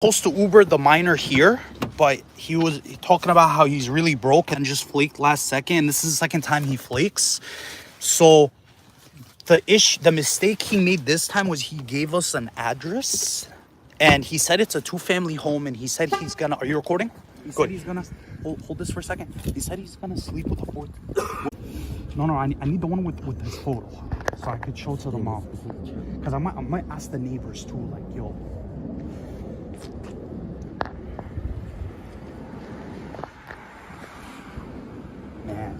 Supposed to Uber the minor here, but he was talking about how he's really broke and just flaked last second. This is the second time he flakes. So the mistake he made this time was he gave us an address and he said it's a 2-family home, and he said he's gonna, are you recording? He said he's gonna hold this for a second. He said he's gonna sleep with the fourth. No, I need the one with his photo so I could show to the mom, because I might ask the neighbors too, like, yo, man,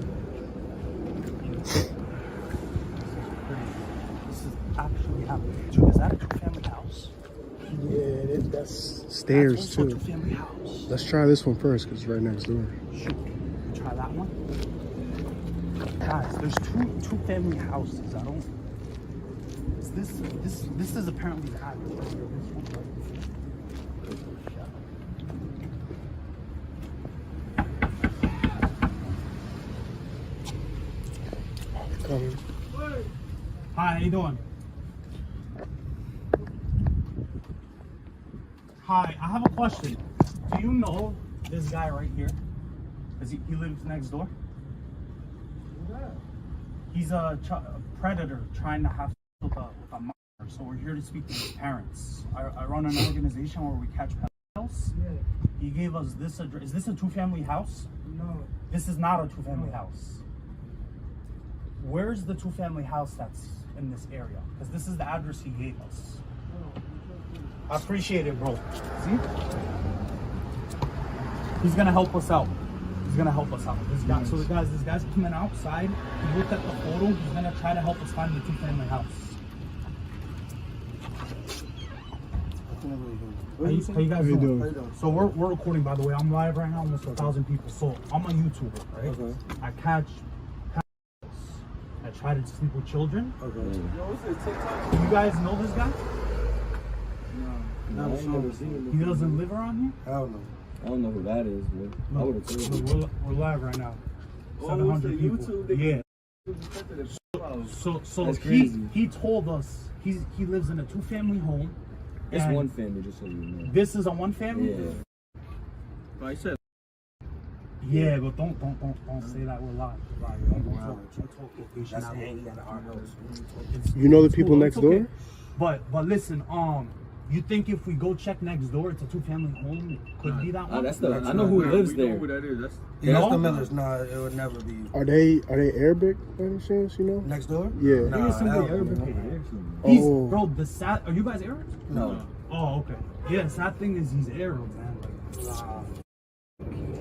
this is actually happening. Dude, is that a 2-family house? Yeah, that's stairs That's also too. A 2-family house. Let's try this one first because it's right next door. Shoot, try that one. Guys, there's two family houses. I don't. This is apparently the address. Coming. Hi, how you doing? Hi, I have a question. Do you know this guy right here? Does he lives next door? He's a predator trying to have with a minor, so we're here to speak to his parents. I run an organization where we catch pedophiles. Yeah. He gave us this address. Is this a 2-family house? No. This is not a 2-family house. Where's the 2-family house that's in this area? Because this is the address he gave us. I appreciate it, bro. See? He's gonna help us out. He's gonna help us out. This guy. So this guy's coming outside. He looked at the photo. He's gonna try to help us find the 2-family house. How you guys doing? So we're recording, by the way. I'm live right now, almost 1,000 people. So I'm a YouTuber, right? Okay. I catch pedophiles. I try to sleep with children. Okay. Do you guys know this guy? No, He doesn't live around here? Hell no. I don't know who that is, but No, I would have told you. we're live right now. Oh, 700 people. YouTube, Yeah. So That's crazy. he told us he lives in a 2-family home. It's and one family, just so you know. This is a 1-family? Yeah. I said. Yeah, but don't say that we're live. You know the people next door? But listen, you think if we go check next door, it's a 2-family home? It could be that one. That's the. I know who lives there. Know who that is. You That's know? the Millers. No, it would never be. Are they Arabic by any chance? You know? Next door? Yeah. Nah, He's somebody hell Arabic. no. He's, Oh. bro, the sad, are you guys Arabs? No. Oh, okay. Yeah, the sad thing is he's Arab, man.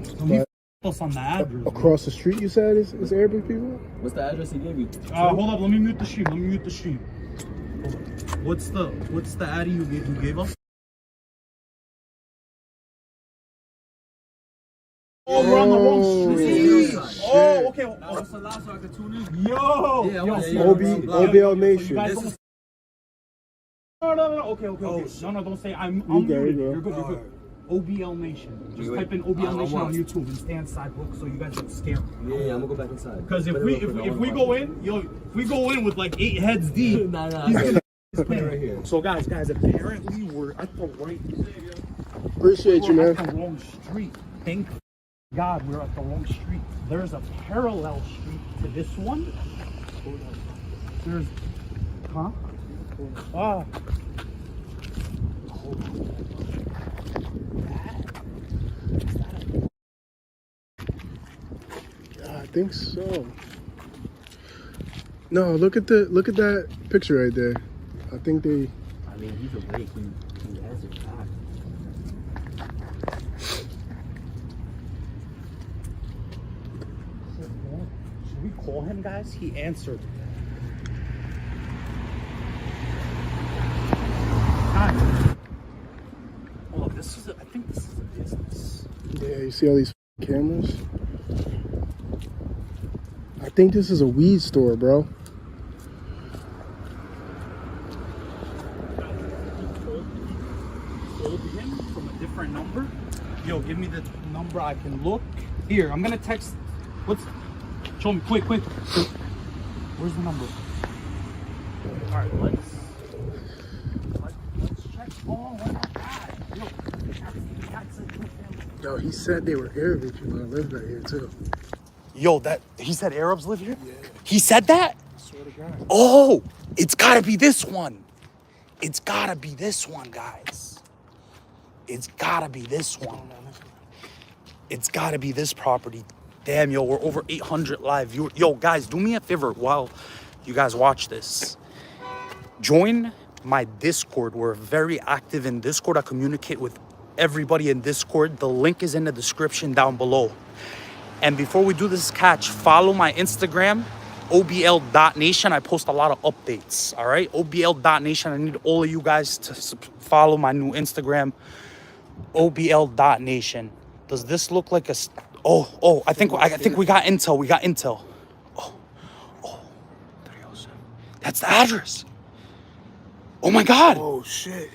So he f***ed us on the address. Across the street, you said is Arabic people? What's the address he gave you? Hold up, let me mute the stream. Hold up. What's the addy you gave us? Oh, we're on the wrong street. Oh, okay. Oh, What's the last so I could tune in? yo. Yeah, yo, OBL Nation. No. Okay. Oh, No, don't say I'm good, muted. bro. You're good. OBL Nation. Just type in OBL Nation on YouTube and stay inside, bro, so you guys don't scare me. Yeah, I'm gonna go back inside. Because if we go in with like 8 heads deep, Nah. he's playing right here. So guys, apparently we're at the right. Appreciate you, We're man. at the wrong street. Thank God we're at the wrong street. There's a parallel street to this one. There's, huh? Ah. I think so. No, look at that picture right there. I think they. I mean, he's awake. He has it back. Should we call him, guys? He answered. Guys. Hold up, I think this is a business. Yeah, you see all these cameras? I think this is a weed store, bro. Called him from a different number. Yo, give me the number I can look. Here, I'm gonna text. Show me, quick. Where's the number? All right, let's check. Oh, what about that? Yo, Yo, he said they were Arabic people that lived right here too. Yo, he said Arabs live here? Yeah. He said that? I swear to God. Oh, it's gotta be this one. It's gotta be this one, guys. It's gotta be this one. It's gotta be this property. Damn, yo, we're over 800 live viewers. Yo, guys, do me a favor while you guys watch this. Join my Discord. We're very active in Discord. I communicate with everybody in Discord. The link is in the description down below. And before we do this catch, follow my Instagram, OBL.Nation. I post a lot of updates, all right? OBL.Nation. I need all of you guys to follow my new Instagram, OBL.Nation. Does this look like a... Oh, I think we got intel. We got intel. Oh, 307. That's the address. Oh, my God. Oh, shit.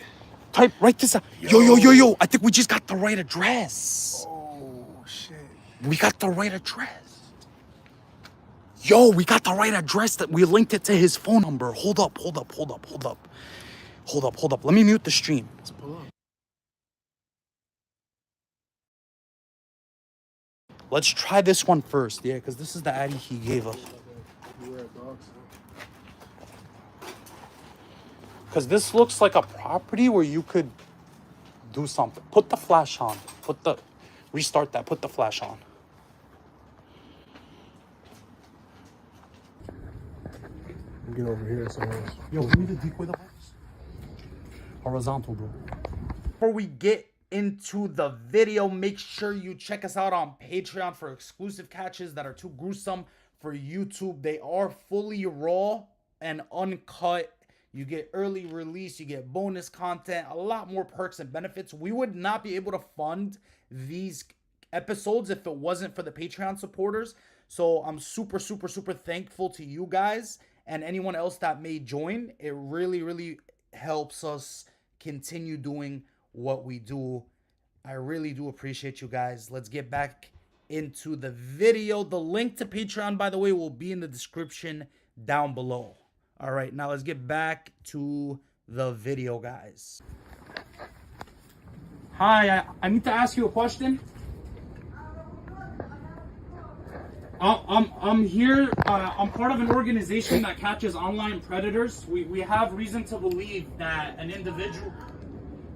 Write this out. Yo. I think we just got the right address. Oh, shit. We got the right address. Yo, we got the right address. That we linked it to his phone number. Hold up. Let me mute the stream. Let's pull up. Let's try this one first. Yeah, because this is the Addy he gave us. Because this looks like a property where you could do something. Put the flash on. Restart that. Put the flash on. Get over here somewhere. Yo, give me the decoy the box. Horizontal, bro. Before we get into the video, make sure you check us out on Patreon for exclusive catches that are too gruesome for YouTube. They are fully raw and uncut. You get early release, you get bonus content, a lot more perks and benefits. We would not be able to fund these episodes if it wasn't for the Patreon supporters. So I'm super thankful to you guys and anyone else that may join. It really helps us continue doing what we do. I really do appreciate you guys. Let's get back into the video. The link to Patreon, by the way, will be in the description down below. All right, now let's get back to the video, guys. Hi, I need to ask you a question. I'm here. I'm part of an organization that catches online predators. We have reason to believe that an individual...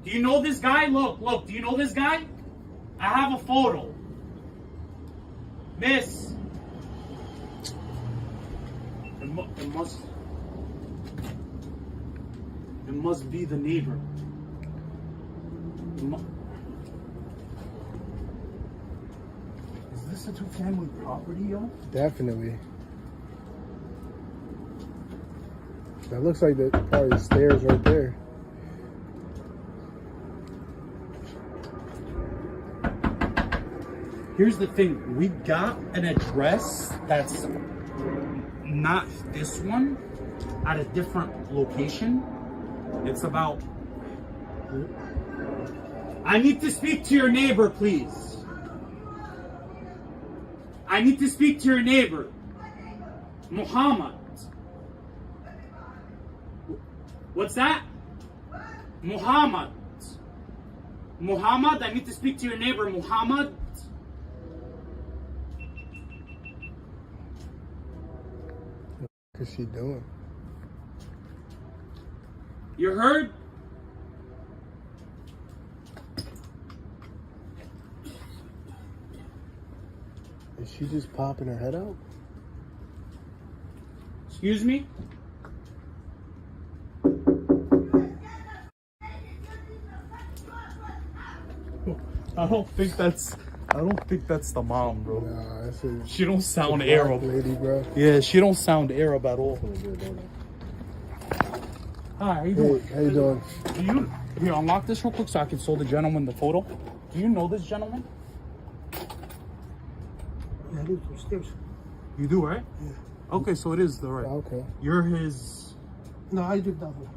Do you know this guy? Look, do you know this guy? I have a photo. Miss. It must be the neighbor. Is this a two-family property, yo? Definitely. That looks like the probably stairs right there. Here's the thing. We got an address that's not this one at a different location. It's about... I need to speak to your neighbor, please. I need to speak to your neighbor. Muhammad. What's that? Muhammad. Muhammad, I need to speak to your neighbor, Muhammad. What is she doing? You heard? Is she just popping her head out? Excuse me? I don't think that's the mom, bro. Nah, that's a... She don't sound black Arab. lady, bro. Yeah, she don't sound Arab at all. Hi, how you doing? Hey, how you doing? Do you... Here, unlock this real quick so I can show the gentleman the photo. Do you know this gentleman? Yeah, I live upstairs. You do, right? Yeah. Okay, so it is the right. Okay. You're his... No, I live down here.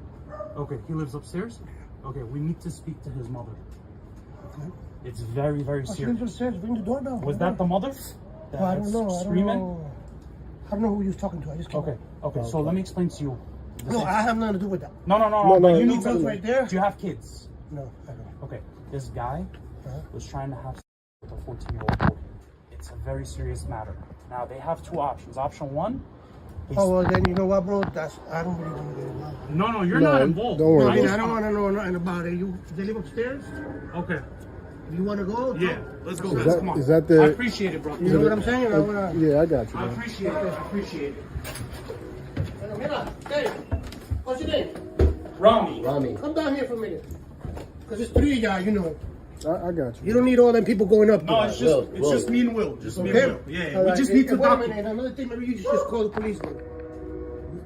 Okay, he lives upstairs? Okay, we need to speak to his mother. Okay. It's very She lives serious. upstairs. Ring the doorbell. Was that the mother? Well, I don't know. Screaming? I don't know who he was talking to. I just came. Okay, so let me explain to you. No, I have nothing to do with that. No, No, but you no, need to... right there. Do you have kids? No, I don't. Okay, this guy Uh-huh. was trying to have with a 14-year-old boy. It's a very serious matter. Now, they have two options. Option one. Oh, well, then you know what, bro? I don't really want to get involved. No, you're No, not involved. don't worry. I mean, I don't want to know nothing about it. They live upstairs? Okay. You want to go? Yeah, let's go, Is guys. that- Come on. is that the- I appreciate it, bro. You know what I'm saying? I want to... Yeah, I got you, I man. appreciate it. I appreciate it. Mira, hey, what's your name? Rami. Rami. Come down here for a minute. Because it's three of y'all, you know. I got you. You don't need all them people going up No, there. it's just me and Will. Just me and Okay? Will. Yeah, All we right. just need to Wait a document. minute, another thing, maybe you just call the police then.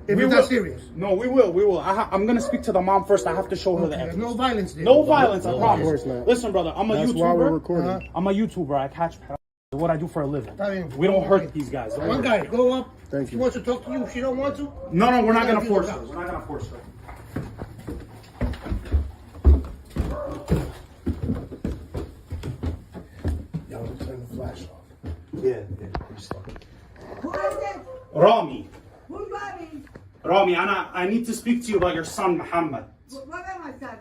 If We it's will. not serious. No, we will. We will. I'm gonna speak to the mom first. I have to show her the Okay, evidence. no violence there. No violence, I Of course promise. not. Listen, brother, I'm a That's why we're YouTuber. recording. I'm a YouTuber. I catch Preds. What I do for a living. Está bien. We don't hurt these guys. Don't One worry. guy, go up. Thank She you. wants to talk to you. If she don't want to, No, we're not gonna Thank you, force her. guys. We're not gonna force her. Y'all turn the flash off. Yeah. Who is it? Rami. Who's Rami? Rami, I need to speak to you about your son, Muhammad. What about my son?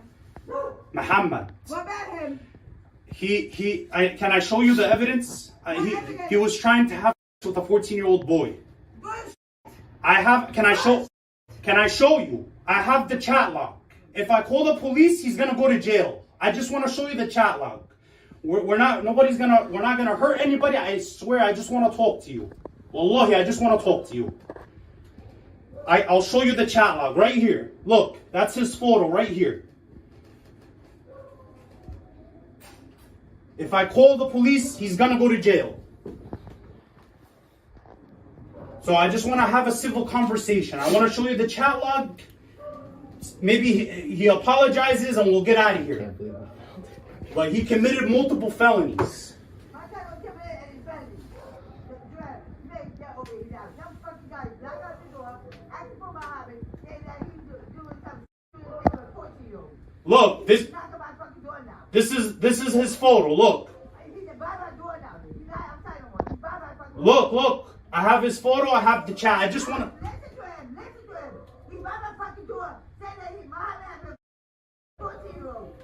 Muhammad. What about him? Can I show you the evidence? He was trying to have with a 14-year-old boy. Bullshit. Can I show you? I have the chat log. If I call the police, he's gonna go to jail. I just want to show you the chat log. We're not gonna hurt anybody. I swear, I just want to talk to you. Wallahi, I just want to talk to you. I'll show you the chat log right here. Look, that's his photo right here. If I call the police, he's gonna go to jail. So I just want to have a civil conversation. I want to show you the chat log. Maybe he apologizes and we'll get out of here. But he committed multiple felonies. My son don't give me any felony. Make that over here now. Some fucking guy knock out the door, asking for Muhammad, saying that he's doing something with a 14-year-old. Look, Knock on my fucking door now. this is his photo. Look. He's by my door now. He's not outside no more. He's by my fucking door. Look. I have his photo. I have the chat. I just want to. Listen to him. He's by my fucking door, saying that Muhammad has a 14-year-old.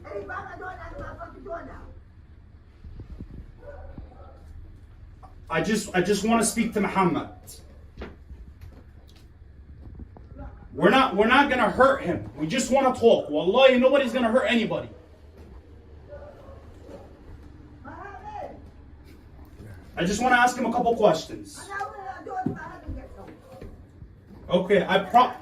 And he's by my door, knocking on my fucking door now. I just want to speak to Muhammad. We're not gonna hurt him. We just want to talk. Wallahi, nobody's gonna hurt anybody. Muhammad, I just want to ask him a couple questions. I'm not opening that door till my husband gets home. Okay, You say I'm fucking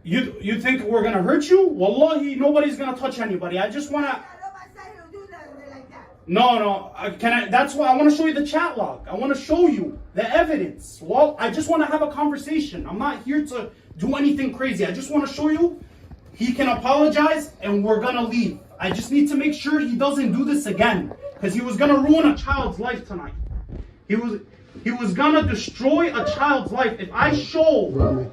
crazy? you think we're gonna hurt you? Wallahi, nobody's gonna touch anybody. I just wanna. I know my son he'll do nothing like that. No. That's why I want to show you the chat log. I want to show you the evidence. Well, I just want to have a conversation. I'm not here to do anything crazy. I just want to show you. He can apologize, and we're gonna leave. I just need to make sure he doesn't do this again, because he was gonna ruin a child's life tonight. He was gonna destroy a child's life. If I show Rami,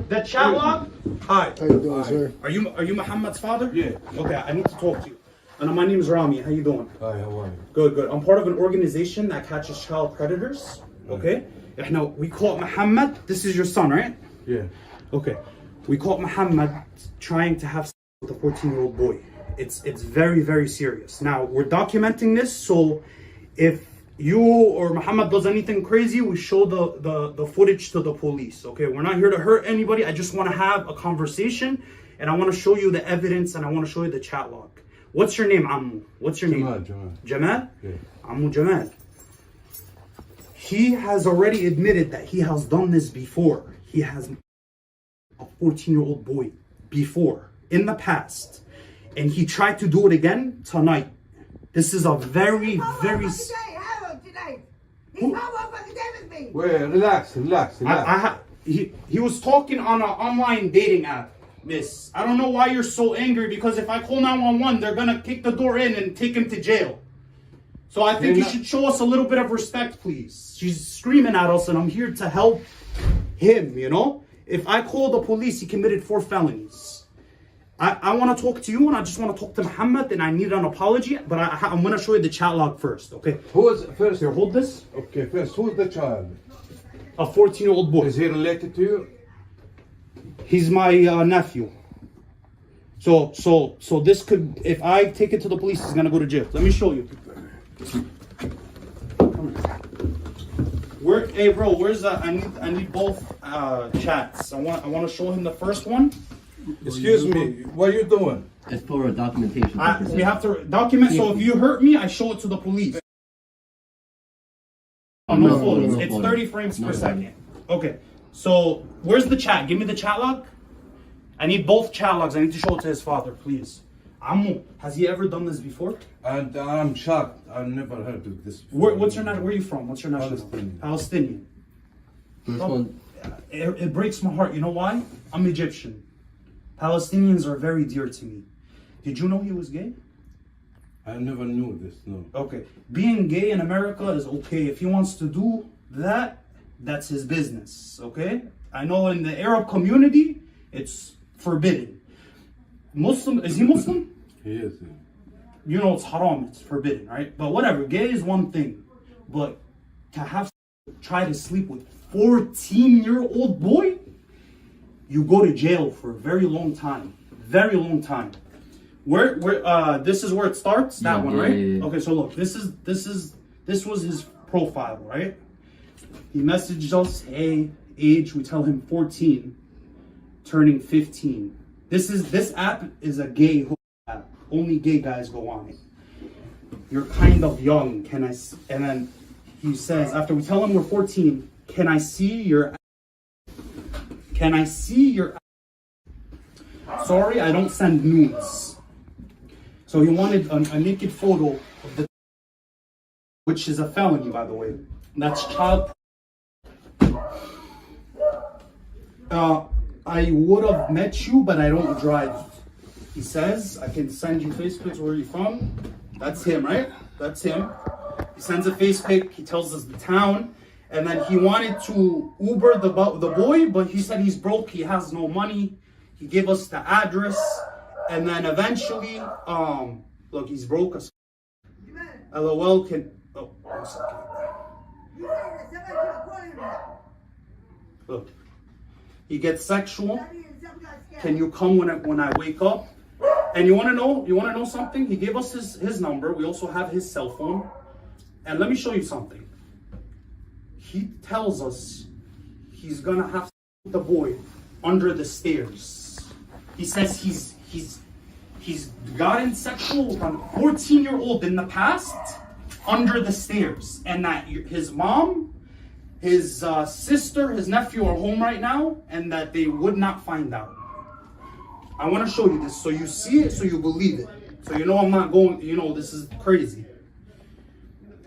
the chat log. Hi. how you doing, sir? Are you Muhammad's father? Yeah. Okay, I need to talk to you. And my name is Rami. How you doing? Hi, how are you? Good. I'm part of an organization that catches child predators. Okay? We call it Muhammad. This is your son, right? Yeah. Okay. We caught Muhammad trying to have sex with a 14-year-old boy. It's very, very serious. Now, we're documenting this, so if you or Muhammad does anything crazy, we show the footage to the police. Okay? We're not here to hurt anybody. I just want to have a conversation, and I want to show you the evidence, and I want to show you the chat log. What's your name, Ammu? What's your name? Jamal? Yeah. Ammu Jamal. He has already admitted that he has done this before. He has a 14-year-old boy before, in the past. And he tried to do it again tonight. This is a very, very... He's motherfucking day with me. Wait, relax. He was talking on an online dating app, miss. I don't know why you're so angry, because if I call 911, they're gonna kick the door in and take him to jail. So I think you should show us a little bit of respect, please. She's screaming at us, and I'm here to help him, you know? If I call the police, he committed 4 felonies. I want to talk to you, and I just want to talk to Muhammad, and I need an apology, but I'm going to show you the chat log first, okay? Who is first? Here, hold this. Okay, first, who's the child? A 14-year-old boy. Is he related to you? He's my nephew. So this could, if I take it to the police, he's gonna go to jail. Let me show you. Where, hey bro, where's that? I need both chats. I want to show him the first one. Excuse me, what are you doing? It's for documentation. We have to document. So if you hurt me, I show it to the police. Oh, no photos. no It's photos. 30 frames No per photos. second. Okay. So where's the chat? Give me the chat log. I need both chat logs. I need to show it to his father, please. Has he ever done this before? And I'm shocked. I've never heard of this. before. Where are you from? What's your nationality? Palestinian. Palestinian. First one, It breaks my heart. You know why? I'm Egyptian. Palestinians are very dear to me. Did you know he was gay? I never knew this, no. Okay. Being gay in America is okay. If he wants to do that, that's his business. Okay? I know in the Arab community, it's forbidden. Muslim, is he Muslim? He is. You know it's haram, it's forbidden, right? But whatever, gay is one thing. But to try to sleep with 14-year-old boy, you go to jail for a very long time. Very long time. Where this is where it starts, that one, right? Yeah. Okay, so look, this was his profile, right? He messaged us, hey, age, we tell him 14, turning 15. This app is a gay app. Only gay guys go on it. You're kind of young, and then he says, after we tell him we're 14, can I see your Sorry, I don't send nudes. So he wanted a naked photo of the, which is a felony, by the way. That's child. I would have met you, but I don't drive. He says, I can send you face pics. Where are you from? That's him, right? That's him. He sends a face pic. He tells us the town. And then he wanted to Uber the boy, but he said he's broke. He has no money. He gave us the address. And then eventually, look, he's broke. LOL can, oh, 1 second. You say that somebody can't call him that. Look, he gets sexual. That means somebody got scared. Can you come when I wake up? And you want to know something? He gave us his number. We also have his cell phone. And let me show you something. He tells us he's gonna have the boy under the stairs. He says he's gotten sexual with a 14-year-old in the past under the stairs, and that his mom, his sister, his nephew are home right now, and that they would not find out. I want to show you this so you see it, so you believe it. So you know I'm not going, this is crazy.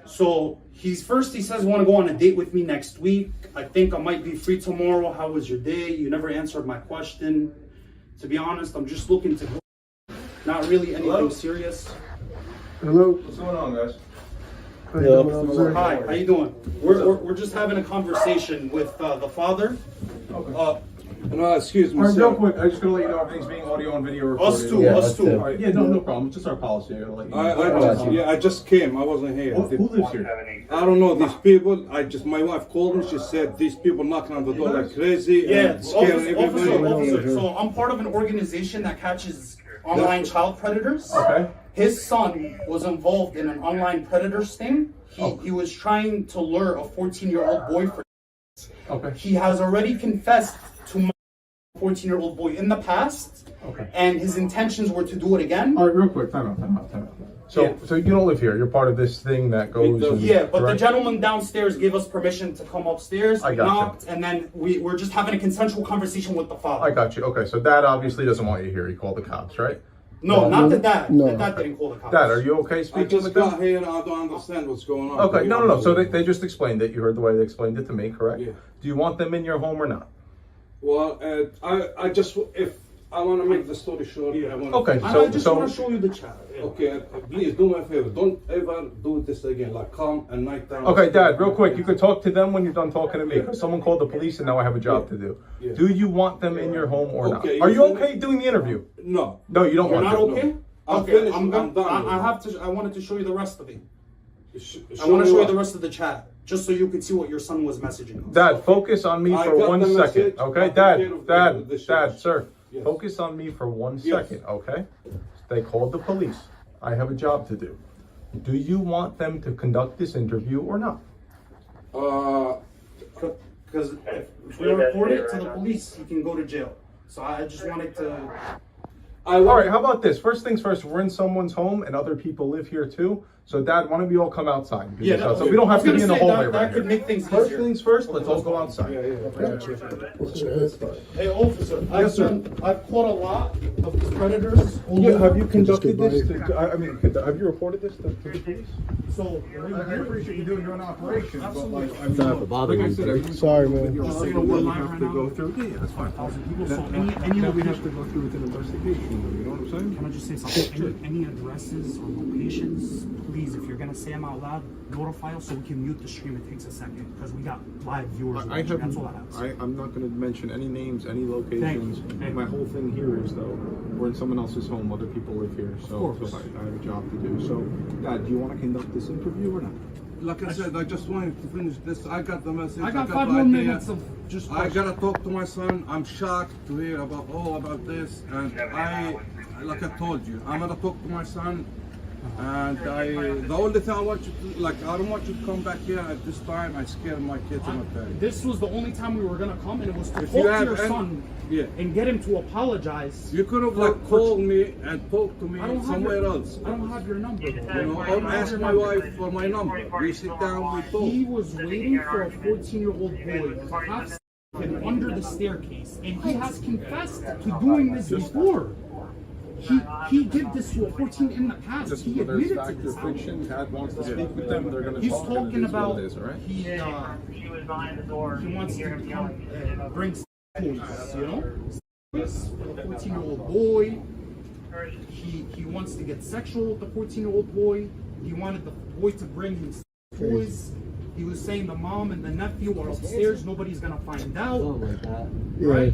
So he says want to go on a date with me next week. I think I might be free tomorrow. How was your day? You never answered my question. To be honest, I'm just looking to go. Not really anything serious. Hello. What's going on, guys? How you doing, officer? Hi, how you doing? We're just having a conversation with the father. No, excuse me, All right, sir. real quick, I just gotta let you know everything's being audio and video recorded. Us two. All right, yeah, no problem. It's just our policy. I gotta let you know. I just came. I wasn't here. Who lives here? I don't know these people. My wife called me. She said these people knocking on the door like crazy Yeah, and scaring everybody. officer. So I'm part of an organization that catches online child predators. Okay. His son was involved in an online predator sting. He was trying to lure a 14-year-old boy for. Okay. He has already confessed to my 14-year-old boy in the past. Okay. And his intentions were to do it again. All right, real quick. Time out. So you don't live here. You're part of this thing that goes. Yeah, but the correct? gentleman downstairs gave us permission to come upstairs. I We gotcha. knocked, and then we're just having a consensual conversation with the father. I got you. Okay, so Dad obviously doesn't want you here. He called the cops, right? No, not the dad. No. The dad didn't call the cops. Dad, are you okay I speaking just with got them? here and I don't understand what's going on. Okay, no. So they just explained it. You heard the way they explained it to me, correct? Yeah. Do you want them in your home or not? Well, I just, if I want to make the story short, I want to. Okay. I just want to show you the chat. Okay, please do me a favor. Don't ever do this again. Like come and night time. Okay, Dad, real quick, you could talk to them when you're done talking to me. Because someone called the police and now I have a job to do. Yeah. Do you want them in your home or Okay, not? Are you you okay doing the interview? No. No, you don't You're want not to. okay? I'm Okay, finished. I'm I'm done. I wanted to show you the rest of it. I I want to show you the rest of the chat, just so you could see what your son was messaging us. Dad, focus on me I for got 1 the second. message. Okay, I'll take Dad, care of Dad, the Dad, shit. sir. Yes. Focus on me for 1 second, okay? They called the police. I have a job to do. Do you want them to conduct this interview or not? Because if we report it to the police, he can go to jail. So I just wanted to. All right, how about this? First things first, we're in someone's home and other people live here too. So Dad, why don't we all come outside? So we don't have to be in the hallway right could make things First easier. things first, let's all go outside. Hey, officer. Yes, sir. I've caught a lot of these predators. Yeah, have you conducted get by this? it. Have you reported this to the police? So I appreciate you doing your own operation, but like, I mean, Sorry for bothering you. Sorry, man. Just so you know, we're live right now. go through. Yeah, that's fine. 1,000 people. So any Now we have location. to go through with an investigation. You know what I'm saying? Can I just say something? Any addresses or locations, please, if you're gonna say them out loud, notify us so we can mute the stream. It takes a second because we got live viewers. I watching. That's all I have. I'm not going to mention any names, any locations. Thank you. My whole thing here is though, we're in someone else's home. Other people live here, so course. I have a job to do. So, Dad, do you want to conduct this interview or not? Like I said, I just wanted to finish this. I got the message. I got the 5 more idea. minutes of just. I gotta talk to my son. I'm shocked to hear about this, and like I told you, I'm gonna talk to my son. And the only thing I want you to, like, I don't want you to come back here at this time. I scared my kids and my parents. This was the only time we were gonna come, and it was to If talk you to have your any- son Yeah. and get him to apologize. You could have for- like called me and talked to me I don't have somewhere your, else. I don't have your number. Though. You know, or ask my wife for my number. We sit down, we talk. He was waiting for a 14-year-old boy to have him under the staircase, and he has confessed to doing this before. He did this to a 14 in the past. Just He whether it's admitted to fact or this. fiction, Dad wants to speak with them. They're going to He's talk. and it talking is what about it is, all right? he wants to come, bring toys, you know, toys for the 14-year-old boy. He wants to get sexual with the 14-year-old boy. He wanted the boy to bring him toys. He was saying the mom and the nephew are upstairs. Nobody's gonna find out. Oh my God. Yeah, Right?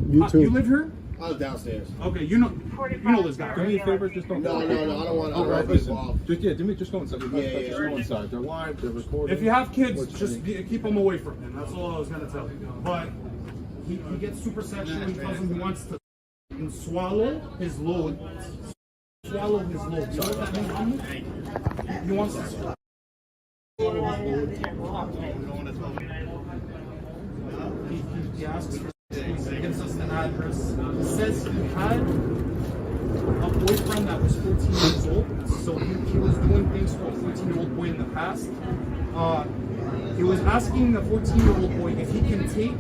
you too. You live here? I was downstairs. Okay, you know this guy, Do me right? a favor, just don't. No, I don't want All right, to listen. involved. Just go inside. Just go inside. They're live. They're recording. If you have kids, What's just your name? keep them away from him. That's all I was gonna tell you. But he gets super sexual. He tells him he wants to swallow his load. Swallow his load. You know what that means, Ahmed? He wants to swallow. He asks for things. He gives us an address. He says he had a boyfriend that was 14 years old, so he was doing things to a 14-year-old boy in the past. He was asking the 14-year-old boy if he can take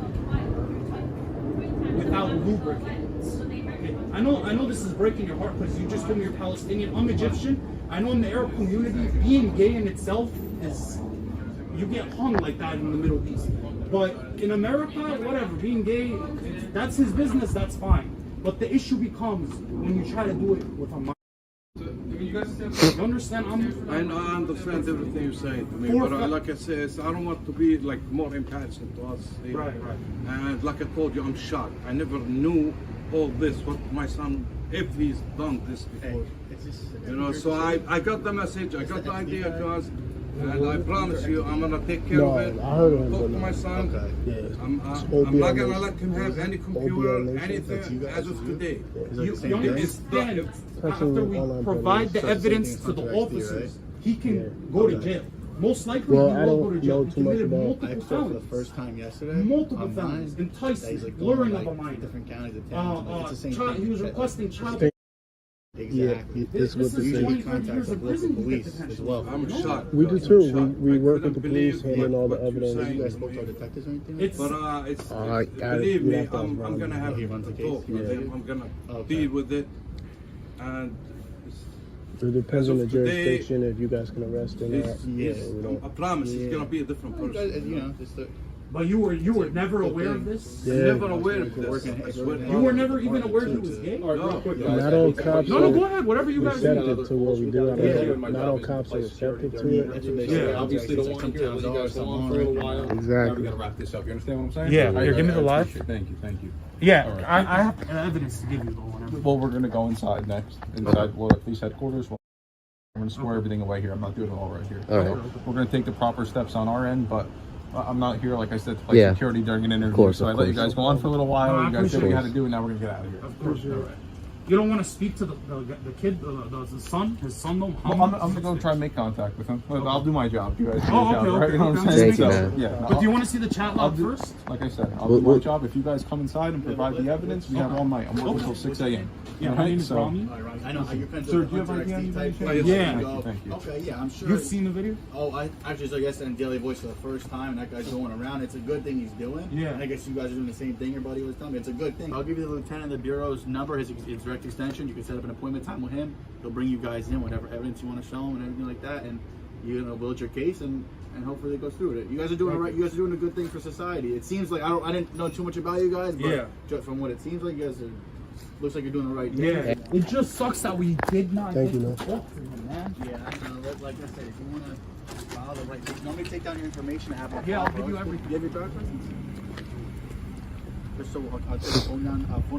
without lubricants. Okay. I know this is breaking your heart because you just told me you're Palestinian. I'm Egyptian. I know in the Arab community, being gay in itself is, you get hung like that in the Middle East. But in America, whatever, being gay, that's his business, that's fine. But the issue becomes when you try to do it with a mind. You understand? I understand everything you're saying to me, but like I said, I don't want to be like more impatient to us. Here. Right. And like I told you, I'm shocked. I never knew all this. What my son, if he's done this before, you know. So I got the message. I got the idea, guys. And I promise you, I'm gonna take care of it. I heard of him, Talk but to no. my son. Yeah. I'm OBL not gonna Nation. let him have any computer, Nation. anything as of today. You understand, after Especially we online provide the predators. evidence So to the it's something officers, he can go to jail. Most likely, Well, he I will don't go to jail. know He too much committed about- I multiple experienced for the felonies. first time yesterday. Multiple online, felonies, that enticement, he's, like, going, luring like, of a minor. different counties of town. It's the same Child, thing. he was requesting child. Exactly. This is what This the is Usually thing. 25 contact years the of local prison police detention. as well. I'm shocked. We do I'm too. shocked. We I work couldn't with the police, believe handling all the what you're evidence. saying You guys to spoke me. to our detectives or anything? It's But it's I believe you me, have to I'm run. gonna have He to runs the talk case? with Yeah. him. I'm gonna Okay. deal with it, and It depends As on the of today, jurisdiction if you guys can arrest or not. it's, Yeah. We don't- I promise he's Yeah. gonna be a different person. You know, just But you were never aware of this? Yeah. I'm never aware of If you're this. working- I if swear you're to working- You God. were never even aware he was gay? All right, real quick, guys. Not all cops No, are go ahead. Whatever you guys do. receptive to what we do. Yeah. Not all cops are receptive to it. That's what they Yeah. say. Obviously, don't want to hear it. Let you guys go on for a little while. Exactly. Now we gotta wrap this up. You understand what I'm saying? Yeah. Here, give me the live. appreciate it. Thank you. Thank you. Yeah, All right. I have evidence to give you though. Whenever. Well, we're gonna go inside next. Inside, well, at police headquarters. I'm gonna square everything away here. I'm not doing it all right here. All right. We're gonna take the proper steps on our end, but I'm not here, like I said, to play security during an interview. So I let you guys go on for a little while. You guys did what you had to do, and now we're gonna get out of here. Of course. You don't want to speak to the kid, the son, his son though? I'm gonna go try and make contact with him. I'll do my job. You guys do Oh, your job, okay, right? You know what I'm saying? So, yeah. But do you want to see the chat log first? Like I said, I'll do my job. If you guys come inside and provide the evidence, we have all night. I'm working until 6 a.m. Yeah, my name is Rami. I know how you're kind of. Sir, do you have ID on you? Yeah. Thank you. Okay, yeah, I'm sure. You've seen the video? Oh, I actually saw yesterday in Daily Voice for the first time, and that guy's going around. It's a good thing he's doing. Yeah. And I guess you guys are doing the same thing your buddy was telling me. It's a good thing. I'll give you the lieutenant of the bureau's number, his direct extension. You can set up an appointment time with him. He'll bring you guys in, whatever evidence you want to show him and everything like that, and you're gonna build your case and hopefully it goes through it. You guys are doing it right. You guys are doing a good thing for society. It seems like I didn't know too much about you guys, but just from what it seems like, you guys are. Looks like you're doing the right thing. Yeah. It just sucks that we did not. Thank you, man. Talk to him, man. Yeah, I know. Like I said, if you want to follow the right thing, you want me to take down your information? Yeah, I'll give you everything. Do you have your driver's license? Just so I'll take the phone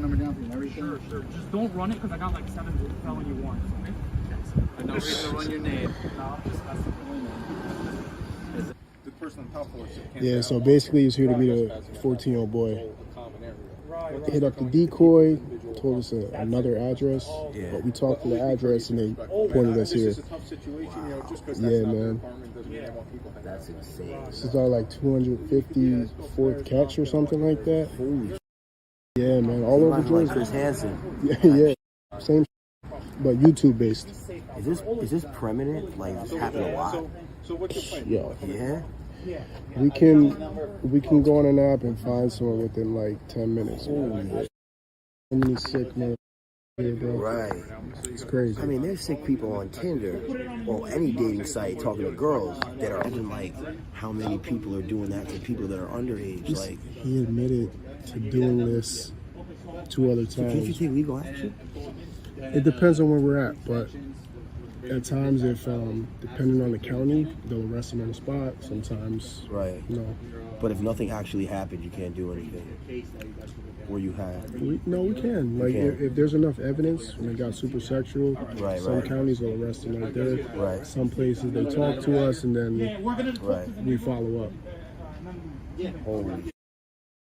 number down and everything. Sure. Just don't run it because I got like 7 felony warrants. Okay. And no reason to run your name. No, I'm just messing with you. The person on top floor can't. Yeah, so basically he's here to meet a 14-year-old boy. Hit up the decoy, told us another address, but we talked to the address and they pointed us here. Yeah, man. That's insane. This is our like 254th catch or something like that. Holy yeah, man, all over like Georgia. Chris Hansen. Yeah, same, but YouTube based. Is this permanent? Like this happen a lot? Yo, Yeah. we can go on an app and find someone within like 10 minutes. So many sick men here, bro. Right. It's crazy. I mean, there's sick people on Tinder or any dating site talking to girls that are even like, how many people are doing that to people that are underage? Like, He admitted to doing this 2 other can't you times. take legal action? It depends on where we're at, but at times, if depending on the county, they'll arrest them on the spot. Sometimes, Right. no. But if nothing actually happened, you can't do anything. Or you have. We can. Like, can. if there's enough evidence, when they got super sexual, Right, some right. counties will arrest them right there. Right. Some places they talk to us and then Right. we follow up. Holy.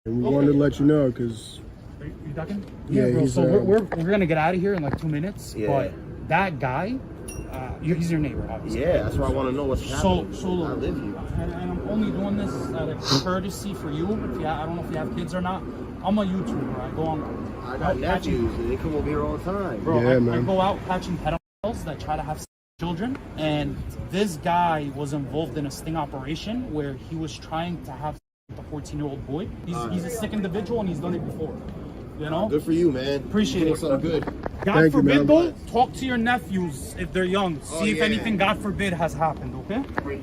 And we wanted to let you know because, You ducking? Yeah, bro. he's, So we're gonna get out of here in like 2 minutes. Yeah. But that guy, he's your neighbor, obviously. Yeah, that's why I want to know what's happening. So look, I live here. and I'm only doing this out of courtesy for you. I don't know if you have kids or not. I'm a YouTuber. I go on. I got nephews. They come over here all the time. Bro, Yeah, I man. go out catching pedophiles that try to have children, and this guy was involved in a sting operation where he was trying to have with a 14-year-old boy. He's a sick individual and he's done it before. You know? Good for you, man. Appreciate it. So good. God Thank you, forbid, man. though, talk to your nephews if they're young. See if yeah. anything, God forbid, has happened, okay?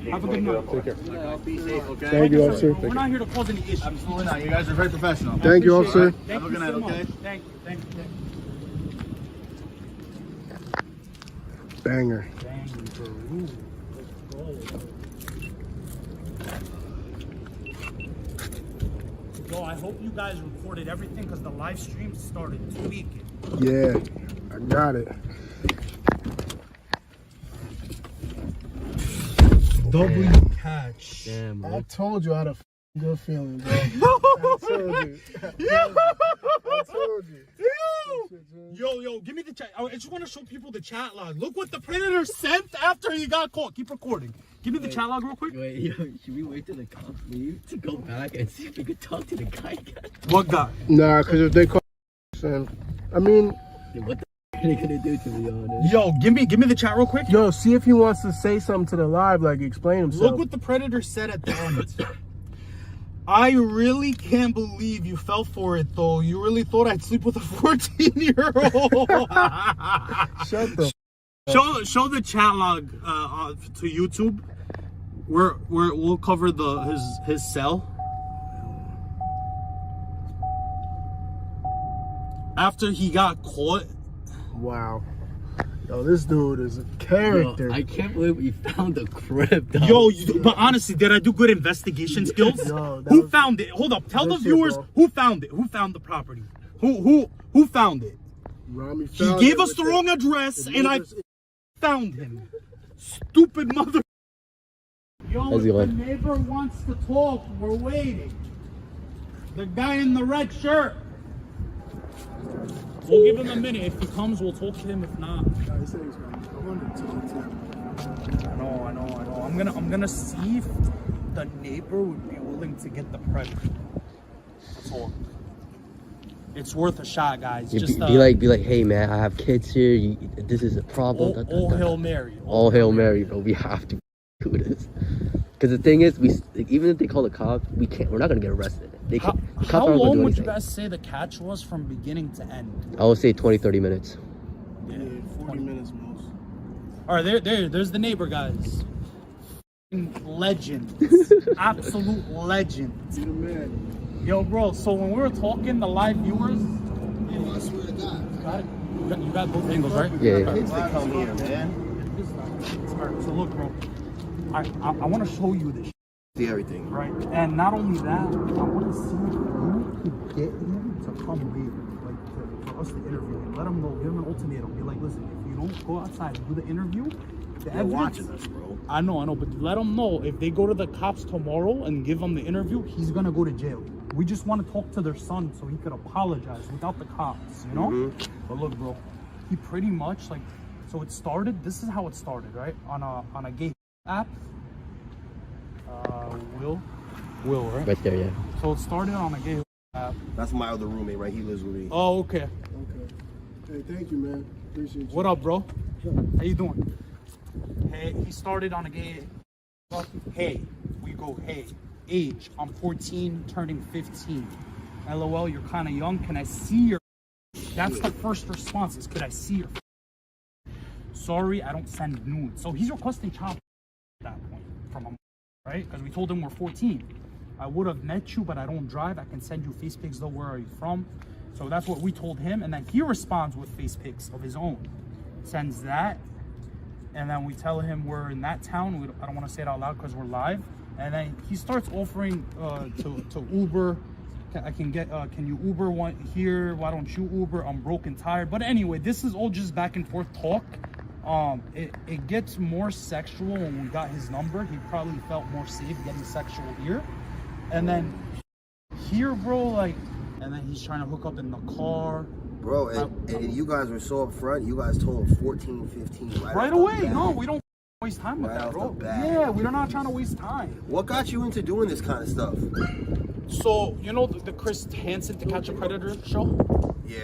Have a good night. take care. Be safe, okay? Thank you, officer. We're not here to cause any issues. Absolutely not. You guys are very professional. Thank you, officer. Thank Have a you good night, so okay? much. Thank you. Banger. Yo, I hope you guys recorded everything because the live stream started tweaking. Yeah, I got it. W Catch. Damn, I told you I had a good feeling, bro. I told you. I told you. Yo, give me the chat. I just want to show people the chat log. Look what the predator sent after he got caught. Keep recording. Give me the chat log real quick. Wait, yo, should we wait till the cops leave to go back and see if we could talk to the guy again? What guy? Nah, because if they call, I mean, Dude, what the are they gonna do to me, honest? Yo, give me the chat real quick. yo, see if he wants to say something to the live, like explain himself. Look what the predator said at the end. I really can't believe you fell for it, though. You really thought I'd sleep with a 14-year-old. Shut the Show the chat log to YouTube. We'll cover his cell. After he got caught. Wow. Yo, this dude is a character. Yo, I can't believe we found the crib, dog. Yo, but honestly, did I do good investigation skills? Yo, that Who was- found it? Hold up, tell the Good shit, viewers bro. who found it. Who found the property? Who found it? Rami He found gave it us with the wrong address, the and I neighbors- found him. Stupid mother. Yo, How's it if the going? neighbor wants to talk, we're waiting. The guy in the red shirt. We'll give him a minute. If he comes, we'll talk to him. If not, I know. I'm gonna see if the neighbor would be willing to get the predator. That's all. It's worth a shot, guys. Yeah, Just be like, hey man, I have kids here. This is a problem. All Hail Mary. All Hail Mary, bro. We have to do this. Because the thing is, even if they call the cops, we're not gonna get arrested. The cops How aren't gonna long do would you anything. guys say the catch was from beginning to end? I would say 20-30 minutes. Yeah, 40 minutes most. All right, there's the neighbor, guys. Legends, absolute legends. You're the man. Yo, bro. So when we were talking, the live viewers, I swear to God. you got both angles, right? Yeah. Kids that come here, man. Alright, so look, bro. I want to show you this. See everything. Right, and not only that, I want to see if you could get him to come later, like for us to interview him. Let him know, give him an ultimatum. Be like, listen, if you don't go outside and do the interview, They're watching us, bro. I know, but let him know if they go to the cops tomorrow and give him the interview, he's gonna go to jail. We just want to talk to their son so he could apologize without the cops, you know? But look, bro, he pretty much like, so it started. This is how it started, right? On a gay app. Will, right? Right there, yeah. So it started on a gay app. That's my other roommate, right? He lives with me. Oh, okay. Okay. Hey, thank you, man. Appreciate you. What up, bro? How you doing? Hey, he started on a gay. Hey, we go. Hey, age. I'm 14, turning 15. LOL, you're kind of young. Can I see your? That's the first response. Is could I see your? Sorry, I don't send nudes. So he's requesting child at that point from him, right? Because we told him we're 14. I would have met you, but I don't drive. I can send you face pics though. Where are you from? So that's what we told him, and then he responds with face pics of his own. Sends that, and then we tell him we're in that town. I don't want to say it out loud because we're live. And then he starts offering to Uber. Can you Uber one here? Why don't you Uber? I'm broke and tired. But anyway, this is all just back and forth talk. It gets more sexual when we got his number. He probably felt more safe getting sexual here. And then here, bro, like, and then he's trying to hook up in the car. Bro, and you guys were so upfront. You guys told him 14, 15 right away. No, we don't waste time with that, bro. Bat. Yeah, we're not trying to waste time. What got you into doing this kind of stuff? So, you know the Chris Hansen to Catch a Predator show? Yeah.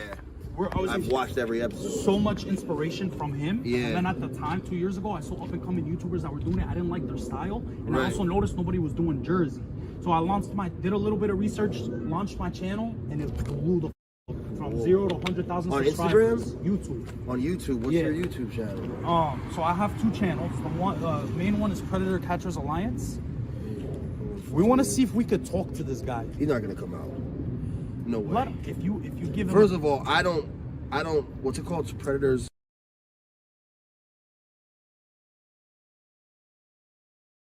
I've watched every episode. So much inspiration from him. Yeah. And then at the time, 2 years ago, I saw up and coming YouTubers that were doing it. I didn't like their style. And I also noticed nobody was doing Jersey. So I did a little bit of research, launched my channel, and it blew the from 0 to 100,000 subscribers. Instagram? YouTube. On YouTube? What's your YouTube channel? So I have two channels. The main one is Predator Catchers Alliance. We want to see if we could talk to this guy. He's not gonna come out. No way. If you give him. First of all, I don't. What's it called? Predators.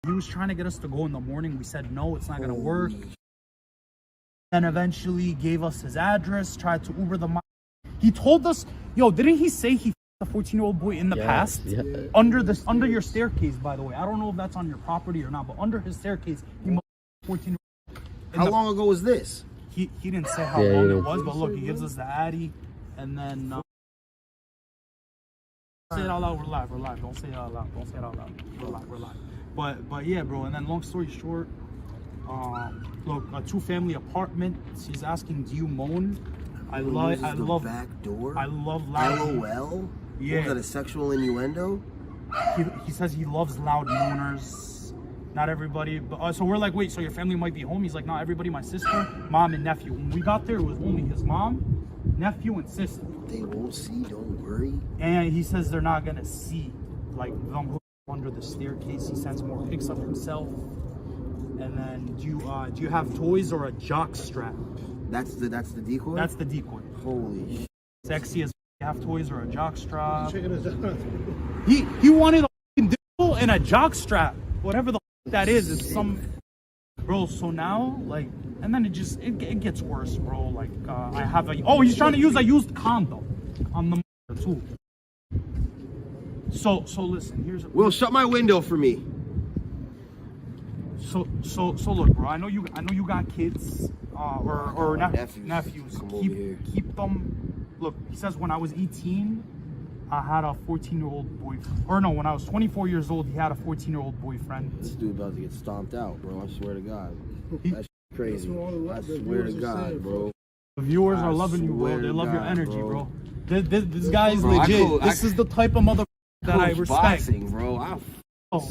He was trying to get us to go in the morning. We said no, it's not gonna work. And eventually gave us his address. Tried to Uber the. He told us, yo, didn't he say he f***ed a 14-year-old boy in the past? Yeah. Under your staircase, by the way. I don't know if that's on your property or not, but under his staircase, he must 14. How long ago was this? He didn't say how long it was, but look, he gives us the Addy, and then say it out loud. We're live. Don't say it out loud. We're live. But yeah, bro. And then long story short, look, a 2-family apartment. She's asking, do you moan? I love back door. I love loud. LOL. Yeah. Was that a sexual innuendo? He says he loves loud moaners. Not everybody, but so we're like, wait, so your family might be home? He's like, not everybody, my sister, mom, and nephew. When we got there, it was only his mom, nephew, and sister. They won't see, don't worry. And he says they're not gonna see, like, them under the staircase. He sends more pics of himself. And then, do you have toys or a jock strap? That's the decoy? That's the decoy. Holy shit. Sexy as you have toys or a jock strap. He wanted a dildo and a jock strap. Whatever the that is some bro. So now, like, and then it gets worse, bro. Like, I have he's trying to use a used condom on the too. So listen, here's Will, shut my window for me. So look, bro. I know you got kids, or nephews. Come over here. Keep them. Look, he says when I was 18, I had a 14-year-old boyfriend. Or no, when I was 24 years old, he had a 14-year-old boyfriend. This dude about to get stomped out, bro. I swear to God. That's crazy. I swear to God, bro. The viewers are loving you, bro. They love your energy, bro. This guy is legit. This is the type of mother that I respect. Boxing, bro.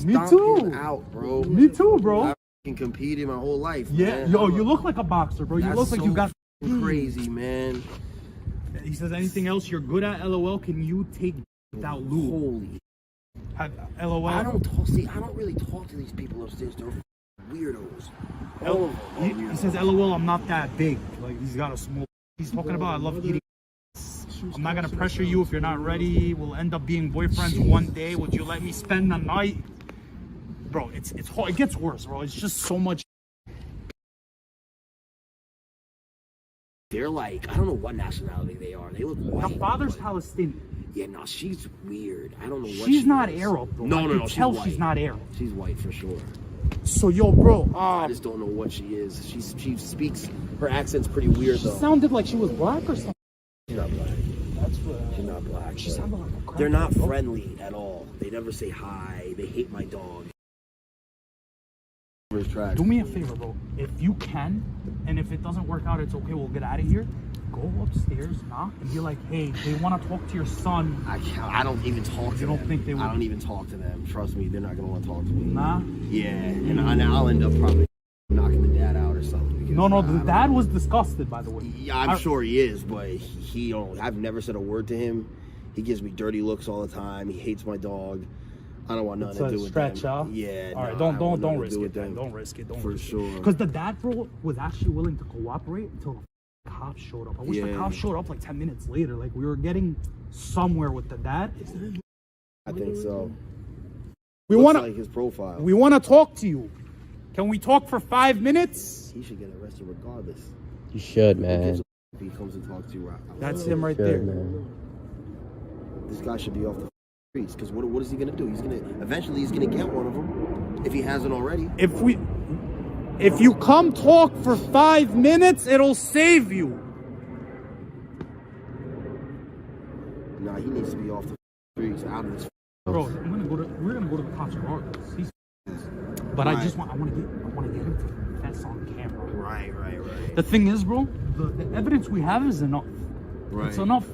Me too. Out, bro. Me too, bro. I can competed my whole life. Yeah, man. yo, you look like a boxer, bro. You look like you got crazy, man. He says, anything else you're good at, LOL, can you take without Lou? Holy. LOL. I don't really talk to these people upstairs. They're weirdos. All of them. He says, LOL, I'm not that big. Like, he's got a small. He's talking about, I love eating. I'm not gonna pressure you if you're not ready. We'll end up being boyfriends one day. Would you let me spend the night? Bro, it's hard. It gets worse, bro. It's just so much. They're like, I don't know what nationality they are. They look white. The father's Palestinian. Yeah, no, she's weird. I don't know what she's not is. Arab, bro. No, she's white. She's not Arab. She's white for sure. So, yo, bro. I just don't know what she is. She speaks, her accent's pretty weird, though. She sounded like she was black or something. She's not black. That's what. She's not black. She sounded like a crack. They're not friendly at all. They never say hi. They hate my dog. Do me a favor, bro. If you can, and if it doesn't work out, it's okay. We'll get out of here. Go upstairs, knock, and be like, "Hey, they want to talk to your son." I don't even talk to them. You don't think they would? I don't even talk to them. Trust me, they're not gonna want to talk to me. Nah. Yeah, and I'll end up probably knocking the dad out or something. No, the dad was disgusted, by the way. Yeah, I'm sure he is, but he don't. I've never said a word to him. He gives me dirty looks all the time. He hates my dog. I don't want nothing to do with stretch, them. huh? Yeah. All right, no, don't risk it. Don't risk it. For sure. Because the dad, bro, was actually willing to cooperate until the cops showed up. I wish the cops showed up like 10 minutes later. Like, we were getting somewhere with the dad. I think so. We want to like his profile. We want to talk to you. Can we talk for 5 minutes? He should get arrested regardless. You should, man. If he comes and talks to you, That's him right there. Man. This guy should be off the streets, because what is he gonna do? Eventually he's gonna get one of them if he hasn't already. If you come talk for 5 minutes, it'll save you. Nah, he needs to be off the streets, out of this. Bro, we're gonna go to the cops regardless. But right. I want to get him to confess on camera. Right. The thing is, bro, the evidence we have is enough. Right. It's enough.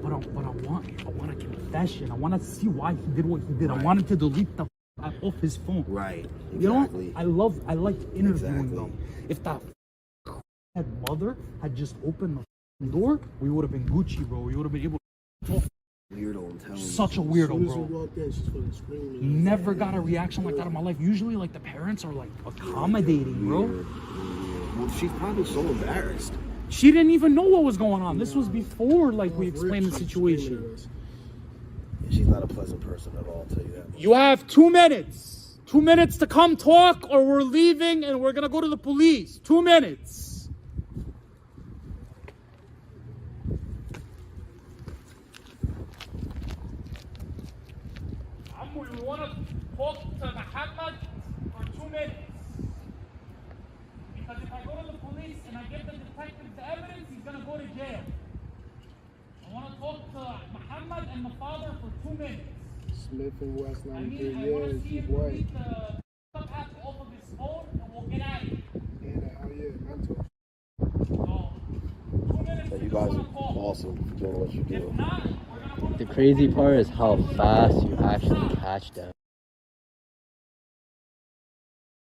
But I want a confession. I want to see why he did what he did. Right. I wanted to delete the app off his phone. Right. Exactly. You know, I like interviewing them. If that mother had just opened the door, we would have been Gucci, bro. We would have been able to talk. Weirdo, I'm telling you. Such a weirdo, bro. Walked in, she's fucking screaming. Never got a reaction like that in my life. Usually, like, the parents are like accommodating, bro. Well, she's probably so embarrassed. She didn't even know what was going on. This was before, like, we explained the situation. She's not a pleasant person at all, I'll tell you that. You have 2 minutes. 2 minutes to come talk, or we're leaving and we're gonna go to the police. 2 minutes. We want to talk to Muhammad for 2 minutes. Because if I go to the police and I give the detective the evidence, he's going to go to jail. I want to talk to Muhammad and the father for 2 minutes. Smith and West 93 I want to years, see he's him white. delete the app off of his phone and we'll get out of here. Yeah, mental. So, 2 minutes. You guys are awesome for doing what you do. If not, we're going to go to The crazy part is how fast you actually catch them.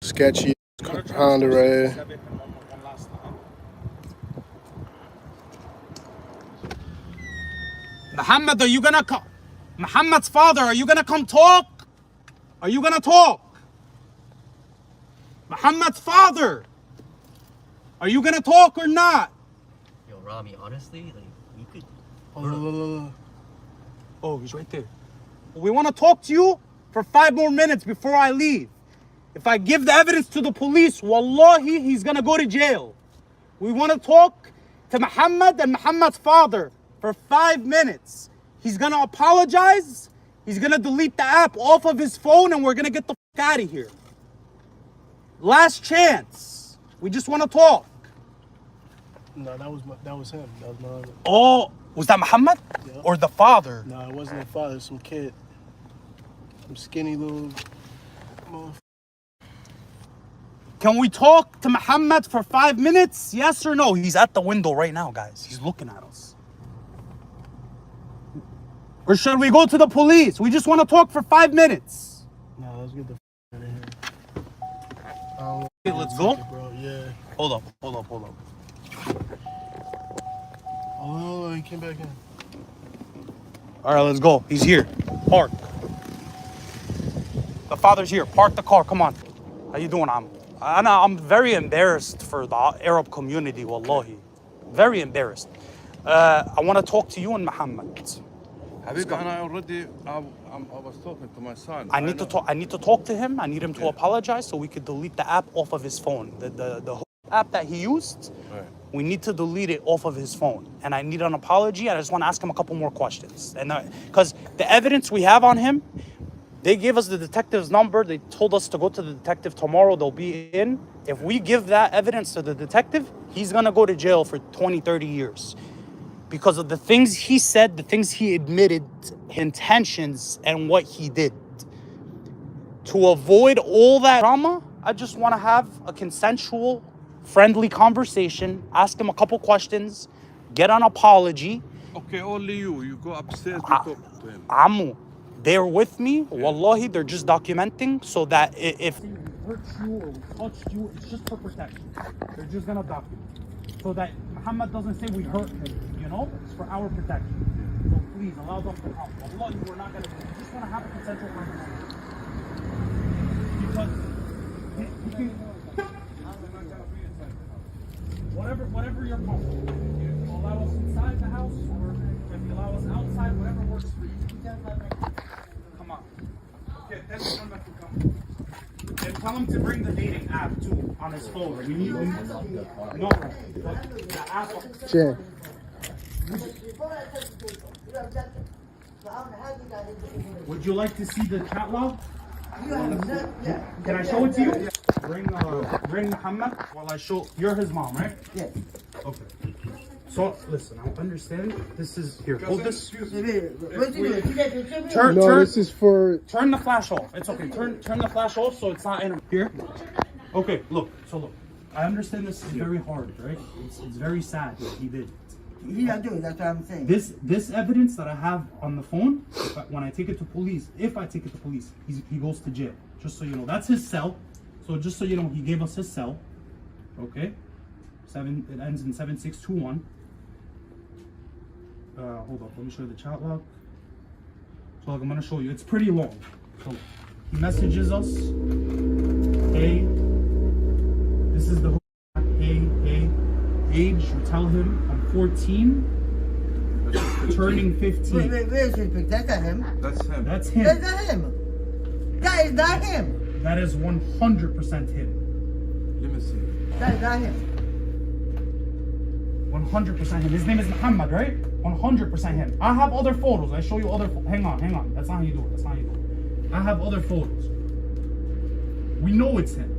Sketchy Honda right here. Muhammad, are you gonna come? Muhammad's father, are you gonna come talk? Are you gonna talk? Muhammad's father, are you gonna talk or not? Yo, Rami, honestly, like, you could... Oh, he's right there. We want to talk to you for 5 more minutes before I leave. If I give the evidence to the police, wallahi, he's gonna go to jail. We want to talk to Muhammad and Muhammad's father for 5 minutes. He's gonna apologize. He's gonna delete the app off of his phone and we're gonna get the fuck out of here. Last chance. We just want to talk. No, that was him. That was my other. Oh, was that Muhammad? Yeah. Or the father? No, it wasn't the father. Some kid. Some skinny little. Can we talk to Muhammad for 5 minutes? Yes or no? He's at the window right now, guys. He's looking at us. Or should we go to the police? We just want to talk for 5 minutes. No, let's get the out of here. Okay, let's go. Bro. Yeah. Hold up. Oh, he came back in. All right, let's go. He's here. Park. The father's here. Park the car. Come on. How you doing, Am? I'm very embarrassed for the Arab community, wallahi. Very embarrassed. I want to talk to you and Muhammad. Habib, I was talking to my son. I need to talk to him. I need him to apologize so we could delete the app off of his phone. The whole app that he used, Right. we need to delete it off of his phone. And I need an apology. And I just want to ask him a couple more questions. And because the evidence we have on him, they gave us the detective's number. They told us to go to the detective tomorrow. They'll be in. If we give that evidence to the detective, he's going to go to jail for 20, 30 years. Because of the things he said, the things he admitted, intentions, and what he did. To avoid all that drama, I just want to have a consensual, friendly conversation, ask him a couple questions, get an apology. Okay, only you. You go upstairs to talk to him. Ammu, they're with me. Wallahi, they're just documenting so that if we hurt you or we touched you, it's just for protection. They're just gonna document. So that Muhammad doesn't say we hurt him, you know? It's for our protection. So please, allow them to come. Wallahi, we're not gonna do it. We just wanna have a consensual conversation. Because you can, whatever you're comfortable with. If you allow us inside the house or if you allow us outside, whatever works for you. Come on. Okay, tell Muhammad to come. And tell him to bring the dating app too on his phone. We need no, but the app. Check. Would you like to see the chat log? Can I show it to you? Bring Muhammad while I show. You're his mom, right? Yes. Okay. So listen, I understand. This is here. Hold this. This is for. Turn the flash off. It's okay. Turn the flash off so it's not in here. Okay. Look. I understand this is very hard, right? It's very sad what he did. He's not doing it, that's what I'm saying. This evidence that I have on the phone, when I take it to police, if I take it to police, he goes to jail. Just so you know, that's his cell. So just so you know, he gave us his cell. Okay, it ends in 7621. Hold up, let me show you the chat log. So I'm gonna show you. It's pretty long. So he messages us. Hey, this is the hey. Age, you tell him I'm 14, turning 15. Wait, where's his picture? That's not him. That's him. That's him. That's not him. That is not him. That is 100% him. Let me see. That is not him. 100% him. His name is Muhammad, right? 100% him. I have other photos. I show you other. Hang on. That's not how you do it. I have other photos. We know it's him.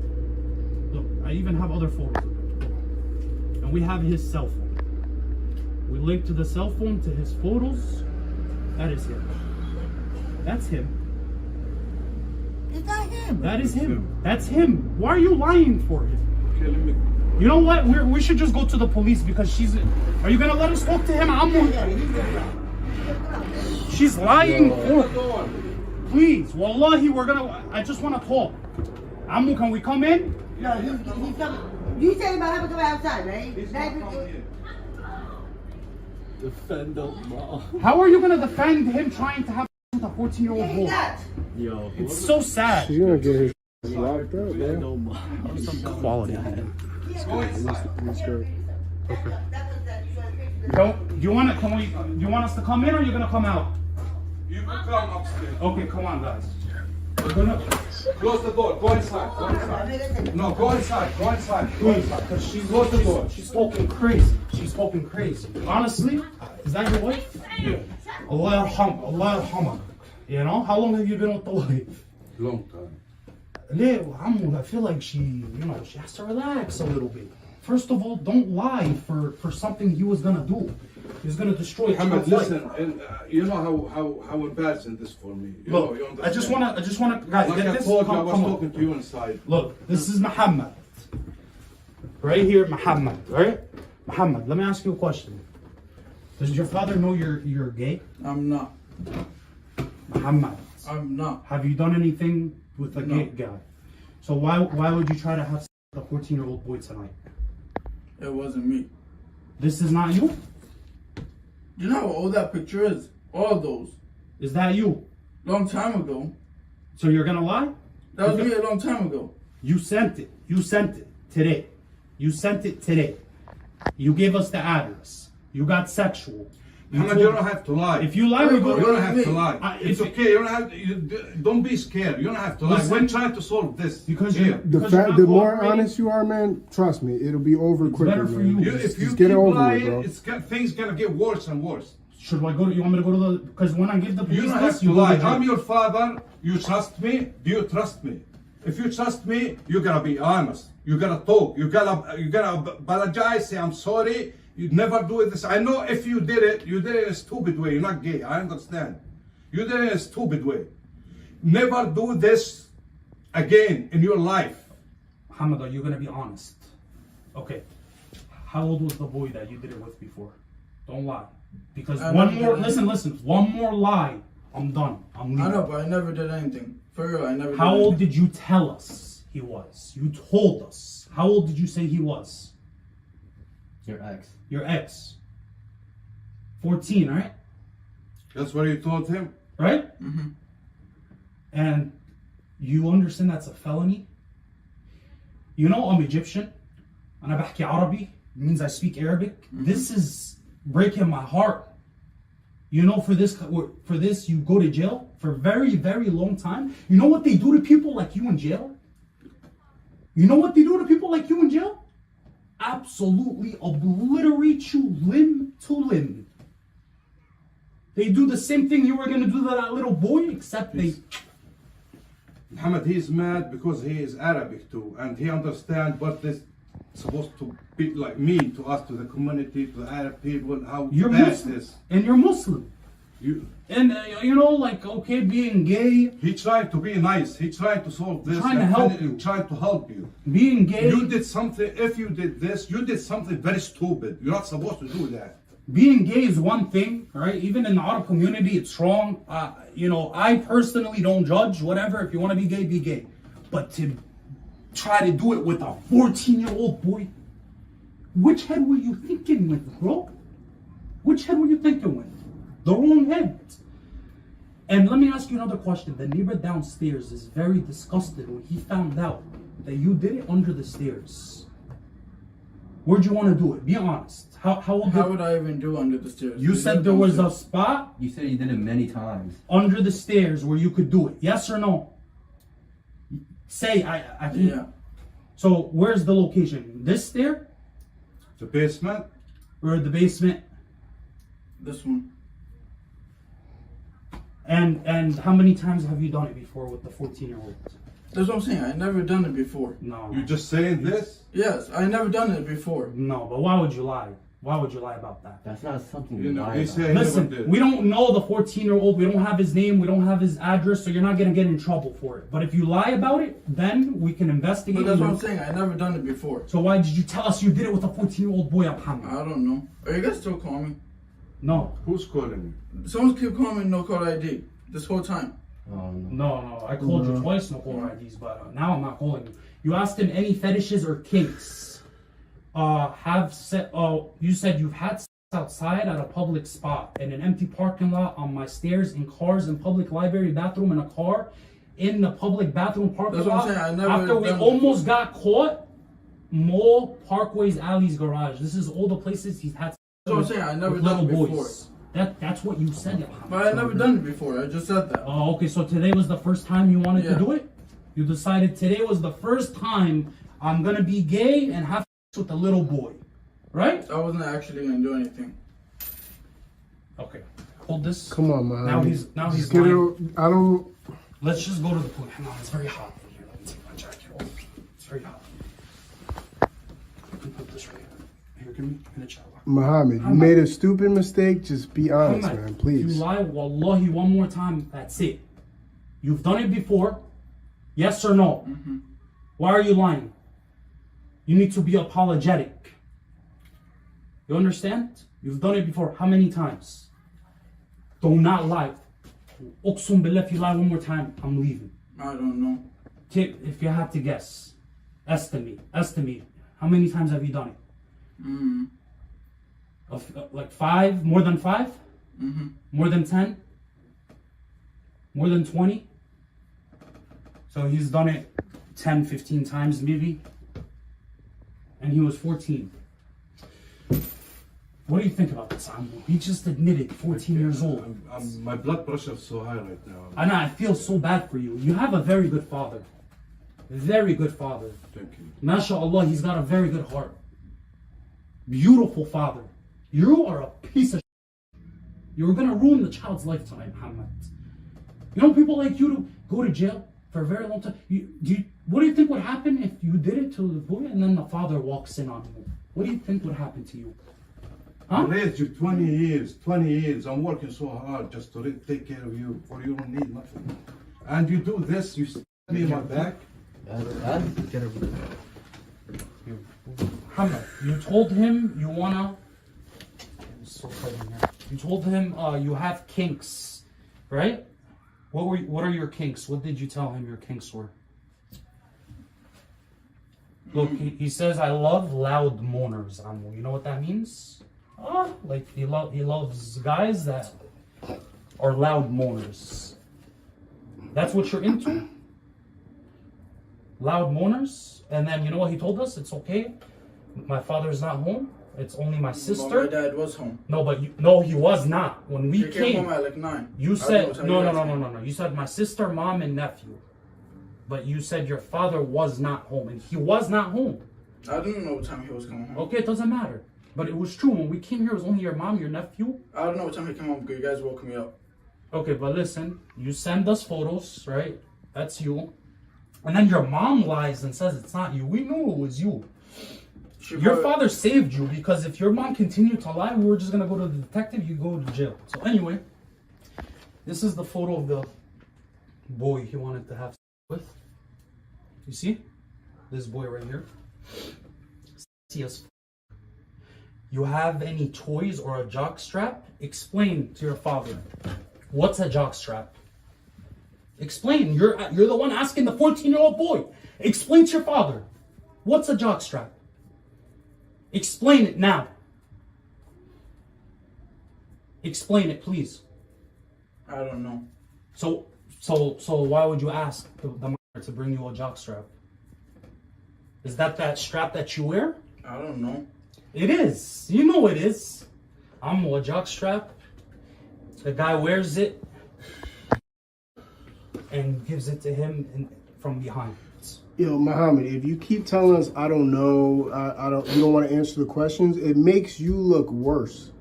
Look, I even have other photos. And we have his cell phone. We link to the cell phone to his photos. That is him. That's him. It's not him. That is him. That's him. Why are you lying for him? Okay, let me. You know what? We should just go to the police because she's. Are you gonna let us talk to him? She's lying. Please, wallahi, I just want to talk. Ammu, can we come in? No, he's coming. You said about him to come outside, right? Defend the law. How are you gonna defend him trying to have with a 14-year-old boy? Yo, It's so sad. She's gonna get his locked up, man. Some quality, man. Okay. Do you want us to come in or are you gonna come out? You can come upstairs. Okay, come on, guys. We're gonna Close the door. Go inside. No, go inside. please, because she's close the door. She's talking crazy. Honestly, is that your wife? Yeah. Allah yarhamah. You know, how long have you been with the wife? Long time. ليه عمو, I feel like she has to relax a little bit. First of all, don't lie for something he was gonna do. He's gonna destroy Muhammad, child's listen, life. and, you know how embarrassing this for me. You Look, know, you I just wanna, guys, like get I this. told you, I was Come on. talking to you inside. Look, this is Muhammad. Right here, Muhammad, right? Muhammad, let me ask you a question. Does your father know you're gay? I'm not. Muhammad, I'm not. have you done anything with a gay guy? So why would you try to have sex with a 14-year-old boy tonight? It wasn't me. This is not you? You know how old that picture is? All those. Is that you? Long time ago. So you're gonna lie? That was me a long time ago. You sent it. You sent it today. You sent it today. You gave us the address. You got sexual. Muhammad, you don't have to lie. If you lie, we go. You don't have to lie. It's okay. You don't have to, don't be scared. You don't have to lie. Listen, We're trying to solve this. Because here. The more honest you are, man, trust me, it'll be over quicker. better for man. you. If you Just keep get it over lying, with, bro. things gonna get worse and worse. Should I go to? You want me to go to the? Because when I give the police You don't this, have to you go lie. to jail. I'm your father. You trust me? Do you trust me? If you trust me, you gotta be honest. You gotta talk. You gotta apologize. Say I'm sorry. You never do this. I know if you did it in a stupid way. You're not gay. I understand. You did it in a stupid way. Never do this again in your life. Muhammad, are you gonna be honest? Okay. How old was the boy that you did it with before? Don't lie. Because one more lie, I'm done. I'm leaving. I know, but I never did anything. For real, I never How did old anything. did you tell us he was? You told us. How old did you say he was? Your ex. Your ex. 14, right? That's what you told him? Right? Mm-hmm. And you understand that's a felony? You know I'm Egyptian. أنا بحكي عربي. Means I speak Arabic. Mm-hmm. This is breaking my heart. You know, for this you go to jail for a very, very long time. You know what they do to people like you in jail? You know what they do to people like you in jail? Absolutely obliterate you limb to limb. They do the same thing you were going to do to that little boy, except they... Muhammad, he's mad because he is Arabic too, and he understands what this is supposed to be like mean to us, to the community, to the Arab people, how You're bad Muslim, this. and you're Muslim. And you know, like, okay, being gay. He tried to be nice. He tried to solve this. Trying to help you. Trying to help you. Being gay. You did something. If you did this, you did something very stupid. You're not supposed to do that. Being gay is one thing, right? Even in the Arab community, it's wrong. You know, I personally don't judge. Whatever. If you want to be gay, be gay. But to try to do it with a 14-year-old boy, which head were you thinking with, bro? Which head were you thinking with? The wrong head. And let me ask you another question. The neighbor downstairs is very disgusted when he found out that you did it under the stairs. Where'd you want to do it? Be honest. How would I even do under the stairs? You said there was a spot? You said you did it many times. Under the stairs where you could do it. Yes or no? Say, I can. Yeah. So where's the location? This stair? The basement? Or the basement? This one. And how many times have you done it before with the 14-year-old? That's what I'm saying. I never done it before. No. You just saying this? Yes, I never done it before. No, but why would you lie? Why would you lie about that? That's not something You you know, lie he about. said he Listen, never did. we don't know the 14-year-old. We don't have his name. We don't have his address. So you're not going to get in trouble for it. But if you lie about it, then we can investigate. But that's what I'm saying. I never done it before. So why did you tell us you did it with a 14-year-old boy, Muhammad? I don't know. Are you guys still calling me? No. Who's calling you? Someone keep calling me no call ID this whole time. No. I called you twice, no caller IDs, but now I'm not calling you. You asked him any fetishes or kinks. You said you've had sex outside at a public spot, in an empty parking lot, on my stairs, in cars, in public library, bathroom, in a car, in the public bathroom parking That's what lot. I'm saying. I never After we done almost got caught, mall, parkways, alleys, garage. This is all the places he's had sex That's what I'm saying. I never with done little it before. boys. That's what you said, Muhammad. But I never done it before. I just said that. Oh, okay. So today was the first time you wanted to Yeah. do it? You decided today was the first time I'm gonna be gay and have sex with a little boy, right? I wasn't actually gonna do anything. Okay. Hold this. Come on, man. Now he's Just get lying. it. I don't. Let's just go to the pool. Hang on, it's very hot in here. Let me take It's for you. You can put this right here. Give me in the chat. Muhammad, you made a stupid mistake. Just be honest, man, If please. you lie, wallahi, one more time, that's it. You've done it before. Yes or no? Why are you lying? You need to be apologetic. You understand? You've done it before. How many times? Do not lie. Uqsum billah, if you lie one more time, I'm leaving. I don't know. If you had to guess, estimate. How many times have you done it? Like 5? More than 5? More than 10? More than 20? So he's done it 10, 15 times maybe. And he was 14. What do you think about this, Ambo? He just admitted 14 years old. My blood pressure is so high right now. And I feel so bad for you. You have a very good father. Very good father. Thank you. MashaAllah, he's got a very good heart. Beautiful father. You are a piece of shit. You're gonna ruin the child's lifetime, Muhammad. You know people like you to go to jail for a very long time. What do you think would happen if you did it to the boy and then the father walks in on you? What do you think would happen to you? I raised you 20 years. I'm working so hard just to take care of you, for you don't need nothing. And you do this, you stab me in my back. Muhammad, you told him you wanna. You told him you have kinks, right? What are your kinks? What did you tell him your kinks were? Look, he says I love loud moaners. You know what that means? Like he loves guys that are loud moaners. That's what you're into? Loud moaners? And then you know what he told us? It's okay. My father's not home. It's only my sister. But my dad was home. No, no, he was not. When we He came home at like 9. you said no. You said my sister, mom, and nephew. But you said your father was not home, and he was not home. I didn't know what time he was coming home. Okay, it doesn't matter. But it was true. When we came here, it was only your mom, your nephew. I don't know what time he came home because you guys woke me up. Okay, but listen, you send us photos, right? That's you. And then your mom lies and says it's not you. We knew it was you. Your father saved you because if your mom continued to lie, we were just gonna go to the detective, you go to jail. So anyway, this is the photo of the boy he wanted to have sex with. You see? This boy right here. You have any toys or a jock strap? Explain to your father. What's a jock strap? Explain. You're the one asking the 14-year-old boy. Explain to your father. What's a jock strap? Explain it now. Explain it, please. I don't know. So why would you ask the mother to bring you a jock strap? Is that strap that you wear? I don't know. It is. You know it is. I'm a jock strap. The guy wears it and gives it to him from behind. Yo, Muhammad, if you keep telling us I don't know, you don't want to answer the questions, it makes you look worse.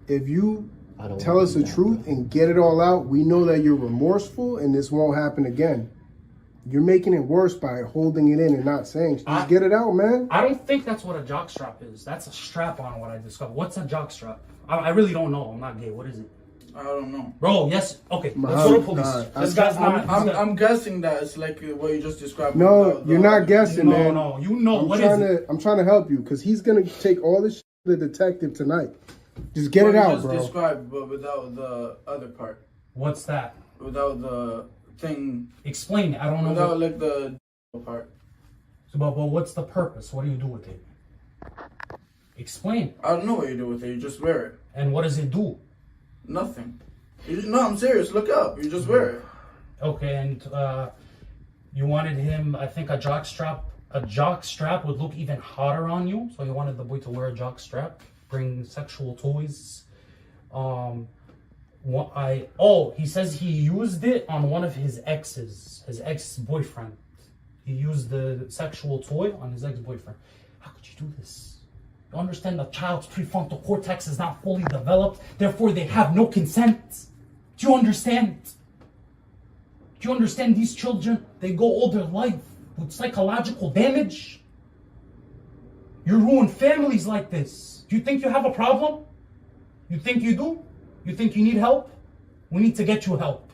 If you tell us the truth and get it all out, we know that you're remorseful and this won't happen again. You're making it worse by holding it in and not saying. Just get it out, man. I don't think that's what a jock strap is. That's a strap on what I discovered. What's a jock strap? I really don't know. I'm not gay. What is it? I don't know. Bro, yes. Okay, let's go to police. This guy's not. I'm guessing that it's like what you just described. No, you're not guessing, man. No, you know what is it? I'm trying to help you because he's going to take all this shit to the detective tonight. Just get it out, bro. Just described, but without the other part. What's that? Without the thing. Explain it. I don't know. Without like the part. So, but what's the purpose? What do you do with it? Explain. I don't know what you do with it. You just wear it. And what does it do? Nothing. No, I'm serious. Look up. You just wear it. Okay, and you wanted him, I think, a jock strap. A jock strap would look even hotter on you. So you wanted the boy to wear a jock strap, bring sexual toys. He says he used it on one of his exes, his ex-boyfriend. He used the sexual toy on his ex-boyfriend. How could you do this? You understand the child's prefrontal cortex is not fully developed, therefore they have no consent. Do you understand? Do you understand these children? They go all their life with psychological damage. You ruin families like this. Do you think you have a problem? You think you do? You think you need help? We need to get you help.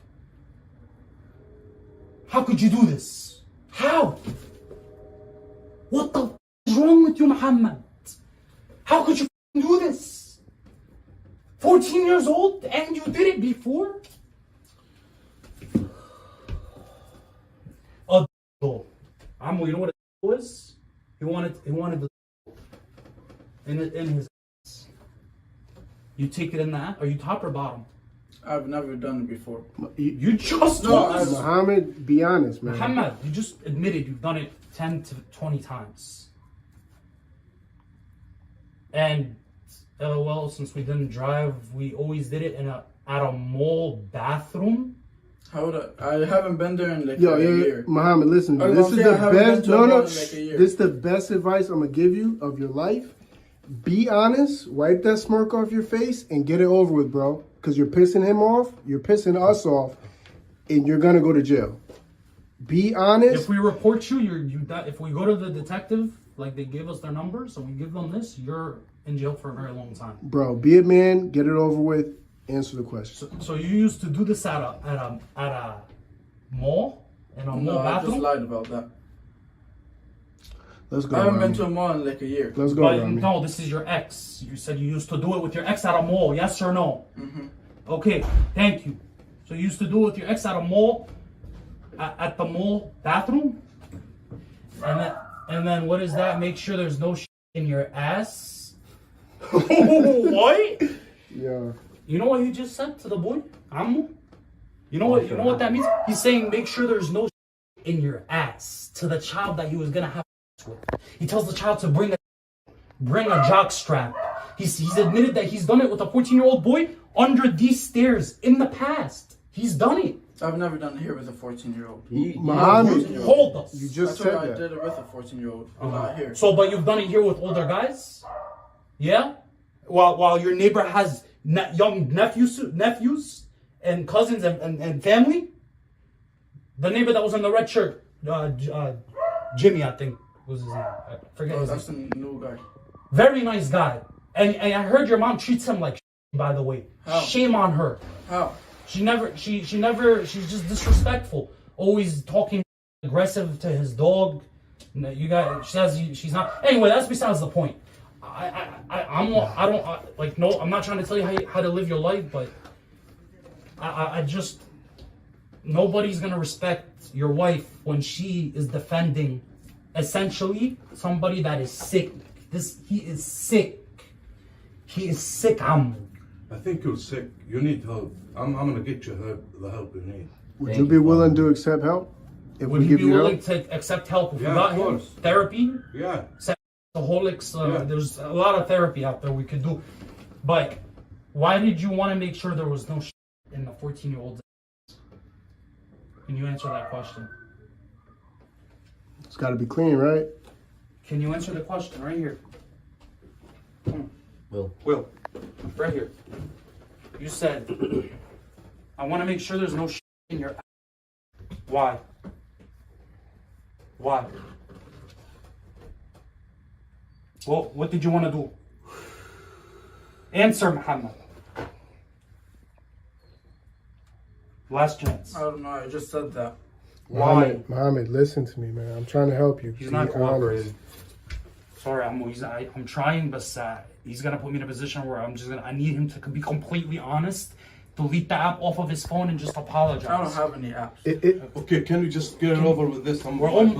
How could you do this? How? What the is wrong with you, Muhammad? How could you do this? 14 years old and you did it before? You know what it was? He wanted the in his ass. You take it in that? Are you top or bottom? I've never done it before. You just told us. Muhammad, be honest, man. Muhammad, you just admitted you've done it 10 to 20 times. And LOL, since we didn't drive, we always did it at a mall bathroom. How would I haven't been there in like a year. Muhammad, listen, this is the best. This is the best advice I'm gonna give you of your life. Be honest, wipe that smirk off your face, and get it over with, bro. Because you're pissing him off, you're pissing us off, and you're gonna go to jail. Be honest. If we report you, if we go to the detective, like they gave us their numbers, and we give them this, you're in jail for a very long time. Bro, be a man, get it over with, answer the question. So you used to do this at a mall? In a mall bathroom? I just lied about that. Let's go. I haven't been to a mall in like a year. Let's go. But no, this is your ex. You said you used to do it with your ex at a mall. Yes or no? Mm-hmm. Okay, thank you. So you used to do it with your ex at a mall, at the mall bathroom, and then what is that? Make sure there's no shit in your ass. What? Yeah. You know what he just said to the boy, Ammu? You know what that means? He's saying make sure there's no shit in your ass to the child that he was gonna have with. He tells the child to bring a jock strap. He's admitted that he's done it with a 14-year-old boy under these stairs in the past. He's done it. I've never done it here with a 14-year-old. Muhammad, hold us. You just said that. I did it with a 14-year-old. Not here. So, but you've done it here with older guys? Yeah? While your neighbor has young nephews and cousins and family? The neighbor that was in the red shirt, Jimmy, I think was his name. I forget his name. That's a new guy. Very nice guy. And I heard your mom treats him like by the way. How? Shame on her. How? She's just disrespectful. Always talking aggressive to his dog. She says she's not. Anyway, that's besides the point. I'm not trying to tell you how to live your life, but I just, nobody's gonna respect your wife when she is defending essentially somebody that is sick. He is sick. He is sick, Ammu. I think you're sick. You need help. I'm gonna get you the help you need. Would you be willing to accept help? If Would we you give be you willing help? to accept help if Yeah, we got of him? course. Therapy? Yeah. Alcoholics, Yeah. There's a lot of therapy out there we could do. But why did you want to make sure there was no shit in the 14-year-old? Can you answer that question? It's got to be clean, right? Can you answer the question right here? Will. Right here. You said, I want to make sure there's no shit in your ass. Why? Why? Well, what did you want to do? Answer, Muhammad. Last chance. I don't know. I just said that. Why? Muhammad, listen to me, man. I'm trying to help you. He's Be not honest. cooperating. Sorry, I'm trying, but he's gonna put me in a position where I need him to be completely honest, delete the app off of his phone and just apologize. I don't have any apps. Okay, can we just get it over with this? We're almost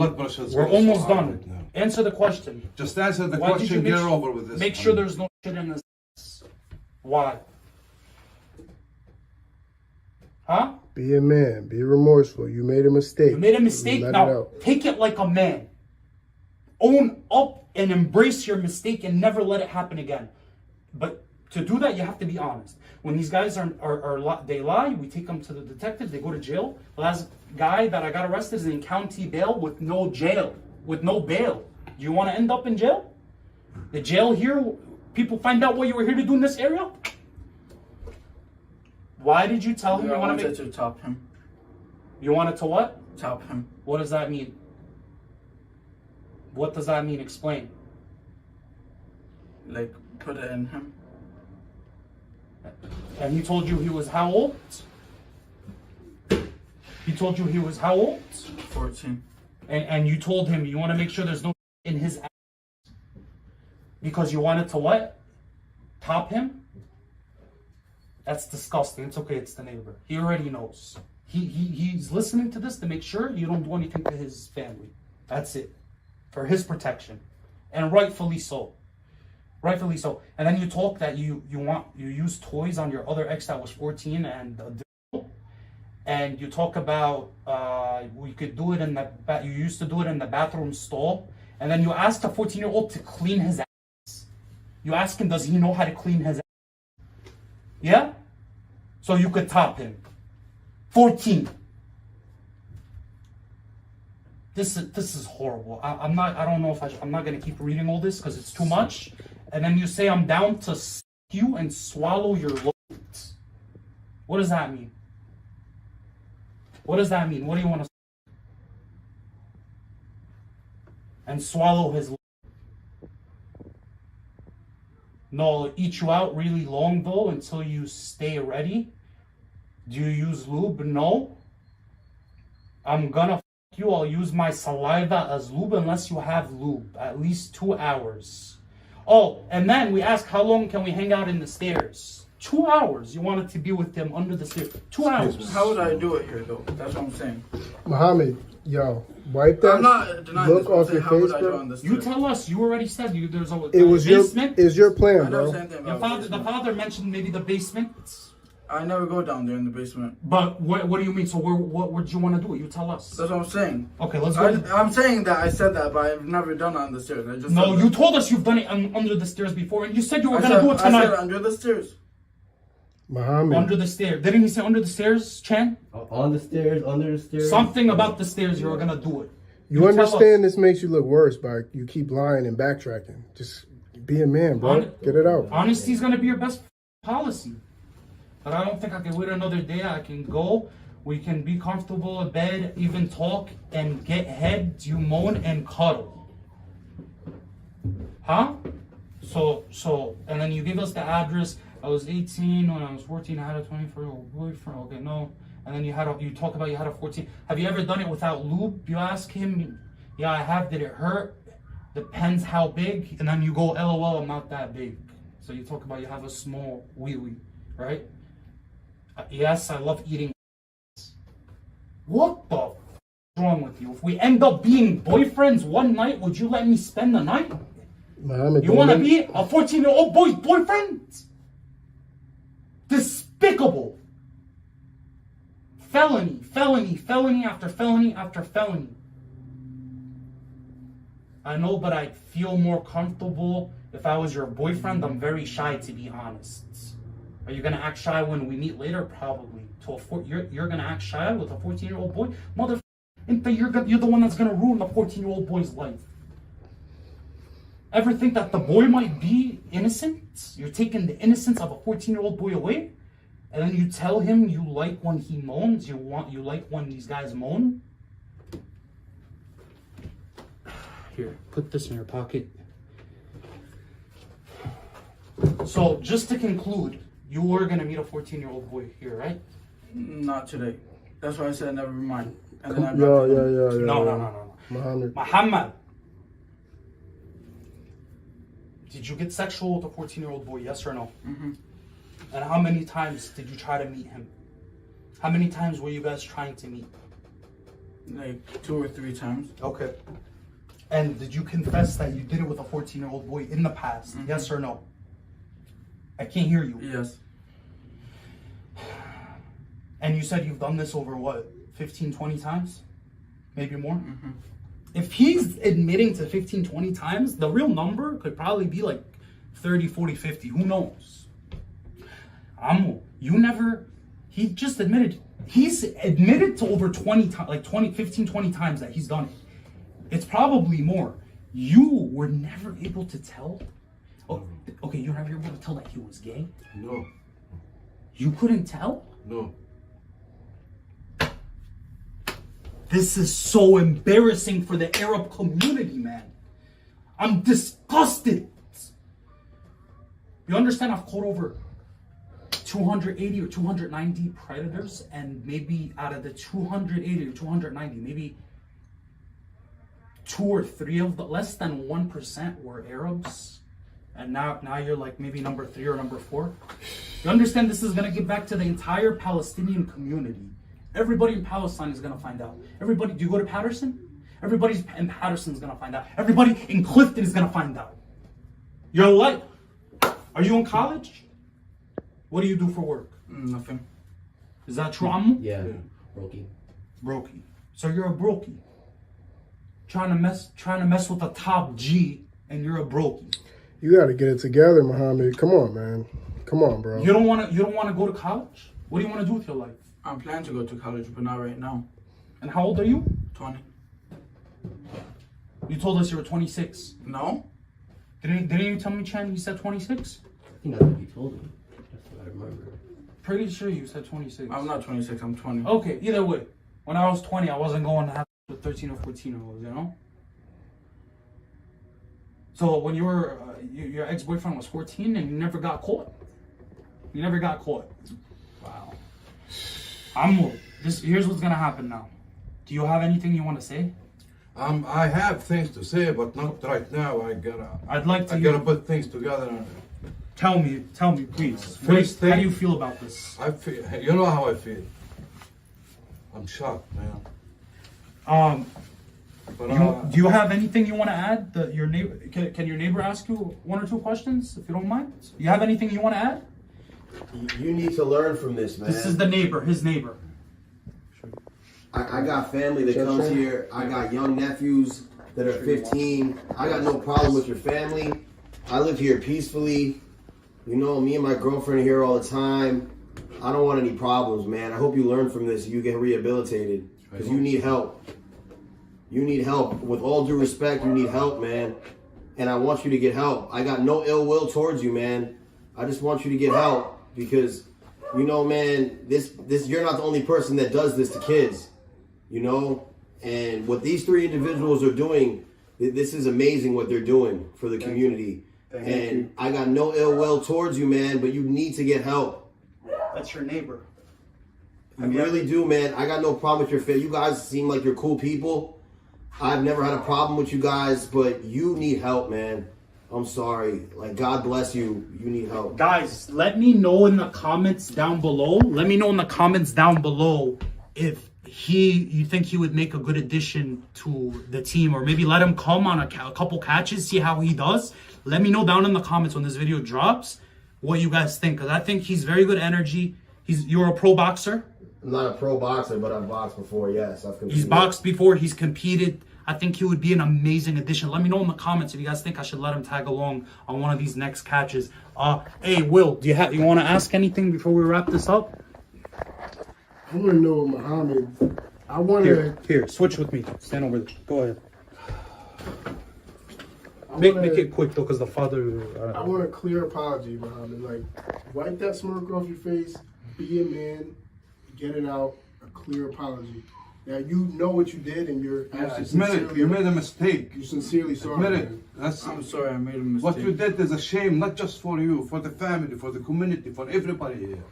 almost done. Answer the question. Just answer the Why did question, you get it over with this. Make sure there's no shit in this. Why? Huh? Be a man. Be remorseful. You made a mistake. You made a mistake. Let it Now, out. take it like a man. Own up and embrace your mistake and never let it happen again. But to do that, you have to be honest. When these guys they lie, we take them to the detective, they go to jail. The last guy that I got arrested is in county bail with no bail. Do you want to end up in jail? The jail here, people find out what you were here to do in this area? Why did you tell him you I want wanted to top him. You wanted to what? Top him. What does that mean? What does that mean? Explain. Like, put it in him. And he told you he was how old? He told you he was how old? 14. And you told him you want to make sure there's no in his ass. Because you wanted to what? Top him? That's disgusting. It's okay, it's the neighbor. He already knows. He's listening to this to make sure you don't do anything to his family. That's it. For his protection. And rightfully so. Rightfully so. And then you talk that you use toys on your other ex that was 14 and you talk about we could do it in the you used to do it in the bathroom stall, and then you ask a 14-year-old to clean his ass. You ask him, does he know how to clean his ass? Yeah? So you could top him. 14. This is horrible. I don't know if I'm not gonna keep reading all this because it's too much. And then you say I'm down to suck you and swallow your loads. What does that mean? What does that mean? What do you want to say? And swallow his load. No, I'll eat you out really long though until you stay ready. Do you use lube? No. I'm gonna you. I'll use my saliva as lube unless you have lube. At least 2 hours. Oh, and then we ask how long can we hang out in the stairs? 2 hours. You wanted to be with them under the stairs. 2 hours. How would I do it here, though? That's what I'm saying. Muhammad, yo, wipe that look off your face, bro. You tell us. You already said there's a it was basement. It's your plan, bro. The father mentioned maybe the basement. I never go down there in the basement. But what do you mean? So what do you want to do? You tell us. That's what I'm saying. Okay, let's go. I'm saying that I said that, but I've never done it on the stairs. I just no, you told us you've done it under the stairs before, and you said you were gonna do it tonight. I said under the stairs. Muhammad. Under the stairs. Didn't he say under the stairs, Chan? On the stairs, under the stairs. Something about the stairs. You were gonna do it. You understand this makes you look worse by you keep lying and backtracking. Just be a man, bro. Get it out. Honesty's gonna be your best policy. But I don't think I can wait another day. I can go. We can be comfortable in bed, even talk and get head. You moan and cuddle. Huh? So, and then you give us the address. I was 18 when I was 14. I had a 24-year-old boyfriend. Okay, no. And then you talk about you had a 14. Have you ever done it without lube? You ask him. Yeah, I have. Did it hurt? Depends how big. And then you go, LOL, I'm not that big. So you talk about you have a small wee-wee, right? Yes, I love eating. What the f is wrong with you? If we end up being boyfriends one night, would you let me spend the night? Muhammad, you want to be a 14-year-old boy's boyfriend? Despicable. Felony, felony, felony after felony after felony. I know, but I'd feel more comfortable if I was your boyfriend. I'm very shy, to be honest. Are you gonna act shy when we meet later? Probably. You're gonna act shy with a 14-year-old boy? Motherfucker, you're the one that's gonna ruin the 14-year-old boy's life. Ever think that the boy might be innocent? You're taking the innocence of a 14-year-old boy away? And then you tell him you like when he moans, you like when these guys moan? Here, put this in your pocket. So, just to conclude, you were going to meet a 14-year-old boy here, right? Not today. That's why I said never mind. And then I No. Muhammad. Did you get sexual with a 14-year-old boy, yes or no? Mm-hmm. And how many times did you try to meet him? How many times were you guys trying to meet? Like 2 or 3 times. Okay. And did you confess that you did it with a 14-year-old boy in the past, Mm-hmm. yes or no? I can't hear you. Yes. And you said you've done this over what, 15, 20 times? Maybe more? Mm-hmm. If he's admitting to 15, 20 times, the real number could probably be like 30, 40, 50. Who knows? He just admitted. He's admitted to over 20 times, like 15, 20 times that he's done it. It's probably more. You were never able to tell. Oh, okay, you were never able to tell that he was gay? No. You couldn't tell? No. This is so embarrassing for the Arab community, man. I'm disgusted. You understand? I've caught over 280 or 290 predators, and maybe out of the 280 or 290, maybe 2 or 3 of the less than 1% were Arabs. And now you're like maybe number 3 or number 4. You understand? This is gonna get back to the entire Palestinian community. Everybody in Palestine is gonna find out. Everybody, do you go to Patterson? Everybody in Patterson is gonna find out. Everybody in Clifton is gonna find out. You're like, are you in college? What do you do for work? Nothing. Is that true, Ammu? Yeah. Brokey. Brokey. So you're a brokey. Trying to mess with a top G, and you're a brokey. You got to get it together, Muhammad. Come on, man. Come on, bro. You don't want to go to college? What do you want to do with your life? I'm planning to go to college, but not right now. And how old are you? 20. You told us you were 26. No? Didn't you tell me, Chan, you said 26? I think that's what you told me. That's what I remember. Pretty sure you said 26. I'm not 26, I'm 20. Okay, either way. When I was 20, I wasn't going to have with 13 or 14-year-olds, you know? So when you were, your ex-boyfriend was 14 and you never got caught? You never got caught. Wow. Here's what's gonna happen now. Do you have anything you want to say? I have things to say, but not right now. I'd like to I gotta put things together. Tell me, please. First thing, how do you feel about this? I feel, you know how I feel. I'm shocked, man. Do you have anything you want to add? Your neighbor, can your neighbor ask you 1 or 2 questions, if you don't mind? You have anything you want to add? You need to learn from this, man. This is the neighbor, his neighbor. I got family that comes here. I got young nephews that are 15. I got no problem with your family. I live here peacefully. You know, me and my girlfriend are here all the time. I don't want any problems, man. I hope you learn from this. You get rehabilitated because you need help. You need help. With all due respect, you need help, man. And I want you to get help. I got no ill will towards you, man. I just want you to get help because, you know, man, this you're not the only person that does this to kids, you know? And what these 3 individuals are doing, this is amazing what they're doing for the community. And I got no ill will towards you, man, but you need to get help. That's your neighbor. I really do, man. I got no problem with your family. You guys seem like you're cool people. I've never had a problem with you guys, but you need help, man. I'm sorry. Like, God bless you. You need help. Guys, let me know in the comments down below. Let me know in the comments down below if you think he would make a good addition to the team, or maybe let him come on a couple catches, see how he does. Let me know down in the comments when this video drops what you guys think, because I think he's very good energy. You're a pro boxer. I'm not a pro boxer, but I've boxed before, yes. I've competed. He's boxed before, he's competed. I think he would be an amazing addition. Let me know in the comments if you guys think I should let him tag along on one of these next catches. Hey, Will, do you want to ask anything before we wrap this up? I want to know, Muhammad. I want to... Here, switch with me. Stand over there. Go ahead. Make it quick, though, because the father... I want a clear apology, Muhammad. Like, wipe that smirk off your face. Be a man. Get it out. A clear apology. Now, you know what you did, and you're admit it. You made a mistake. You're sincerely sorry. Admit it. I'm sorry, I made a mistake. What you did is a shame, not just for you, for the family, for the community, for everybody here.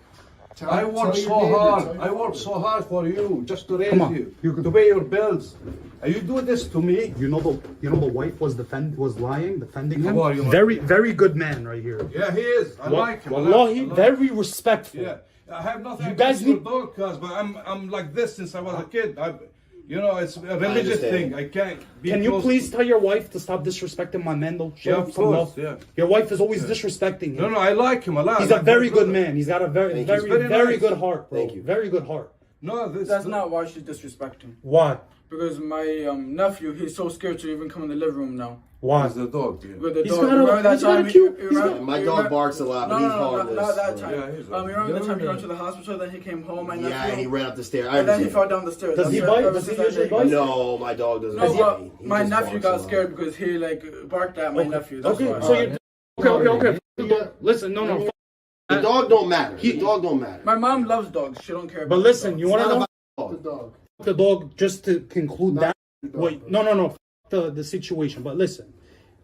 I worked so hard. I worked so hard for you, just to raise you, to pay your bills. And you do this to me. You know the wife was defending him. Well, Very good man right here. Yeah, he is. I like him. Wallahi, very respectful. Yeah, I have nothing You guys against your dog, cuz, but I'm like this since I was a kid. You know, it's a religious thing. I can't be. Can you please tell your wife to stop disrespecting my man, though? Yeah, of course. Yeah. Your wife is always disrespecting him. No, I like him a lot. He's a very good man. He's got a very good heart, bro. Thank you. Very good heart. No, that's not why she's disrespecting. Why? Because my nephew, he's so scared to even come in the living room now. Why? He's the dog. Yeah. With the He's dog. My dog barks a lot, but he's harmless. Not that time. Yeah, remember the time he went to the hospital, then he came home, my nephew? Yeah, and he ran up the stairs. And then he fell down the stairs. Does he bite? Does he usually bite? No, my dog doesn't No, bite. but my nephew got scared because he barked at my nephew. That's Okay, why. so you okay. Listen, no. The dog don't matter. The dog don't matter. My mom loves dogs. She don't care about But listen, you want to know The dog. the dog, just to conclude that. Wait, no. The situation. But listen,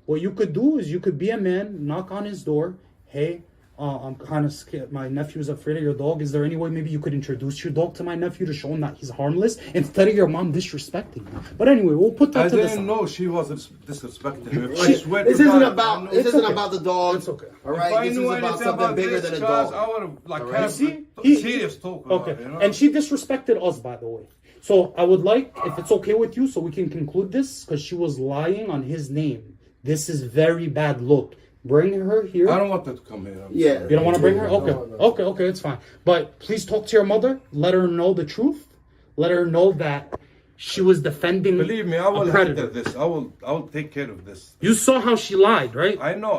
What you could do is you could be a man, knock on his door. Hey, I'm kind of scared. My nephew's afraid of your dog. Is there any way maybe you could introduce your dog to my nephew to show him that he's harmless instead of your mom disrespecting him? But anyway, we'll put that to the side. I didn't know she was disrespecting him. This isn't about the dog. It's okay. All right, this is about something bigger than a dog. I would have like Right. had serious talk about Okay, it, you know? and she disrespected us, by the way. So I would like, if it's okay with you, so we can conclude this, because she was lying on his name. This is very bad look. Bring her here. I don't want her to come here. Yeah. You don't want to bring her? Okay, it's fine. But please talk to your mother. Let her know the truth. Let her know that she was defending. Believe me, I will a predator. handle this. I will take care of this. You saw how she lied, right? I know.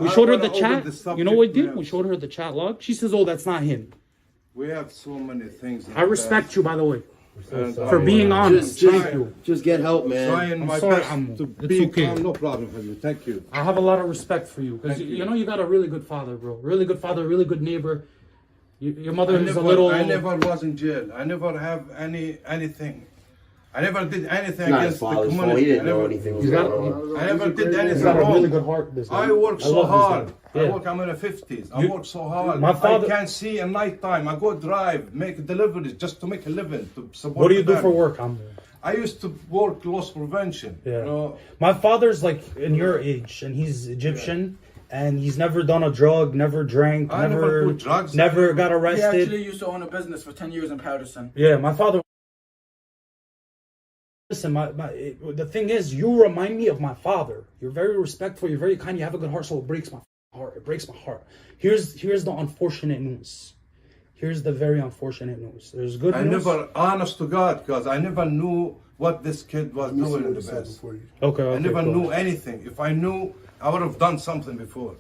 We showed her the wanna chat. open the You know what we subject, did? We showed her the chat log. She says, "Oh, that's not him." We have so many things. I respect you, by the way, And for being honest. Thank you. Just get help, man. Trying my sorry, best to it's be okay. calm. No problem for you. Thank you. I have a lot of respect for you because you know you got a really good father, bro. Really good father, really good neighbor. Your mother is a little. I never was in jail. I never have anything. I never did anything Not against his the father's fault. community. He didn't know anything was going on. I never did anything He's got a wrong. really good heart. This guy. I work so love this hard. guy. Yeah. I'm in the 50s. I work so hard. My father- I can't see at night time. I go drive, make deliveries just to make a living to support. What do you do them. for work? I used to work loss prevention. Yeah. You know, My father's like in your age, and he's Egyptian, and he's never done a drug, never drank, I never never put drugs. never got He arrested. actually used to own a business for 10 years in Patterson. Yeah, my father. Listen, the thing is, you remind me of my father. You're very respectful. You're very kind. You have a good heart, so it breaks my heart. It breaks my heart. Here's the unfortunate news. Here's the very unfortunate news. There's good I news. never, honest to God, because I never knew what this kid was doing in the best. Okay, I never cool. knew anything. If I knew, I would have done something before.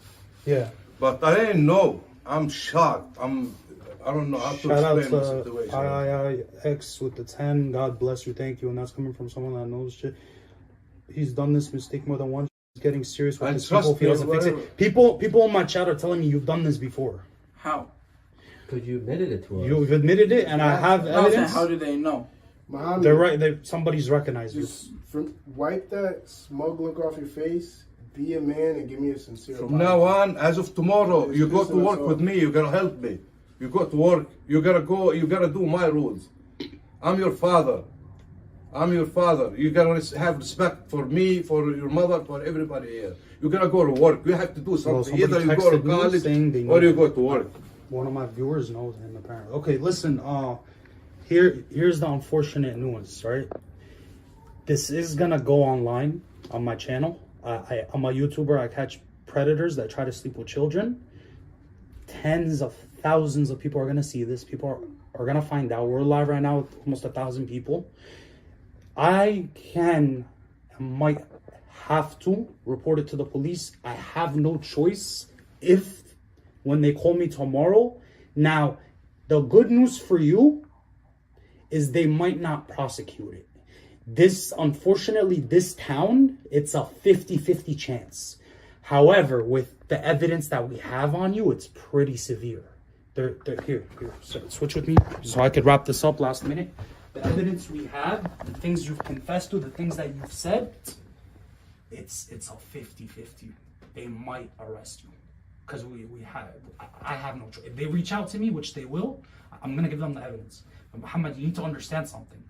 Yeah. But I didn't know. I'm shocked. I don't know how to Shout out explain the to situation. IIX with the 10. God bless you. Thank you. And that's coming from someone that knows shit. He's done this mistake more than once. He's getting serious with And his people if he trust me, doesn't fix it. People in my chat are telling me you've done this before. How? Because you admitted it to us. You've admitted it, and I have evidence. How do they know? Muhammad, They're right. Somebody's recognized you. just wipe that smug look off your face. Be a man and give me a sincere. From now on, as of tomorrow, you go to work with me. You're gonna help me. You go to work. You gotta go. You gotta do my rules. I'm your father. I'm your father. You gotta have respect for me, for your mother, for everybody here. You gotta go to work. You have to do something. Either you go to college or you go to work. One of my viewers knows him apparently. Okay, listen. Here's the unfortunate news. Right, this is gonna go online on my channel. I'm a YouTuber. I catch predators that try to sleep with children. Tens of thousands of people are gonna see this. People are gonna find out. We're live right now with almost 1,000 people. I might have to report it to the police. I have no choice if when they call me tomorrow. Now, the good news for you is they might not prosecute it. Unfortunately, this town, it's a 50-50 chance. However, with the evidence that we have on you, it's pretty severe. They're here. So switch with me so I could wrap this up last minute. The evidence we have, the things you've confessed to, the things that you've said, it's a 50-50. They might arrest you. Because I have no choice. If they reach out to me, which they will, I'm going to give them the evidence. But Muhammad, you need to understand something.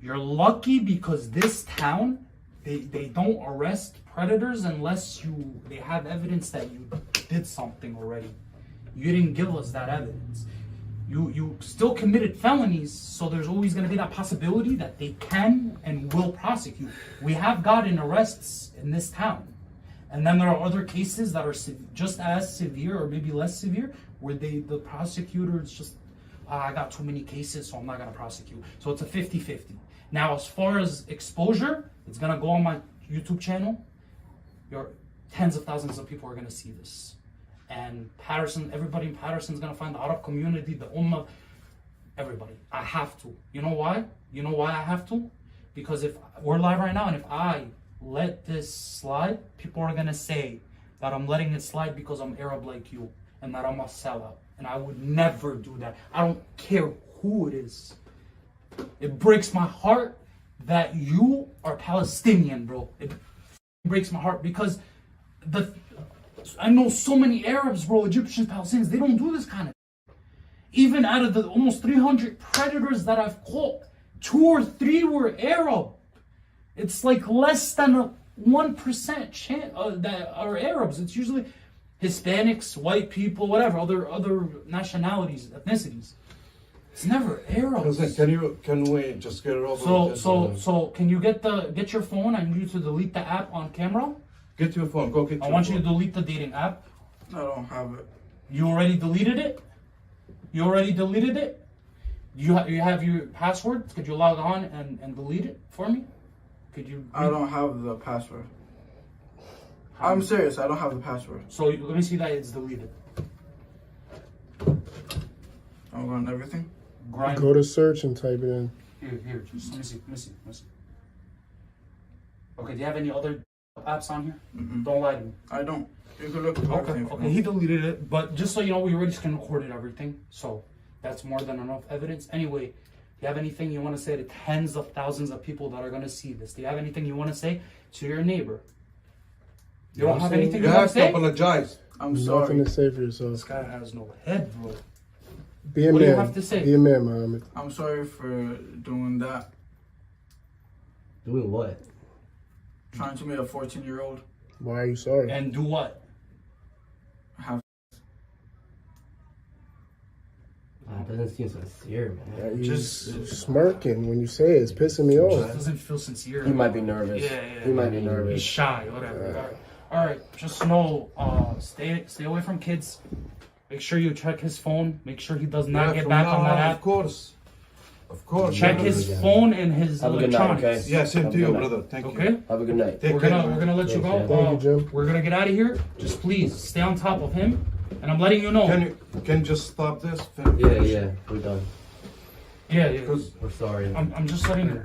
You're lucky because this town, they don't arrest predators unless they have evidence that you did something already. You didn't give us that evidence. You still committed felonies, so there's always going to be that possibility that they can and will prosecute. We have gotten arrests in this town. And then there are other cases that are just as severe or maybe less severe where the prosecutor is just, I got too many cases, so I'm not going to prosecute. So it's a 50-50. Now, as far as exposure, it's going to go on my YouTube channel. Tens of thousands of people are going to see this. And Patterson, everybody in Patterson is going to find the Arab community, the Ummah, everybody. I have to. You know why? You know why I have to? Because if we're live right now and if I let this slide, people are going to say that I'm letting it slide because I'm Arab like you and that I'm a sellout. And I would never do that. I don't care who it is. It breaks my heart that you are Palestinian, bro. breaks my heart because I know so many Arabs, bro, Egyptians, Palestinians, they don't do this kind of. Even out of the almost 300 predators that I've caught, 2 or 3 were Arab. It's like less than a 1% chance that are Arabs. It's usually Hispanics, white people, whatever, other nationalities, ethnicities. It's never Arabs. Can we just get it over? So can you get your phone? I need you to delete the app on camera. Get your phone. Go get. I want you to delete the dating app. I don't have it. You already deleted it. You have your password? Could you log on and delete it for me? Could you? I don't have the password. I'm serious. I don't have the password. So let me see that it's deleted. I'm going everything. Grind. Go to search and type it in. Here. Just let me see. Okay. Do you have any other apps on here? Don't lie to me. I don't. You can look at everything. Okay. He deleted it, but just so you know, we already screen recorded everything, so that's more than enough evidence. Anyway, do you have anything you want to say to tens of thousands of people that are going to see this? Do you have anything you want to say to your neighbor? You don't have anything you want to say? Apologize. I'm sorry. Nothing to say for yourself. This guy has no head, bro. Be a What man. do you have to say? Be a man, Muhammad. I'm sorry for doing that. Doing what? Trying to meet a 14-year-old. Why are you sorry? And do what? Have. It doesn't seem sincere, man. You Just smirking when you say it. It's pissing me It off. doesn't feel sincere. He might be nervous. Yeah. He might be He's nervous. shy, whatever. All right. Just know, stay away from kids. Make sure you check his phone. Make sure he does not get back on that app. Of course. Check his phone and his Have a good night, electronics. okay? Yeah, same Have a to you, good night. brother. Thank you. Okay. Have a good night. Take We're care, gonna man. let you go. Thank you, Jim. We're gonna get out of here. Just please stay on top of him. And I'm letting you know. Can you just stop this? Yeah, we're done. Yeah. We're sorry. I'm just letting you.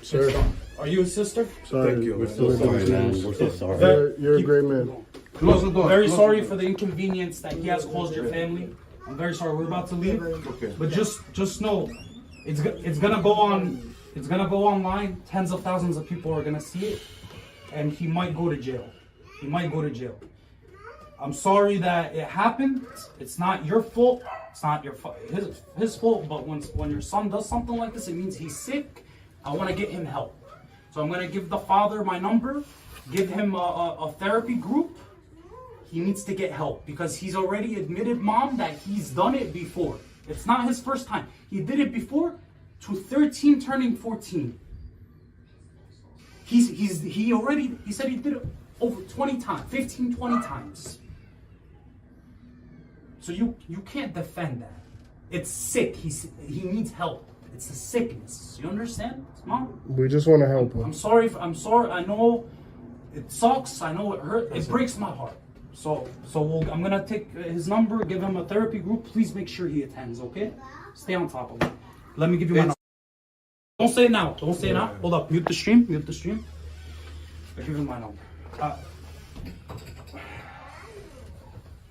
Sir, Are you his sister? sorry. Thank you. We're so sorry, man. We're so sorry. You're a great man. Close the door. Very Close sorry the for the inconvenience that he has caused your family. I'm very sorry. We're about to leave. Okay. But just know, it's gonna go on. It's gonna go online. Tens of thousands of people are gonna see it, and he might go to jail. I'm sorry that it happened. It's not your fault. It's not his fault. But when your son does something like this, it means he's sick. I want to get him help. So I'm gonna give the father my number. Give him a therapy group. He needs to get help because he's already admitted, Mom, that he's done it before. It's not his first time. He did it before to 13 turning 14. He said he did it over 20 times, 15, 20 times. So you can't defend that. It's sick. He needs help. It's a sickness. You understand, Mom? We just want to help him. I'm sorry. I know it sucks. I know it hurts. It breaks my heart. So I'm gonna take his number, give him a therapy group. Please make sure he attends. Okay? Stay on top of it. Let me give you my number. Don't say it now. Hold up. Mute the stream. I give him my number.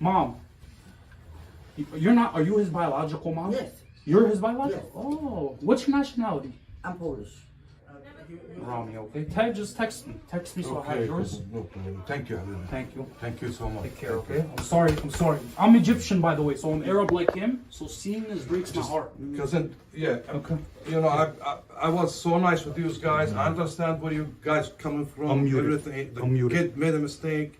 Mom, you're not. Are you his biological mom? Yes. You're his biological. Yes. Oh, what's your nationality? I'm Polish. Rami, okay? Just text me. So I have yours. Thank you, Habibi. Thank you so much. Take care, okay? I'm sorry. I'm Egyptian, by the way, so I'm Arab like him. So seeing this breaks my heart. Because Okay. you know, I was so nice with these guys. I understand where you guys coming from. I'm muted. Everything. The I'm muted. kid made a mistake,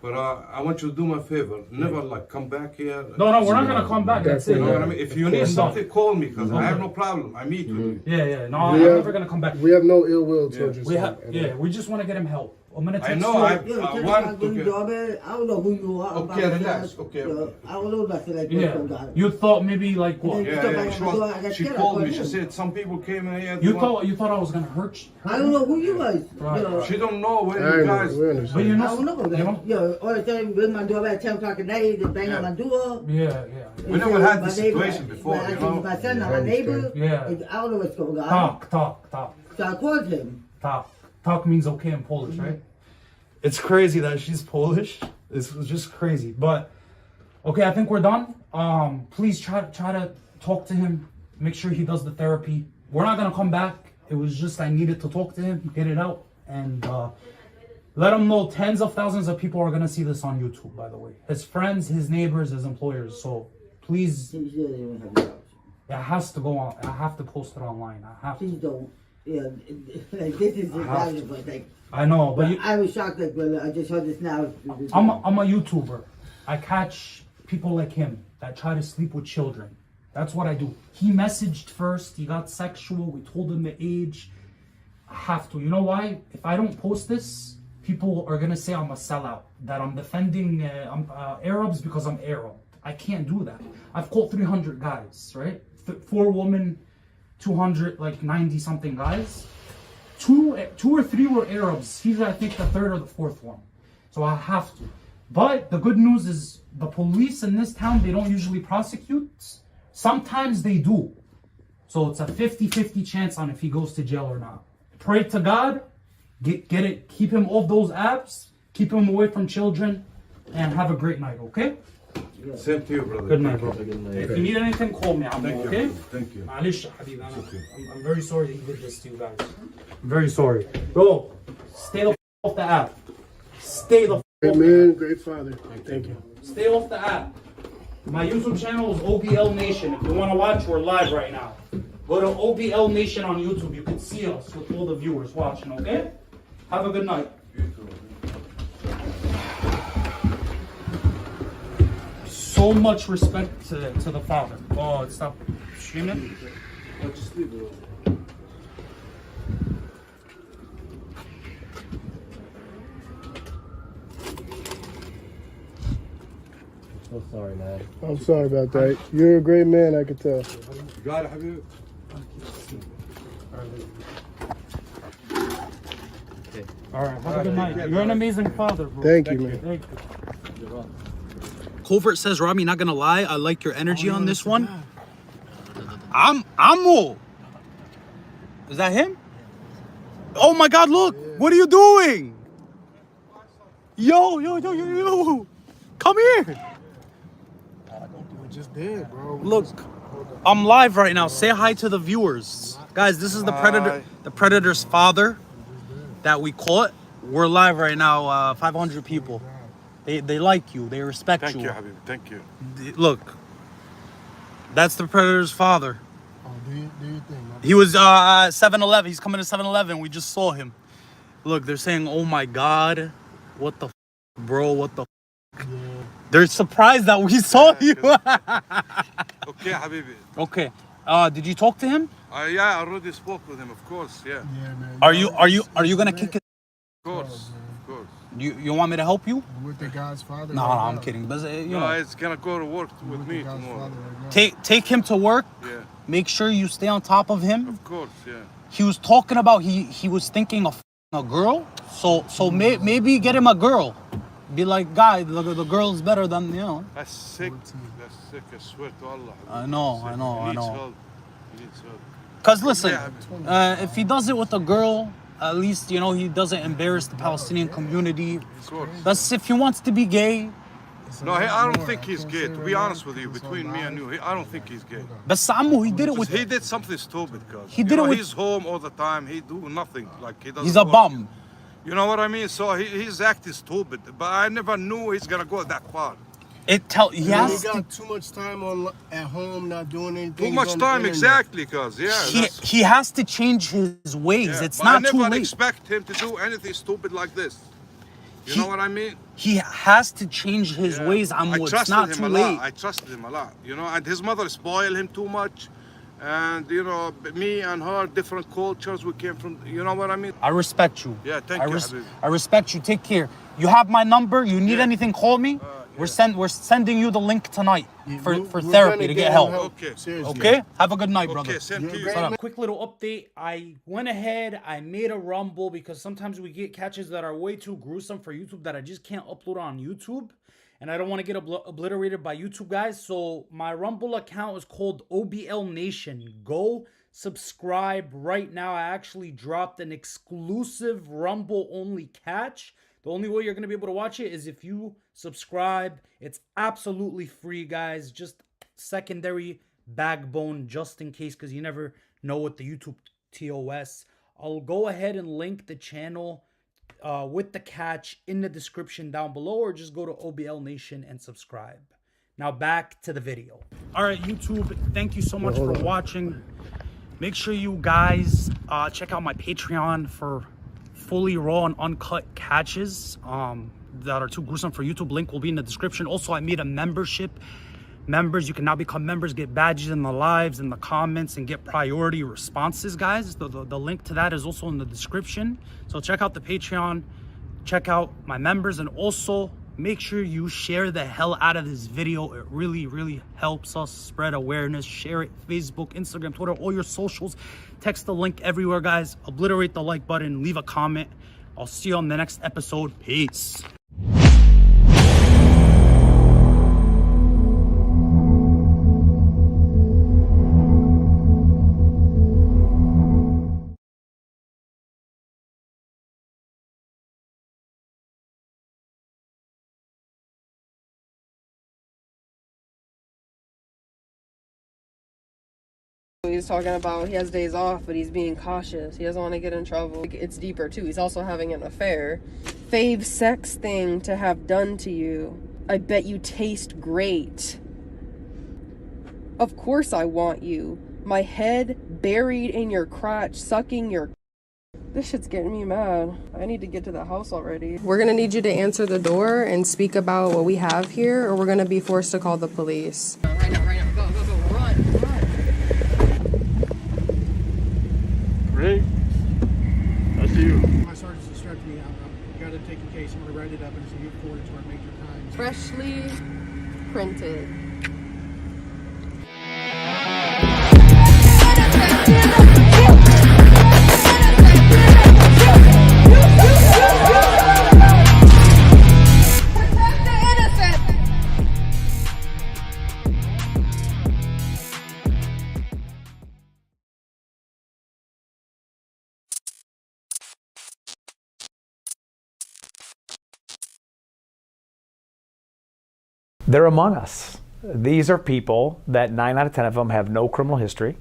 but I want you to do me a favor. Never come back here. No, we're not gonna come back. That's it. You know what I mean? If you need something, call me, because I have no problem. I meet with you. Yeah. No, I'm never gonna come back. We have no ill will towards your son. We just want to get him help. I'm gonna text I know. you. I want to get. I don't know who you are. Okay, relax. Okay. I don't know nothing like Yeah. that. You thought maybe like what? She called me. She said some people came in here. You thought I was gonna hurt you? I don't know who you guys. Right. You know, She don't know where you guys. But you I know, don't know that. You know, all the time ring my door at 10 o'clock at night, they bang on my door. Yeah. We never had this situation before, you know. My son, my neighbor. Yeah. I don't know what's going on. Talk. So I called him. Talk means okay in Polish, right? It's crazy that she's Polish. This was just crazy. But okay, I think we're done. Please try to talk to him. Make sure he does the therapy. We're not gonna come back. It was just I needed to talk to him, get it out. And let him know tens of thousands of people are going to see this on YouTube, by the way. His friends, his neighbors, his employers. So please, it has to go on. I have to post it online. I have Please don't. Yeah, like this is like. I know, but I was shocked, like, brother. I just heard this now. I'm a YouTuber. I catch people like him that try to sleep with children. That's what I do. He messaged first. He got sexual. We told him the age. I have to. You know why? If I don't post this, people are gonna say I'm a sellout. That I'm defending Arabs because I'm Arab. I can't do that. I've caught 300 guys, right? 4 women, 200, like 90 something guys. Two or three were Arabs. He's, I think, the 3rd or the 4th one. So I have to. But the good news is the police in this town, they don't usually prosecute. Sometimes they do. So it's a 50-50 chance on if he goes to jail or not. Pray to God, get it, keep him off those apps, keep him away from children, and have a great night, okay? Same to you, brother. Good night, bro. If you need anything, call me. I'm okay? Thank you. معلش حبيبي, I'm very sorry he did this to you guys. I'm very sorry. Bro, stay the off the app. Stay the Great man, great father. Thank you. Stay off the app. My YouTube channel is OBL Nation. If you want to watch, we're live right now. Go to OBL Nation on YouTube. You can see us with all the viewers watching, okay? Have a good night. So much respect to the father. Oh, stop streaming. So sorry, man. I'm sorry about that. You're a great man, I could tell. Got it, Habib. All right, have a good night. You're an amazing father, bro. Thank you, man. Thank you. Covert says, Rami, not gonna lie, I like your energy on this one. Ammo. Is that him? Oh my God, look. What are you doing? Yo. Come here. Just did, bro. Look, I'm live right now. Say hi to the viewers. Guys, this is the Predator's father that we caught. We're live right now, 500 people. They like you. They respect you. Thank you, Habib. Thank you. Look, that's the Predator's father. Oh, do you think? He was 7-Eleven. He's coming to 7-Eleven. We just saw him. Look, they're saying, oh my God, what the bro, what the Yeah. They're surprised that we saw you. Okay, Habibi. Okay. Did you talk to him? Yeah, I already spoke with him, of course, yeah. Yeah, man. Are you gonna kick it? Of course. You want me to help you? With the guy's father. No, I'm kidding. But you know, it's gonna go to work with me tomorrow. take him to work. Yeah. Make sure you stay on top of him. Of course, yeah. He was talking about he was thinking of a girl. So maybe get him a girl. Be like, guy, the girl's better than, you know. That's sick. I swear to Allah. I know. He needs help. Cause listen, if he does it with a girl, at least, you know, he doesn't embarrass the Palestinian community. Of course. That's if he wants to be gay. No, I don't think he's gay. To be honest with you, between me and you, I don't think he's gay. But Samu, he did it with. He did something stupid, cause he did it with. He's home all the time. He do nothing. Like he doesn't. He's a bum. You know what I mean? So he's acting stupid. But I never knew he's gonna go that far. He got too much time at home, not doing anything. Too much time, exactly, cause he has to change his ways. Yeah, it's not too late. I never expect him to do anything stupid like this. You know what I mean? He has to change his ways. It's not too late. I trusted him a lot. You know, and his mother spoiled him too much. And you know, me and her, different cultures. We came from. You know what I mean? I respect you. Yeah, thank you. I respect you. Take care. You have my number. You need anything, call me. We're sending you the link tonight for therapy to get help. Okay. Have a good night, brother. Okay, same to you. Quick little update. I went ahead. I made a Rumble because sometimes we get catches that are way too gruesome for YouTube that I just can't upload on YouTube. And I don't want to get obliterated by YouTube guys. So my Rumble account is called OBL Nation. Go subscribe right now. I actually dropped an exclusive Rumble only catch. The only way you're going to be able to watch it is if you subscribe. It's absolutely free, guys. Just secondary backbone just in case, because you never know with the YouTube TOS. I'll go ahead and link the channel with the catch in the description down below, or just go to OBL Nation and subscribe. Now back to the video. All right, YouTube, thank you so much for watching. Make sure you guys check out my Patreon for fully raw and uncut catches that are too gruesome for YouTube. Link will be in the description. Also, I made a membership. Members, you can now become members, get badges in the lives, in the comments, and get priority responses, guys. The link to that is also in the description. So check out the Patreon, check out my members, and also make sure you share the hell out of this video. It really, really helps us spread awareness. Share it, Facebook, Instagram, Twitter, all your socials. Text the link everywhere, guys. Obliterate the like button, leave a comment. I'll see you on the next episode. Peace. He's talking about he has days off, but he's being cautious. He doesn't want to get in trouble. It's deeper too. He's also having an affair. Fave sex thing to have done to you. I bet you taste great. Of course I want you. My head buried in your crotch, sucking your... This shit's getting me mad. I need to get to the house already. We're gonna need you to answer the door and speak about what we have here, or we're gonna be forced to call the police. Right now, go, run. Rick, I see you. My sergeant's instructed me. I've got to take a case. I'm going to write it up and it's going to get forwarded to our major crimes. Freshly printed. They're among us. These are people that 9 out of 10 of them have no criminal history.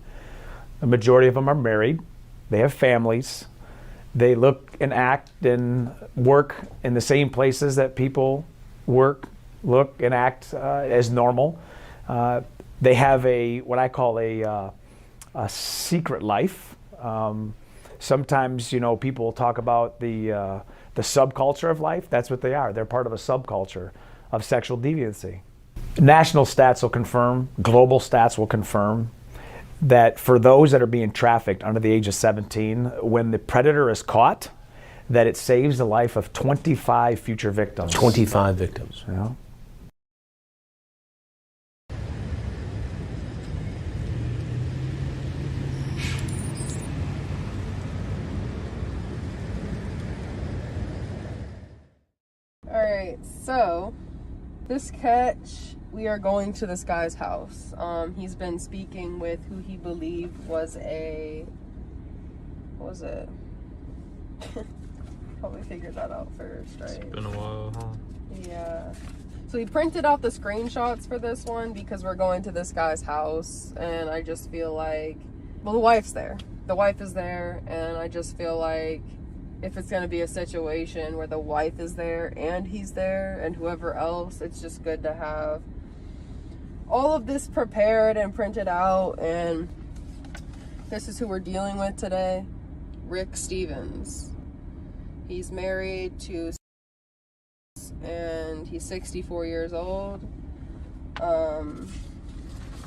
The majority of them are married. They have families. They look and act and work in the same places that people work, look and act as normal. They have what I call a secret life. Sometimes, you know, people talk about the subculture of life. That's what they are. They're part of a subculture of sexual deviancy. National stats will confirm, global stats will confirm that for those that are being trafficked under the age of 17, when the predator is caught, that it saves the life of 25 future victims. 25 victims. Yeah. All right, so this catch, we are going to this guy's house. He's been speaking with who he believed was what was it? Probably figured that out first, right? It's been a while, huh? Yeah. So he printed out the screenshots for this one because we're going to this guy's house, and I just feel like, well, the wife's there. The wife is there, and I just feel like if it's going to be a situation where the wife is there and he's there and whoever else, it's just good to have all of this prepared and printed out. And this is who we're dealing with today. Rick Stevens. He's married to, and he's 64 years old.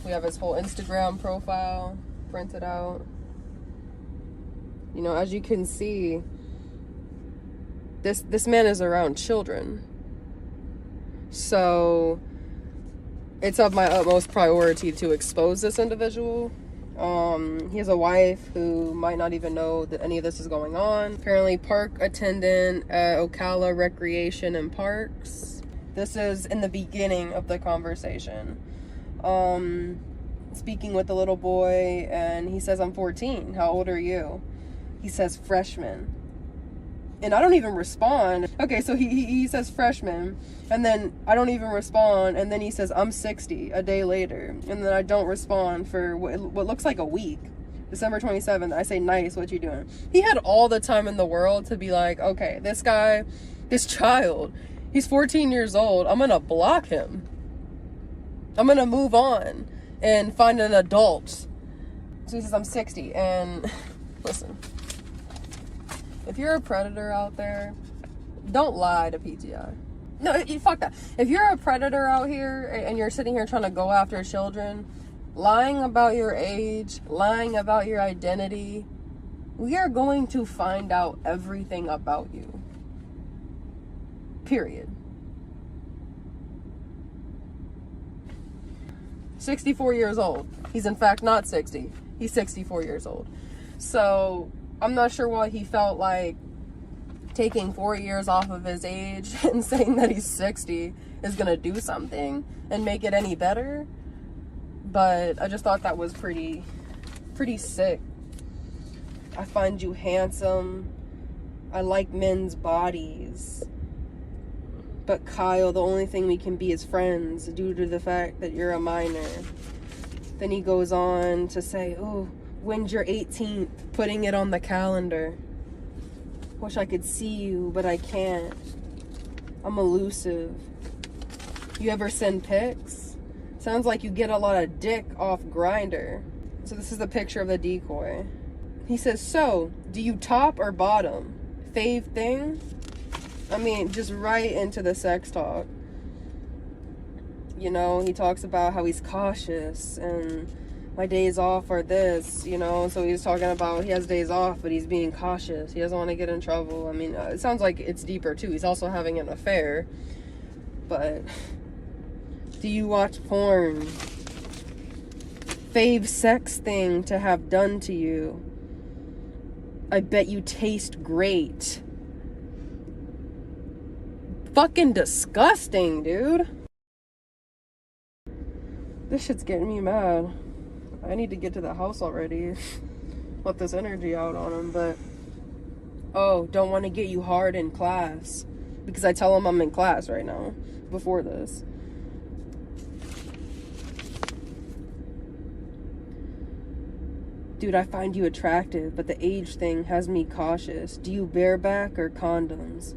We have his whole Instagram profile printed out. You know, as you can see, this man is around children. So it's of my utmost priority to expose this individual. He has a wife who might not even know that any of this is going on. Apparently park attendant at Ocala Recreation and Parks. This is in the beginning of the conversation. Speaking with the little boy, and he says, I'm 14. How old are you? He says freshman. And I don't even respond. Okay, so he says freshman, and then I don't even respond, and then he says I'm 60 a day later, and then I don't respond for what looks like a week. December 27th, I say, nice, what you doing? He had all the time in the world to be like, okay, this guy, this child, he's 14 years old. I'm going to block him. I'm going to move on and find an adult. So he says, I'm 60. And listen, if you're a predator out there, don't lie to PTI. No, fuck that. If you're a predator out here and you're sitting here trying to go after children, lying about your age, lying about your identity, we are going to find out everything about you. Period. 64 years old. He's in fact not 60. He's 64 years old. So I'm not sure why he felt like taking 4 years off of his age and saying that he's 60 is gonna do something and make it any better. But I just thought that was pretty sick. I find you handsome. I like men's bodies. But Kyle, the only thing we can be is friends due to the fact that you're a minor. Then he goes on to say, oh, when's your 18th? Putting it on the calendar. Wish I could see you, but I can't. I'm elusive. You ever send pics? Sounds like you get a lot of dick off Grindr. So this is the picture of the decoy. He says, so, do you top or bottom? Fave thing? I mean, just right into the sex talk. You know, he talks about how he's cautious and my days off are this, you know, so he's talking about he has days off, but he's being cautious. He doesn't want to get in trouble. I mean, it sounds like it's deeper too. He's also having an affair. But do you watch porn? Fave sex thing to have done to you. I bet you taste great. Fucking disgusting, dude. This shit's getting me mad. I need to get to the house already. Let this energy out on him, but... Oh, don't want to get you hard in class. Because I tell him I'm in class right now. Before this. Dude, I find you attractive, but the age thing has me cautious. Do you bareback or condoms?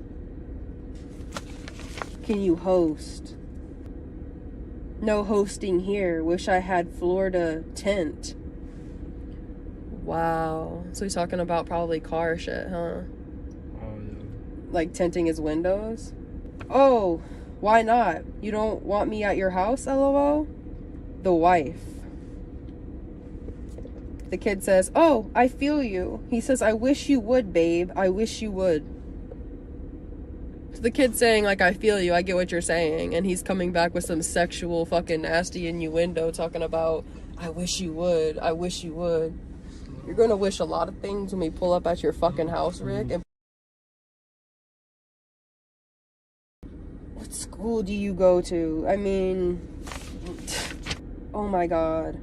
Can you host? No hosting here. Wish I had Florida tent. Wow. So he's talking about probably car shit, huh? Oh, yeah. Like tinting his windows? Oh, why not? You don't want me at your house, LOL? The wife. The kid says, oh, I feel you. He says, I wish you would, babe. I wish you would. So the kid's saying, like, I feel you. I get what you're saying. And he's coming back with some sexual fucking nasty innuendo talking about, I wish you would. I wish you would. You're going to wish a lot of things when we pull up at your fucking house, Rick. And what school do you go to? I mean, oh my God.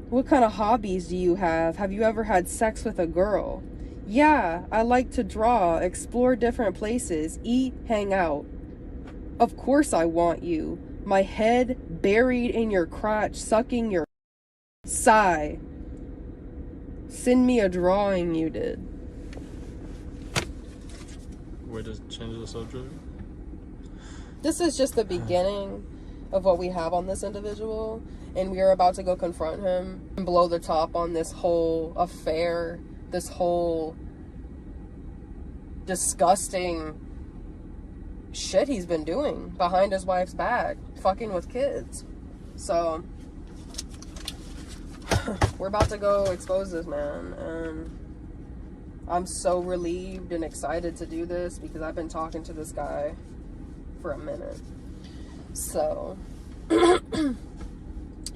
What kind of hobbies do you have? Have you ever had sex with a girl? Yeah, I like to draw, explore different places, eat, hang out. Of course I want you. My head buried in your crotch, sucking your sigh. Send me a drawing you did. Way to change the subject. This is just the beginning of what we have on this individual. And we are about to go confront him and blow the top on this whole affair, this whole disgusting shit he's been doing behind his wife's back, fucking with kids. So we're about to go expose this man, and I'm so relieved and excited to do this because I've been talking to this guy for a minute. So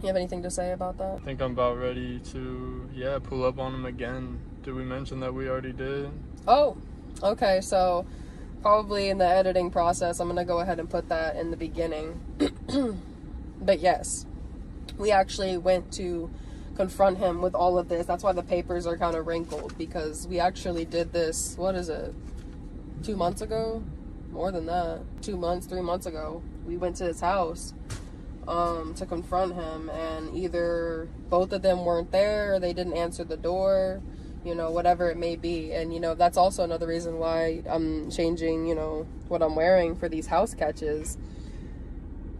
you have anything to say about that? I think I'm about ready to, pull up on him again. Did we mention that we already did? Oh, okay. So probably in the editing process, I'm going to go ahead and put that in the beginning. But yes, we actually went to confront him with all of this. That's why the papers are kind of wrinkled, because we actually did this, what is it, 2 months ago? More than that. 2 months, 3 months ago. We went to his house to confront him, and either both of them weren't there or they didn't answer the door, you know, whatever it may be. And, you know, that's also another reason why I'm changing, you know, what I'm wearing for these house catches,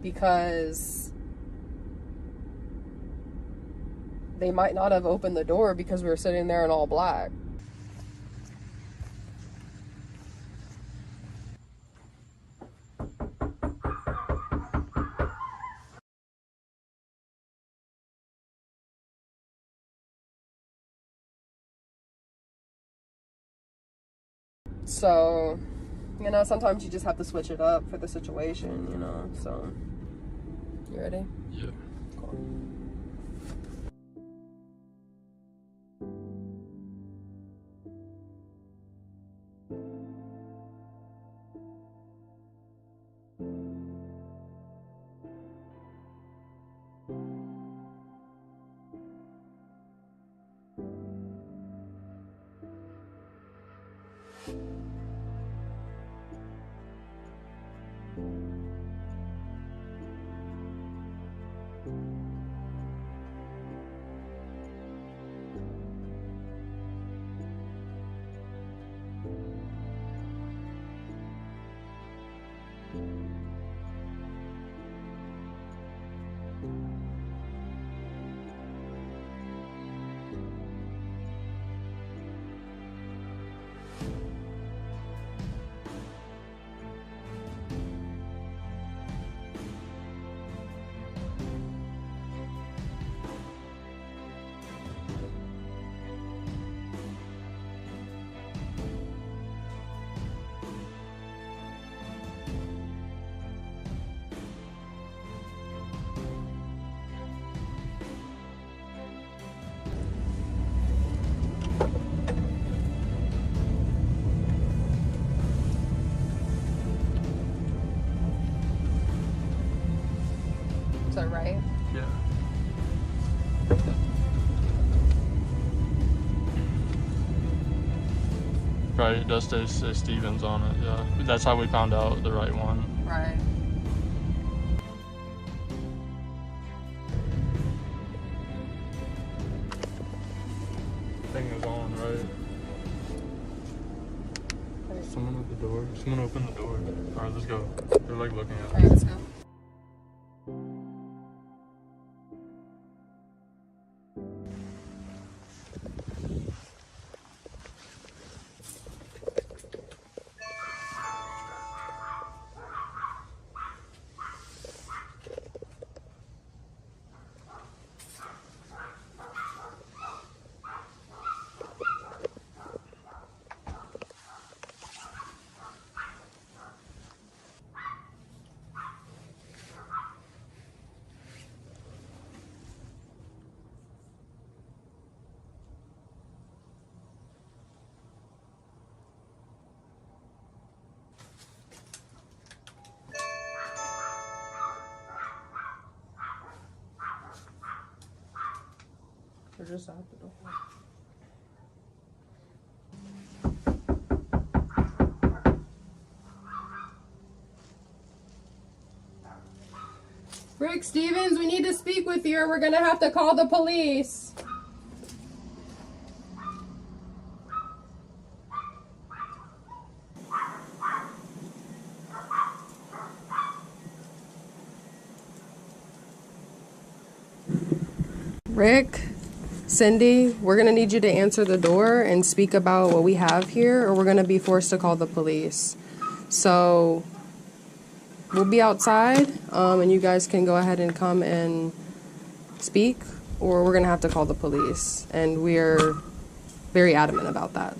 because they might not have opened the door because we were sitting there in all black. So, you know, sometimes you just have to switch it up for the situation, you know, so. You ready? Yeah. Cool. Is that right? Yeah. Right, it does say Stevens on it, yeah. That's how we found out the right one. Right. Thing is on, right? Someone at the door. Someone open the door. Alright, let's go. They're like looking at us. Alright, let's go. We're just out the door. Rick Stevens, we need to speak with you or we're gonna have to call the police. Rick, Cindy, we're gonna need you to answer the door and speak about what we have here, or we're gonna be forced to call the police. So we'll be outside, and you guys can go ahead and come and speak, or we're gonna have to call the police. And we're very adamant about that.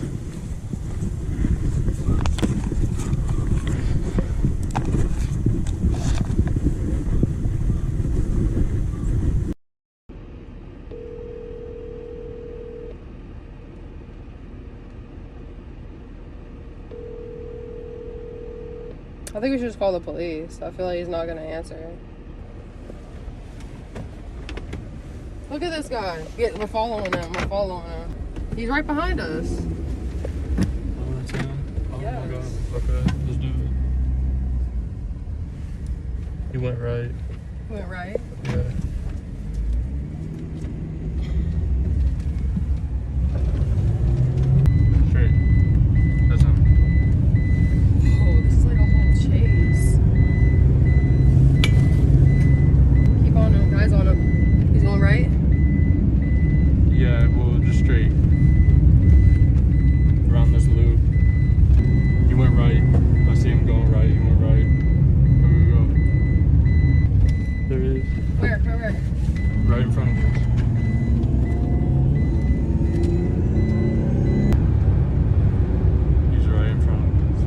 I think we should just call the police. I feel like he's not gonna answer. Look at this guy. We're following him. We're following him. He's right behind us. Oh, that's him? Oh Yes. my god. Okay, let's do it. He went right. Went right? Yeah. Straight. That's him. Oh, this is like a whole chase. Keep on him, guys on him. He's going right? Yeah, well, just straight. Around this loop. He went right. I see him going right. He went right. Here we go. There he is. Where? Right in front of us. He's right in front of us.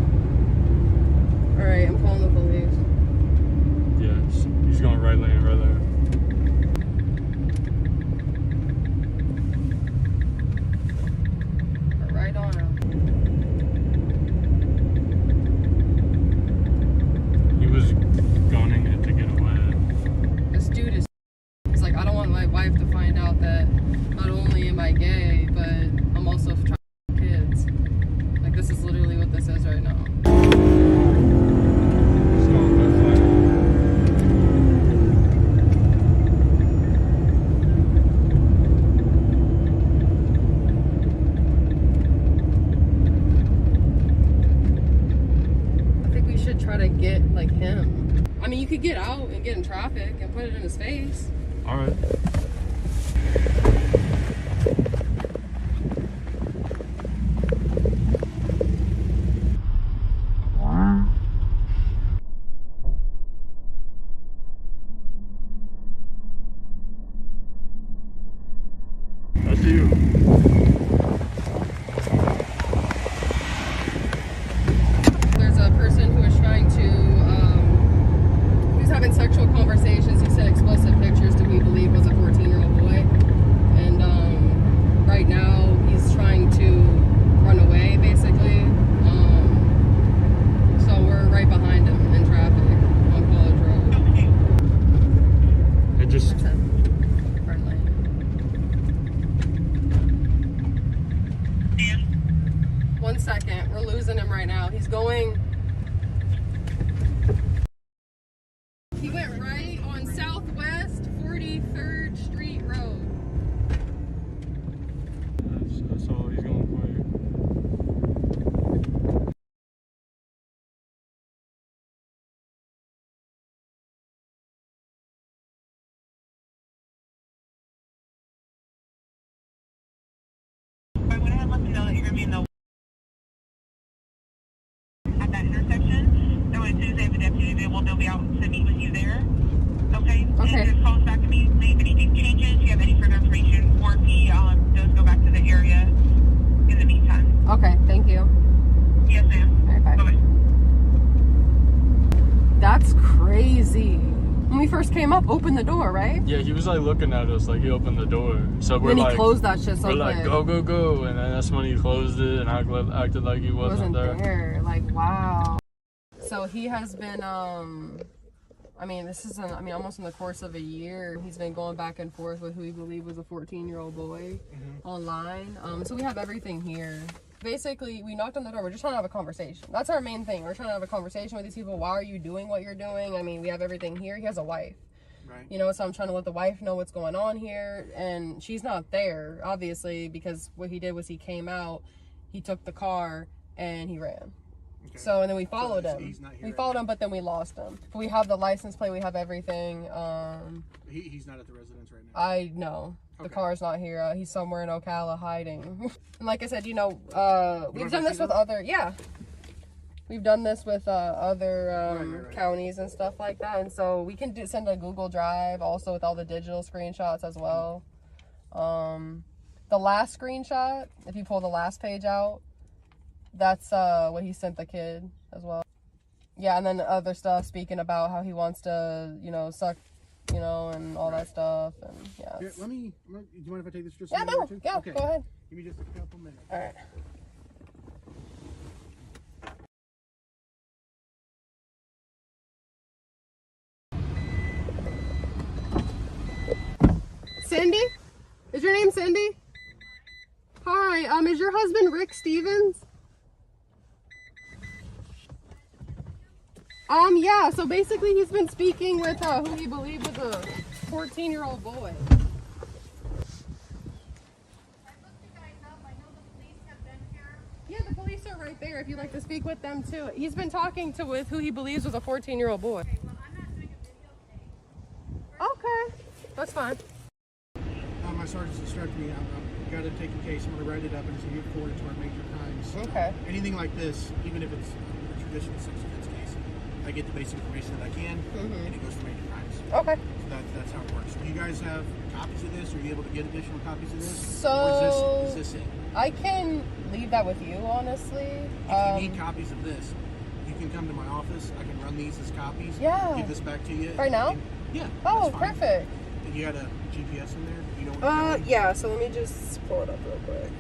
Alright, I'm calling the police. Yes. He's going right lane, right lane. Right on him. He was gunning it to get away. This dude is. He's like, I don't want my wife to find out that not only am I gay, but I'm also trying to have kids. Like, this is literally what this is right now. He's going left lane. I think we should try to get, like, him. I mean, you could get out and get in traffic and put it in his face. All right. That's you. There's a person who is trying to, who's having sexual conversations. He sent explicit pictures to, we believe, was a 14-year-old boy. And right now, he's trying to run away, basically. So we're right behind him in traffic on College Road. It just... That's him. Front lane. 1 second. We're losing him right now. He's going... He went right on Southwest 43rd Street Road. That's all. He's going quick. I went ahead and let them know that you're going to be in the at that intersection. So as soon as they have a deputy available, they'll be out to meet with you there. Okay? Okay. And just call us back to me if anything changes, if you have any further information, or if he does go back to the area in the meantime. Okay, thank you. Yes, ma'am. All right, bye. Bye-bye. That's crazy. When we first came up, opened the door, right? Yeah, he was like looking at us like he opened the door. So we're Then he like, closed that shit so we're quick. like, go, go, go. And then that's when he closed it and acted like he wasn't there. Like, wow. So he has been, I mean, this is, almost in the course of a year, he's been going back and forth with who he believed was a 14-year-old boy online. So we have everything here. Basically, we knocked on the door. We're just trying to have a conversation. That's our main thing. We're trying to have a conversation with these people. Why are you doing what you're doing? I mean, we have everything here. He has a wife. Right. You know, so I'm trying to let the wife know what's going on here. And she's not there, obviously, because what he did was he came out, he took the car, and he ran. Okay. So, and then we followed him. He's not here we right followed now. him, but then we lost him. We have the license plate. We have everything. He's not at the residence right now. I know. The Okay. car's not here. He's somewhere in Ocala hiding. And like I said, you know, we've done this with other, we've done this with other counties and stuff like that. And so we can send a Google Drive also with all the digital screenshots as well. The last screenshot, if you pull the last page out, that's what he sent the kid as well. Yeah, and then other stuff speaking about how he wants to, you know, suck, you know, and all that stuff. And yeah. Here, do you mind if I take this just Yeah, a minute no, or two? yeah, Okay. go ahead. Give me just a couple minutes. All right. Cindy? Is your name Cindy? Hi, is your husband Rick Stevens? Yeah, so basically he's been speaking with who he believed was a 14-year-old boy. Yeah, the police are right there if you'd like to speak with them too. He's been talking with who he believes was a 14-year-old boy. Okay, well, I'm not doing a video today. Okay, that's fine. My sergeant's instructed me. I've got to take a case. I'm going to write it up and it's going to get forwarded to our major crimes. Okay. Anything like this, even if it's a traditional sex offense case, I get the basic information that I can, and it goes for major crimes. Okay. So that's how it works. Do you guys have copies of this? Are you able to get additional copies of this? So or is this it? I can leave that with you, honestly. If you need copies of this, you can come to my office. I can run these as copies. Yeah. Give this back to you. Right now? Yeah. Oh, perfect. And you got a GPS in there? You know what yeah, so let me just pull it up real quick.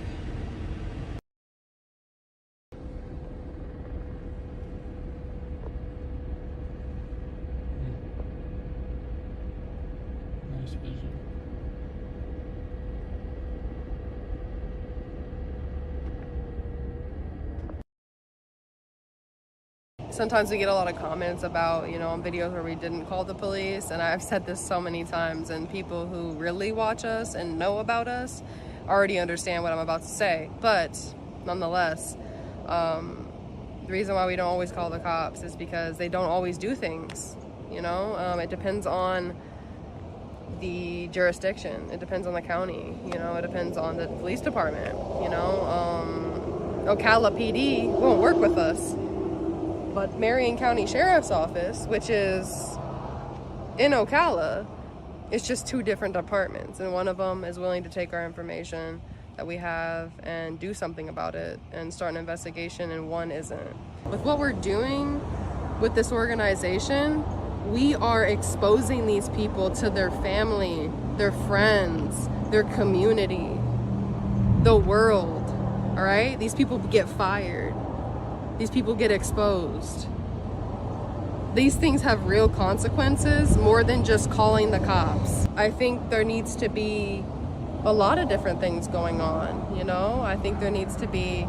Nice vision. Sometimes we get a lot of comments about, you know, on videos where we didn't call the police, and I've said this so many times, and people who really watch us and know about us already understand what I'm about to say. But nonetheless, the reason why we don't always call the cops is because they don't always do things, you know? It depends on the jurisdiction. It depends on the county, you know? It depends on the police department, you know? Ocala PD won't work with us. But Marion County Sheriff's Office, which is in Ocala, it's just two different departments. And one of them is willing to take our information that we have and do something about it and start an investigation, and one isn't. With what we're doing with this organization, we are exposing these people to their family, their friends, their community, the world, all right? These people get fired. These people get exposed. These things have real consequences more than just calling the cops. I think there needs to be a lot of different things going on, you know? I think there needs to be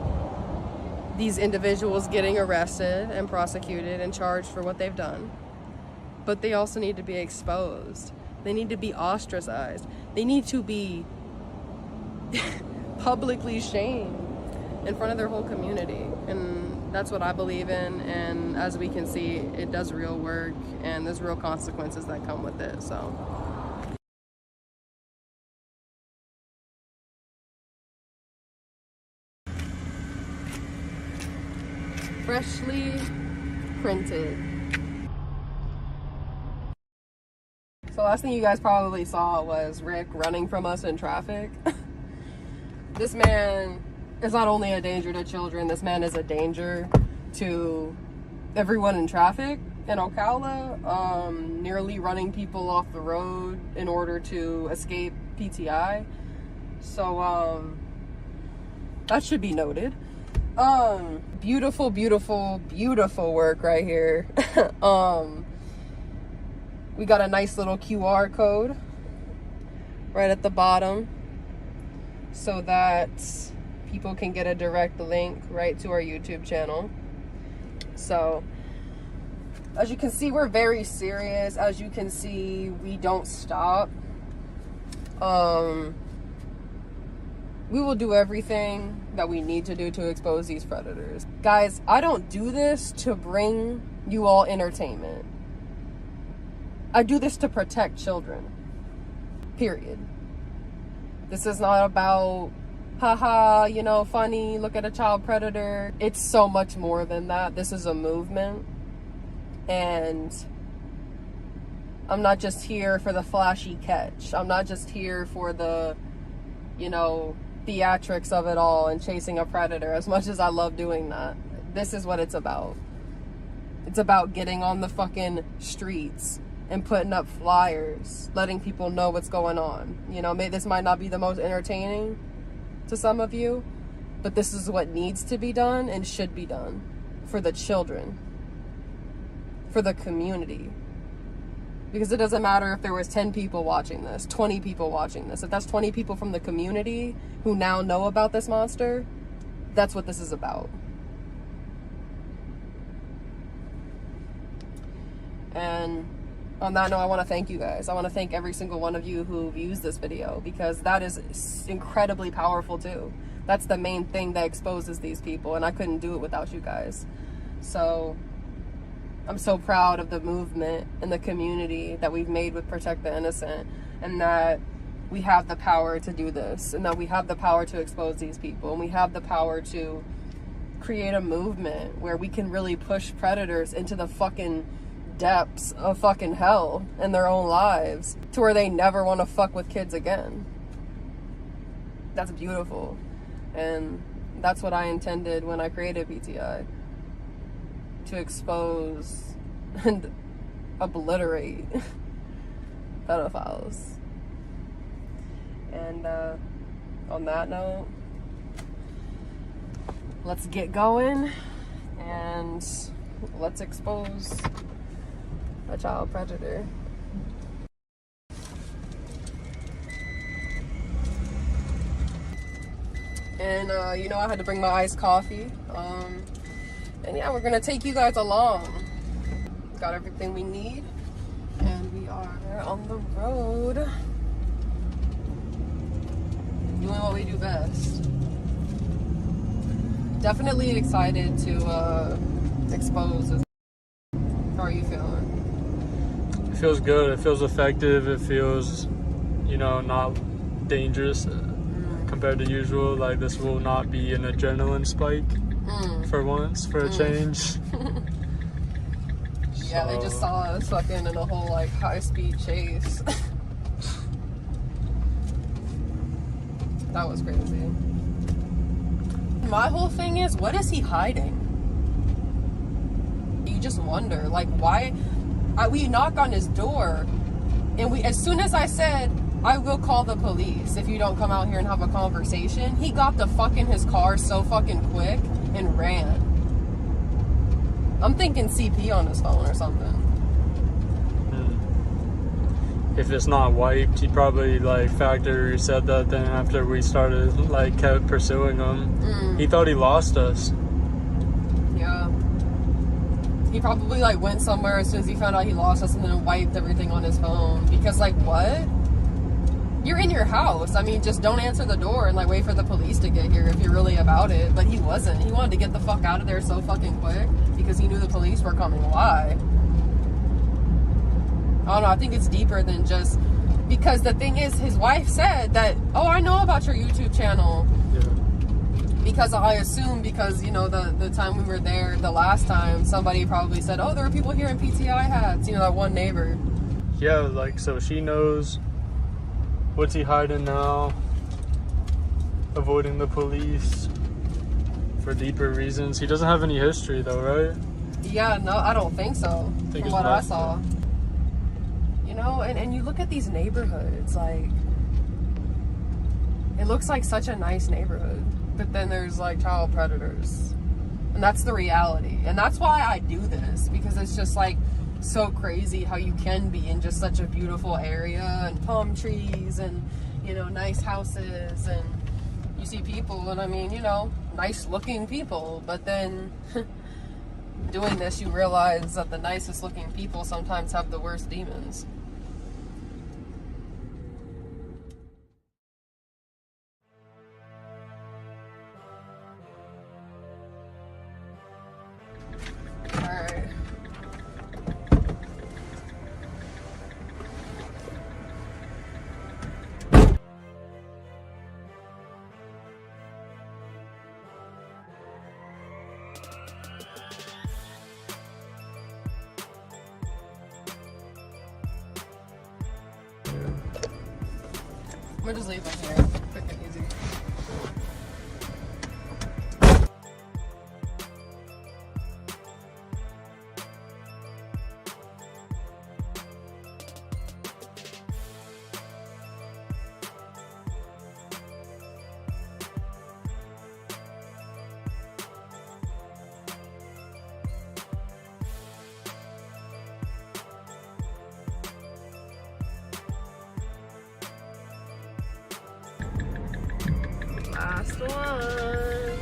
these individuals getting arrested and prosecuted and charged for what they've done. But they also need to be exposed. They need to be ostracized. They need to be publicly shamed in front of their whole community. And that's what I believe in, and as we can see, it does real work, and there's real consequences that come with it, so. Freshly printed. So last thing you guys probably saw was Rick running from us in traffic. This man is not only a danger to children, this man is a danger to everyone in traffic in Ocala, nearly running people off the road in order to escape PTI. So that should be noted. Beautiful, beautiful, beautiful work right here. We got a nice little QR code right at the bottom so that people can get a direct link right to our YouTube channel. So as you can see, we're very serious. As you can see, we don't stop. We will do everything that we need to do to expose these predators. Guys, I don't do this to bring you all entertainment. I do this to protect children. Period. This is not about haha, you know, funny, look at a child predator. It's so much more than that. This is a movement. And I'm not just here for the flashy catch. I'm not just here for the, you know, theatrics of it all and chasing a predator, as much as I love doing that. This is what it's about. It's about getting on the fucking streets and putting up flyers, letting people know what's going on. You know, this might not be the most entertaining to some of you, but this is what needs to be done and should be done for the children, for the community. Because it doesn't matter if there was 10 people watching this, 20 people watching this. If that's 20 people from the community who now know about this monster, that's what this is about. And on that note, I want to thank you guys. I want to thank every single one of you who views this video, because that is incredibly powerful too. That's the main thing that exposes these people, and I couldn't do it without you guys. So I'm so proud of the movement and the community that we've made with Protect the Innocent, and that we have the power to do this, and that we have the power to expose these people, and we have the power to create a movement where we can really push predators into the fucking depths of fucking hell in their own lives, to where they never want to fuck with kids again. That's beautiful. And that's what I intended when I created PTI, to expose and obliterate pedophiles. And on that note, let's get going and let's expose a child predator. And you know, I had to bring my iced coffee. And yeah, we're gonna take you guys along. Got everything we need, and we are on the road, doing what we do best. Definitely excited to expose this. How are you feeling? It feels good. It feels effective. It feels, you know, not dangerous compared to usual. Like, this will not be an adrenaline spike for once, for a change. Yeah, they just saw us fucking in a whole like high-speed chase. That was crazy. My whole thing is, what is he hiding? You just wonder, like, why? We knock on his door, and as soon as I said, I will call the police if you don't come out here and have a conversation, he got the fuck in his car so fucking quick and ran. I'm thinking CP on his phone or something. If it's not wiped, he probably like factory reset that thing after we started, like, kept pursuing him. He thought he lost us. Yeah. He probably like went somewhere as soon as he found out he lost us, and then wiped everything on his phone. Because like, what? You're in your house. I mean, just don't answer the door and like wait for the police to get here if you're really about it. But he wasn't. He wanted to get the fuck out of there so fucking quick because he knew the police were coming. Why? I don't know. I think it's deeper than just, because the thing is, his wife said that, oh, I know about your YouTube channel. Yeah. Because I assume, because, you know, the time we were there, the last time, somebody probably said, oh, there are people here in PTI hats. You know, that one neighbor. Yeah, like, so she knows. What's he hiding now? Avoiding the police for deeper reasons. He doesn't have any history though, right? Yeah, no, I don't think so. From what I saw. You know, and you look at these neighborhoods, like, it looks like such a nice neighborhood, but then there's like child predators, and that's the reality. And that's why I do this, because it's just like so crazy how you can be in just such a beautiful area and palm trees and, you know, nice houses, and you see people, and I mean, you know, nice looking people, but then doing this you realize that the nicest looking people sometimes have the worst demons. Alright. I'm gonna just leave them here. Quick and easy. Last one.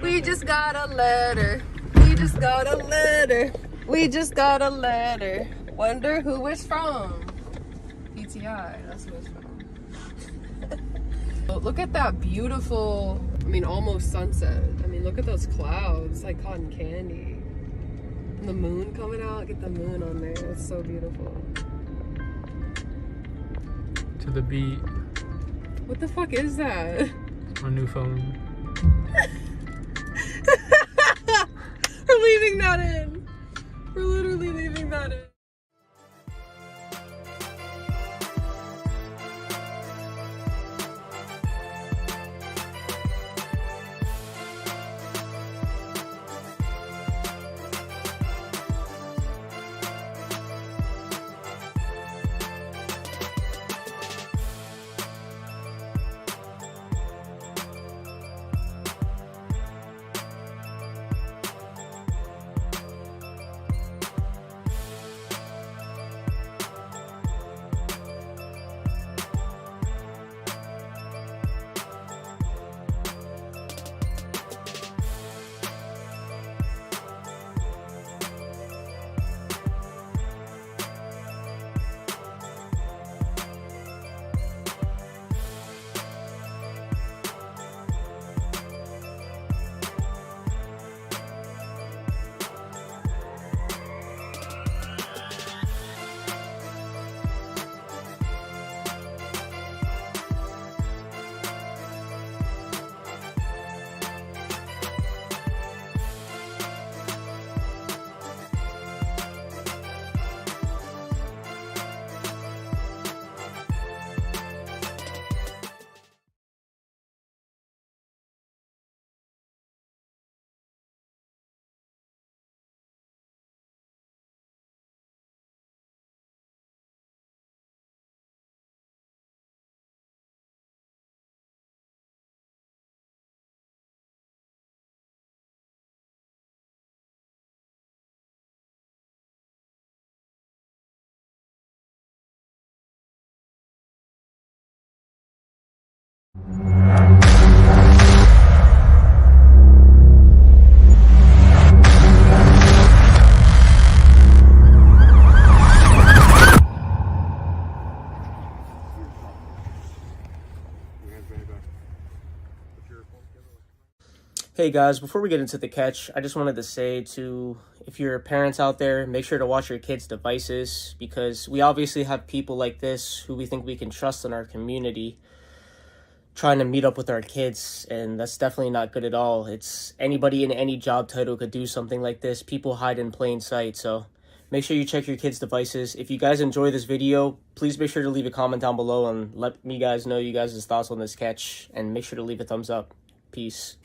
We just got a letter. We just got a letter. We just got a letter. Wonder who it's from. PTI, that's who it's from. Oh, look at that beautiful, I mean, almost sunset. I mean, look at those clouds, like cotton candy. And the moon coming out, get the moon on there. It's so beautiful. To the beat. What the fuck is that? My new phone. We're leaving that in. We're literally leaving that in. Hey guys, before we get into the catch, I just wanted to say if you're parents out there, make sure to watch your kids' devices, because we obviously have people like this who we think we can trust in our community trying to meet up with our kids, and that's definitely not good at all. It's anybody in any job title could do something like this. People hide in plain sight, so make sure you check your kids' devices. If you guys enjoy this video, please make sure to leave a comment down below and let me guys know you guys' thoughts on this catch, and make sure to leave a thumbs up. Peace.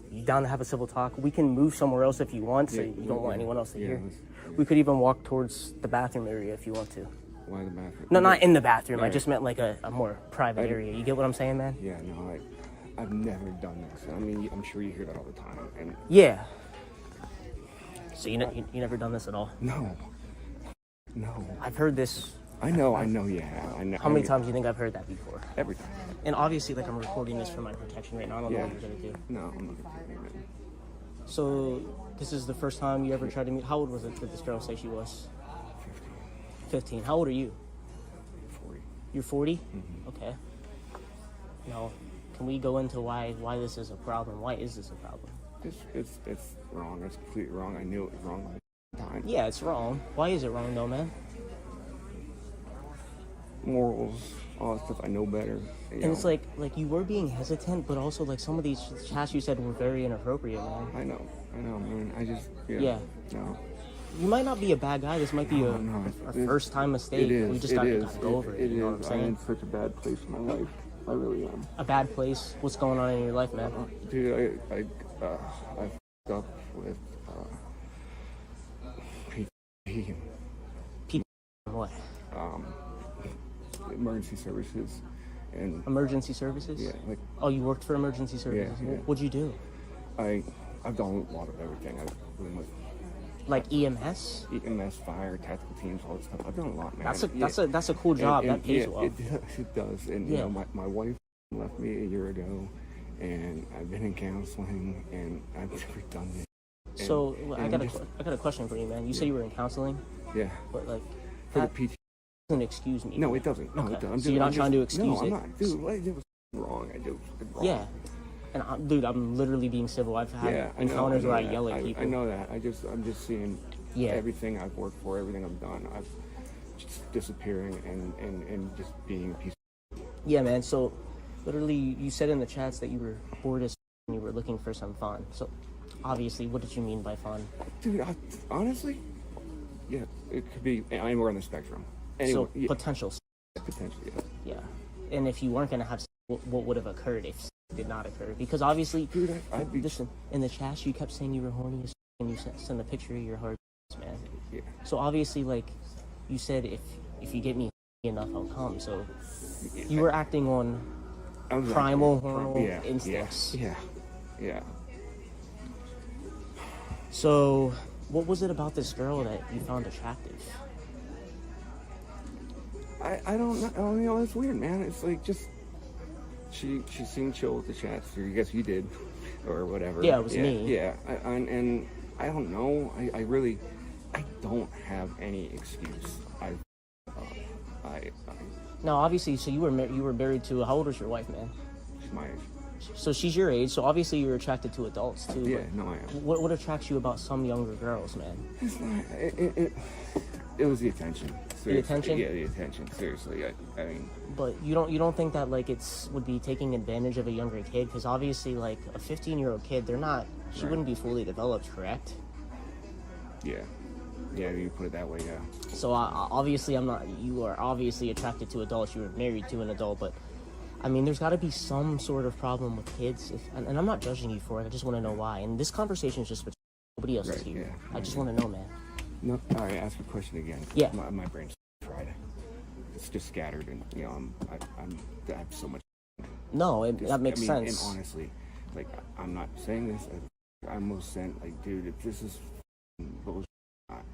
You down to have a civil talk? We can move somewhere else if you want, so you don't want anyone else to hear. We could even walk towards the bathroom area if you want to. Why the bathroom? No, not in the bathroom. I just meant like a more private area. You get what I'm saying, man? Yeah, no, I've never done this. I mean, I'm sure you hear that all the time. And yeah. So you never done this at all? No. No. I've heard this. I know you have. I know. How many times do you think I've heard that before? Every time. And obviously, like, I'm recording this for my protection right now. I don't know what you're gonna do. No, I'm not gonna do it. So, this is the first time you ever tried to meet. How old was it that this girl say she was? 15. How old are you? 40. You're 40? Mm-hmm. Okay. Now, can we go into why this is a problem? Why is this a problem? It's wrong. It's completely wrong. I knew it was wrong all the time. Yeah, it's wrong. Why is it wrong though, man? Morals, all that stuff. I know better. And it's like you were being hesitant, but also like some of these chats you said were very inappropriate, man. I know, man. I just yeah. No. You might not be a bad guy. This might be a first time mistake. We just got to go over it. You know what I'm saying? I'm in such a bad place in my life. I really am. A bad place? What's going on in your life, man? Dude, I f***ed up with PT. What? Emergency services. And emergency services? Yeah. Like, oh, you worked for emergency services? Yeah. What'd you do? I've done a lot of everything. Like EMS? EMS, fire, tactical teams, all that stuff. I've done a lot, man. That's a cool job. That pays well. It does. And you know, my wife left me a year ago, and I've been in counseling, and I've never done this. So I got a question for you, man. You said you were in counseling. Yeah. But like, For that the PT. doesn't excuse me. No, it doesn't. No, Okay. it doesn't. So you're not trying to excuse no, it? I'm not. Dude, what I did was wrong. I did wrong. Yeah. And dude, I'm literally being civil. I've had encounters where I yell at people. I know that. I'm just seeing everything I've worked for, everything I've done. I've just disappearing and just being a piece. Yeah, man. So, literally, you said in the chats that you were bored as and you were looking for some fun. So, obviously, what did you mean by fun? Dude, honestly, yeah, it could be anywhere on the spectrum. Anyway, So, potential. Potentially, yeah. And if you weren't gonna have, what would have occurred if it did not occur? Because obviously, dude, listen, in the chat, you kept saying you were horny as and you sent a picture of your hard man. Yeah. So obviously, like you said, if you get me enough, I'll come. So you were acting on primal hormonal instincts. Yeah. So, what was it about this girl that you found attractive? I don't know. You know, it's weird, man. It's like just she seemed chill with the chats. I guess you did, or whatever. Yeah, it was me. Yeah, and I don't know. I really don't have any excuse. Now, obviously, so you were married to. How old is your wife, man? She's my age. So she's your age. So obviously, you're attracted to adults too. Yeah, no, I am. What attracts you about some younger girls, man? It's not. It was the attention. Seriously. The attention? Yeah, the attention. Seriously, I mean. But you don't think that like would be taking advantage of a younger kid? Because obviously, like a 15-year-old kid, she wouldn't be fully developed, correct? Yeah. Yeah, you put it that way, yeah. So obviously, you are obviously attracted to adults. You were married to an adult, but I mean, there's got to be some sort of problem with kids. And I'm not judging you for it. I just want to know why. And this conversation is just between nobody else is here. Yeah, I just want to know, man. No, all right. Ask a question again. Yeah. My brain's fried. It's just scattered, and you know, I have so much. No, that makes sense. And honestly, like, I'm not saying this. I almost sent like, dude, if this is bullshit,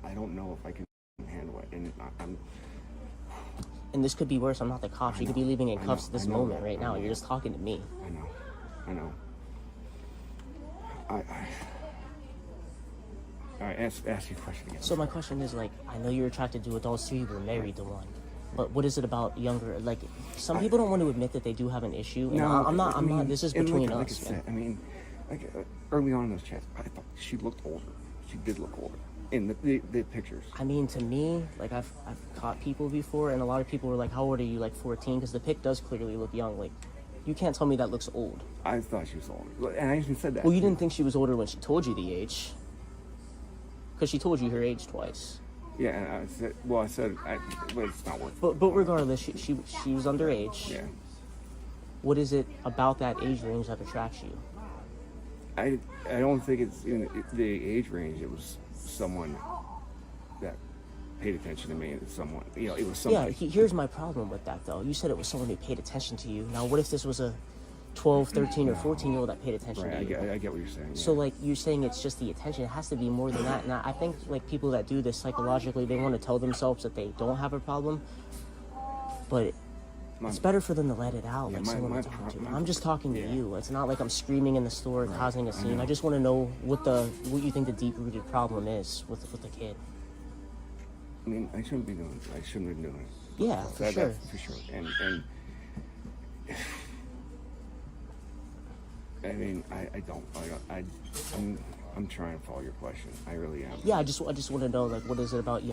I don't know if I can handle it, and I'm. And this could be worse. I'm not the cops. You could be leaving in cuffs at this moment right now. You're just talking to me. I know. All right, ask your question again. So my question is, like, I know you're attracted to adults too. You were married to one, but what is it about younger? Like, some people don't want to admit that they do have an issue. And No, I'm not. This is between like us. I said, I mean, like early on in those chats, I thought she looked older. She did look older in the pictures. I mean, to me, like I've caught people before, and a lot of people were like, "How old are you?" Like 14, because the pic does clearly look young. Like, you can't tell me that looks old. I thought she was older, and I even said that. Well, you didn't think she was older when she told you the age, because she told you her age twice. Yeah, and I said, but it's not worth it. But regardless, she was underage. Yeah. What is it about that age range that attracts you? I don't think it's in the age range. It was someone that paid attention to me. It was someone, you know, it was something. Yeah, here's my problem with that, though. You said it was someone who paid attention to you. Now, what if this was a 12, 13, or 14-year-old that paid attention to you? I get what you're saying. So, like, you're saying it's just the attention. It has to be more than that. And I think, like, people that do this psychologically, they want to tell themselves that they don't have a problem. But it's better for them to let it out, like someone to talk to. I'm just talking to you. It's not like I'm screaming in the store causing a scene. I just want to know what you think the deep-rooted problem is with the kid. I mean, I shouldn't be doing it. Yeah, for sure. That's for sure. And I mean, I'm trying to follow your question. I really am. Yeah, I just want to know, like, what is it about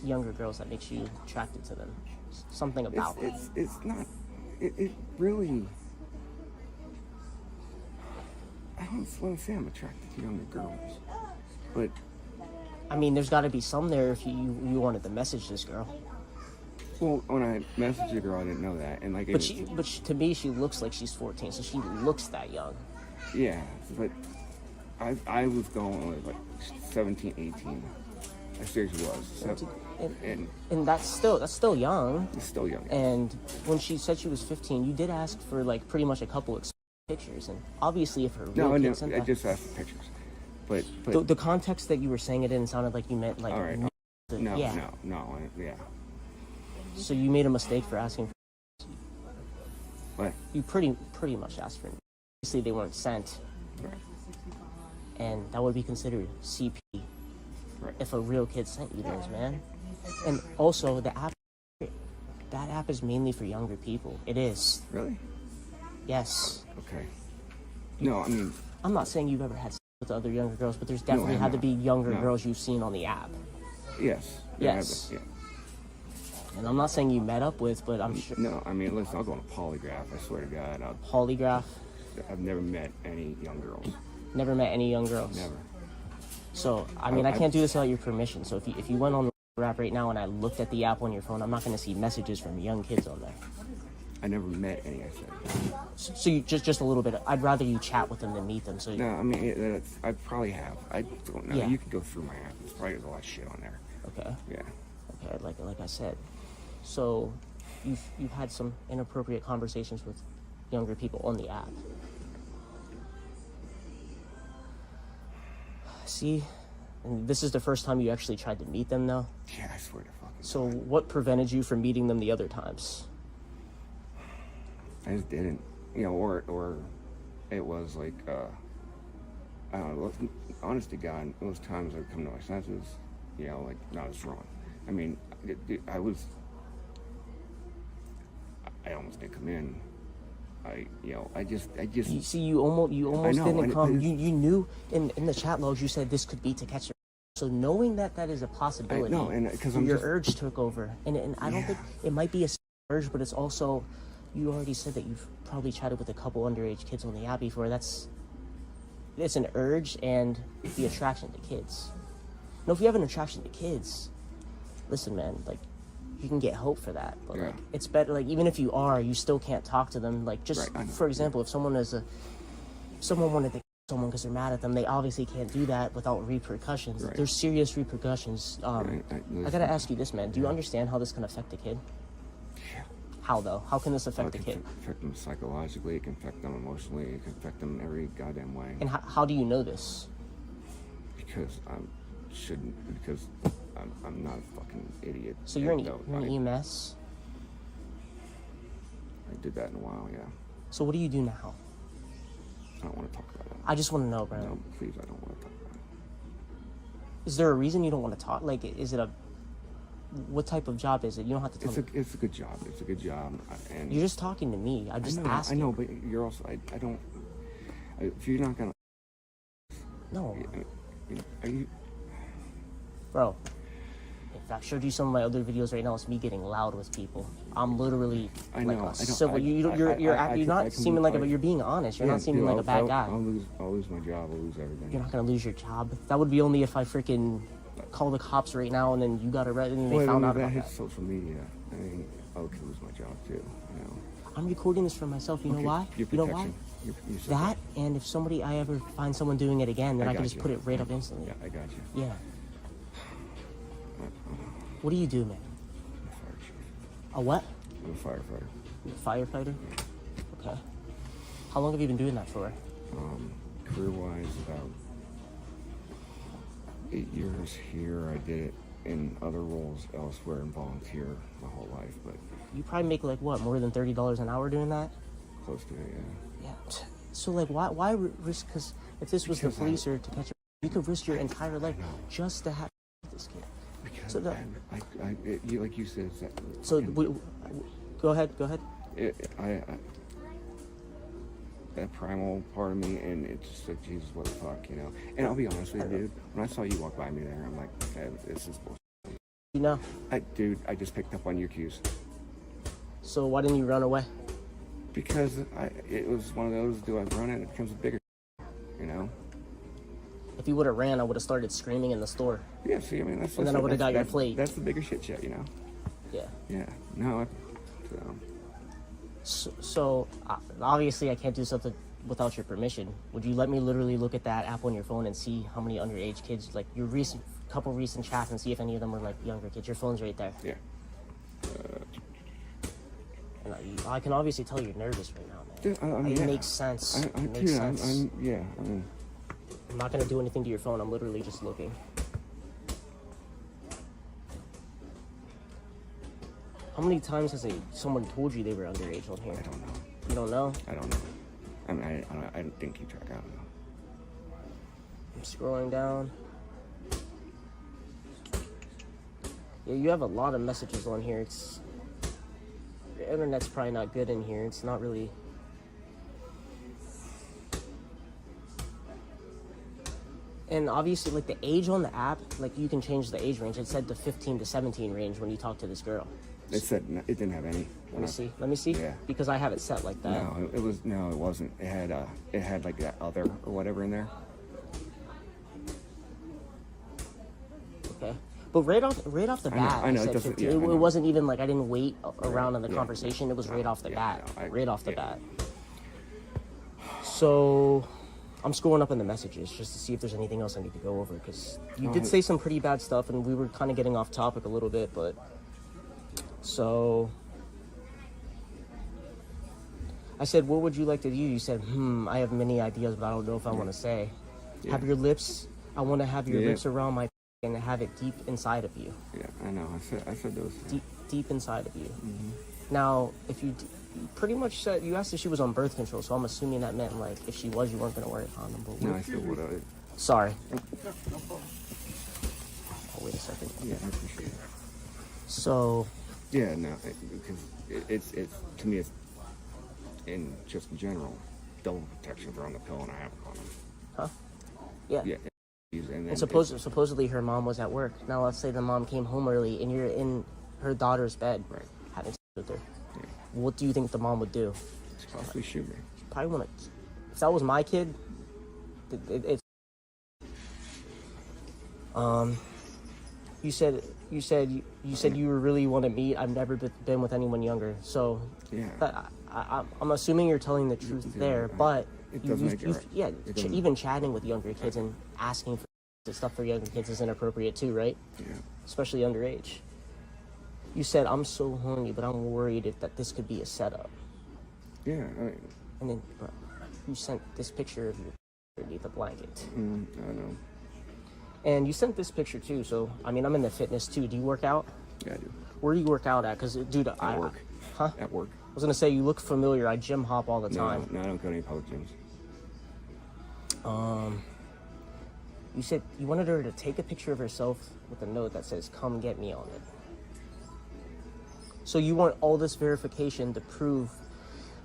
younger girls that makes you attracted to them? Something about them. It's not. It really. I don't want to say I'm attracted to younger girls, but. I mean, there's got to be some there if you wanted to message this girl. Well, when I messaged the girl, I didn't know that, and like. But to me, she looks like she's 14, so she looks that young. Yeah, but I was going with like 17, 18. I seriously was. And that's still young. It's still young. And when she said she was 15, you did ask for like pretty much a couple of pictures, and obviously if her real kid sent that, I just asked for pictures. But the context that you were saying it in sounded like you meant like. All right. No. Yeah. So you made a mistake for asking for. What? You pretty much asked for. Obviously, they weren't sent. Right. and that would be considered CP if a real kid sent you those, man. And also, that app is mainly for younger people. It is. Really? Yes. Okay. No, I mean, I'm not saying you've ever had sex with other younger girls, but there's definitely had to be younger girls you've seen on the app. Yes. Yes. Yeah. And I'm not saying you met up with, but I'm sure. No, I mean, listen, I'll go on a polygraph. I swear to God. Polygraph? I've never met any young girls. Never met any young girls? Never. So, I mean, I can't do this without your permission. So if you went on the app right now and I looked at the app on your phone, I'm not going to see messages from young kids on there. I never met any, I said. So you just a little bit. I'd rather you chat with them than meet them. So no, I mean, I probably have. I don't know. Yeah. You can go through my app. There's probably a lot of shit on there. Okay. Yeah. Okay, like I said. So you've had some inappropriate conversations with younger people on the app. See? And this is the first time you actually tried to meet them, though? Yeah, I swear to fucking So what prevented you from meeting them the other times? I just didn't. You know, or it was like, I don't know, honest to God, those times I've come to my senses, you know, like, no, it's wrong. I mean, I almost didn't come in. I just. You see, you almost didn't come. You knew in the chat logs you said this could be to catch your. So knowing that is a possibility. No, and because your urge took over, and I don't think it might be a urge, but it's also, you already said that you've probably chatted with a couple underage kids on the app before. It's an urge and the attraction to kids. No, if you have an attraction to kids, listen, man, like, you can get hope for that, but like, it's better, like, even if you still can't talk to them, like, just for example, if someone wanted to someone because they're mad at them, they obviously can't do that without repercussions. There's serious repercussions. I gotta ask you this, man, do you understand how this can affect a kid? Yeah. How though? How can this affect a kid? It can affect them psychologically, it can affect them emotionally, it can affect them every goddamn way. And how do you know this? Because I'm not a fucking idiot. So you're an EMS? I did that in a while, yeah. So what do you do now? I don't want to talk about it. I just want to know, Brandon. No, please, I don't want to talk about it. Is there a reason you don't want to talk? Like, is it what type of job is it? You don't have to tell me. It's a good job. It's a good job. And you're just talking to me. I'm just asking. I know, but you're also, I don't, if you're not going to. No. Are you. Bro, if I showed you some of my other videos right now, it's me getting loud with people. I'm literally you're not seeming like you're being honest. You're not seeming like a bad guy. I'll lose my job. I'll lose everything. You're not gonna lose your job. That would be only if I freaking call the cops right now and then you got arrested and they found out about that. Social media. I mean, I could lose my job too. You know. I'm recording this for myself. You know why? You know why? That, and if I ever find someone doing it again, then I can just put it right up instantly. Yeah, I got you. Yeah. What do you do, man? I'm a fire chief. A what? I'm a firefighter. You're a firefighter? Okay. How long have you been doing that for? Career-wise, about 8 years here. I did it in other roles elsewhere and volunteer my whole life, but... You probably make, like, what, more than $30 an hour doing that? Close to it, yeah. Yeah. So, like, why risk... Because if this was the police or to catch you, you could risk your entire life just to have this kid. Because so like you said... So, go ahead. That primal part of me, and it's just like, Jesus, what the fuck, you know? And I'll be honest with you, dude, when I saw you walk by me there, I'm like, okay, this is bullshit. You know? Dude, I just picked up on your cues. So why didn't you run away? Because it was one of those, do I run it becomes a bigger, you know? If you would have ran, I would have started screaming in the store. Yeah, see, I mean, that's... And then I would have got your plate. That's the bigger shit, you know? Yeah. Yeah. No, So, obviously I can't do something without your permission. Would you let me literally look at that app on your phone and see how many underage kids, like your couple recent chats, and see if any of them were like younger kids? Your phone's right there. Yeah. And I can obviously tell you're nervous right now, man. Dude, it makes sense. It makes sense. I'm not gonna do anything to your phone. I'm literally just looking. How many times has someone told you they were underage on here? I don't know. You don't know? I don't know. I mean, I didn't keep track. I don't know. I'm scrolling down. Yeah, you have a lot of messages on here. The internet's probably not good in here. It's not really. And obviously, like the age on the app, like you can change the age range. It said the 15 to 17 range when you talk to this girl. It said it didn't have any. Let me see. Let me see. Yeah. Because I have it set like that. No, it wasn't. It had like that other or whatever in there. Okay. But right off the bat, I know, it, said it wasn't even like I didn't wait around in the conversation. It was right off the bat. Right off the bat. So I'm scrolling up in the messages just to see if there's anything else I need to go over, because you did say some pretty bad stuff and we were kind of getting off topic a little bit, but so I said, what would you like to do? You said, I have many ideas, but I don't know if I want to say. Have your lips, I want to have your lips around my and have it deep inside of you. Yeah, I know. I said those. Deep inside of you. Now, if you pretty much said, you asked if she was on birth control, so I'm assuming that meant like if she was, you weren't going to wear a condom. But no, I still would have. Sorry. Oh, wait a second. Yeah, I appreciate it. So. Yeah, no, because it's to me it's in just in general double protection for on the pill, and I have a condom. Huh? Yeah. Yeah. And supposedly her mom was at work. Now let's say the mom came home early and you're in her daughter's bed having sex with her. Yeah. What do you think the mom would do? She'd probably shoot me. Probably want to. If that was my kid, it's. You said you really want to meet. I've never been with anyone younger, so yeah. I'm assuming you're telling the truth there, but. Even chatting with younger kids and asking for stuff for younger kids is inappropriate too, right? Yeah. Especially underage. You said, I'm so horny, but I'm worried that this could be a setup. Yeah. And then you sent this picture of you underneath a blanket. I know. And you sent this picture too, so, I mean, I'm in the fitness too. Do you work out? Yeah, I do. Where do you work out at? Because, dude, At work. Huh? At work. I was going to say, you look familiar. I gym hop all the time. No, I don't go to any public gyms. You said you wanted her to take a picture of herself with a note that says, come get me on it. So you want all this verification to prove.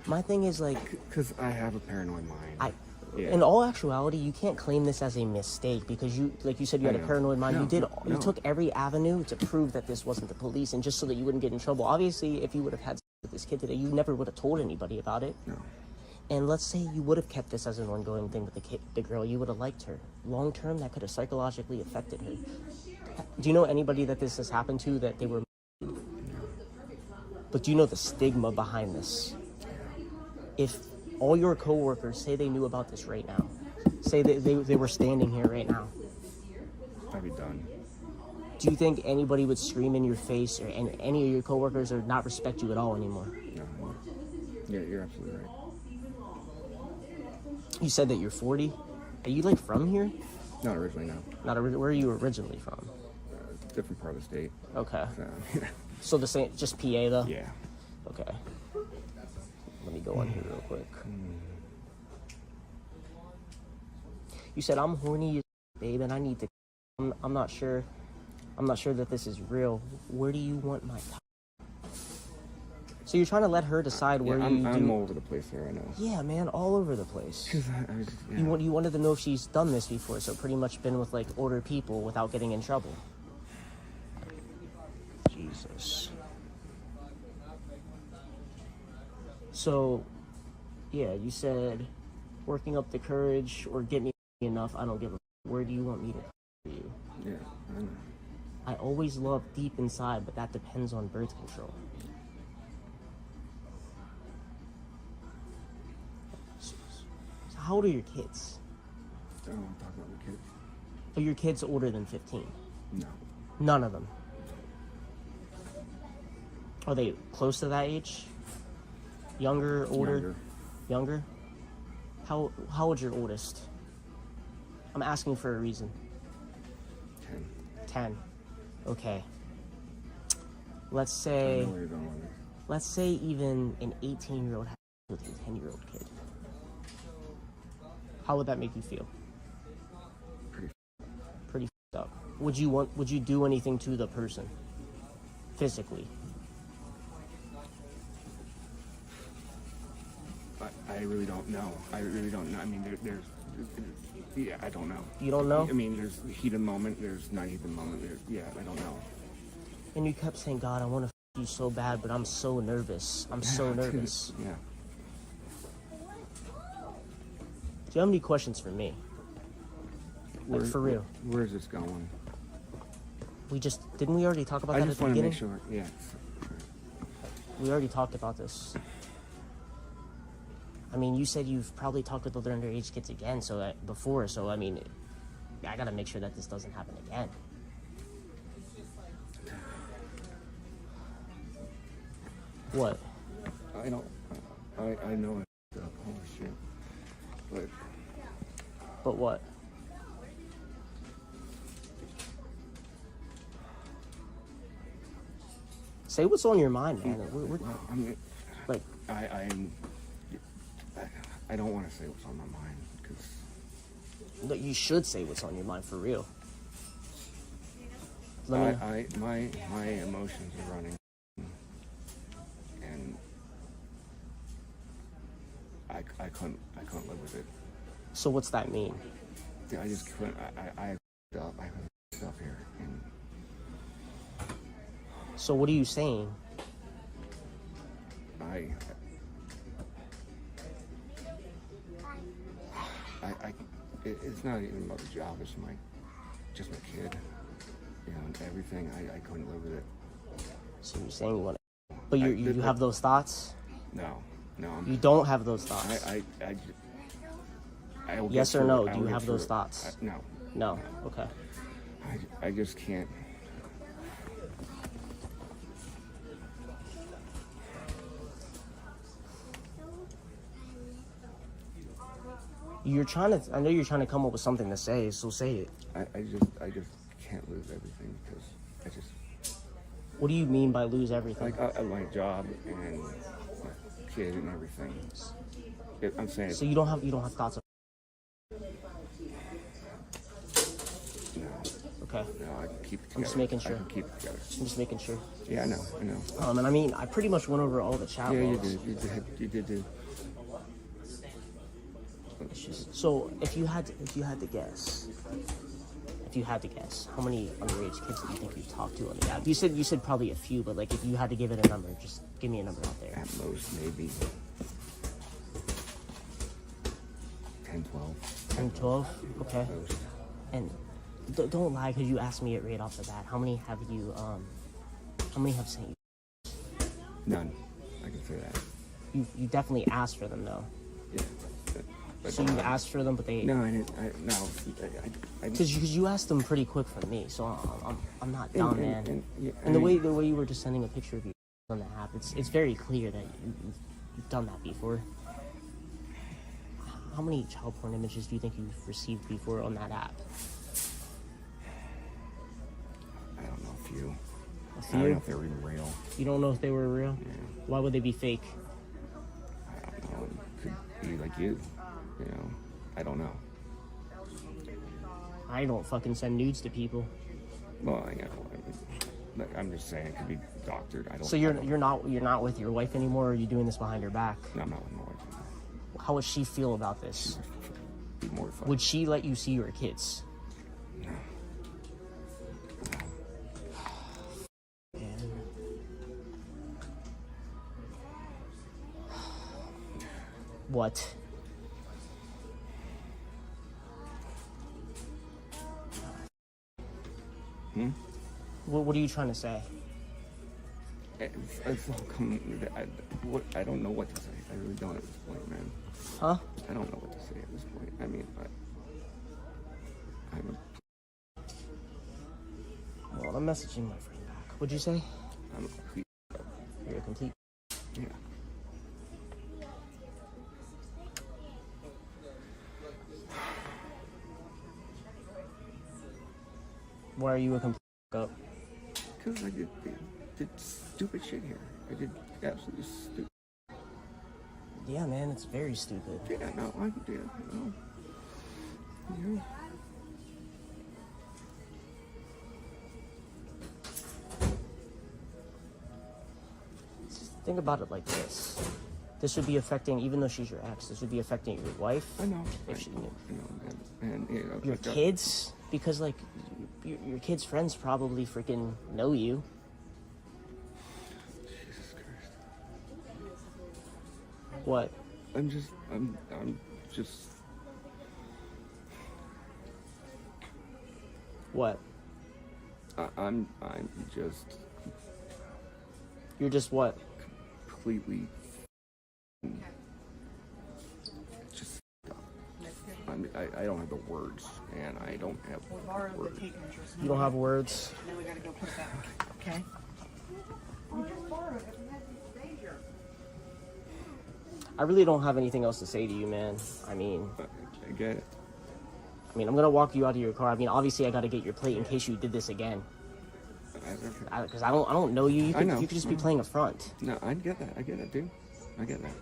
My thing is like. Because I have a paranoid mind. In all actuality, you can't claim this as a mistake because you, like you said, you had a paranoid mind. You took every avenue to prove that this wasn't the police and just so that you wouldn't get in trouble. Obviously, if you would have had sex with this kid today, you never would have told anybody about it. No. And let's say you would have kept this as an ongoing thing with the girl. You would have liked her. Long term, that could have psychologically affected her. Do you know anybody that this has happened to that they were... But do you know the stigma behind this? If all your coworkers say they knew about this right now, say that they were standing here right now, I'd be done. Do you think anybody would scream in your face or any of your coworkers or not respect you at all anymore? No. Yeah, you're absolutely right. You said that you're 40. Are you like from here? Not originally, no. Where are you originally from? Different part of the state. Okay. So, so the same, just PA though? Yeah. Okay. Let me go on here real quick. You said I'm horny, babe, and I need to. I'm not sure. I'm not sure that this is real. Where do you want my? So you're trying to let her decide where I'm all over the place here, I know. Yeah, man, all over the place. You wanted to know if she's done this before, so pretty much been with like older people without getting in trouble. Jesus. So, yeah, you said working up the courage or get me enough. I don't give a. Where do you want me to for you? Yeah, I know. I always love deep inside, but that depends on birth control. How old are your kids? I don't want to talk about my kids. Are your kids older than 15? No. None of them. Are they close to that age? Younger, older? Younger? How old's your oldest? I'm asking for a reason. 10. Okay. Let's say. I know where you're going with it. Let's say even an 18-year-old has with a 10-year-old kid. How would that make you feel? up. Would you do anything to the person physically? I really don't know. I really don't know. I mean, yeah, I don't know. You don't know? I mean, there's heat of the moment, there's not heat of the moment. Yeah, I don't know. And you kept saying, God, I want to you so bad, but I'm so nervous. I'm so nervous. Yeah. Do you have any questions for me? Like, for real. Where's this going? Didn't we already talk about that at the beginning? I just want to make sure, yeah. We already talked about this. I mean, you said you've probably talked with other underage kids again, before, so I mean, I gotta make sure that this doesn't happen again. What? I know it's up. Holy shit. But what? Say what's on your mind, man. I mean, like, I don't want to say what's on my mind, because... No, you should say what's on your mind, for real. My emotions are running, and I couldn't live with it. So what's that mean? I just couldn't. I have stuff here. And so what are you saying? It's not even about the job. It's just my kid. You know, and everything. I couldn't live with it. So you're saying you want to... But you have those thoughts? No. You don't have those thoughts? Yes or no? Do you have those thoughts? No. No? Okay. I just can't. I know you're trying to come up with something to say, so say it. I just can't lose everything, because I just... What do you mean by lose everything? Like my job and my kid and everything. I'm saying... So you don't have thoughts of... No. Okay. No, I can keep it together. I'm just making sure. I can keep it together. I'm just making sure. Yeah, I know. And I mean, I pretty much went over all the chat logs. You did. So if you had to guess, how many underage kids do you think you've talked to on the app? You said probably a few, but like if you had to give it a number, just give me a number out there. At most, maybe 10, 12. 10, 12? Okay. And don't lie, because you asked me it right off the bat. How many have sent you? None. I can say that. You definitely asked for them, though. Yeah. So you asked for them, but they... No, I didn't. Because you asked them pretty quick for me, so I'm not dumb, man. And the way you were just sending a picture of you on the app, it's very clear that you've done that before. How many child porn images do you think you've received before on that app? I don't know, a few. A few? I don't know if they were even real. You don't know if they were real? Yeah. Why would they be fake? I don't know. It could be like you. You know, I don't know. I don't fucking send nudes to people. Well, I'm just saying it could be doctored. So you're not with your wife anymore, or are you doing this behind her back? No, I'm not with my wife anymore. How would she feel about this? Be mortified. Would she let you see your kids? No. What? What are you trying to say? It's all coming. I don't know what to say. I really don't at this point, man. Huh? I don't know what to say at this point. I mean, Well, I'm messaging my friend back. What'd you say? I'm a complete... You're a complete... Yeah. Why are you a complete up? Because I did stupid shit here. I did absolutely stupid. Yeah, man, it's very stupid. Yeah, no, I can do it. No. Yeah. Think about it like this. This would be affecting, even though she's your ex, this would be affecting your wife. I know. If she knew. And you know, your kids, because like your kids' friends probably freaking know you. Jesus Christ. What? I'm just. What? I'm just. You're just what? Completely. Just. I don't have the words, and I don't have the words. You don't have words? Then we gotta go put it back. Okay? I really don't have anything else to say to you, man. I mean, I get it. I mean, I'm gonna walk you out of your car. I mean, obviously, I gotta get your plate in case you did this again. Because I don't know you. You could just be playing a front. No, I get that. I get it, dude. I get that.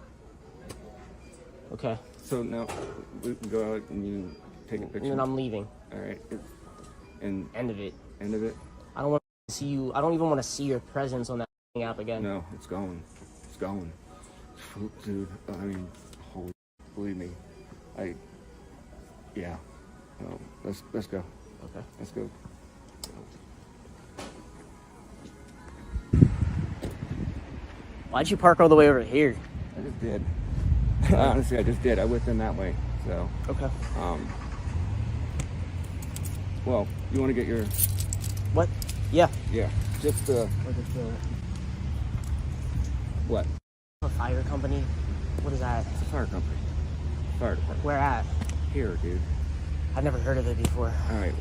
Okay. So now we can go out and you take a picture. And then I'm leaving. All right. And end of it. End of it. I don't want to see you. I don't even want to see your presence on that app again. No, it's going. It's going. Dude, I mean, holy, believe me, yeah. Let's go. Okay. Let's go. Why'd you park all the way over here? I just did. Honestly, I just did. I went in that way. So. Okay. Well, you want to get your. What? Yeah. Yeah. Just What? A fire company? What is that? It's a fire company. Fire department. Where at? Here, dude. I've never heard of it before. All right.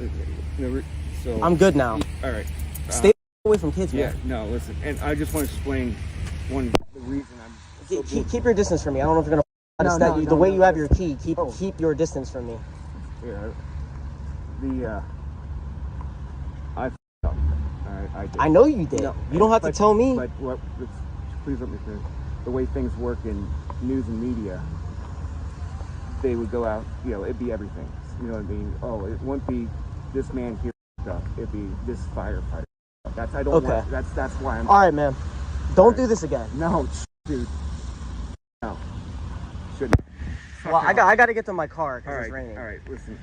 So. I'm good now. All right. Stay away from kids, man. Yeah. No, listen. And I just want to explain the reason I'm. Keep your distance from me. I don't know if you're gonna. The way you have your key, keep your distance from me. Yeah. I f***ed up. All right. I did. I know you did. No, you don't have to tell me. But please let me finish. The way things work in news and media, they would go out. You know, it'd be everything. You know what I mean? Oh, it wouldn't be this man here stuff. It'd be this firefighter. That's I don't. Okay. Want, that's why I'm. All right, man. Don't do this again. No, dude. No. Shouldn't. Well, I got to get to my car because it's raining. All right. Listen.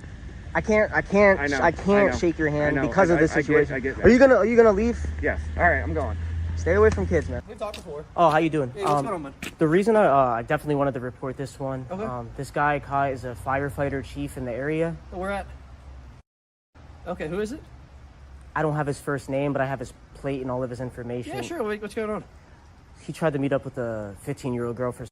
I can't shake your hand because of this situation. I get that. Are you gonna leave? Yes. All right, I'm going. Stay away from kids, man. We've talked before. Oh, how you doing? Hey, what's going on, man? The reason I definitely wanted to report this one. Okay. This guy Kai is a firefighter chief in the area. Where at? Okay, who is it? I don't have his first name, but I have his plate and all of his information. Yeah, sure. What's going on? He tried to meet up with a 15-year-old girl for.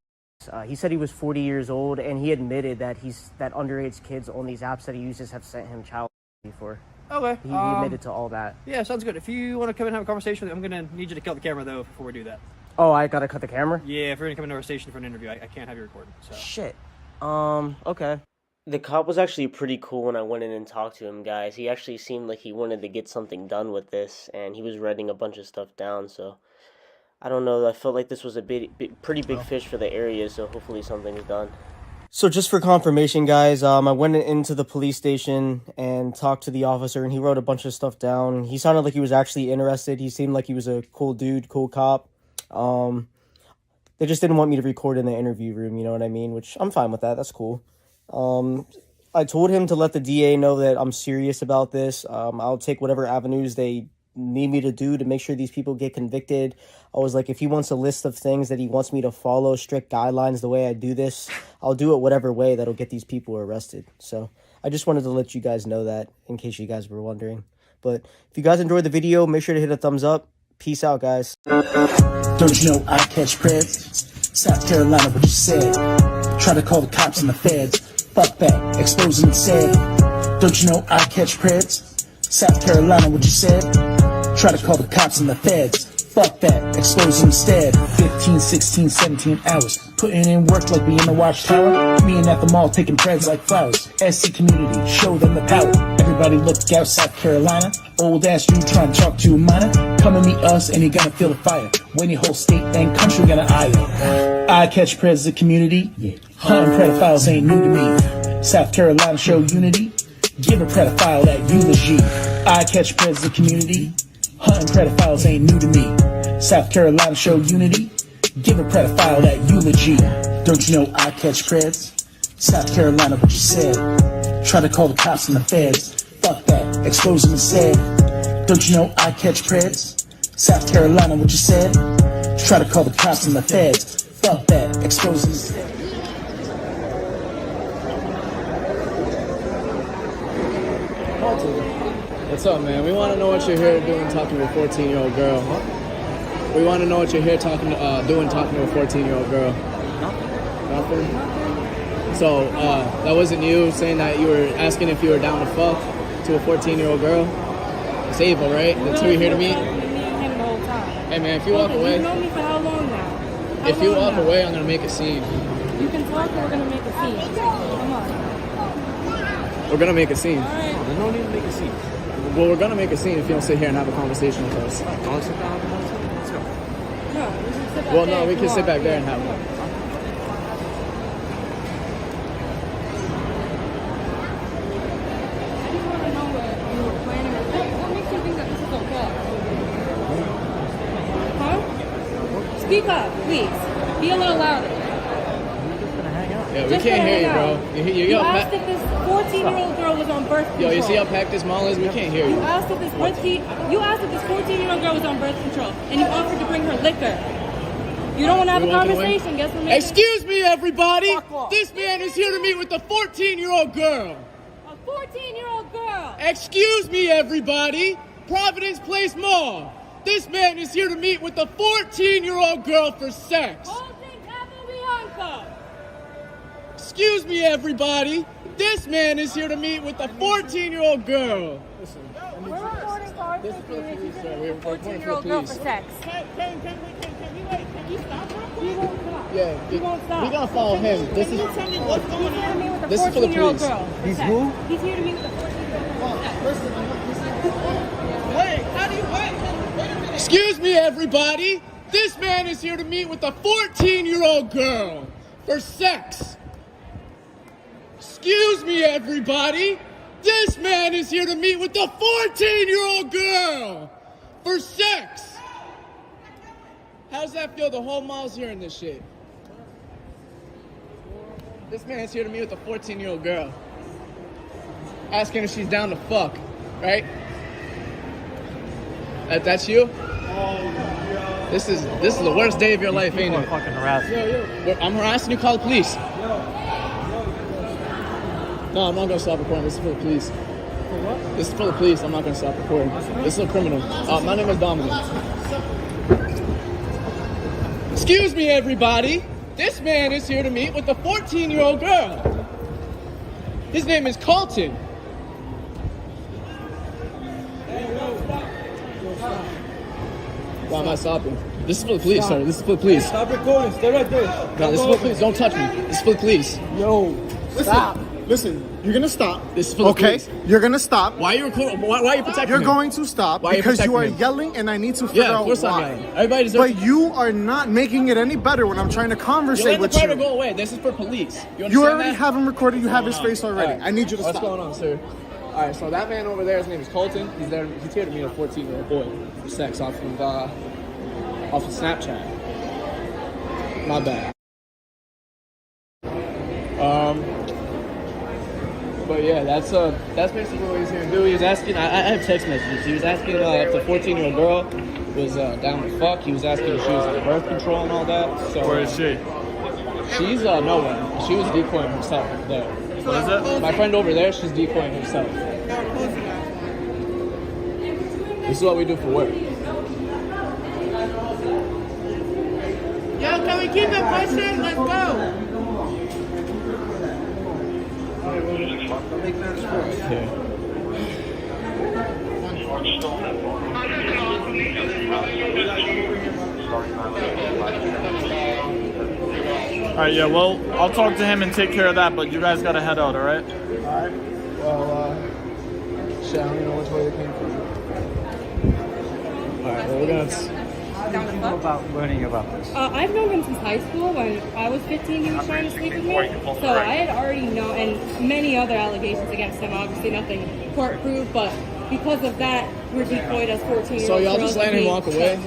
He said he was 40 years old, and he admitted that that underage kids on these apps that he uses have sent him child before. Okay. He admitted to all that. Yeah, sounds good. If you want to come and have a conversation with me, I'm going to need you to kill the camera, though, before we do that. Oh, I got to cut the camera? Yeah, if we're going to come into our station for an interview, I can't have you recording. So. Shit. Okay. The cop was actually pretty cool when I went in and talked to him, guys. He actually seemed like he wanted to get something done with this, and he was writing a bunch of stuff down, so... I don't know, I felt like this was a pretty big fish for the area, so hopefully something's done. So just for confirmation, guys, I went into the police station and talked to the officer, and he wrote a bunch of stuff down. He sounded like he was actually interested. He seemed like he was a cool dude, cool cop. They just didn't want me to record in the interview room, you know what I mean? Which I'm fine with that, that's cool. I told him to let the DA know that I'm serious about this. I'll take whatever avenues they need me to do to make sure these people get convicted. I was like, if he wants a list of things that he wants me to follow, strict guidelines the way I do this, I'll do it whatever way that'll get these people arrested. So I just wanted to let you guys know that in case you guys were wondering. But if you guys enjoyed the video, make sure to hit a thumbs up. Peace out, guys. Don't you know I catch preds? South Carolina, what you said. Try to call the cops and the feds. Fuck that, exposing instead. Don't you know I catch preds? South Carolina, what you said. Try to call the cops and the feds. Fuck that, expose instead. 15, 16, 17 hours. Putting in work like we in the watchtower. Me and at the mall taking preds like flowers. SC community, show them the power. Everybody look out, South Carolina. Old ass you trying to talk to a minor. Come and meet us and you're gonna feel the fire. When your whole state and country gonna eye you. I catch preds the community. Hunting pedophiles ain't new to me. South Carolina show unity. Give a pedophile that eulogy. I catch preds the community. Hunting pedophiles ain't new to me. South Carolina show unity. Give a pedophile that eulogy. Don't you know I catch preds? South Carolina, what you said. Try to call the cops and the feds. Fuck that, expose them instead. Don't you know I catch preds? South Carolina, what you said. Try to call the cops and the feds. Fuck that, expose them instead. What's up, man? We want to know what you're here doing talking to a 14-year-old girl. We want to know what you're here talking to a 14-year-old girl. Nothing? So, that wasn't you saying that you were asking if you were down to fuck to a 14-year-old girl? It's Ava, right? That's who you're here to meet? Hey, man, if you walk away... You've known me for how long now? If you walk away, I'm going to make a scene. You can talk or we're going to make a scene. Come on. We're going to make a scene. All right. There's no need to make a scene. Well, we're going to make a scene if you don't sit here and have a conversation with us. No, we should sit back Well, there. no, we can Come sit on. back there and have one. I just want to know what you were planning or what makes you think that this is okay? Huh? Speak up, please. Be a little louder. Yeah, we Just can't gonna hear you, hang bro. out. You You up, asked if this 14-year-old girl was on birth control. Yo, you see how packed this mall is? We can't hear you. You asked if this 14-year-old girl was on birth control, and you offered to bring her liquor. You don't want to have a conversation. Guess we're making. Excuse me, everybody. This man is here to meet with a 14-year-old girl. A 14-year-old girl. Excuse me, everybody. Providence Place Mall. This man is here to meet with a 14-year-old girl for sex. Excuse me, everybody. This man is here to meet with a 14-year-old girl. We're reporting for our safety. We're 14-year-old girl for sex. Can you stop? He won't stop. Yeah, He won't stop. we gotta follow him. This is. Tell me what's going on. This is for the police. He's who? He's here to meet with a 14-year-old girl. Wait, how do you wait? Excuse me, everybody. This man is here to meet with a 14-year-old girl for sex. Excuse me, everybody. This man is here to meet with a 14-year-old girl for sex. How does that feel? The whole mall's hearing this shit. This man's here to meet with a 14-year-old girl. Asking if she's down to fuck, right? That's you? This is the worst day of your life, ain't it? Fucking harassing. I'm harassing you, call the police. No, I'm not gonna stop recording. This is for the police. For what? This is for the police. I'm not gonna stop recording. This is a criminal. My name is Dominic. Excuse me, everybody. This man is here to meet with a 14-year-old girl. His name is Colton. Why am I stopping? This is for the police, sir. This is for the police. Stop recording. Stay right there. No, this is for the police. Don't touch me. This is for the police. Yo, stop. Listen, you're gonna stop. This is for the police. You're gonna stop. Why are you recording? Why are you protecting You're him? going to stop Why are you because you are protecting him? yelling, and I need to figure Yeah, of out course I'm why. yelling. Everybody deserves. But you are not making it any better when I'm trying to You conversate let the with driver you. go away. This is for police. You understand You already that? have him recorded. You have his What's going face on? already. All right. I need you to What's stop. going on, sir? All right, so that man over there, his name is Colton. He's there. He's here to meet a 14-year-old boy for sex off of Snapchat. My bad. But yeah, that's basically what he's gonna do. He was asking. I have text messages. He was asking if the 14-year-old girl was down to fuck. He was asking if she was on birth control and all that. So Where is she? She's nowhere. She was decoying herself there. What is it? My friend over there, she's decoying herself. This is what we do for work. Yo, can we keep it pushing? Let's go. Alright, yeah, well, I'll talk to him and take care of that, but you guys gotta head out, alright? Alright. Well, shit, I don't even know which way they came from. Alright, well, we're gonna... Down the fuck? About learning about this. I've known him since high school. When I was 15, he was trying to sleep with me. So I had already known, and many other allegations against him. Obviously, nothing court proved, but because of that, we're decoyed as 14-year-olds. So y'all just letting him walk away?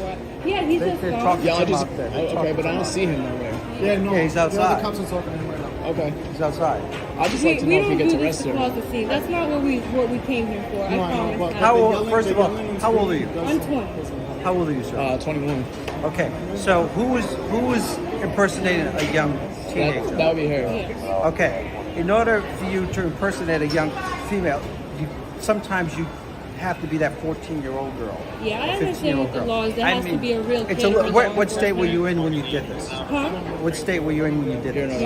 Yeah, he's just gone. Yeah, I just okay, but I don't see him nowhere. Yeah, no. Yeah, he's outside. The cops are talking to him right now. Okay, he's outside. I just like to know if he gets arrested. We don't do this to cause a scene. That's not what we came here for. I promise. How old? First of all, how old are you? I'm 20. How old are you, sir? 21. Okay, so who was impersonating a young teenager? That would be her. Yeah. Okay, in order for you to impersonate a young female, sometimes you have to be that 14-year-old girl. Yeah, I understand what the law is. There has to be a real It's kid. what state were you in when you did this? Huh? What state were you in when you did this?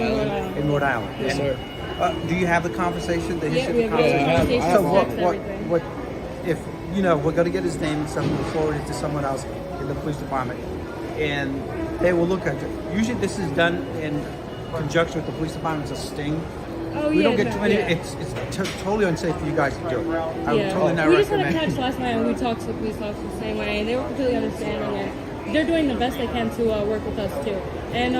In Rhode Island. Yes, sir. Do you have the conversation? The Yeah, history we of the have conversation? conversations, So text, everything. what, if, you know, we're going to get his name and stuff, we'll forward it to someone else in the police department, and they will look at it. Usually this is done in conjunction with the police department. It's a sting. Oh, we yeah, don't get too many. yeah. It's totally unsafe for you guys to do it. I would totally not We just had a recommend. catch last night, and we talked to the police officers the same way, and they were completely understanding, and they're doing the best they can to work with us too. And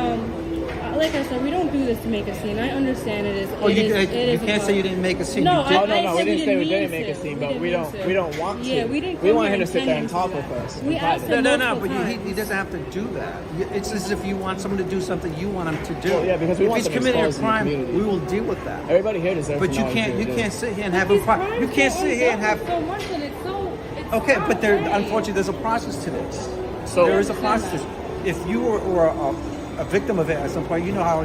like I said, we don't do this to make a scene. I understand it is. Oh, you a can't say you didn't make a scene. No, you did. No, we didn't say we mean didn't make to. a scene, We but didn't we mean don't to. we don't want to. Yeah, we didn't. We come want here him to sit there and intending talk to. with us. We asked him No, multiple but times. he doesn't have to do that. It's as if you want someone to do something you want him to do. Well, yeah, because we if want he's them committing a exposed in the crime, community. we will deal with that. Everybody here deserves But to you know can't. who You it can't is. sit here and have a fight. You can't sit here and have. So much that it's so. It's Okay, not but there, funny. unfortunately, there's a process to this. So there is a process. If you were a victim of it at some point, you know how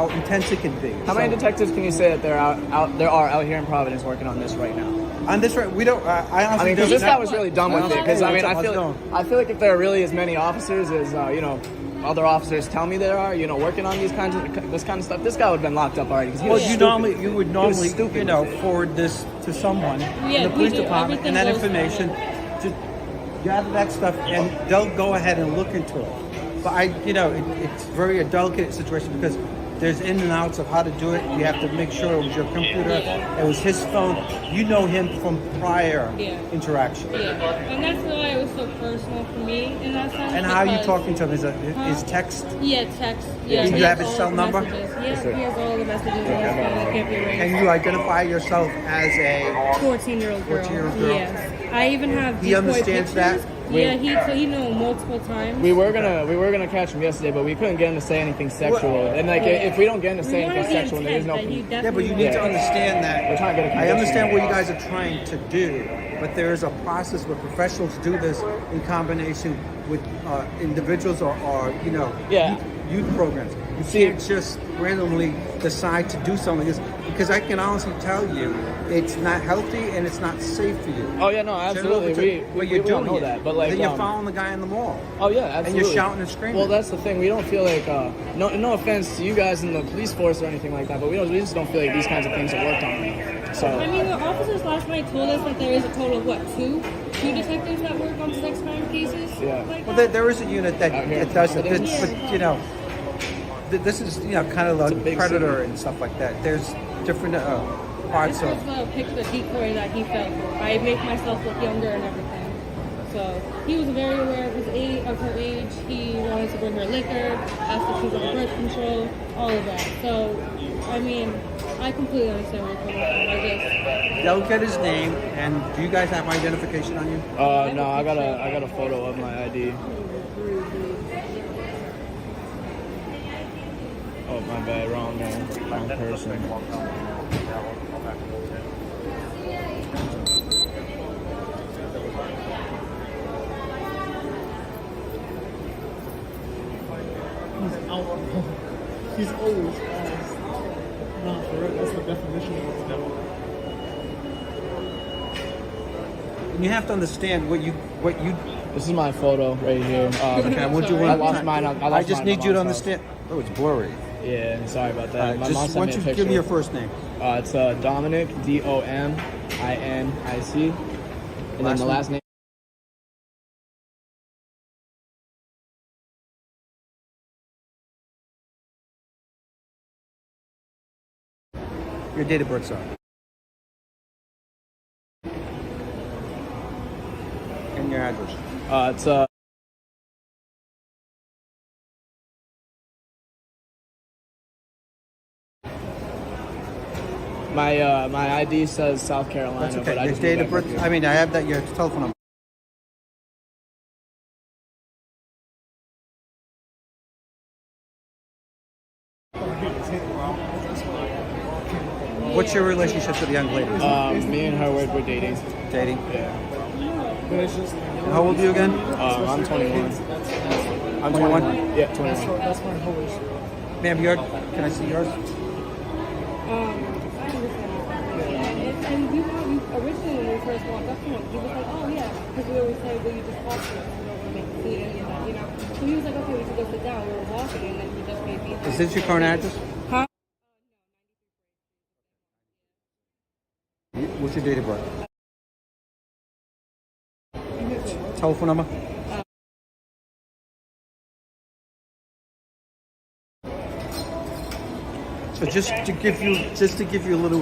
intense it can be. How many detectives can you say that there are out here in Providence working on this right now? On this, right? We don't. I honestly. Because this guy was really done with it. Because I Let's feel go. like if there are really as many officers as other officers tell me there are, working on this kind of stuff, this guy would have been locked up already. Well, you would normally, forward this to someone in the police department and that information to gather that stuff, and they'll go ahead and look into it. But it's very a delicate situation because there's in and outs of how to do it. You have to make sure it was your computer, it was his phone. You know him from prior interaction. Yeah, and that's why it was so personal for me in that sense. And how are you because- talking to him? Is text? Yeah, text. Yeah, Do he you have has his all cell the number? messages. Yeah, he has all the messages on his phone that can't be erased. Can you identify yourself as a 14-year-old girl. 14-year-old girl? Yes. I even have He decoy understands pictures. that? Yeah, he knew multiple times. We were gonna catch him yesterday, but we couldn't get him to say anything sexual. And if we don't get him to say anything sexual, then there's no. Yeah, but you need to understand that. We're trying to get a I understand what you conviction. guys are trying to do, but there is a process where professionals do this in combination with individuals or youth programs. You can't just randomly decide to do something like this because I can honestly tell you it's not healthy and it's not safe for you. Oh yeah, no, absolutely. But you're we doing know it. that, but like then you're following the guy in the mall. Oh yeah, absolutely. And you're shouting and screaming. Well, that's the thing. We don't feel like no offense to you guys in the police force or anything like that, but we just don't feel like these kinds of things are worked on. So I mean, the officers last night told us that there is a total of two detectives that work on sex crime cases. Yeah. Like Well, there is a unit that does it, but this is kind of like predator and stuff like that. There's different parts This of. was pick the decoy that he fell for. I make myself look younger and everything. So he was very aware of her age. He wanted to bring her liquor, asked if she was on birth control, all of that. So, I mean, I completely understand where you're coming from. They'll get his name, and do you guys have identification on you? no, I got a photo of my ID. Oh my bad, wrong person. He's always fast. Nah, for real, that's the definition of what's devil. And you have to understand what you. This is my photo right here. Okay, what you want? I lost mine. I just need you to understand. Oh, it's blurry. Yeah, sorry about that. My mom Just sent why me a don't you picture. give me your first name? It's Dominic, Dominic, and then the last name. Your date of birth, sir. And your address. It's my ID says South Carolina, That's okay. but I Your just date moved of back birth. up here. I mean, I have that. Your telephone number. What's your relationship with the young lady? Me and her, we're dating. Dating? Yeah. How old are you again? I'm 21. I'm 21? Yeah, 21. That's my whole issue. Ma'am, can I see yours? I understand. And you originally when we first walked up to him, he was like, oh yeah, because we always say, will you just talk to us? We don't want to make food, any of that, you know? So he was like, okay, we should go sit down. We were walking, and then he just made me. Is this your current address? Huh? What's your date of birth? Telephone number? So just to give you a little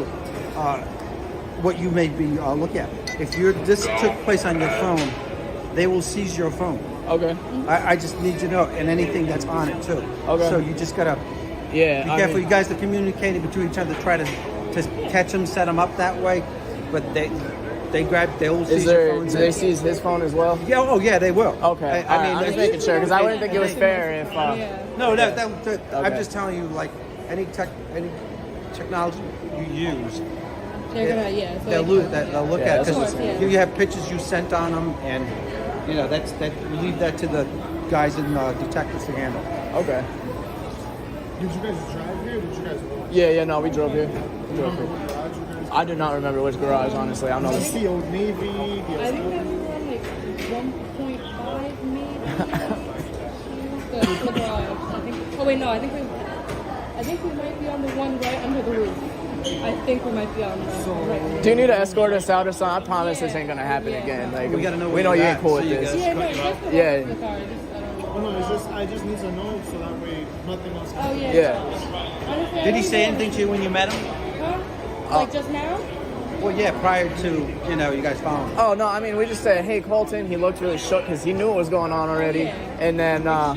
what you may be look at. If this took place on your phone, they will seize your phone. Okay. I just need to know, and anything that's on it too. Okay. So you just gotta be careful. You guys are communicating between each other, try to catch them, set them up that way, but they'll seize your phone. Do they seize his phone as well? Yeah. Oh yeah, they will. Okay. I mean, I'm just making sure because I wouldn't think it was fair if. No, I'm just telling you, like any technology you use. They're gonna, so they'll look at it because you have pictures you sent on them, and you know we leave that to the guys and detectives to handle. Okay. Did you guys drive here? Or did you guys walk? Yeah, no, we drove here. I do not remember which garage, honestly. I don't know. Is this the Old Navy? I think that we were on like 1.5 maybe. the garage. I think. Oh wait, no. I think we might be on the one right under the roof. I think we might be on the. Right. Do you need to escort us out or something? I promise this ain't gonna happen again. Like we gotta know. We know you ain't cool with this. Yeah. Oh no, I just need to know so that way nothing else happens. Oh yeah. Did he say anything to you when you met him? Like just now? Well, yeah, prior to you guys found him. Oh no, I mean we just said, hey Colton. He looked really shook because he knew what was going on already. And then I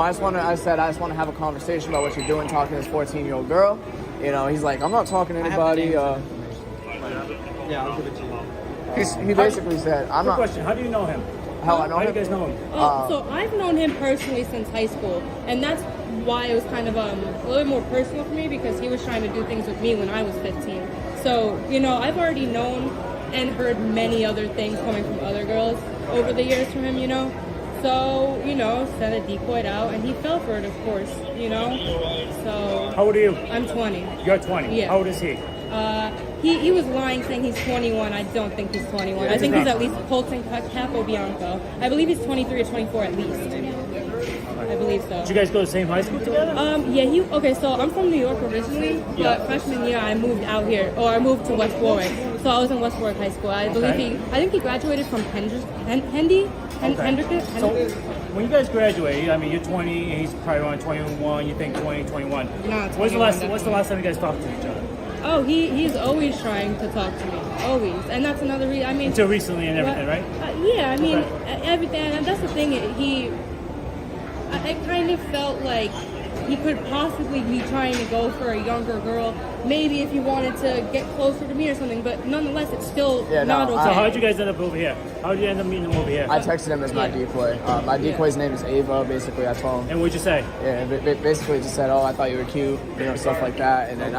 just want to have a conversation about what you're doing, talking to this 14-year-old girl. He's like, I'm not talking to anybody. Yeah, I'll give it to you. He basically said, I'm not. Question: how do you know him? How I know him? How do you guys know him? So I've known him personally since high school, and that's why it was kind of a little bit more personal for me because he was trying to do things with me when I was 15. So I've already known and heard many other things coming from other girls over the years from him. So sent a decoy out, and he fell for it, of course. So. How old are you? I'm 20. You're 20. Yeah. How old is he? He was lying saying he's 21. I don't think he's 21. Yeah, I think he's at least Colton Capo Bianco. I believe he's 23 or 24 at least. I believe so. Did you guys go to the same high school together? Okay, so I'm from New York originally, but freshman year I moved out here, or I moved to West Warwick. So I was in West Warwick High School. I think he graduated from Hendy. So when you guys graduate, I mean, you're 20, and he's probably around 21, you think 20, 21. No, What's the last time you guys talked to each other? Oh, he's always trying to talk to me. Always. And that's another reason. I mean... Until recently and everything, right? Yeah, I mean, everything. And that's the thing. I kind of felt like he could possibly be trying to go for a younger girl. Maybe if he wanted to get closer to me or something, but nonetheless, it's still not okay. So how did you guys end up over here? How did you end up meeting him over here? I texted him as my decoy. My decoy's name is Ava, basically. I told him. And what'd you say? Yeah, basically just said, oh, I thought you were cute, stuff like that. And then,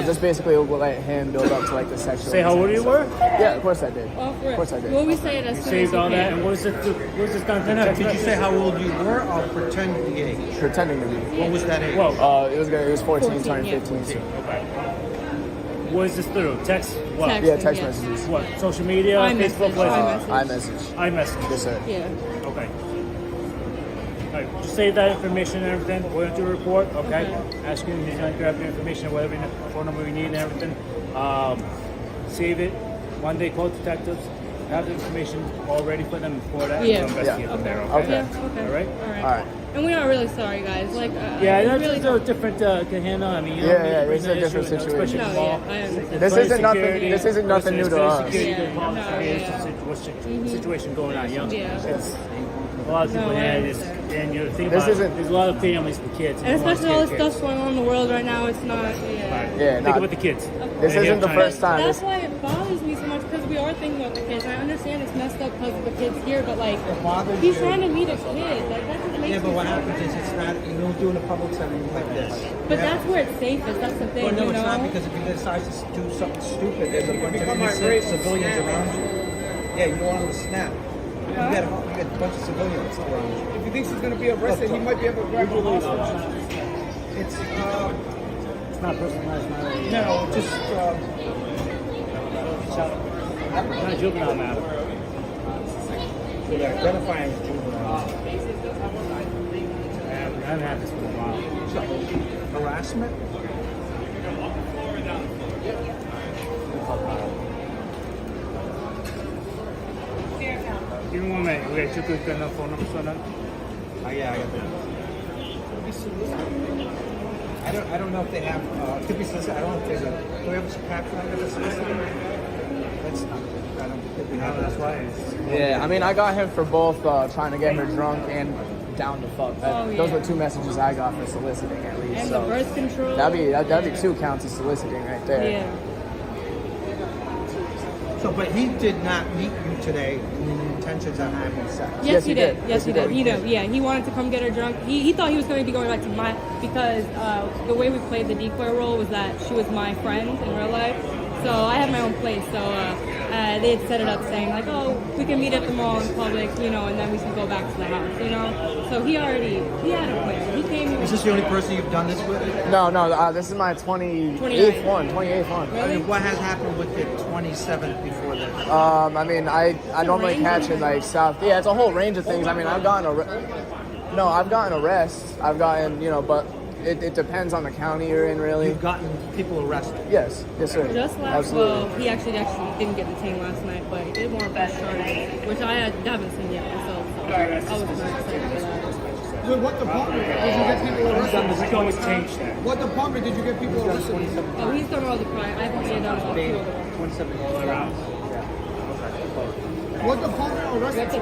just basically let him build up to like the sexual. Say how old you were? Yeah, of course I did. Of course I did. Well, we say it as you soon saved as all we that, can. and what was this done to Did you say how old you were or pretend the age? Pretending to be. What was that age? Well, it was 14 turning 15. So. Okay. What is this through? Text? What? Texting, text messages. What? Social media? Facebook? What is it? iMessage. iMessage. Yes, sir. Yeah. Okay. All right. Just save that information and everything. We're going to do a report. Okay. Ask him. He's going to grab the information, whatever phone number we need and everything. Save it. One day, call detectives. Have the information all ready for them before that. Yeah. We'll investigate from there. Okay. Yeah, okay. All right. All right. And we are really sorry, guys. Like. That's really a different to handle. I mean, you it's a different situation. This isn't nothing new to us. Situation going on, Yeah. It's a lot of people had this, and you think about it, there's a lot of families with kids. And especially all this stuff going on in the world right now, it's not. Think about the kids. This isn't the first time. That's why it bothers me so much because we are thing about the kids. I understand it's messed up because of the kids here, but like, he's trying to meet a kid. Like, that just makes Yeah, but what me sad. happens is it's not, you don't do it in a public setting like this. But that's where it's safest. That's the thing. Well, no, you it's know? not, because if you decide to do something stupid, there's a bunch of become innocent irate, civilians snap. around you. Yeah, you don't want them to snap. You got a bunch of civilians around you. If he thinks he's going to be arrested, he might be able to grab a hostage. It's not personalized, not no, just not a juvenile matter. yeah, identifying as juvenile. I haven't had this for a while. Harassment? Give me 1 minute. Wait, you could get the phone number so that. Yeah, I got that. I don't know if they have, could be solicited. I don't know if there's a, do we have a caption under the solicitor? That's not, I don't think we have it. That's why. Yeah, I mean, I got him for both trying to get her drunk and down to fuck. Those were 2 messages I got for soliciting at least. And so the birth control. that'd be 2 counts of soliciting right there. Yeah. So, but he did not meet you today with intentions on having sex. Yes, he did. Yes, he did. He did. Yeah, he wanted to come get her drunk. He thought he was going to be going back to my, because the way we played the decoy role was that she was my friend in real life. So I had my own place. So they had set it up saying like, oh, we can meet at the mall in public, you know, and then we can go back to the house, you know. So he had a plan. He came here. Is this the only person you've done this with? No, this is my 28th one. Really? I mean, what has happened with the 27th before that? I mean, I normally catch in like South. Yeah, it's a whole range of things. I mean, I've gotten arrests. I've gotten, you know, but it depends on the county you're in, really. You've gotten people arrested? Yes, sir. Just last, well, he actually didn't get detained last night, but he did want press charges, which I haven't seen yet myself. So I was not excited for that. So what department did you get people arrested? We can always change that. What department did you get people arrested? Oh, he's done all the crime. I haven't seen done all the crime. 27 all around. What department arrested you?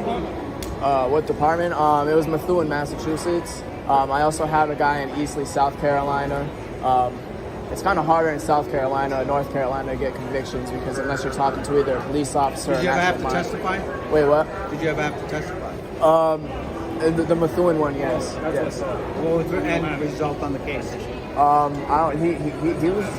What department? It was Methuen, Massachusetts. I also have a guy in Eastleigh, South Carolina. It's kind of harder in South Carolina or North Carolina to get convictions because unless you're talking to either a police officer Did you or ever have to national testify? monitor. Wait, what? Did you ever have to testify? The Methuen one, yes. Yes. What was the end result on the case? I don't.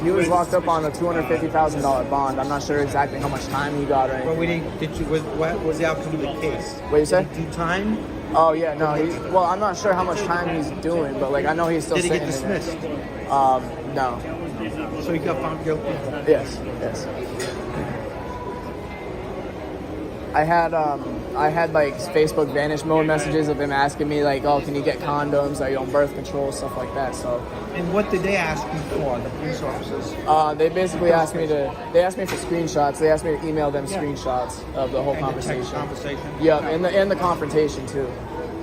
He was locked up on a $250,000 bond. I'm not sure exactly how much time he got or anything. But we didn't. Did you? What was the outcome of the case? What you say? Did he do time? Oh yeah, no. Well, I'm not sure how much time he's doing, but like I know he's still. Did he get sitting in dismissed? there. No. So he got found guilty. Yes. I had like Facebook vanish mode messages of him asking me like, oh, can you get condoms? Are you on birth control? Stuff like that. So. And what did they ask you for? The police officers? They basically asked me for screenshots. They asked me to email them screenshots of the whole conversation. The text conversation. Yeah, and the confrontation too.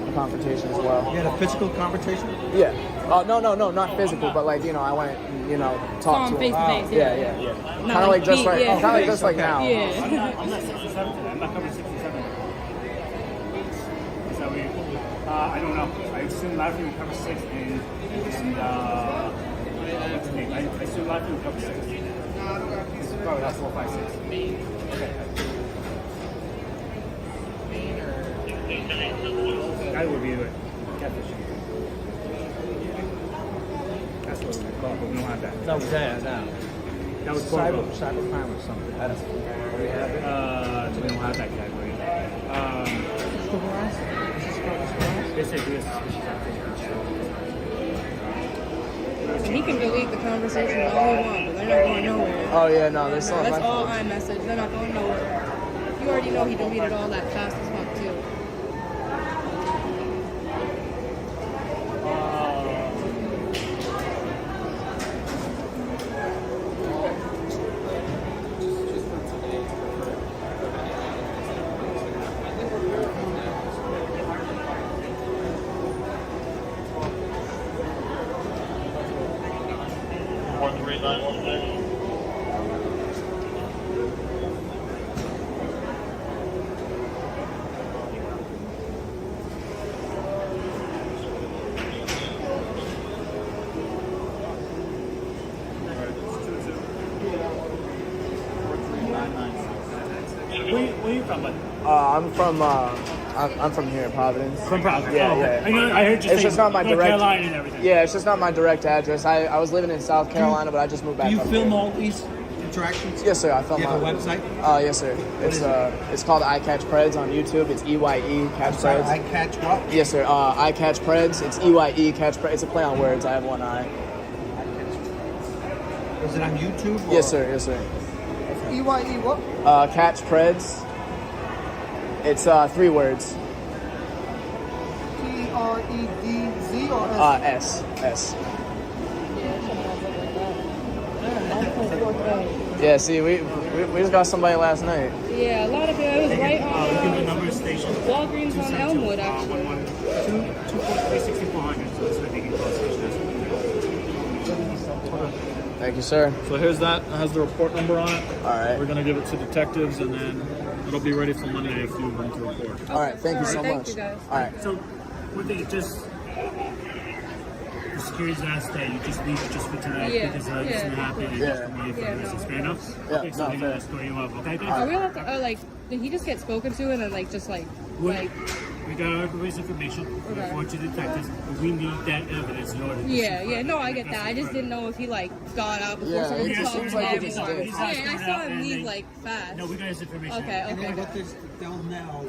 The confrontation as well. You had a physical confrontation? Yeah. No, not physical, but like I went, talked to him. Face to face. Yeah. Kind of like just like, kind of like just like now. Yeah. I'm not 67 today. I'm not coming 67. Is that weird? I don't know. I assume last week we covered 6 and what's the name? I assume last week we covered 6. This is probably that's 4, 5, 6. Okay. That would be the catfish. That's what we call it, but we don't have that. That was that. That was cyber crime or something. That's we have it. We don't have that category. They said this. He can delete the conversation all he wants, but they're not going nowhere. Oh yeah, no, there's so That's all iMessage. They're not going nowhere. You already know he deleted all that fast as fuck too. Where you from, buddy? I'm from here, Providence. From Providence. Yeah, Oh, okay. yeah. I heard you It's say just not my North direct. Carolina and everything. Yeah, it's just not my direct address. I was living in South Carolina, but I just moved back. Do you up film here. all these interactions? Yes, sir. I film. You have a my- website? Yes, sir. It's called I Catch Preds on YouTube. It's EYE Catch Sorry, Preds. I catch what? Yes, sir. I Catch Preds. It's EYE Catch Preds. It's a play on words. I have one eye. Is it on YouTube? Or? Yes, sir. Yes, sir. EYE what? Catch Preds. It's 3 words. P-R-E-D-Z or S? S. Yeah, see, we just got somebody last night. Yeah, a lot of it was right on Give me the number of station. Walgreens on Elmwood, actually. 243-6400. So that's what they can call station. Thank you, sir. So here's that. It has the report number on it. All right. We're gonna give it to detectives, and then it'll be ready for Monday if you want to report. All right. Thank you so Thank much. you, guys. All right. So, one thing, just the security's last day. You just leave it just for tonight Yeah, because yeah. this is gonna happen and Yeah. just money for Yeah, this. no. Is fair enough? Yeah, Okay, so no, we're fair. gonna score you up. Okay, good. Are we allowed to, like, did he just get spoken to and then, like, just, like, We got our police information. We Okay. report to detectives. We need that evidence in order to yeah, no, I get that. I just didn't know if he, like, got out before Yeah, someone it talked seems to like him. he just or- did. Yeah, I saw him leave, like, fast. No, we got his information. Okay, And okay. then what they'll know,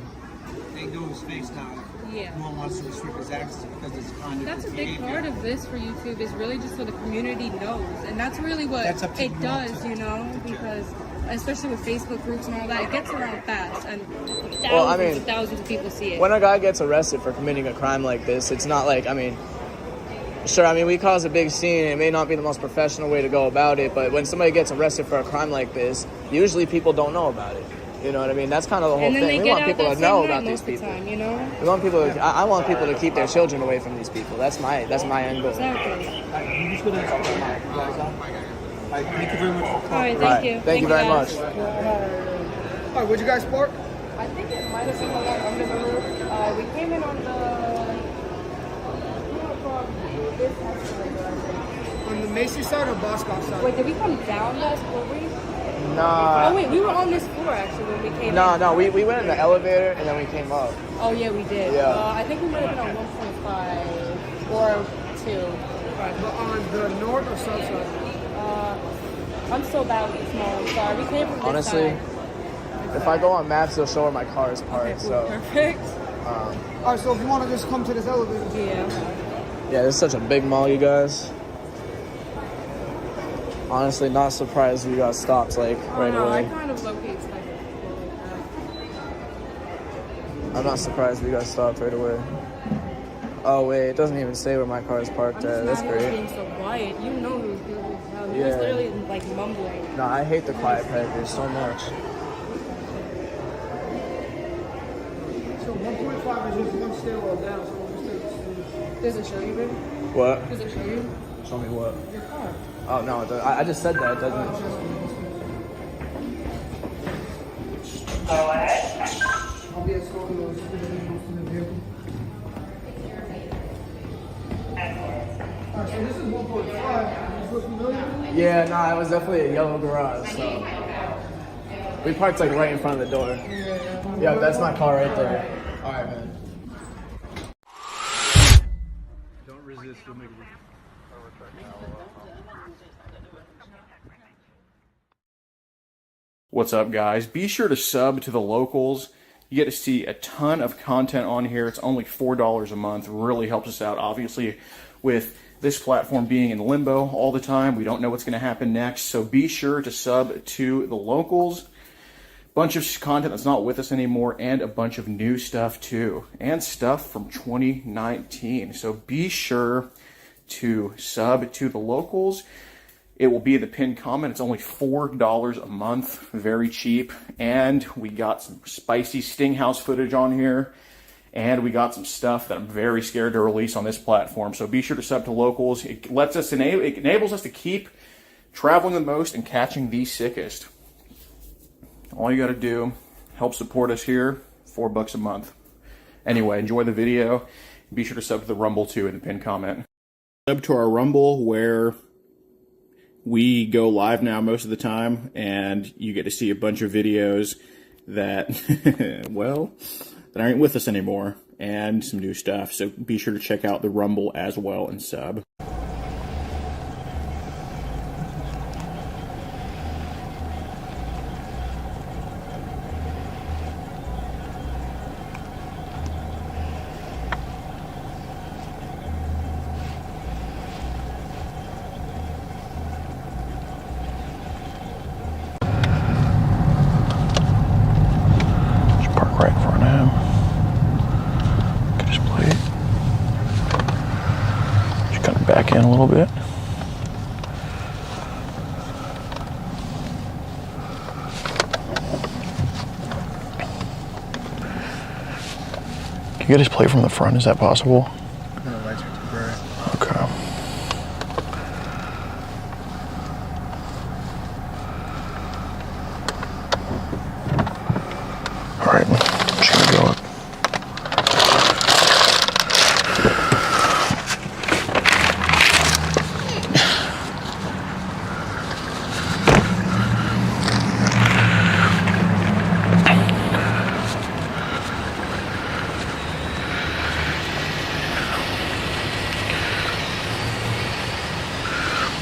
they know his face now. Yeah. No one wants to restrict his access because it's conduct. That's a of big behavior. part of this for YouTube is really just so the community knows, and that's really what That's up to it you does, to- you know, because especially with Facebook groups and all that, it gets around fast, and thousands Well, I mean, and thousands of people see it. When a guy gets arrested for committing a crime like this, it's not like, I mean, sure, I mean, we cause a big scene. It may not be the most professional way to go about it, but when somebody gets arrested for a crime like this, usually people don't know about it. You know what I mean? That's kind of the whole and then thing. they We get want out people that to same know night about these most of the people. time, you know? We want people. I want people to keep their children away from these people. That's my end goal. Exactly. I'm just gonna talk about my guys out. Thank you very much for All right, calling. thank you. Thank you very guys. much. All right, what'd you guys park? I think it might have been the one under the roof. We came in on On the Macy side or Boscov side? Wait, did we come down this? Were we? Nah. Oh wait, we were on this floor actually when we came in. No, we went in the elevator and then we came up. Oh yeah, we did. Yeah. I think we might have been on 1.5 or 2. Right, but on the north or south side? I'm so bad with small. I'm sorry. We came from this Honestly, side. if I go on maps, it'll show where my car is parked. Cool, So, perfect. All right, so if you want to just come to this elevator. Yeah. yeah, this is such a big mall, you guys. Honestly, not surprised we got stopped like right no, I away. kind of low-key expected it to go like that. I'm not surprised we got stopped right away. Oh wait, it doesn't even say where my car is parked I'm at. just That's mad he was great. being so quiet. You know who's doing this now. He was Yeah. literally like mumbling. No, I hate the quiet predators so much. So 1.5 is just one stairwell down, so we'll just take the stairs. Does it show you, baby? What? Does it show you? Show me what? Your car. Oh no, it doesn't. I just said that. It doesn't. I'll be escorting those individuals to the vehicle. Alright, so this is 1.5. Is this look familiar? Yeah, no, it was definitely a yellow garage. So we parked like right in front of the door. Yeah, that's my car right there. All right, man. Don't resist. You'll make it. What's up, guys? Be sure to sub to the locals. You get to see a ton of content on here. It's only $4 a month. Really helps us out. Obviously, with this platform being in limbo all the time, we don't know what's going to happen next. So be sure to sub to the locals. Bunch of content that's not with us anymore, and a bunch of new stuff too, and stuff from 2019. So be sure to sub to the locals. It will be in the pinned comment. It's only $4 a month, very cheap. And we got some spicy Stinghouse footage on here, and we got some stuff that I'm very scared to release on this platform. So be sure to sub to locals. It enables us to keep traveling the most and catching the sickest. All you got to do, help support us here, $4 a month. Anyway, enjoy the video. Be sure to sub to the Rumble too in the pinned comment. Sub to our Rumble, where we go live now most of the time, and you get to see a bunch of videos that, well, that aren't with us anymore, and some new stuff. So be sure to check out the Rumble as well and sub. Right in front of him. Get his plate. Just kind of back in a little bit. Can you get his plate from the front? Is that possible? No, the lights are too bright. Okay. All right, I'm just gonna go up.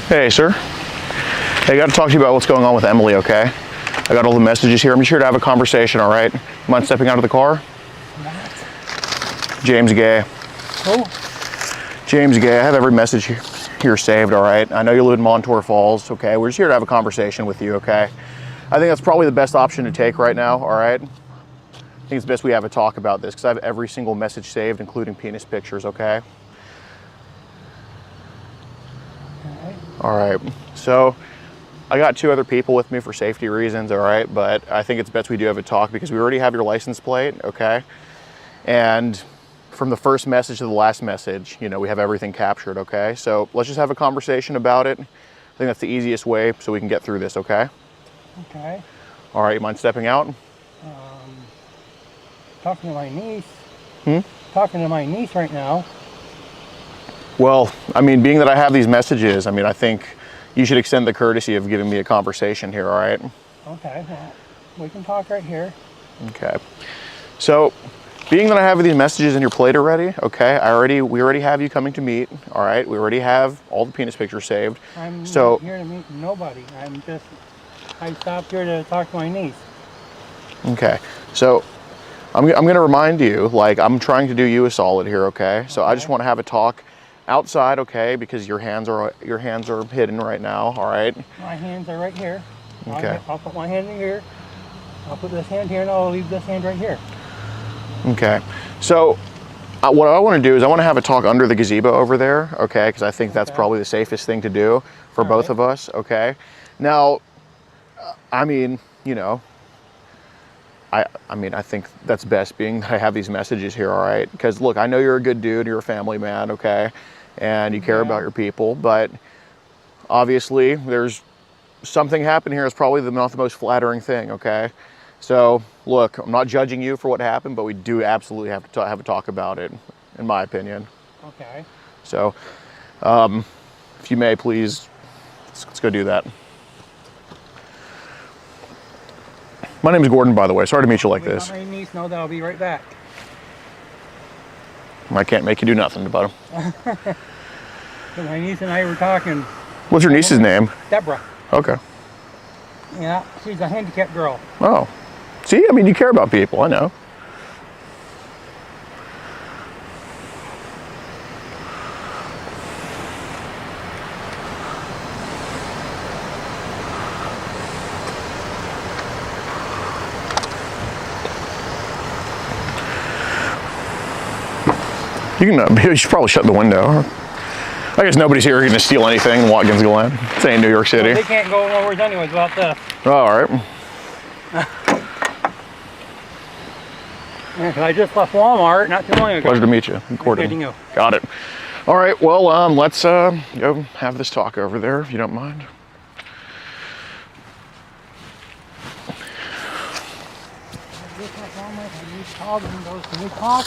Hey, sir. Hey, I got to talk to you about what's going on with Emily, okay? I got all the messages here. I'm sure to have a conversation, all right? Mind stepping out of the car? James Gay. Who? James Gay. I have every message here saved, all right? I know you live in Montour Falls, okay? We're just here to have a conversation with you, okay? I think that's probably the best option to take right now, all right? I think it's best we have a talk about this because I have every single message saved, including penis pictures, okay? All right. So I got 2 other people with me for safety reasons, all right? But I think it's best we do have a talk because we already have your license plate, okay? And from the first message to the last message, you know, we have everything captured, okay? So let's just have a conversation about it. I think that's the easiest way so we can get through this, okay? Okay. All right, you mind stepping out? Talking to my niece. Hmm? Talking to my niece right now. Well, I mean, being that I have these messages, I mean, I think you should extend the courtesy of giving me a conversation here, all right? Okay, well, we can talk right here. Okay. So, being that I have these messages in your plate already, okay, we already have you coming to meet, all right? We already have all the penis pictures saved. I'm not here to meet nobody. I stopped here to talk to my niece. Okay. So, I'm going to remind you, like, I'm trying to do you a solid here, okay? So, I just want to have a talk outside, okay, because your hands are hidden right now, all right? My hands are right here. Okay. I'll put my hand in here. I'll put this hand here, and I'll leave this hand right here. Okay. So what I want to do is I want to have a talk under the gazebo over there, okay, because I think that's probably the safest thing to do for both of us, okay? Now, I mean, you know, I mean, I think that's best being that I have these messages here, all right? Because, look, I know you're a good dude, you're a family man, okay? And you care about your people, but obviously there's something happened here that's probably not the most flattering thing, okay? So, look, I'm not judging you for what happened, but we do absolutely have to have a talk about it, in my opinion. Okay. So, if you may, please, let's go do that. My name is Gordon, by the way. Sorry to meet you like this. Let my niece know that I'll be right back. I can't make you do nothing about him. My niece and I were talking. What's your niece's name? Deborah. Okay. Yeah, she's a handicapped girl. Oh. See, I mean, you care about people, I know. You should probably shut the window. I guess nobody's here going to steal anything in Watkins Glen. This ain't New York City. Well, they can't go nowhere anyways without this. Oh, all right. Yeah, 'cause I just left Walmart not too long ago. Pleasure to meet you. Gordon. Meeting you. Got it. All right, well, let's go have this talk over there, if you don't mind. Can we talk?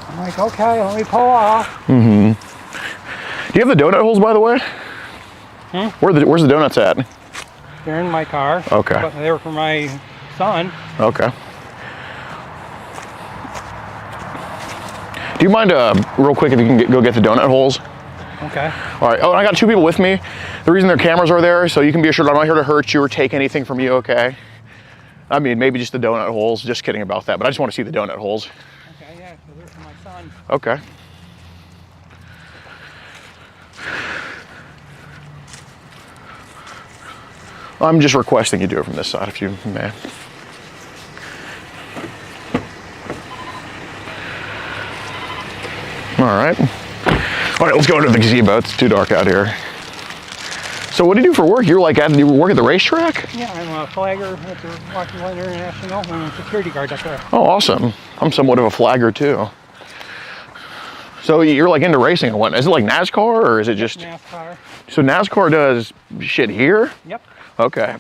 I'm like, okay, let me pull off. Mm-hmm. Do you have the donut holes, by the way? Hmm? Where's the donuts at? They're in my car. Okay. But they were for my son. Okay. Do you mind, real quick, if you can go get the donut holes? Okay. All right. Oh, and I got 2 people with me. The reason their cameras are there, so you can be assured I'm not here to hurt you or take anything from you, okay? I mean, maybe just the donut holes. Just kidding about that, but I just want to see the donut holes. Okay, yeah, because they're for my son. Okay. I'm just requesting you do it from this side, if you may. All right. All right, let's go into the gazebo. It's too dark out here. So what do you do for work? You work at the racetrack? Yeah, I'm a flagger at the Washington International and a security guard up there. Oh, awesome. I'm somewhat of a flagger too. So you're like into racing and what? Is it like NASCAR or is it just? NASCAR. So NASCAR does shit here? Yep. Okay.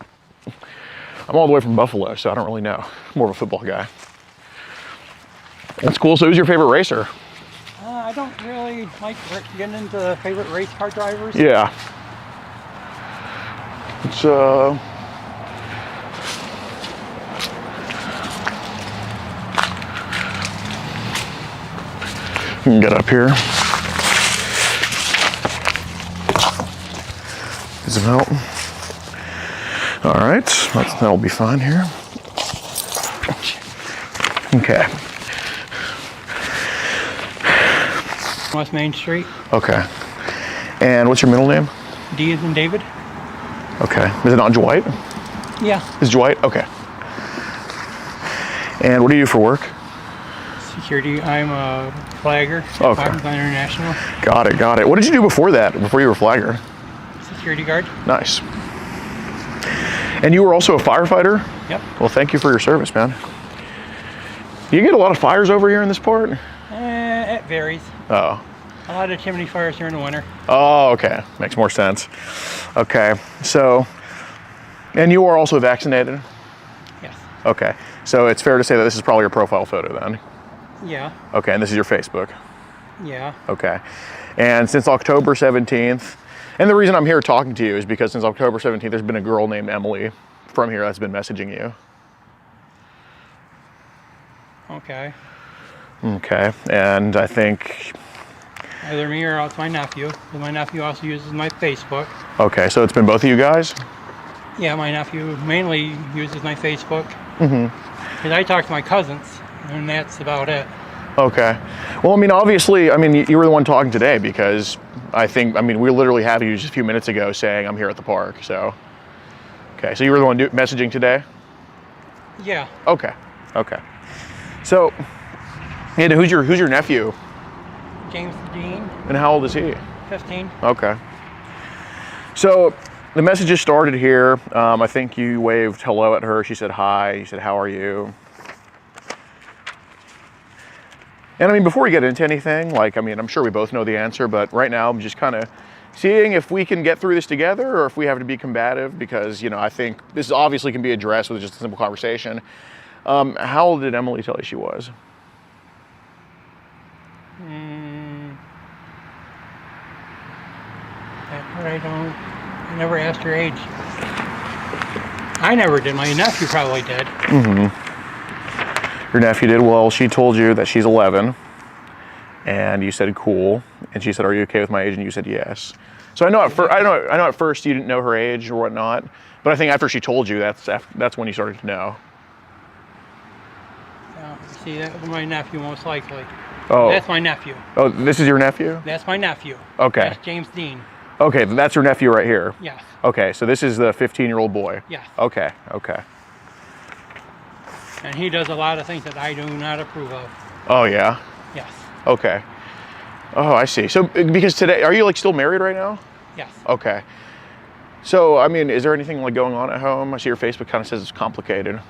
I'm all the way from Buffalo, so I don't really know. I'm more of a football guy. That's cool. So who's your favorite racer? I don't really like getting into favorite race car drivers. Yeah. It's you can get up here. Zoom out. All right, that'll be fine here. Okay. West Main Street. Okay. And what's your middle name? D as in David. Okay. Is it not Dwight? Yeah. Is Dwight? Okay. And what do you do for work? Security. I'm a flagger. Okay. International. Got it, got it. What did you do before that, before you were a flagger? Security guard. Nice. And you were also a firefighter? Yep. Well, thank you for your service, man. You get a lot of fires over here in this part? It varies. Oh. A lot of chimney fires here in the winter. Oh, okay. Makes more sense. Okay. So, and you are also vaccinated? Yes. Okay. So it's fair to say that this is probably your profile photo then? Yeah. Okay. And this is your Facebook? Yeah. Okay. And since October 17th, and the reason I'm here talking to you is because since October 17th, there's been a girl named Emily from here that's been messaging you. Okay. Okay. And I think... Either me or it's my nephew. My nephew also uses my Facebook. Okay, so it's been both of you guys? Yeah, my nephew mainly uses my Facebook. Mm-hmm. Because I talk to my cousins, and that's about it. Okay. Well, I mean, obviously, I mean, you were the one talking today because we literally had you just a few minutes ago saying I'm here at the park, so. Okay, so you were the one messaging today? Yeah. Okay, okay. So, and who's your nephew? James Dean. And how old is he? 15. Okay. So, the messages started here. I think you waved hello at her. She said hi. You said, how are you? And I mean, before we get into anything, I'm sure we both know the answer, but right now I'm just kind of seeing if we can get through this together or if we have to be combative because, I think this obviously can be addressed with just a simple conversation. How old did Emily tell you she was? I never asked her age. I never did. My nephew probably did. Your nephew did. Well, she told you that she's 11, and you said cool, and she said, "Are you okay with my age?" And you said yes. So I know at first you didn't know her age or whatnot, but I think after she told you, that's when you started to know. See, that was my nephew most likely. Oh. That's my nephew. Oh, this is your nephew? That's my nephew. Okay. That's James Dean. Okay, that's your nephew right here? Yes. Okay, so this is the 15-year-old boy? Yes. Okay, okay. And he does a lot of things that I do not approve of. Oh, yeah? Yes. Okay. Oh, I see. So, because today, are you still married right now? Yes. Okay. So, I mean, is there anything going on at home? I see your Facebook kind of says it's complicated.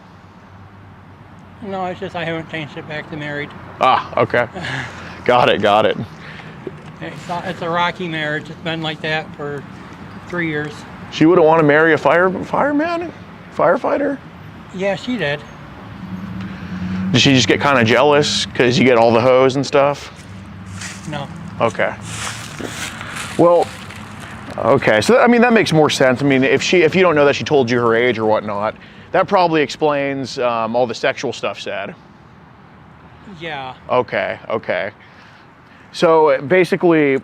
No, it's just I haven't changed it back to married. Ah, okay. Got it. It's a rocky marriage. It's been like that for 3 years. She wouldn't want to marry a fireman? Firefighter? Yeah, she did. Did she just get kind of jealous because you get all the hose and stuff? No. Okay. Well, okay. So, I mean, that makes more sense. I mean, if you don't know that she told you her age or whatnot, That probably explains all the sexual stuff said. Yeah. Okay, okay. So basically,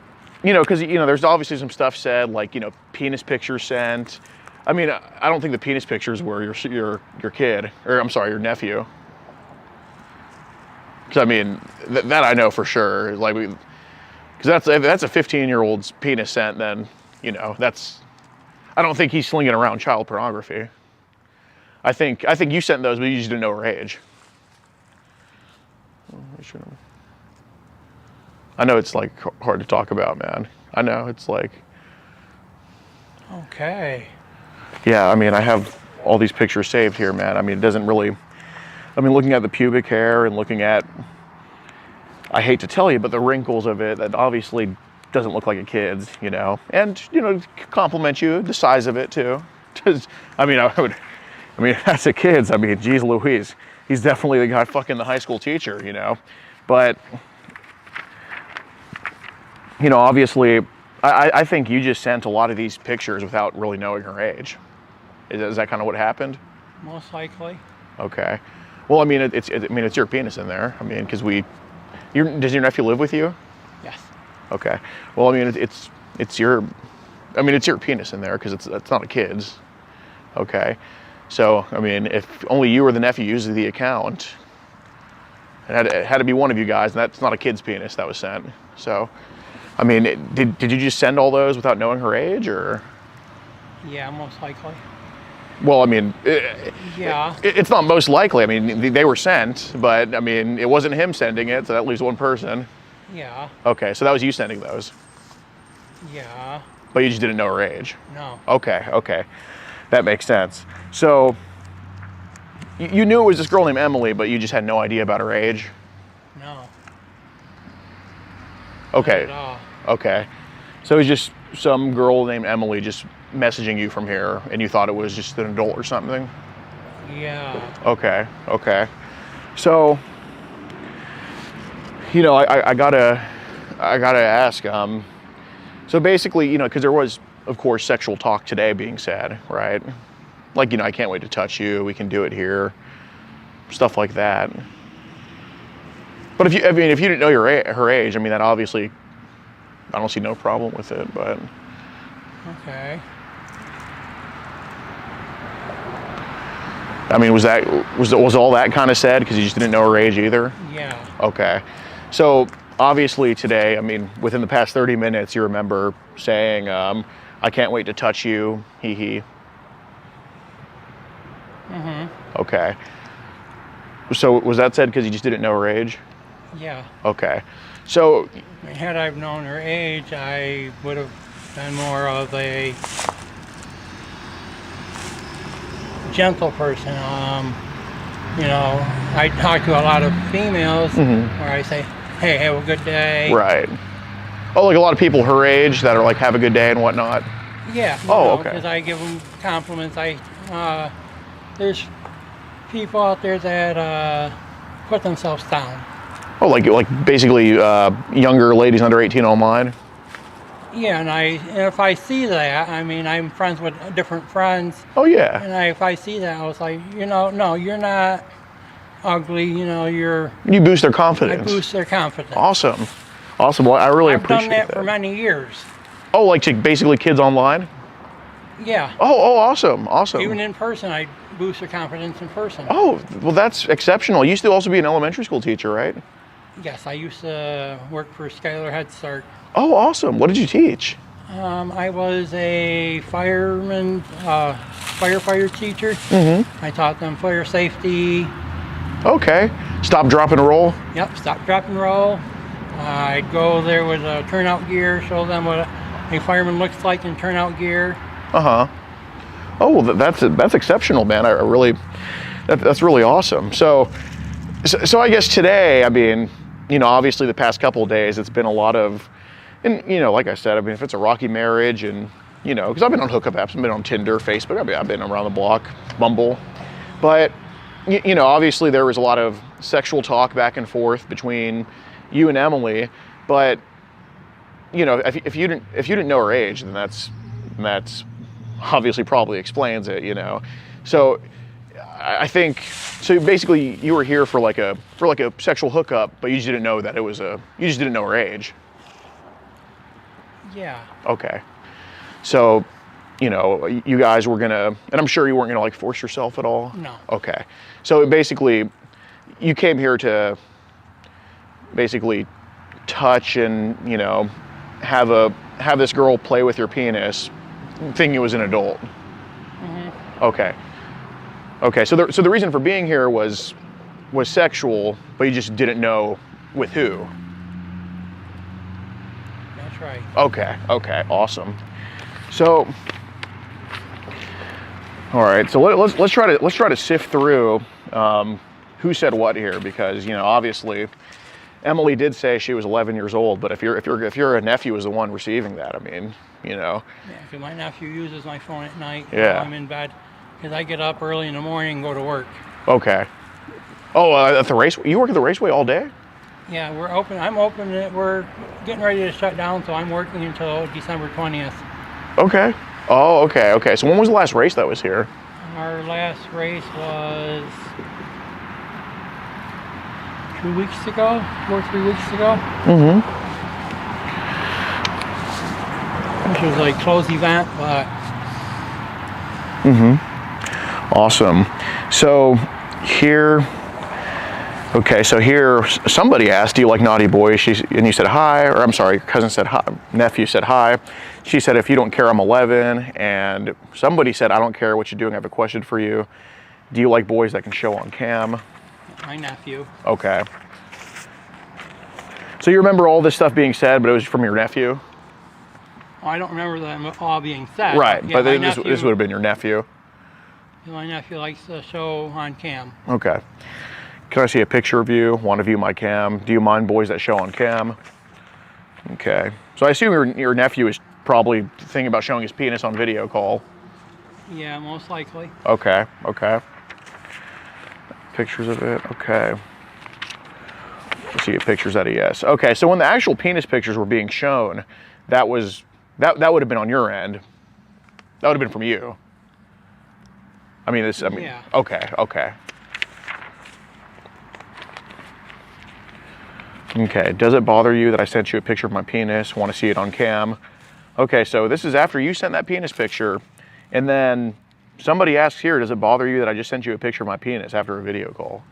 you know, because, you know, there's obviously some stuff said, like, you know, penis pictures sent. I mean, I don't think the penis pictures were your kid, or I'm sorry, your nephew. Because, I mean, that I know for sure. Like, because that's a 15-year-old's penis sent, then, you know, that's, I don't think he's slinging around child pornography. I think you sent those, but you just didn't know her age. I know it's like hard to talk about, man. I know it's like. Okay. Yeah, I mean, I have all these pictures saved here, man. I mean, it doesn't really. I mean, looking at the pubic hair and looking at. I hate to tell you, but the wrinkles of it, that obviously doesn't look like a kid's, you know. And, you know, compliment you, the size of it too. I mean, that's a kid's. I mean, geez Louise. He's definitely the guy fucking the high school teacher, you know. But, you know, obviously, I think you just sent a lot of these pictures without really knowing her age. Is that kind of what happened? Most likely. Okay. Well, I mean, it's your penis in there. I mean, because does your nephew live with you? Yes. Okay. Well, I mean, it's your penis in there because it's not a kid's. Okay. So, I mean, if only you or the nephew uses the account, it had to be one of you guys, and that's not a kid's penis that was sent. So, I mean, did you just send all those without knowing her age, or? Yeah, most likely. Well, I mean, yeah. It's not most likely. I mean, they were sent, but I mean, it wasn't him sending it, so that leaves one person. Yeah. Okay, so that was you sending those. Yeah. But you just didn't know her age. No. Okay, okay, that makes sense. So you knew it was this girl named Emily, but you just had no idea about her age. No. Okay. Not at all. Okay. So it was just some girl named Emily just messaging you from here, and you thought it was just an adult or something? Yeah. Okay, okay. So, you know, I gotta ask, so basically, you know, because there was, of course, sexual talk today being said, right? Like, you know, I can't wait to touch you, we can do it here, stuff like that. But if you didn't know her age, I mean, that obviously, I don't see no problem with it, but. Okay. I mean, was all that kind of said because you just didn't know her age either? Yeah. Okay. So obviously today, I mean, within the past 30 minutes, you remember saying, I can't wait to touch you, hee hee. Mm-hmm. Okay. So was that said because you just didn't know her age? Yeah. Okay. So. Had I known her age, I would have been more of a gentle person. You know, I talk to a lot of females where I say, hey, have a good day. Right. Oh, like a lot of people her age that are like, have a good day and whatnot? Yeah. Oh, okay. Because I give them compliments. There's people out there that put themselves down. Oh, like basically younger ladies under 18 online? Yeah, and if I see that, I mean, I'm friends with different friends. Oh, yeah. And if I see that, I was like, you know, no, you're not ugly, you know, You boost their confidence. I boost their confidence. Awesome. Awesome. Well, I really appreciate that. I've done that for many years. Oh, like to basically kids online? Yeah. Oh, awesome. Awesome. Even in person, I boost their confidence in person. Oh, well, that's exceptional. You used to also be an elementary school teacher, right? Yes, I used to work for Skylar Head Start. Oh, awesome. What did you teach? I was a firefighter teacher. Mm-hmm. I taught them fire safety. Okay. Stop, drop, and roll? Yep, stop, drop, and roll. I'd go there with a turnout gear, show them what a fireman looks like in turnout gear. Uh-huh. Oh, well, that's exceptional, man. That's really awesome. So I guess today, I mean, you know, obviously the past couple of days, it's been a lot of, and, you know, like I said, I mean, if it's a rocky marriage and, you know, because I've been on hookup apps, I've been on Tinder, Facebook, I've been around the block, Bumble. But, you know, obviously there was a lot of sexual talk back and forth between you and Emily. But, you know, if you didn't know her age, then that's obviously probably explains it, you know. So I think so. Basically, you were here for like a sexual hookup, but you just didn't know that it was you just didn't know her age. Yeah. Okay. So, you know, you guys were gonna, and I'm sure you weren't gonna like force yourself at all. No. Okay. So basically, you came here to basically touch and, you know, have this girl play with your penis, thinking it was an adult. Mm-hmm. Okay. Okay. So the reason for being here was sexual, but you just didn't know with who. That's right. Okay. Okay. Awesome. So, all right. So let's try to sift through who said what here, because, you know, obviously Emily did say she was 11 years old, but if your nephew is the one receiving that, I mean, you know. Yeah, because my nephew uses my phone at night Yeah. while I'm in bed, because I get up early in the morning and go to work. Okay. Oh, at the race, you work at the raceway all day? Yeah, we're open. I'm open. We're getting ready to shut down, so I'm working until December 20th. Okay. Oh, okay. Okay. So when was the last race that was here? Our last race was 2 weeks ago, 2 or 3 weeks ago. Mm-hmm. Which was like close event, but. Mm-hmm. Awesome. So here. Okay, so here somebody asked, "Do you like naughty boys?" And you said hi, or I'm sorry, your cousin said hi, nephew said hi. She said, "If you don't care, I'm 11." And somebody said, "I don't care what you're doing. I have a question for you. Do you like boys that can show on cam?" My nephew. Okay. So you remember all this stuff being said, but it was from your nephew? Oh, I don't remember them all being said. Right, Yeah, but my this would have been your nephew. My nephew likes to show on cam. Okay. Can I see a picture of you? Want to view my cam? Do you mind boys that show on cam? Okay. So I assume your nephew is probably thinking about showing his penis on video call. Yeah, most likely. Okay. Okay. Pictures of it. Okay. Let's see pictures at ES. Okay. So when the actual penis pictures were being shown, that would have been on your end. That would have been from you. Yeah. Okay. Okay. Okay, does it bother you that I sent you a picture of my penis? Want to see it on cam? Okay, so this is after you sent that penis picture, and then somebody asks here, does it bother you that I just sent you a picture of my penis after a video call?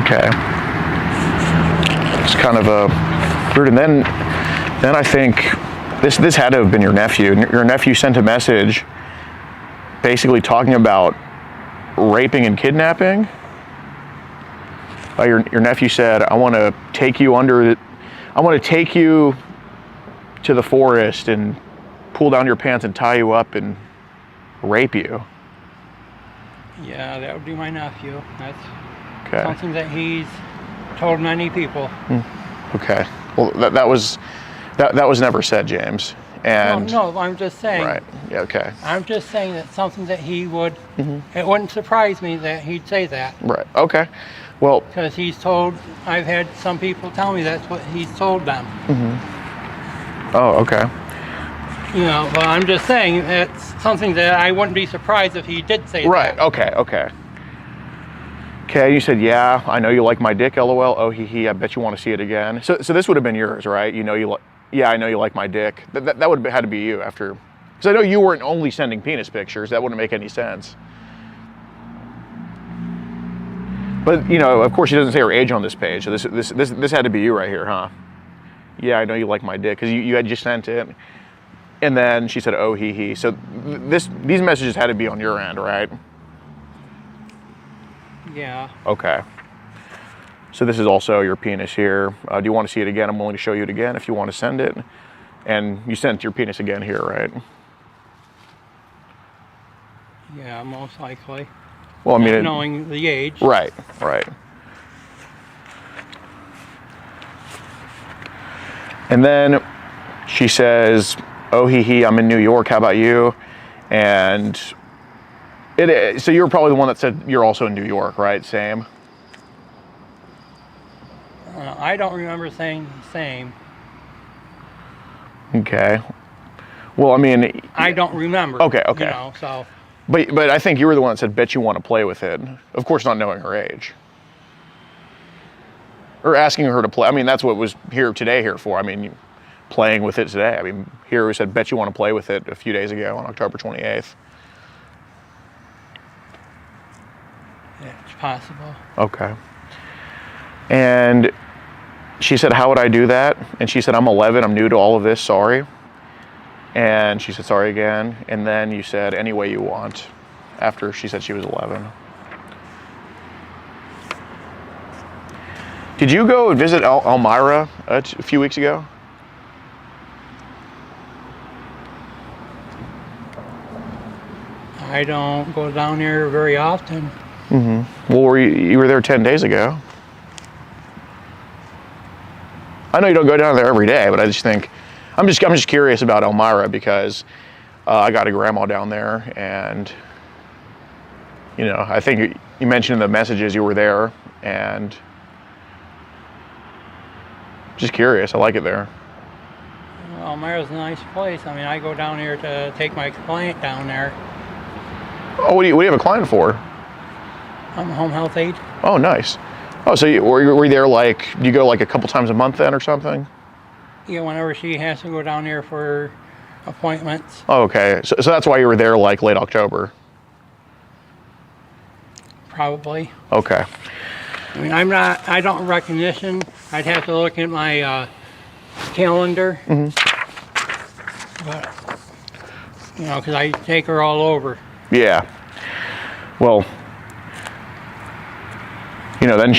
Okay. It's kind of a weird. And then I think this had to have been your nephew. Your nephew sent a message basically talking about raping and kidnapping. Your nephew said, I want to take you to the forest and pull down your pants and tie you up and rape you. Yeah, that would be my nephew. That's Okay. something that he's told many people. Okay. Well, that was never said, James. And No, I'm just saying. Right. Yeah. Okay. I'm just saying that something that he would. It wouldn't surprise me that he'd say that. Right. Okay. Well. Because he's told. I've had some people tell me that's what he's told them. Oh. Okay. You know, but I'm just saying it's something that I wouldn't be surprised if he did say Right. that. Okay. Okay. Okay, you said, yeah, I know you like my dick, LOL. Oh, I bet you want to see it again. So this would have been yours, right? Yeah, I know you like my dick. That would have had to be you after, because I know you weren't only sending penis pictures. That wouldn't make any sense. But, you know, of course she doesn't say her age on this page. So this had to be you right here, huh? Yeah, I know you like my dick, because you had just sent it. And then she said, oh, he. So these messages had to be on your end, right? Yeah. Okay. So this is also your penis here. Do you want to see it again? I'm willing to show you it again if you want to send it. And you sent your penis again here, right? Yeah, most likely. Well, I mean, Not knowing the age. Right. Right. And then she says, oh, I'm in New York, how about you? And so you were probably the one that said you're also in New York, right? Same? I don't remember saying same. Okay. Well, I mean... I don't remember. Okay. You know, so... But I think you were the one that said, bet you want to play with it. Of course, not knowing her age. Or asking her to play. I mean, that's what was here for. I mean, playing with it today. I mean, here we said, bet you want to play with it a few days ago on October 28th. Yeah, it's possible. Okay. And she said, how would I do that? And she said, I'm 11, I'm new to all of this, sorry. And she said, sorry again. And then you said, any way you want, after she said she was 11. Did you go visit Elmira a few weeks ago? I don't go down there very often. Mm-hmm. Well, you were there 10 days ago. I know you don't go down there every day, but I just think, I'm just curious about Elmira because I got a grandma down there, and you know, I think you mentioned in the messages you were there, and just curious. I like it there. Well, Elmira's a nice place. I mean, I go down here to take my client down there. Oh, what do you have a client for? I'm a home health aide. Oh, nice. Oh, so were you there like, do you go like a couple times a month then or something? Yeah, whenever she has to go down there for appointments. Oh, okay. So that's why you were there like late October? Probably. Okay. I mean, I don't recognition. I'd have to look at my calendar. Mm-hmm. But, you know, because I take her all over. Yeah. Well, you know, then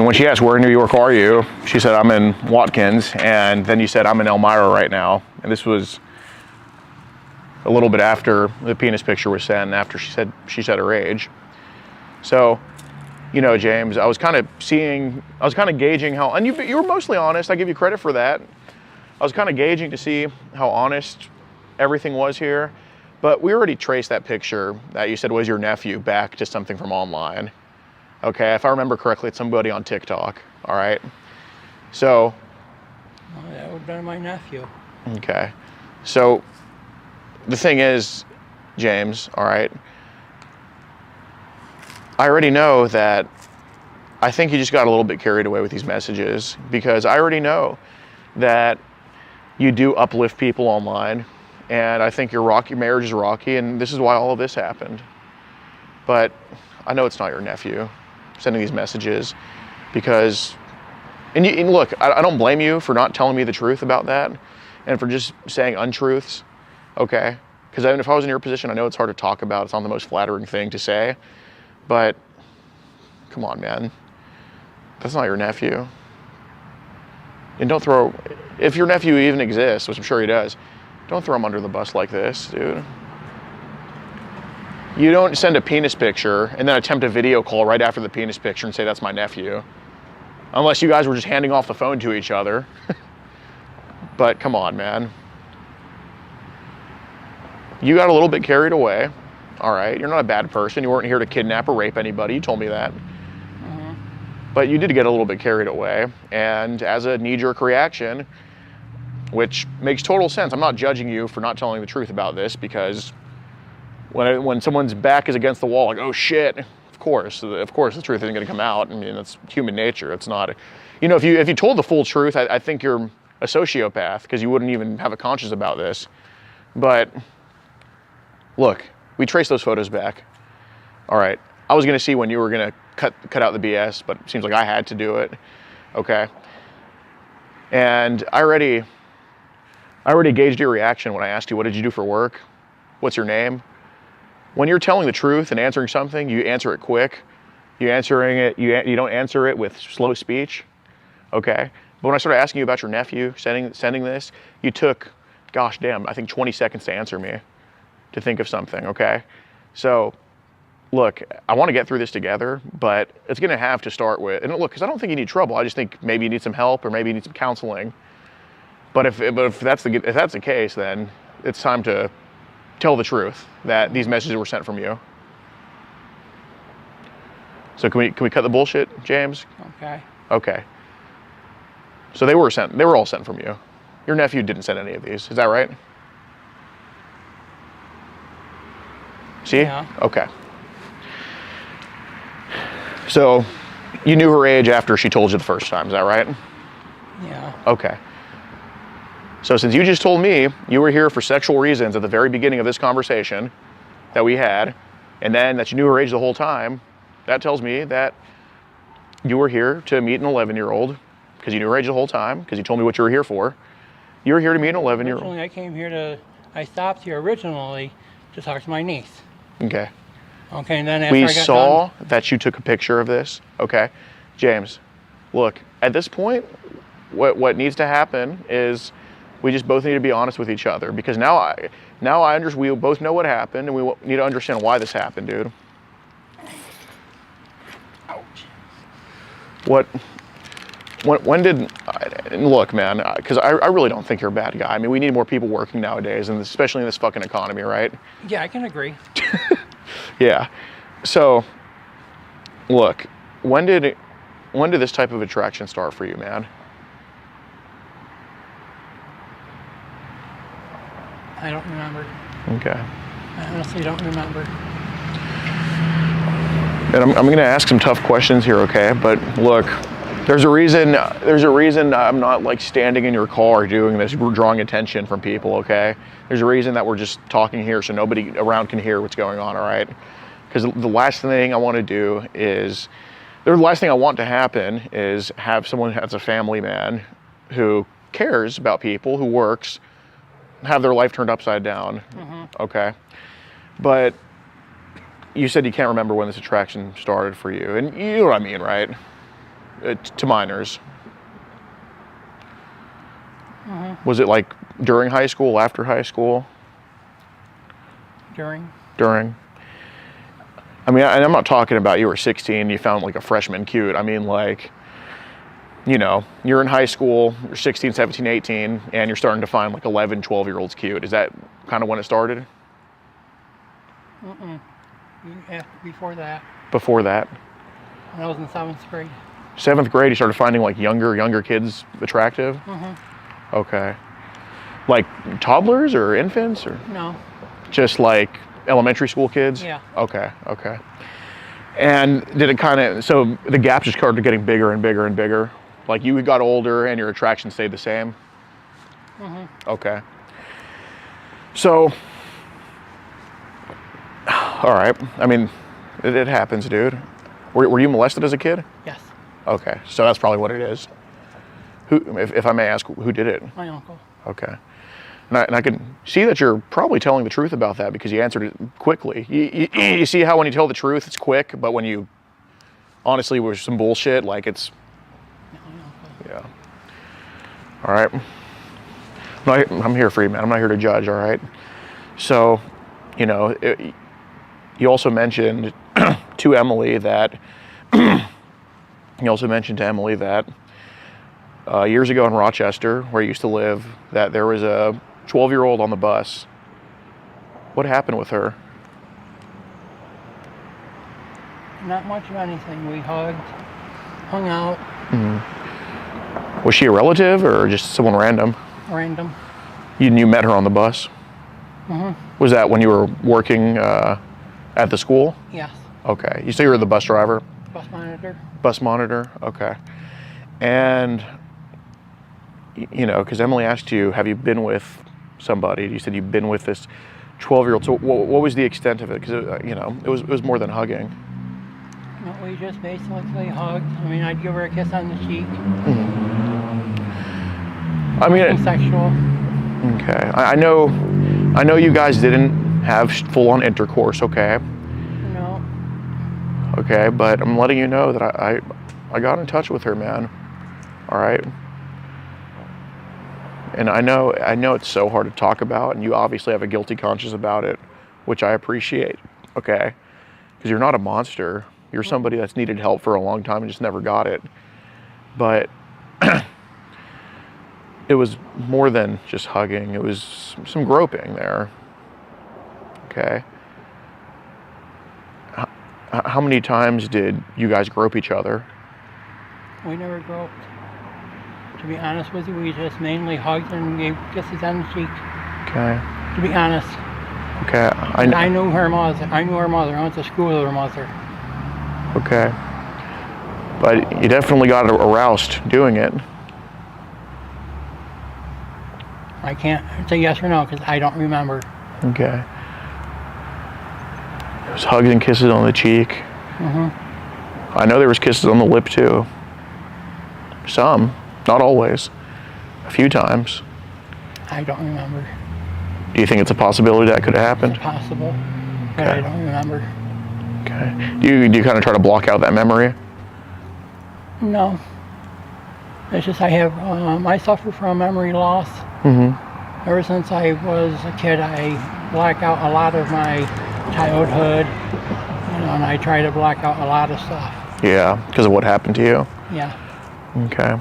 when she asked, where in New York are you? She said, I'm in Watkins. And then you said, I'm in Elmira right now. And this was a little bit after the penis picture was sent, after she said her age. So, you know, James, I was kind of gauging how, and you were mostly honest. I give you credit for that. I was kind of gauging to see how honest everything was here. But we already traced that picture that you said was your nephew back to something from online. Okay, if I remember correctly, it's somebody on TikTok, all right? So. Well, that would have been my nephew. Okay. So, the thing is, James, all right, I already know that I think you just got a little bit carried away with these messages, because I already know that you do uplift people online, and I think your marriage is rocky, and this is why all of this happened. But I know it's not your nephew sending these messages, because, and look, I don't blame you for not telling me the truth about that, and for just saying untruths, okay? Because if I was in your position, I know it's hard to talk about. It's not the most flattering thing to say, but come on, man. That's not your nephew. And don't throw, if your nephew even exists, which I'm sure he does, don't throw him under the bus like this, dude. You don't send a penis picture and then attempt a video call right after the penis picture and say, that's my nephew. Unless you guys were just handing off the phone to each other. But come on, man. You got a little bit carried away. All right, you're not a bad person. You weren't here to kidnap or rape anybody. You told me that. Mm-hmm. But you did get a little bit carried away. And as a knee-jerk reaction, which makes total sense. I'm not judging you for not telling the truth about this, because when someone's back is against the wall, like, oh shit, of course the truth isn't going to come out. I mean, that's human nature. It's not, you know, if you told the full truth, I think you're a sociopath, because you wouldn't even have a conscience about this. But look, we traced those photos back. All right, I was going to see when you were going to cut out the BS, but it seems like I had to do it. Okay, and I already gauged your reaction when I asked you, what did you do for work? What's your name? When you're telling the truth and answering something, you answer it quick. You don't answer it with slow speech, okay? But when I started asking you about your nephew sending this, you took, gosh damn, I think 20 seconds to answer me, to think of something, okay? So, look, I want to get through this together, but it's going to have to start with, and look, because I don't think you need trouble. I just think maybe you need some help, or maybe you need some counseling. But if that's the case, then it's time to tell the truth that these messages were sent from you. So can we cut the bullshit, James? Okay. Okay. So they were all sent from you. Your nephew didn't send any of these. Is that right? See? Yeah. Okay. So you knew her age after she told you the first time, is that right? Yeah. Okay. So since you just told me you were here for sexual reasons at the very beginning of this conversation that we had, and then that you knew her age the whole time, that tells me that you were here to meet an 11-year-old because you knew her age the whole time, because you told me what you were here for. You were here to meet an 11-year-old. Originally, I stopped here originally to talk to my niece. Okay. Okay, and then after We I got saw that you took a picture of this. Okay. James, look, at this point, what needs to happen is we just both need to be honest with each other, because now I understand, we both know what happened, and we need to understand why this happened, dude. Ouch. When did, look, man, because I really don't think you're a bad guy. I mean, we need more people working nowadays, and especially in this fucking economy, right? Yeah, I can agree. Yeah. So, look, when did this type of attraction start for you, man? I don't remember. Okay. I honestly don't remember. And I'm going to ask some tough questions here, okay? But look, there's a reason I'm not like standing in your car doing this, we're drawing attention from people, okay? There's a reason that we're just talking here so nobody around can hear what's going on, all right? Because the last thing I want to do is, the last thing I want to happen is have someone that's a family man who cares about people, who works, have their life turned upside down, okay? But you said you can't remember when this attraction started for you, and you know what I mean, right? To minors. Was it like during high school, after high school? During. I mean, and I'm not talking about you were 16, you found like a freshman cute. I mean, like, you know, you're in high school, you're 16, 17, 18, and you're starting to find like 11, 12-year-olds cute. Is that kind of when it started? Yeah, before that. Before that? When I was in 7th grade. 7th grade, you started finding like younger kids attractive? Okay. Like toddlers or infants or? No. Just like elementary school kids? Yeah. Okay. And did it kind of, so the gap just started getting bigger and bigger and bigger? Like you got older and your attraction stayed the same? Okay. So, all right. I mean, it happens, dude. Were you molested as a kid? Yes. Okay, so that's probably what it is. Who, if I may ask, who did it? My uncle. Okay. And I can see that you're probably telling the truth about that because you answered it quickly. You see how when you tell the truth, it's quick, but when you honestly with some bullshit, like it's, yeah. All right. I'm here for you, man. I'm not here to judge, all right? So, you know, you also mentioned to Emily that, years ago in Rochester, where you used to live, that there was a 12-year-old on the bus. What happened with her? Not much of anything. We hugged, hung out. Was she a relative or just someone random? Random. You met her on the bus? Was that when you were working at the school? Yes. Okay. You say you were the bus driver? Bus monitor. Bus monitor, okay. And, you know, because Emily asked you, have you been with somebody? You said you've been with this 12-year-old. So what was the extent of it? Because, you know, it was more than hugging. No, we just basically hugged. I mean, I'd give her a kiss on the cheek. I mean, Nothing sexual. Okay. I know you guys didn't have full-on intercourse, okay? No. Okay, but I'm letting you know that I got in touch with her, man. All right? And I know it's so hard to talk about, and you obviously have a guilty conscience about it, which I appreciate, okay? Because you're not a monster. You're somebody that's needed help for a long time and just never got it. But it was more than just hugging. It was some groping there. Okay. How many times did you guys grope each other? We never groped. To be honest with you, we just mainly hugged and gave kisses on the cheek. Okay. To be honest. Okay. I knew her mother. I went to school with her mother. Okay. But you definitely got aroused doing it. I can't say yes or no because I don't remember. Okay. There was hugs and kisses on the cheek. Mm-hmm. I know there was kisses on the lip too. Some, not always. A few times. I don't remember. Do you think it's a possibility that could have happened? It's possible, but I don't remember. Okay. Do you kind of try to block out that memory? No. It's just I suffer from memory loss. Mm-hmm. Ever since I was a kid, I black out a lot of my childhood, and I try to black out a lot of stuff. Yeah, because of what happened to you? Yeah. Okay.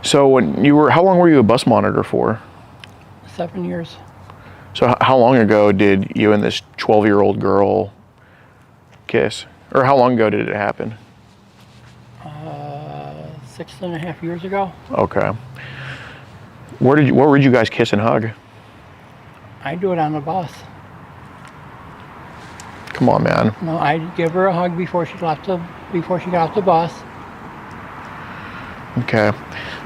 So how long were you a bus monitor for? 7 years. So how long ago did you and this 12-year-old girl kiss? Or how long ago did it happen? 6.5 years ago. Okay. Where would you guys kiss and hug? I do it on the bus. Come on, man. No, I'd give her a hug before she got off the bus. Okay.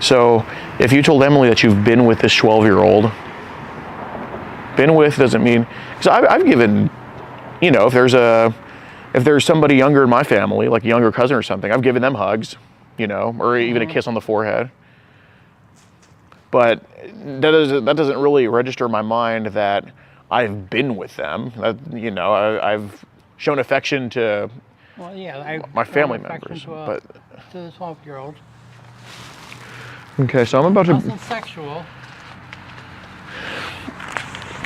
So if you told Emily that you've been with this 12-year-old, been with doesn't mean, because I've given, if there's somebody younger in my family, like a younger cousin or something, I've given them hugs, or even a kiss on the forehead. But that doesn't really register in my mind that I've been with them. I've shown affection to my family members. To the 12-year-old. Okay, so I'm about to. Nothing sexual.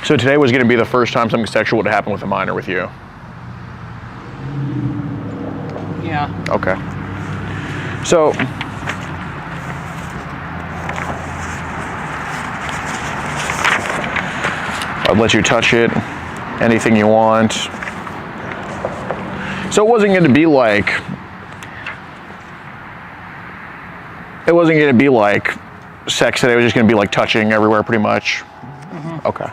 So today was going to be the first time something sexual would happen with a minor with you. Yeah. Okay. So. I'd let you touch it, anything you want. So it wasn't going to be like. It wasn't going to be like sex today. It was just going to be like touching everywhere, pretty much. Mm-hmm. Okay.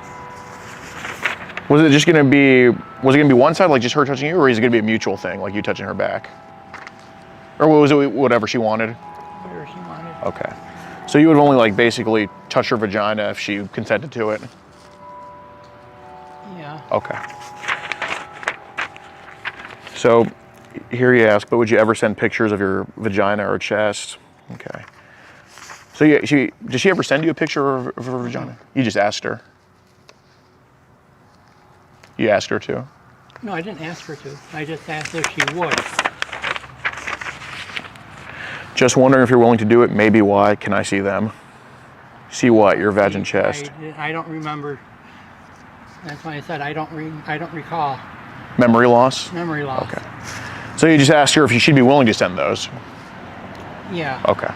Was it just going to be? Was it going to be one side, like just her touching you, or is it going to be a mutual thing, like you touching her back? Or was it whatever she wanted? Whatever she wanted. Okay. So you would only like basically touch her vagina if she consented to it. Yeah. Okay. So here you ask, but would you ever send pictures of your vagina or chest? Okay. So did she ever send you a picture of her vagina? You just asked her. You asked her to? No, I didn't ask her to. I just asked if she would. Just wondering if you're willing to do it. Maybe why? Can I see them? See what? Your vag and chest. I don't remember. That's why I said I don't recall. Memory loss? Memory loss. Okay. So you just asked her if she'd be willing to send those? Yeah. Okay.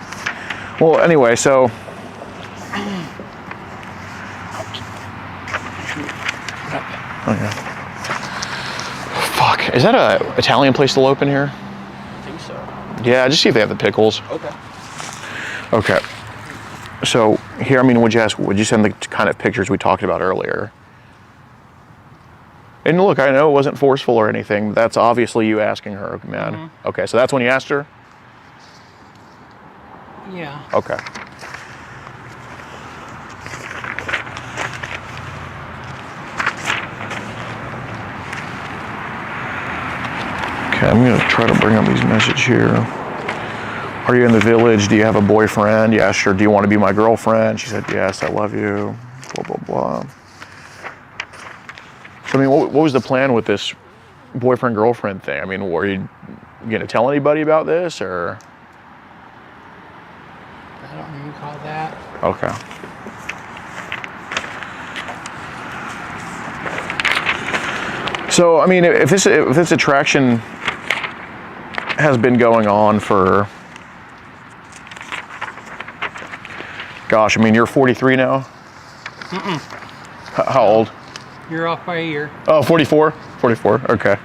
Well, anyway, so. Okay. Fuck. Is that a Italian place still open here? I think so. Yeah, just see if they have the pickles. Okay. Okay. So here, would you send the kind of pictures we talked about earlier? And look, I know it wasn't forceful or anything, but that's obviously you asking her, man. Mm-hmm. Okay, so that's when you asked her? Yeah. Okay. Okay, I'm gonna try to bring up these messages here. Are you in the village? Do you have a boyfriend? You asked her, do you want to be my girlfriend? She said, yes, I love you, blah, blah, blah. So, what was the plan with this boyfriend-girlfriend thing? Were you gonna tell anybody about this, or? I don't recall that. Okay. So, if this attraction has been going on for Gosh, I mean, you're 43 now? How old? You're off by a year. Oh, 44? 44, okay.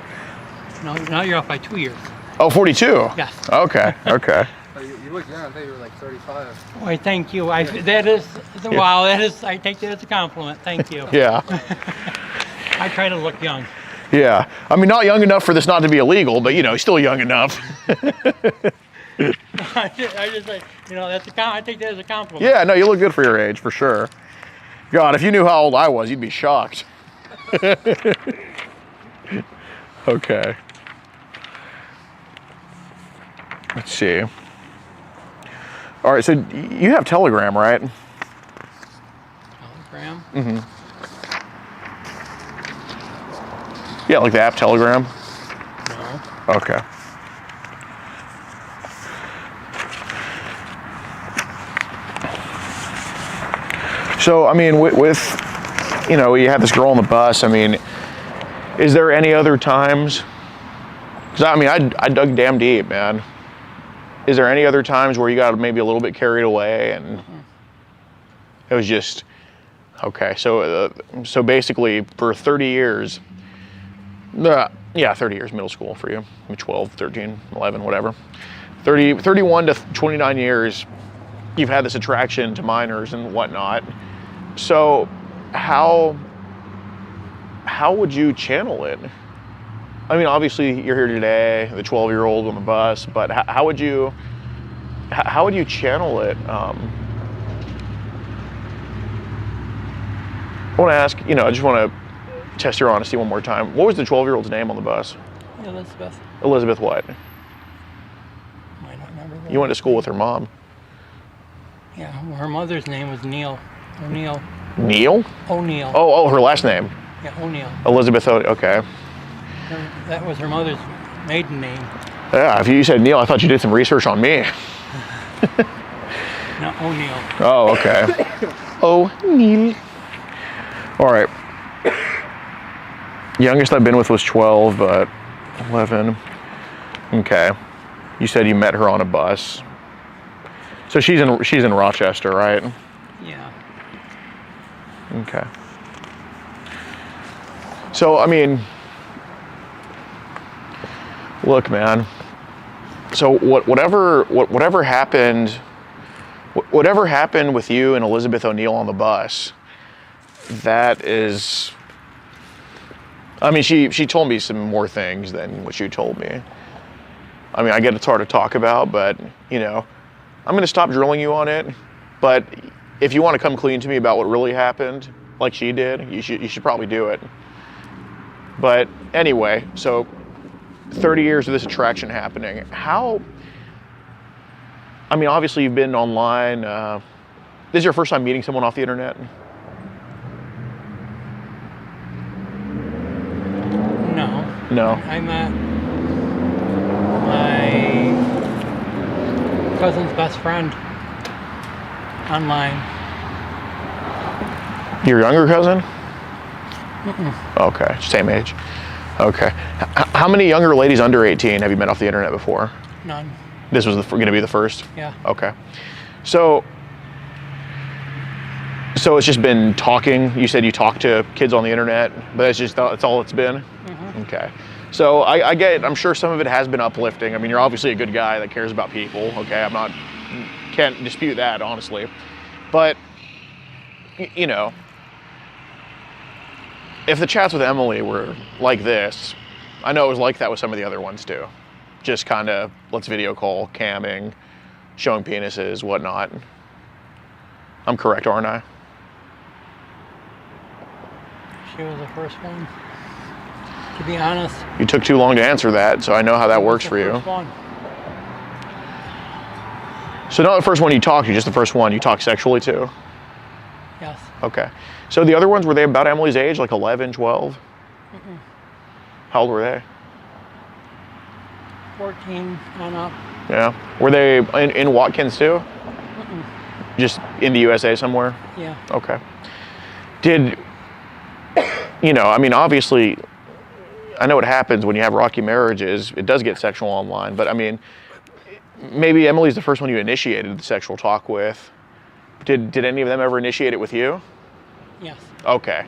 No, now you're off by 2 years. Oh, 42? Yes. Okay, okay. You look young. I thought you were like 35. Why, thank you. That is, wow, I take that as a compliment. Thank you. Yeah. I try to look young. Yeah. I mean, not young enough for this not to be illegal, but, you know, still young enough. I just like, you know, I take that as a compliment. Yeah, no, you look good for your age, for sure. God, if you knew how old I was, you'd be shocked. Okay. Let's see. All right, so you have Telegram, right? Telegram? Mm-hmm. Yeah, like the app Telegram? No. Okay. So, I mean, with you know, you had this girl on the bus, I mean, is there any other times? Because, I mean, I dug damn deep, man. Is there any other times where you got maybe a little bit carried away and it was just, okay, so basically for 30 years, yeah, 30 years middle school for you, 12, 13, 11, whatever. 31 to 29 years, you've had this attraction to minors and whatnot. So how would you channel it? I mean, obviously you're here today, the 12-year-old on the bus, but how would you channel it? I want to ask, you know, I just want to test your honesty one more time. What was the 12-year-old's name on the bus? Elizabeth. Elizabeth what? I don't remember. You went to school with her mom. Yeah, her mother's name was Neil. O'Neill. Neil? O'Neill. Oh, her last name. Yeah, O'Neill. Elizabeth, okay. That was her mother's maiden name. Yeah, if you said Neil, I thought you did some research on me. No, O'Neill. Oh, okay. Oh, Neil. All right. Youngest I've been with was 12, but 11. Okay. You said you met her on a bus. So she's in Rochester, right? Yeah. Okay. So, I mean, look, man. So whatever happened with you and Elizabeth O'Neill on the bus, that is, I mean, she told me some more things than what you told me. I mean, I get it's hard to talk about, but, you know, I'm going to stop drilling you on it. But if you want to come clean to me about what really happened, like she did, you should probably do it. But anyway, so 30 years of this attraction happening. How, I mean, obviously you've been online. This is your first time meeting someone off the internet? No. No. I met my cousin's best friend online. Your younger cousin? Mm-mm. Okay, same age. Okay. How many younger ladies under 18 have you met off the internet before? None. This was going to be the first? Yeah. Okay. So it's just been talking. You said you talk to kids on the internet, but that's all it's been? Mm-hmm. Okay. So I get it. I'm sure some of it has been uplifting. I mean, you're obviously a good guy that cares about people. Okay. Can't dispute that, honestly. But, you know, if the chats with Emily were like this, I know it was like that with some of the other ones too. Just kind of, let's video call, camming, showing penises, whatnot. I'm correct, aren't I? She was the first one. To be honest. You took too long to answer that, so I know how that works for you. First one. So not the first one you talked to, just the first one you talked sexually to? Yes. Okay. So the other ones, were they about Emily's age, like 11, 12? Mm-mm. How old were they? 14 on up. Yeah. Were they in Watkins too? Mm-mm. Just in the USA somewhere? Yeah. Okay. Did, you know, I mean, obviously, I know what happens when you have rocky marriages. It does get sexual online, but I mean, maybe Emily's the first one you initiated the sexual talk with. Did any of them ever initiate it with you? Yes. Okay.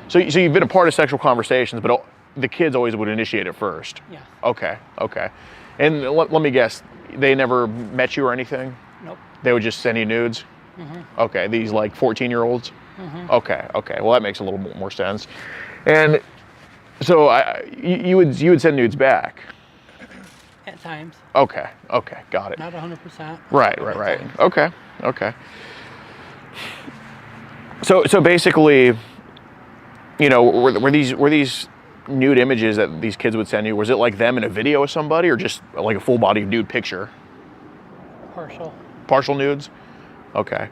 So you've been a part of sexual conversations, but the kids always would initiate it first? Yes. Okay, okay. And let me guess, they never met you or anything? Nope. They would just send you nudes? Okay, these like 14-year-olds? Okay, okay. Well, that makes a little bit more sense. And so you would send nudes back? At times. Okay, okay, got it. Not 100%. Right. Okay, okay. So basically, you know, were these nude images that these kids would send you, was it like them in a video of somebody or just like a full body nude picture? Partial. Partial nudes? Okay.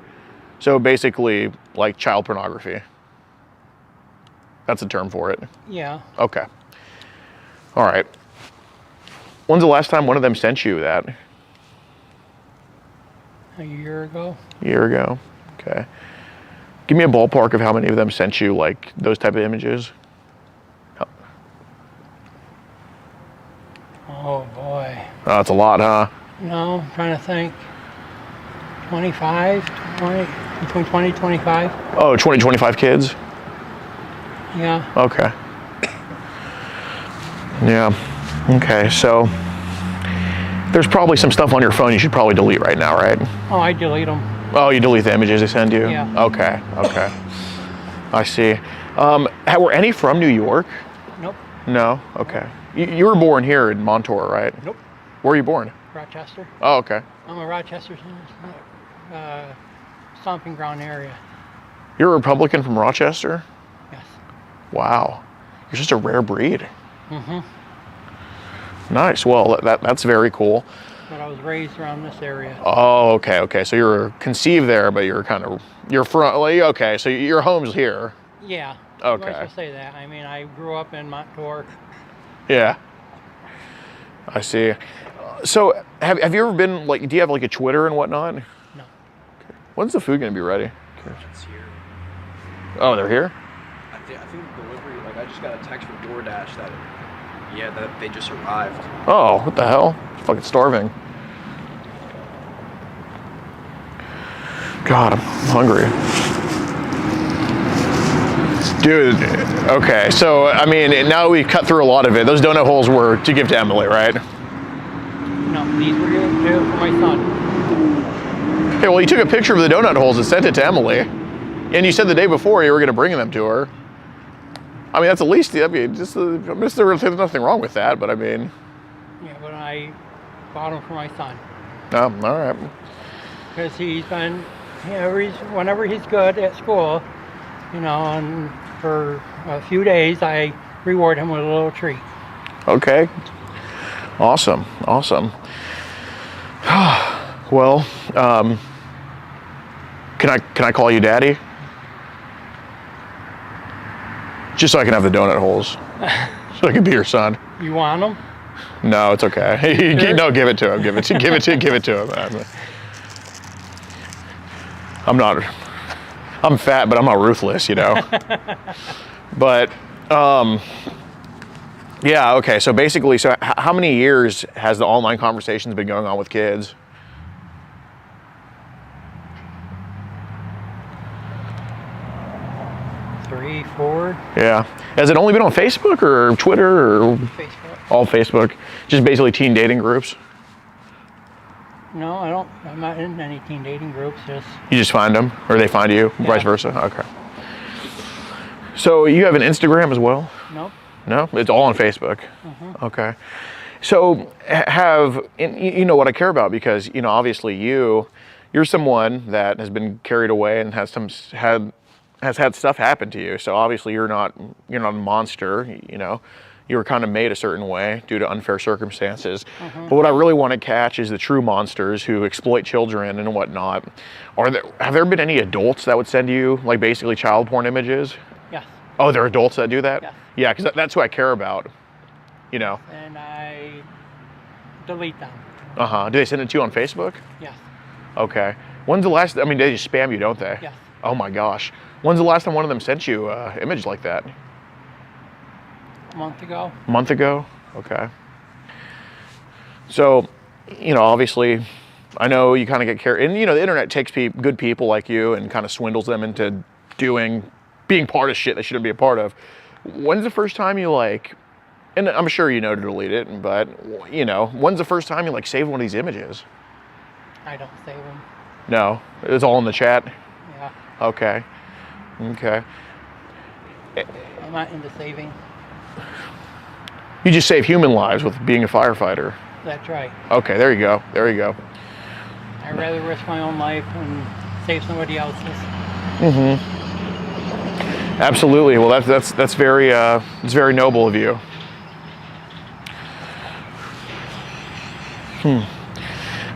So basically like child pornography. That's a term for it. Yeah. Okay. All right. When's the last time one of them sent you that? A year ago. A year ago. Okay. Give me a ballpark of how many of them sent you like those type of images. Oh boy. Oh, that's a lot, huh? No, I'm trying to think. 25, 20, between 20, 25. Oh, 20, 25 kids? Yeah. Okay. Yeah. Okay, so there's probably some stuff on your phone you should probably delete right now, right? Oh, I delete them. Oh, you delete the images they send you? Yeah. Okay, okay. I see. Were any from New York? Nope. No? Okay. You were born here in Montour, right? Nope. Where were you born? Rochester. Oh, okay. I'm a Rochester stomping ground area. You're a Republican from Rochester? Yes. Wow. You're just a rare breed. Mm-hmm. Nice. Well, that's very cool. But I was raised around this area. Oh, okay, okay. So you're conceived there, but you're from, like, okay, so your home's here. Yeah. Okay. I should say that. I mean, I grew up in Montour. Yeah. I see. So have you ever been, like, do you have like a Twitter and whatnot? No. Okay. When's the food gonna be ready? It's here. Oh, they're here? I think delivery, like I just got a text from DoorDash that they just arrived. Oh, what the hell? I'm fucking starving. God, I'm hungry. Dude, okay, so, I mean, now we cut through a lot of it. Those donut holes were to give to Emily, right? No, these were for my son. Okay, well, you took a picture of the donut holes and sent it to Emily. And you said the day before you were going to bring them to her. I mean, that's at least, I mean, there's nothing wrong with that, but I mean. Yeah, but I bought them for my son. Oh, all right. Because he's been, whenever he's good at school, you know, and for a few days I reward him with a little treat. Okay. Awesome, awesome. Well, can I call you Daddy? Just so I can have the donut holes. So I can be your son. You want them? No, it's okay. Sure? No, give it to him. Give it to him. I'm fat, but I'm not ruthless, you know. But yeah, okay. So basically, how many years has the online conversations been going on with kids? Three, four. Yeah. Has it only been on Facebook or Twitter or Facebook? All Facebook? Just basically teen dating groups? No, I'm not in any teen dating groups. You just find them, or they find you, vice versa? Okay. So you have an Instagram as well? Nope. No? It's all on Facebook? Mm-hmm. Okay. So you know what I care about, because, you know, obviously you're someone that has been carried away and has had stuff happen to you. So obviously you're not a monster, you know. You were kind of made a certain way due to unfair circumstances. Mm-hmm. But what I really want to catch is the true monsters who exploit children and whatnot. Have there been any adults that would send you, like, basically child porn images? Yes. Oh, there are adults that do that? Yes. Yeah, because that's who I care about, you know. And I delete them. Uh-huh. Do they send it to you on Facebook? Yes. Okay. When's the last, I mean, they just spam you, don't they? Yes. Oh my gosh. When's the last time one of them sent you an image like that? A month ago. A month ago? Okay. So, you know, obviously I know you kind of get carried, and you know the internet takes good people like you and kind of swindles them into being part of shit they shouldn't be a part of. When's the first time you like, and I'm sure you know to delete it, but you know, when's the first time you like saved one of these images? I don't save them. No, it's all in the chat? Yeah. Okay. Okay. I'm not into saving. You just save human lives with being a firefighter. That's right. Okay, there you go. There you go. I'd rather risk my own life and save somebody else's. Mm-hmm. Absolutely. Well, that's very it's very noble of you.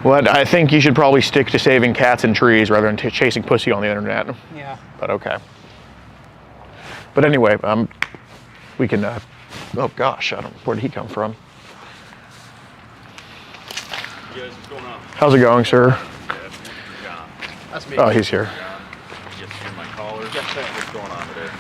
Well, I think you should probably stick to saving cats and trees rather than chasing pussy on the internet. Yeah. But okay. But anyway, we can. Oh gosh, where did he come from? Guys, what's going on? How's it going, sir? That's me. Oh, he's here. Yes, you're my caller. Yes, sir. What's going on today?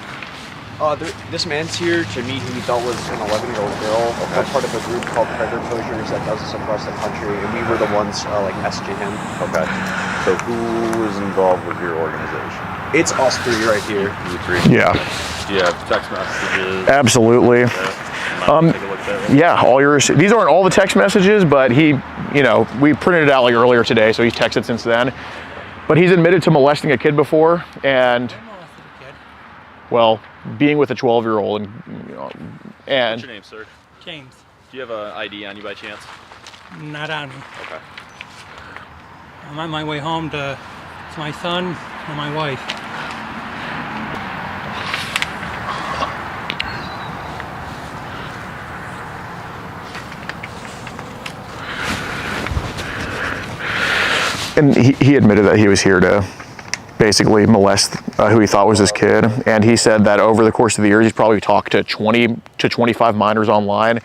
This man's here to meet who he thought was an 11-year-old girl. Okay. We're part of a group called Poachers that does this across the country, and we were the ones like messaging him. Okay. So who is involved with your organization? It's us three right here. You three? Yeah. Do you have text messages? Absolutely. Take a look at that. Yeah, these aren't all the text messages, but he, you know, we printed it out like earlier today, so he's texted since then. But he's admitted to molesting a kid before, and well, being with a 12-year-old, and What's your name, sir? James. Do you have an ID on you by chance? Not on me. Okay. I'm on my way home to my son and my wife. And he admitted that he was here to basically molest who he thought was his kid. And he said that over the course of the years, he's probably talked to 20 to 25 minors online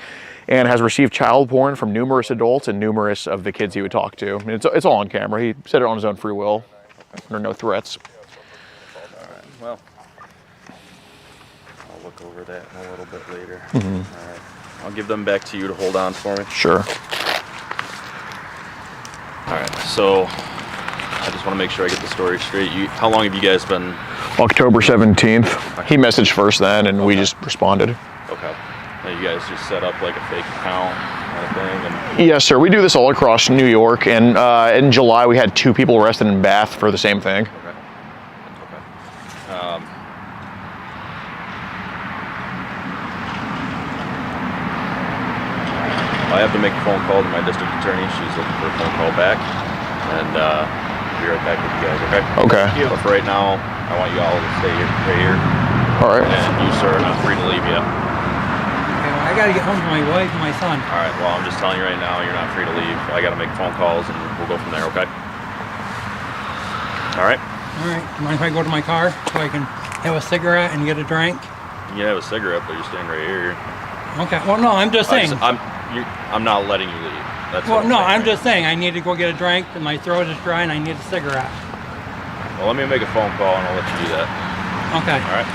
and has received child porn from numerous adults and numerous of the kids he would talk to. I mean, it's all on camera. He said it on his own free will. There are no threats. All right. Well, I'll look over that in a little bit later. Mm-hmm. All right. I'll give them back to you to hold on for me. Sure. All right. So I just want to make sure I get the story straight. How long have you guys been? October 17th. He messaged first then, and we just responded. Okay. Now you guys just set up like a fake account kind of thing? And Yes, sir. We do this all across New York, and in July we had 2 people arrested in Bath for the same thing. Okay. I have to make a phone call to my district attorney. She's looking for a phone call back, and I'll be right back with you guys. Okay. Okay. But for right now, I want you all to stay right here. All right. And you, sir, are not free to leave yet. I gotta get home to my wife and my son. All right. Well, I'm just telling you right now, you're not free to leave. I got to make phone calls, and we'll go from there. Okay. All right. All right. Do you mind if I go to my car so I can have a cigarette and get a drink? You can have a cigarette, but you're staying right here. Okay. Well, no, I'm just saying. I'm not letting you leave. That's Well, what no, saying. I'm just saying I need to go get a drink and my throat is dry and I need a cigarette. Well, let me make a phone call and I'll let you do that. Okay. All right.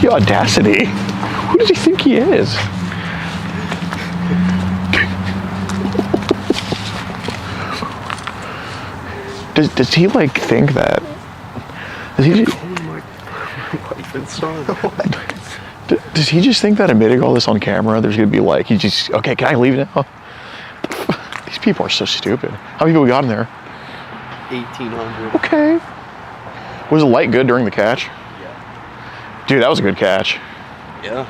The audacity. Who does he think he is? Does he like think that? Does he? Does he just think that admitting all this on camera, there's gonna be like, okay, can I leave now? These people are so stupid. How many people got in there? 1,800. Okay. Was the light good during the catch? Yeah. Dude, that was a good catch. Yeah.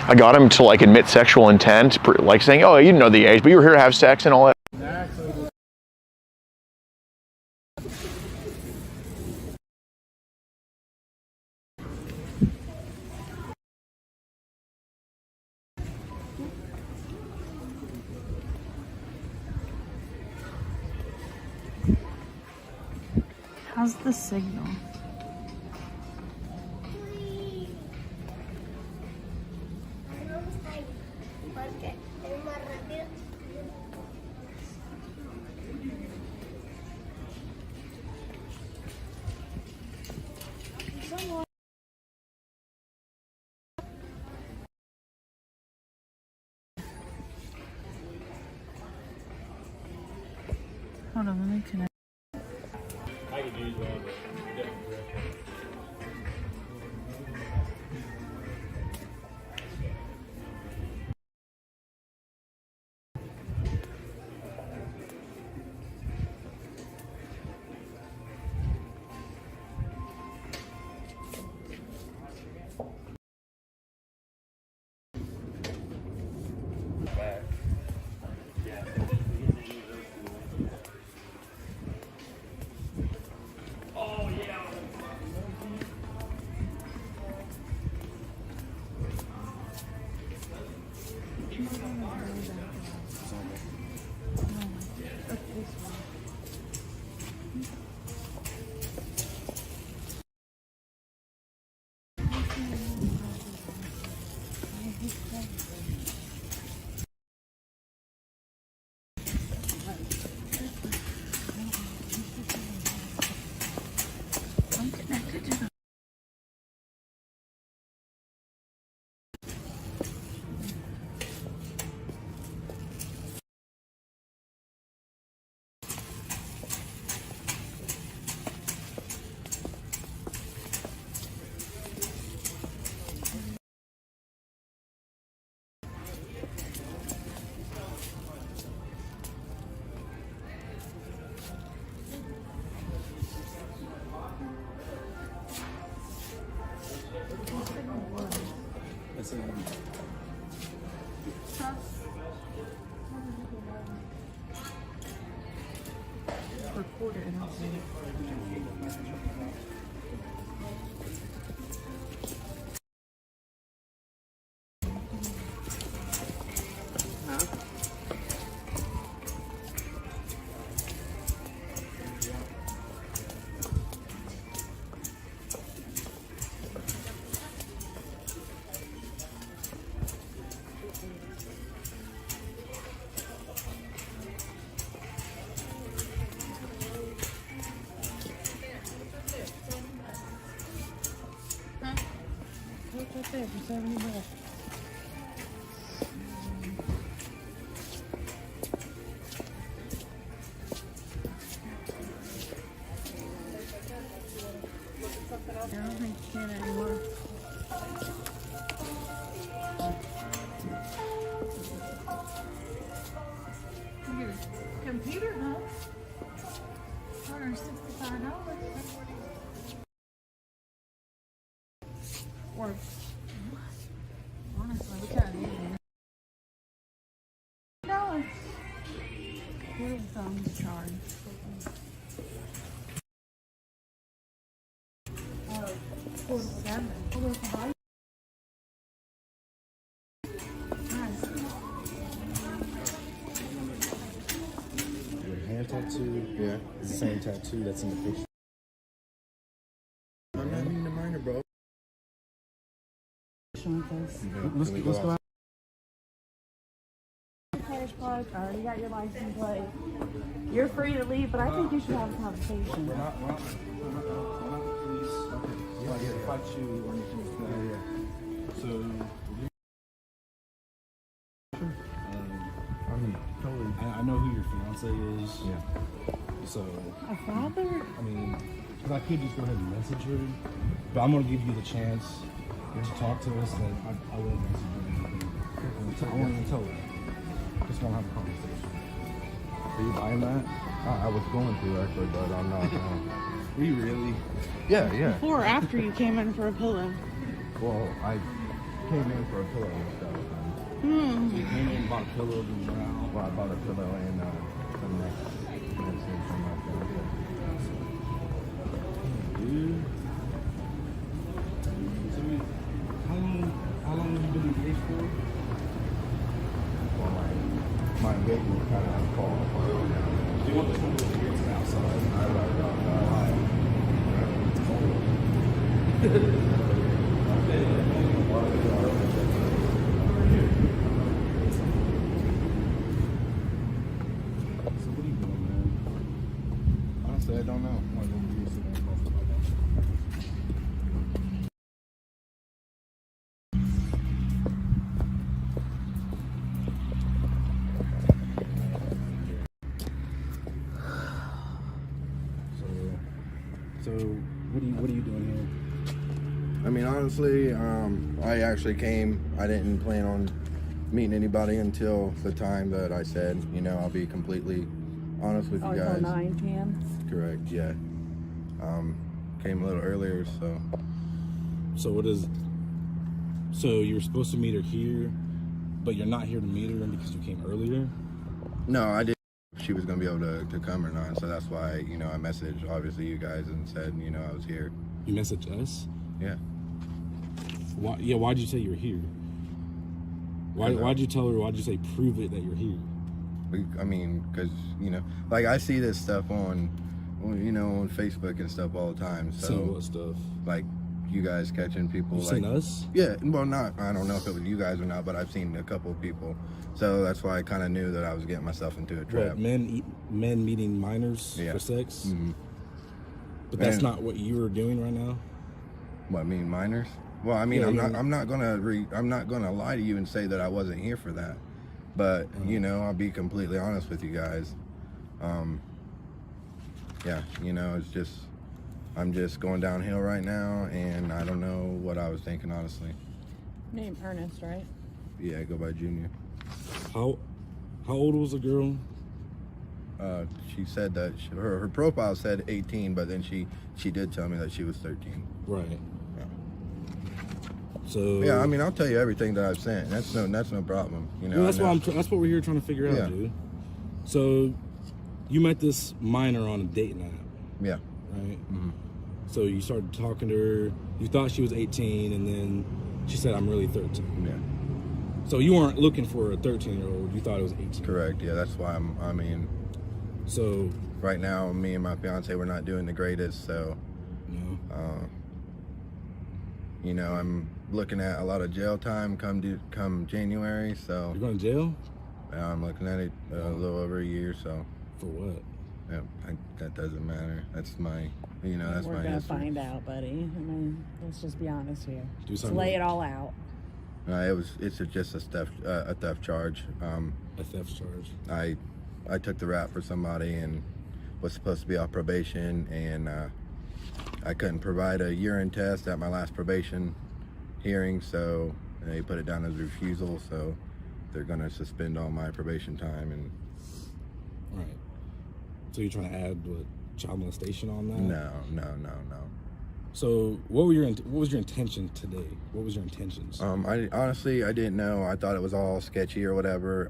I got him to like admit sexual intent, like saying, oh, you didn't know the age, but you were here to have sex and all that. How's the signal? Hold on, let me connect. I could use one, but I'm connected to the recorder and I'll say right there for $70. I don't think you can anymore. Your computer, huh? $165. Or honestly, we can't even. No, what is the charge? $47. Your hand tattoo, yeah, it's the same tattoo that's in the picture. I'm not even a minor, bro. Let's go out. Catch Preds, I already got your license plate. You're free to leave, but I think you should have a conversation. We're not the police. Okay. Yeah, yeah. Fight you or anything like that. Yeah. So, I mean, totally. I know who your fiance is. Yeah. So, A father? I mean, because I could just go ahead and message her, but I'm gonna give you the chance to talk to us. That I will message her. I won't even tell her. Just gonna have a conversation. Are you buying that? I was going to actually, but I'm not. Were you really? Yeah, yeah. Before or after you came in for a pillow? Well, I came in for a pillow and stuff. So you came in and bought a pillow and now. Well, I bought a pillow and some next medicine from my fiance. Dude. So, how long have you been engaged for? Well, my engagement kind of fall apart. Do you want this one to be outside? I don't know. So what are you doing, man? Honestly, I don't know. I'm gonna go do this again. So what are you doing here? I mean, honestly, I actually came. I didn't plan on meeting anybody until the time that I said. You know, I'll be completely honest with you guys. 9 p.m. Correct. Yeah. Came a little earlier, so. So what is? So you were supposed to meet her here, but you're not here to meet her because you came earlier. No, I didn't know if she was gonna be able to come or not. So that's why, you know, I messaged obviously you guys and said, you know, I was here. You messaged us? Yeah. Why? Yeah. Why'd you say you're here? Why'd you tell her? Why'd you say prove it that you're here? I mean, because, you know, like I see this stuff on, you know, on Facebook and stuff all the time. So Seen what stuff? Like you guys catching people. You like, seen us? Yeah. Well, I don't know if it was you guys or not, but I've seen a couple of people. So that's why I kind of knew that I was getting myself into a trap. What, men meeting minors for sex? Mm-hmm. But that's not what you were doing right now. What, mean minors? Well, I mean, Yeah, I'm not gonna lie to you and say that I wasn't here for that. But you know, I'll be completely honest with you guys. Yeah, you know, it's just I'm just going downhill right now, and I don't know what I was thinking, honestly. Name Ernest, right? Yeah, I go by Junior. How old was the girl? She said that her profile said 18, but then she did tell me that she was 13. Right. Yeah. So yeah, I mean, I'll tell you everything that I've sent. That's no problem. You know, well, that's what we're here trying to figure out, dude. So you met this minor on a dating app. Yeah. Right. Mm-hmm. So you started talking to her. You thought she was 18, and then she said, "I'm really 13." Yeah. So you weren't looking for a 13-year-old. You thought it was 18. Correct. Yeah, that's why I mean. So right now, me and my fiance, we're not doing the greatest. So. No. You know, I'm looking at a lot of jail time come January. So. You're going to jail? Yeah, I'm looking at it a little over a year. So. For what? Yeah, that doesn't matter. That's my, you know, that's We're my gonna history. find out, buddy. I mean, let's just be honest here. Do Just lay it all out. It's just a theft charge. A theft charge. I took the rap for somebody and was supposed to be off probation, and I couldn't provide a urine test at my last probation hearing, so they put it down as a refusal. So they're gonna suspend all my probation time. And right. So you're trying to add child molestation on that? No. So what was your intention today? What was your intentions? I honestly didn't know. I thought it was all sketchy or whatever.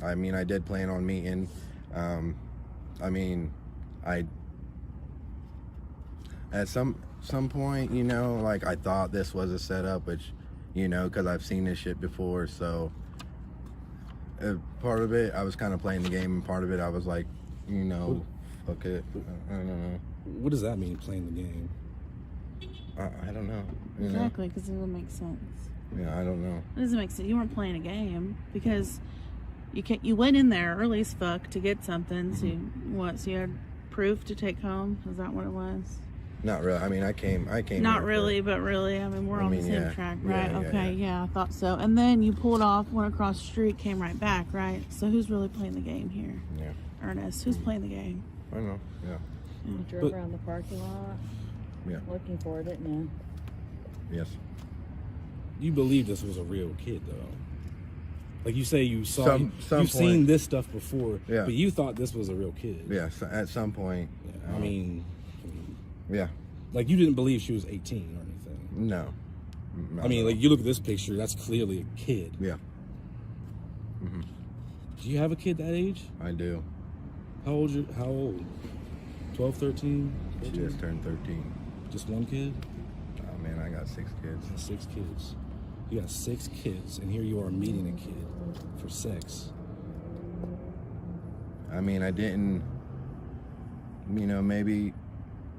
I mean, I did plan on meeting. I mean, at some point, you know, like I thought this was a setup, which, you know, because I've seen this shit before. So part of it, I was kind of playing the game, and part of it, I was like, you know, fuck it. I don't know. What does that mean, playing the game? I don't know. Exactly, because it doesn't make sense. Yeah, I don't know. It doesn't make sense. You weren't playing a game because you went in there early as fuck to get something. So so you had proof to take home? Is that what it was? Not really. I mean, I came. Not really, but really. I mean, we're on the same track, right? Yeah, okay, yeah, I thought so. And then you pulled off, went across the street, came right back, right? So who's really playing the game here? Yeah. Ernest, who's playing the game? I know. Yeah. You drove around the parking lot. Yeah. Looking for it, didn't you? Yes. You believe this was a real kid, though. Like you say, you saw, you've seen this stuff before, yeah. But you thought this was a real kid. Yeah, at some point. Yeah, I mean, yeah. Like you didn't believe she was 18 or anything. No. I mean, like you look at this picture, that's clearly a kid. Yeah. Mm-hmm. Do you have a kid that age? I do. How old? 12, 13? She just turned 13. Just one kid? Oh man, I got 6 kids. 6 kids. You got 6 kids, and here you are meeting a kid for sex. I mean, I didn't, you know, maybe,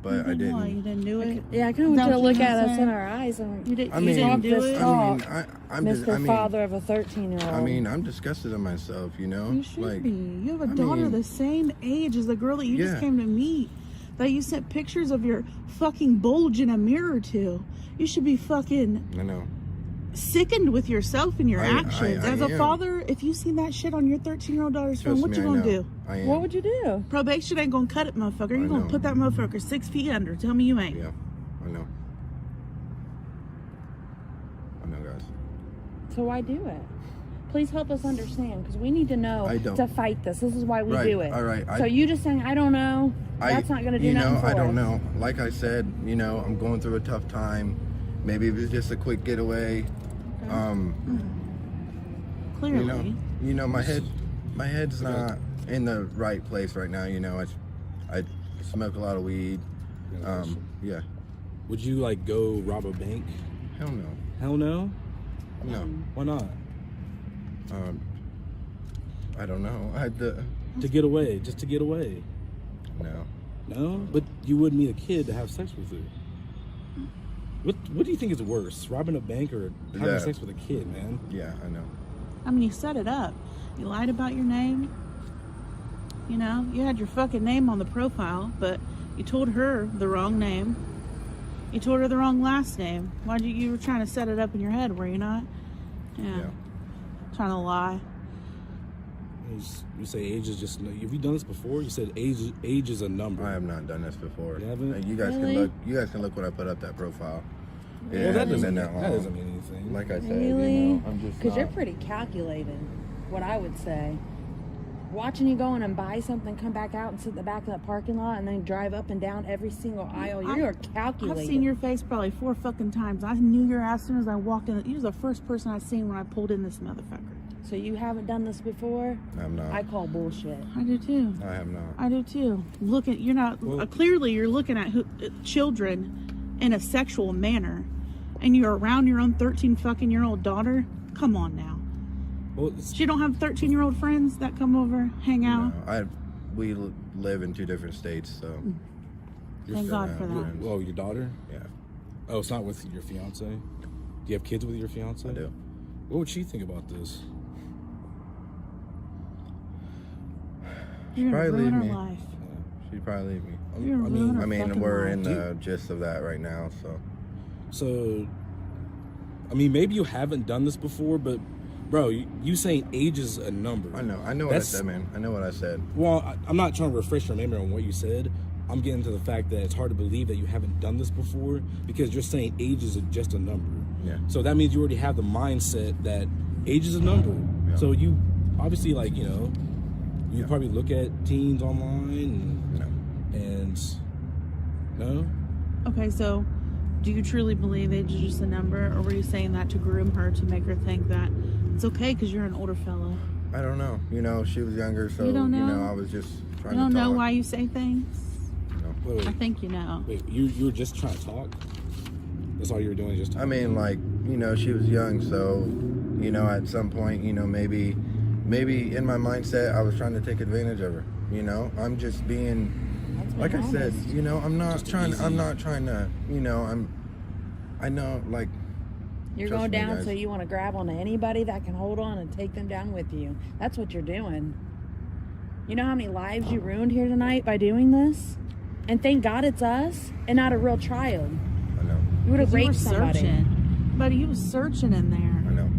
but I didn't. You didn't do it? Yeah, I kind of want you to look at us in our eyes. And you didn't do it? Mr. Father of a 13-year-old. I mean, I'm disgusted of myself, you know? You should be. You have a daughter the same age as the girl that you just came to meet. That you sent pictures of your fucking bulge in a mirror to. You should be fucking... I know. sickened with yourself and your actions. As a am. father, if you see that shit on your 13-year-old daughter's phone, what me, you gonna do? I am. What would you do? Probation ain't gonna cut it, motherfucker. You're gonna put that motherfucker 6 feet under. Tell me you ain't. Yeah, I know. I know, guys. So why do it? Please help us understand, because we need to know to fight this. This is why we do it. All right. So you just saying, I don't know, that's not going to do nothing for I don't us. know. Like I said, you know, I'm going through a tough time. Maybe it was just a quick getaway. Clearly. You know, my head's not in the right place right now. You know, I smoke a lot of weed. Yeah. Would you like go rob a bank? Hell no. Hell no? No. Why not? I don't know. To get away, just to get away. No. No? But you would meet a kid to have sex with you. What do you think is worse, robbing a bank or having sex with a kid, man? Yeah, I know. I mean, you set it up. You lied about your name. You know, you had your fucking name on the profile, but you told her the wrong name. You told her the wrong last name. You were trying to set it up in your head, were you not? Yeah. Trying to lie. You say age is just. Have you done this before? You said age is a number. I have not done this before. You haven't? You guys can look. You guys can look when I put up that profile. Yeah, well, that doesn't that doesn't mean anything. Like I said, Really? you know, I'm just Because you're pretty calculated, what I would say. Watching you go in and buy something, come back out and sit in the back of that parking lot and then drive up and down every single aisle. You're calculated. I've seen your face probably 4 fucking times. I knew your ass as soon as I walked in. You was the first person I seen when I pulled in this motherfucker. So you haven't done this before? I'm not. I call bullshit. I do too. I have not. I do too. You're not. Clearly, you're looking at children in a sexual manner, and you're around your own 13-fucking-year-old daughter. Come on now. Well, you don't have 13-year-old friends that come over, hang out. No, we live in 2 different states, so. Thank God for that. Oh, your daughter? Yeah. Oh, it's not with your fiance. Do you have kids with your fiance? I do. What would she think about this? You're gonna probably ruin leave her me. life. She'd probably leave me. You're gonna ruin her fucking we're life. in the gist of that right now, so. So, I mean, maybe you haven't done this before, but bro, you saying age is a number. I know what I said, man. I know what I said. Well, I'm not trying to refresh your memory on what you said. I'm getting to the fact that it's hard to believe that you haven't done this before because you're saying age is just a number. Yeah. So that means you already have the mindset that age is a number. Yeah. So you obviously you probably look at teens online and no. Okay, so do you truly believe age is just a number, or were you saying that to groom her to make her think that it's okay because you're an older fellow? I don't know. You know, she was younger, so You don't know? I was just trying You don't to talk. know why you say things? No. Wait. I think you know. Wait, you were just trying to talk? That's all you were doing, just talking? I mean, she was young, so, at some point, maybe in my mindset, I was trying to take advantage of her. I'm just being, like I said, I'm not trying to, I know, You're going down so you want to grab onto anybody that can hold on and take them down with you. That's what you're doing. You know how many lives you ruined here tonight by doing this? And thank God it's us and not a real child. I know. You would have You were raped somebody. searching. Buddy, you was searching in there. I know.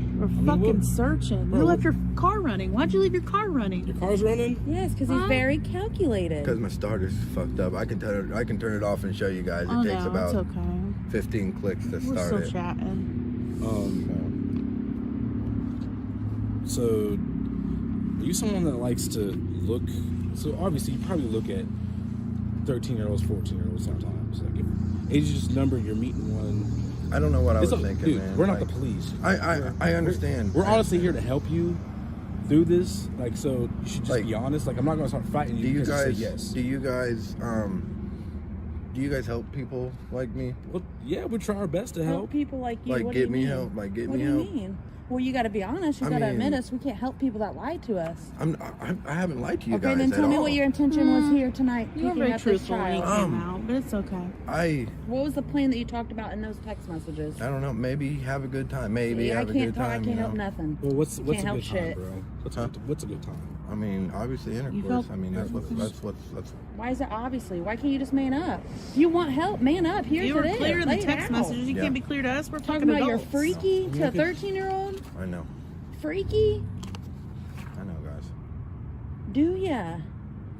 You were fucking searching. You left your car running. Why'd you leave your car running? Your car's running? Yes, because he's very calculated. Because my starter's fucked up. I can turn it off and show you guys. It takes about it's okay. 15 clicks to We're start still it. chatting. So, are you someone that likes to look? So obviously, you probably look at 13-year-olds, 14-year-olds sometimes. Like if age is just a number, you're meeting one. I don't know what I was thinking, dude, man. We're not the police. I understand. We're honestly here to help you through this. So you should just be honest. I'm not going to start fighting you. Do you because guys? you say yes. Do you guys help people like me? Well, yeah, we try our best to help people like you. Like What get do me you mean? help. Like get What me do you help. mean? Well, you got to be honest. You got to admit us. We can't help people that lie to us. I haven't lied to you Okay, guys then tell at me all. what your intention was here tonight. You were picking very up this truthful when you child. came out, but it's okay. What was the plan that you talked about in those text messages? I don't know. Maybe have a good time. Maybe See, have a good time. I can't help nothing. Well, what's a Can't help good time, shit. bro? What's a good time? I mean, obviously intercourse. I mean, that's what. Why is it obviously? Why can't you just man up? You want help? Man up. Here's You were clear in the text messages. You can't be clear to us. We're talking about adults. you're freaky to a 13-year-old. I know. Freaky? I know, guys. Do ya?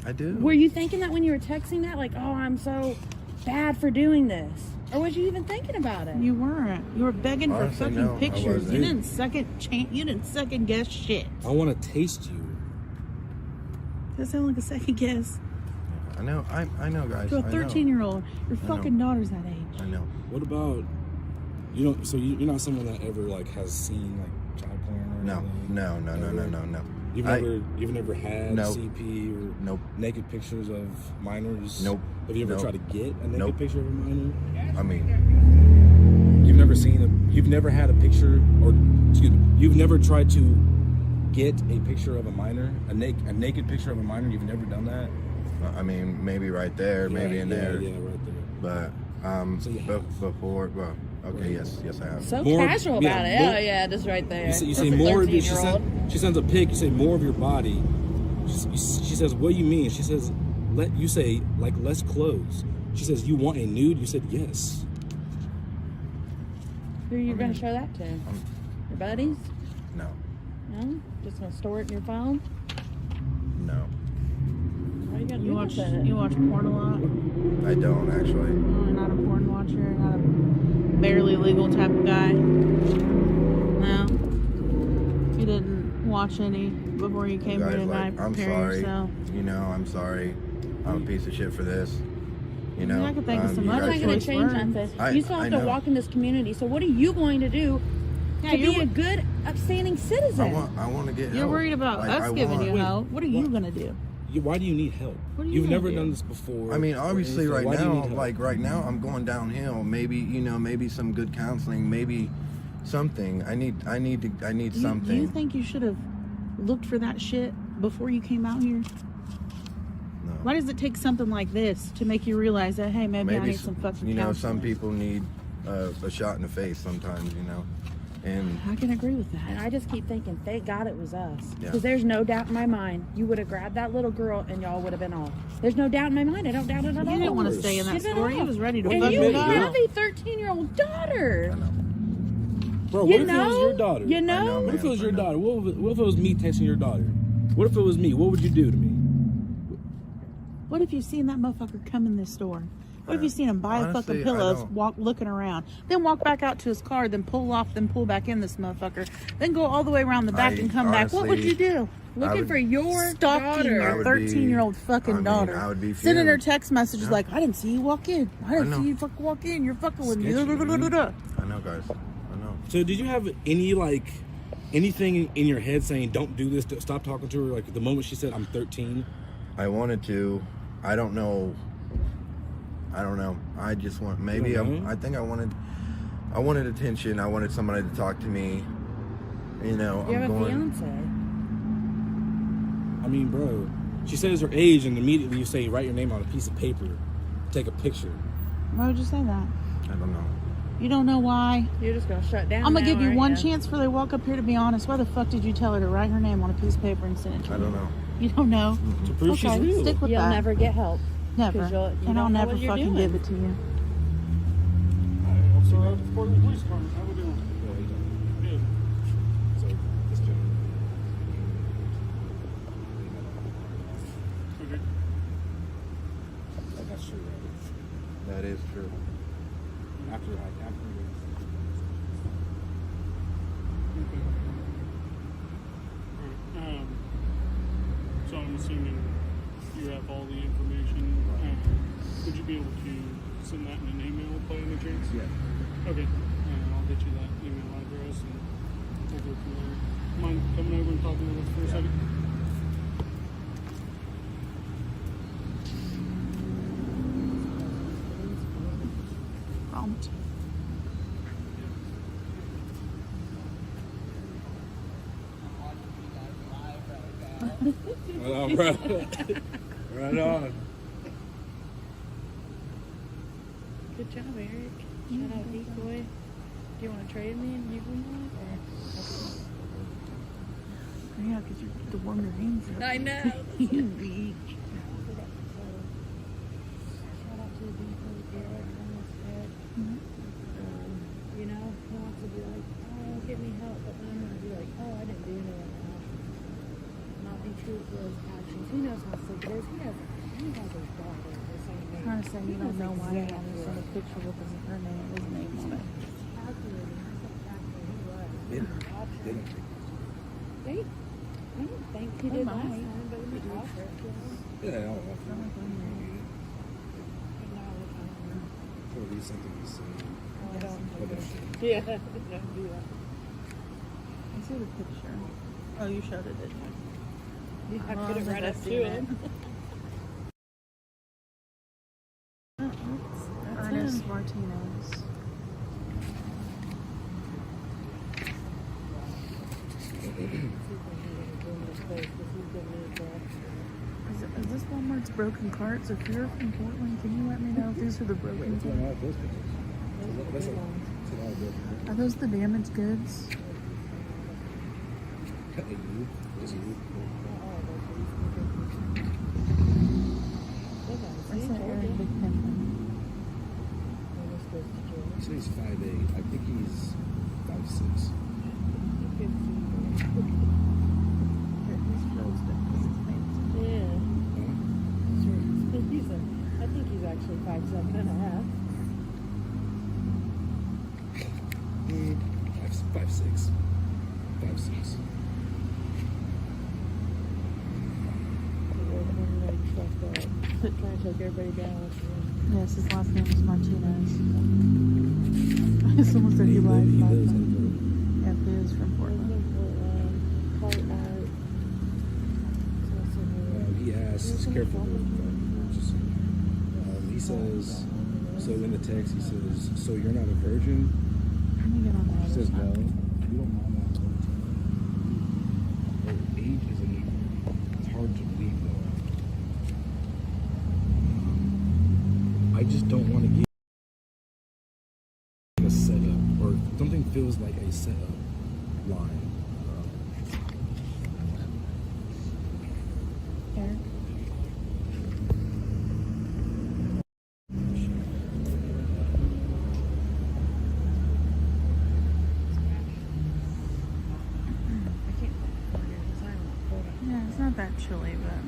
I do. Were you thinking that when you were texting that, like, oh, I'm so bad for doing this? Or was you even thinking about it? You weren't. You were begging Honestly, for fucking no, I pictures. wasn't. You didn't second guess shit. I want to taste you. That sound like a second guess. I know. I know, guys. To a I know. 13-year-old, your I know. fucking daughter's that age. I know. What about you? Don't. So you're not someone that ever like has seen like child porn or No. anything? No. You've never had Nope. CP or naked pictures of minors? Nope. Have you ever Nope. tried to get a naked Nope. picture of a minor? I mean, you've never you've never had a picture, or excuse me, you've never tried to get a picture of a minor, a naked picture of a minor. You've never done that. I mean, maybe right there, maybe in there. Yeah, right there. But before, well, okay, yes, I have. So casual about it. Oh yeah, just right there. You say more of your. She sends a pic. You say more of your body. She says, "What do you mean?" She says, You say like less clothes. She says, "You want a nude?" You said yes. Who are you going to show that to? Your buddies? No. No? Just going to store it in your phone? No. Why are you going to You do watch that? you watch porn a lot? I don't actually. Oh, not a porn watcher, not a barely legal type of guy. No. You didn't watch any before you came here Guys, tonight. I'm Prepare sorry. yourself. You know, I'm sorry. I'm a piece of shit for this. You know, I could think of some you other I'm not going guys- to change nothing. You still have to know. walk in this community. So what are you going to do to be a good, upstanding citizen? I want to get help. You're worried about Like, us I giving want- you help. What are you going to do? Why do you need help? What are you You've gonna never do? done this before. I mean, obviously, Why right do you need now, help? right now, I'm going downhill. Maybe, maybe some good counseling, maybe something. I need something. Do you think you should have looked for that shit before you came out here? No. Why does it take something like this to make you realize that, hey, maybe I need some fucking counseling? some people need a shot in the face sometimes, and I can agree with that. And I just keep thinking, thank God it was us. Yeah. Because there's no doubt in my mind, you would have grabbed that little girl and y'all would have been off. There's no doubt in my mind. I don't doubt it at all. You didn't want to stay in that You'd been story. You off. was ready to And fuck you it up. have a 13-year-old daughter. Bro, You what if it know? was your daughter? You know? What if it was your daughter? What if it was me texting your daughter? What if it was me? What would you do to me? What if you seen that motherfucker come in this store? What if you seen him buy a Honestly, fucking I pillows, don't- walk looking around, then walk back out to his car, then pull off, then pull back in this motherfucker, then go all the way around the back and come back? What would you do? Looking for your Stalking daughter. your 13-year-old fucking daughter. I would be Sending her furious. text messages like, I didn't see you walk in. I didn't know. see you fucking walk in. You're fucking with me. I know, guys. I know. So did you have anything in your head saying don't do this, stop talking to her? Like the moment she said I'm 13. I wanted to. I don't know. I just want I think I wanted attention. I wanted somebody to talk to me. You have a fiance. I mean, bro, she says her age and immediately you say write your name on a piece of paper, take a picture. Why would you say that? I don't know. You don't know why? You're just going to shut down. I'm going to now, give you aren't one ya? chance before they walk up here to be honest. Why the fuck did you tell her to write her name on a piece of paper and send it to you? I don't know. You don't know? To prove she's real. Stick with You'll that. never get help. Never. 'Cause you And I'll don't know never what you're fucking doing. give it to you. Also, Portland Police Department. How we doing? Good. So this gentleman. Okay. That's true. That is true. After Alright, so I'm assuming you have all the information. Would you be able to send that in an email by any chance? Yeah. Okay. I'll get you that email address and we'll go from there. Mind coming over and talking with us for a second? Prompt. Right on, bro. Right on. Good job, Eric. Shout out Decoy. Do you want to trade me and give me one? Yeah, because you have to warm your hands up. I know. You weak. You know, he wants to be like, oh, give me help, but then I'm going to be like, oh, I didn't do anything. Not be true to his actions. He knows how sick it is. He has his daughter the same age. Trying to say you don't know why I have to send a picture with her name, his name on it. I don't think he did last time, but we offer it to him. Yeah, I'll offer it. Or at least something you say. Yeah, don't do that. I see the picture. Oh, you showed it, didn't you? I put it right up to it. Ernest Martinez. Is this Walmart's broken carts? If you're from Portland, can you let me know if these are the broken carts? Are those the damaged goods? I said Eric Big Pimpin. So he's 5'8". I think he's 5'6". Yeah. I think he's actually 5'7.5". 5'6". 5'6". Trying to take everybody down. Yes, his last name is Martinez. Someone said he lied. Yeah, he is from Portland. He asks, careful. He says, so in the text he says, so you're not a virgin? Let me get on that. She says no. You don't mind that. Her age isn't, it's hard to believe though. I just don't want to get a setup, or something feels like a setup line. Eric? Yeah, it's not that chilly, but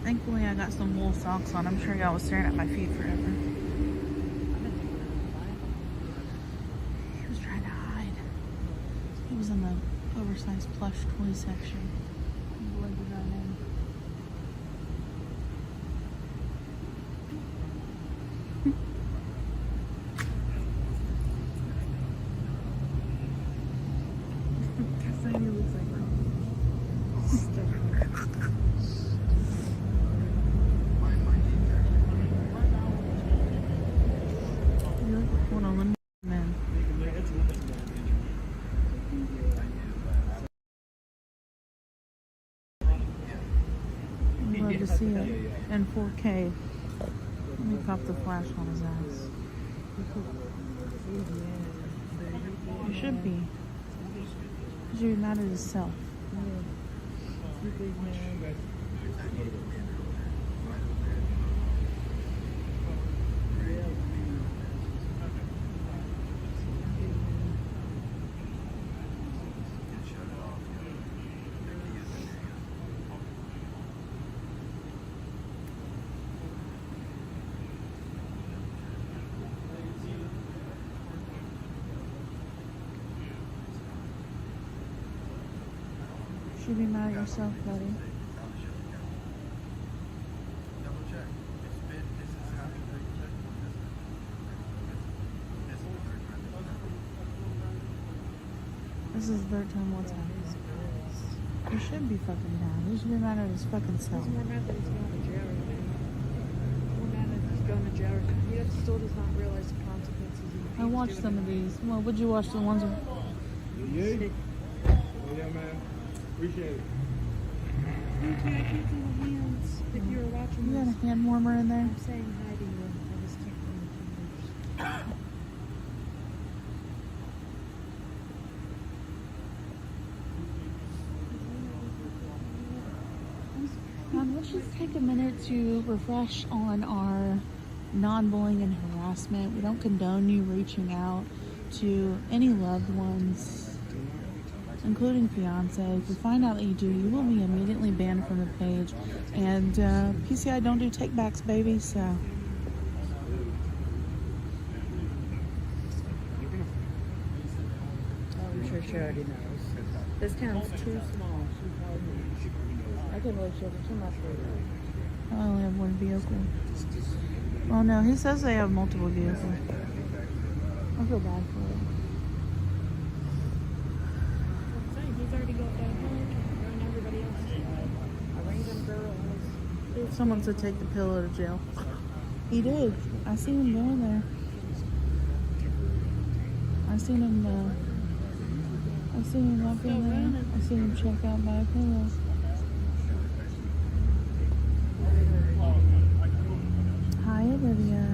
thankfully I got some wool socks on. I'm sure y'all was staring at my feet forever. He was trying to hide. He was in the oversized plush toy section. He blended right in. That's how he looks like. One of them men. I'd love to see it in 4K. Let me pop the flash on his ass. You should be. Because you're mad at yourself. You should be mad at yourself, buddy. This is the third time what's happened. You should be fucking mad. You should be mad at his fucking self. He's more mad that he's going to jail. More mad that he's going to jail. He still does not realize the consequences. I watched some of these. Well, would you watch the ones? Yeah. Oh yeah, man. Appreciate it. I can't do my hands. If you were watching You got this, a hand warmer in there? I'm saying hi to you. I just can't do my fingers. let's just take a minute to refresh on our non-bullying and harassment. We don't condone you reaching out to any loved ones, including fiance. If we find out that you do, you will be immediately banned from the page. And PCI don't do take-backs, baby, so. Oh, I'm sure she already knows. This town's too small. She told me. I couldn't believe she was too much for her. I only have one vehicle. Well, no, he says they have multiple vehicles. I feel bad for him. He's already got that home and everybody else. A random girl. Someone said take the pill out of jail. He did. I seen him going there. I seen him up in there. I seen him check out by a pillow. Hi, Olivia.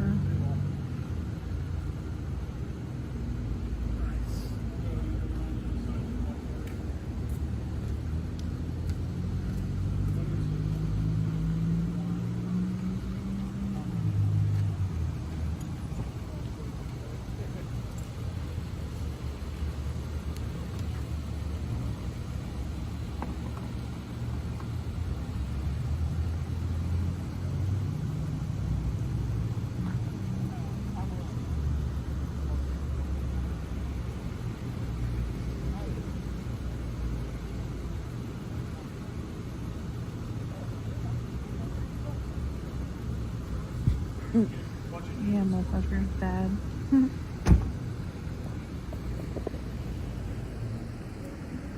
Yeah, motherfucker, bad.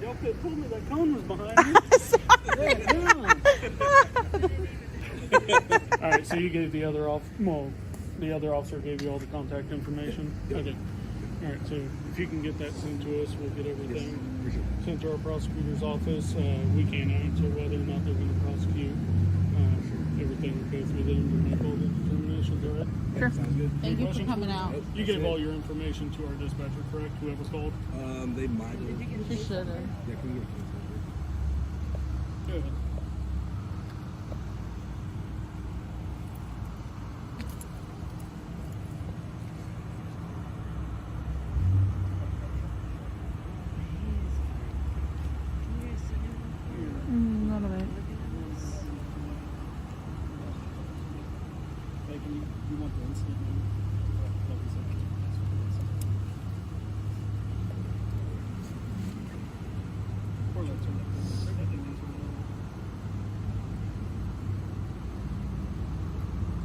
Y'all could have told me that cone was behind me. Alright, so you gave the other the other officer gave you all the contact information? Okay. Alright, so if you can get that sent to us, we'll get everything sent to our prosecutor's office. We can't answer whether or not they're going to prosecute. Everything will go through them to make all the determinations, all right? Sure. Sounds good. Thank you for coming out. You gave all your information to our dispatcher, correct? Whoever called? They might have. You should have. Yeah, can we get Go ahead. Not a bit. You want the incident number? Or let's turn it.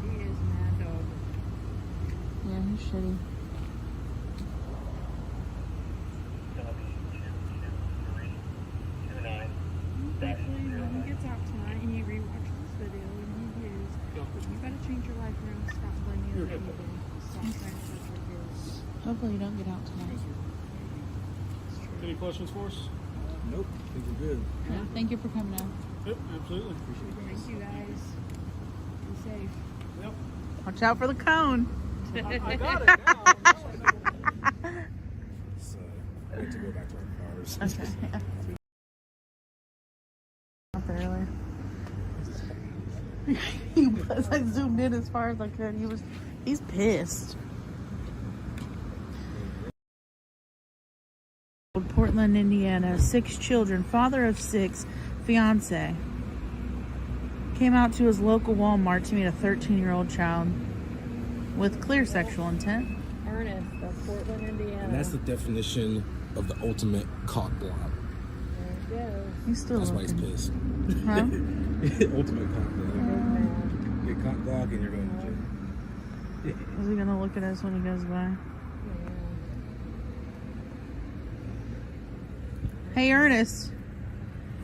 He is mad dog. Yeah, he's shitty. Hopefully when he gets out tonight and he rewatches this video and he hears, you gotta change your life around, stop blaming other people, stop trying to touch your kids. Hopefully you don't get out tonight. Any questions for us? Nope, I think we're good. Yeah, thank you for coming out. Yep, absolutely. Thank you guys. Be safe. Yep. Watch out for the cone. I got it now. So, I need to go back to our cars. Okay. Yeah. Out there earlier. He was. I zoomed in as far as I could. He's pissed. Portland, Indiana. 6 children, father of 6, fiance. Came out to his local Walmart to meet a 13-year-old child with clear sexual intent. Ernest of Portland, Indiana. And that's the definition of the ultimate cock block. There it goes. He's still That's looking. why he's pissed. Huh? Ultimate cock block. Get cock block and you're going to jail. Is he gonna look at us when he goes by? Hey, Ernest.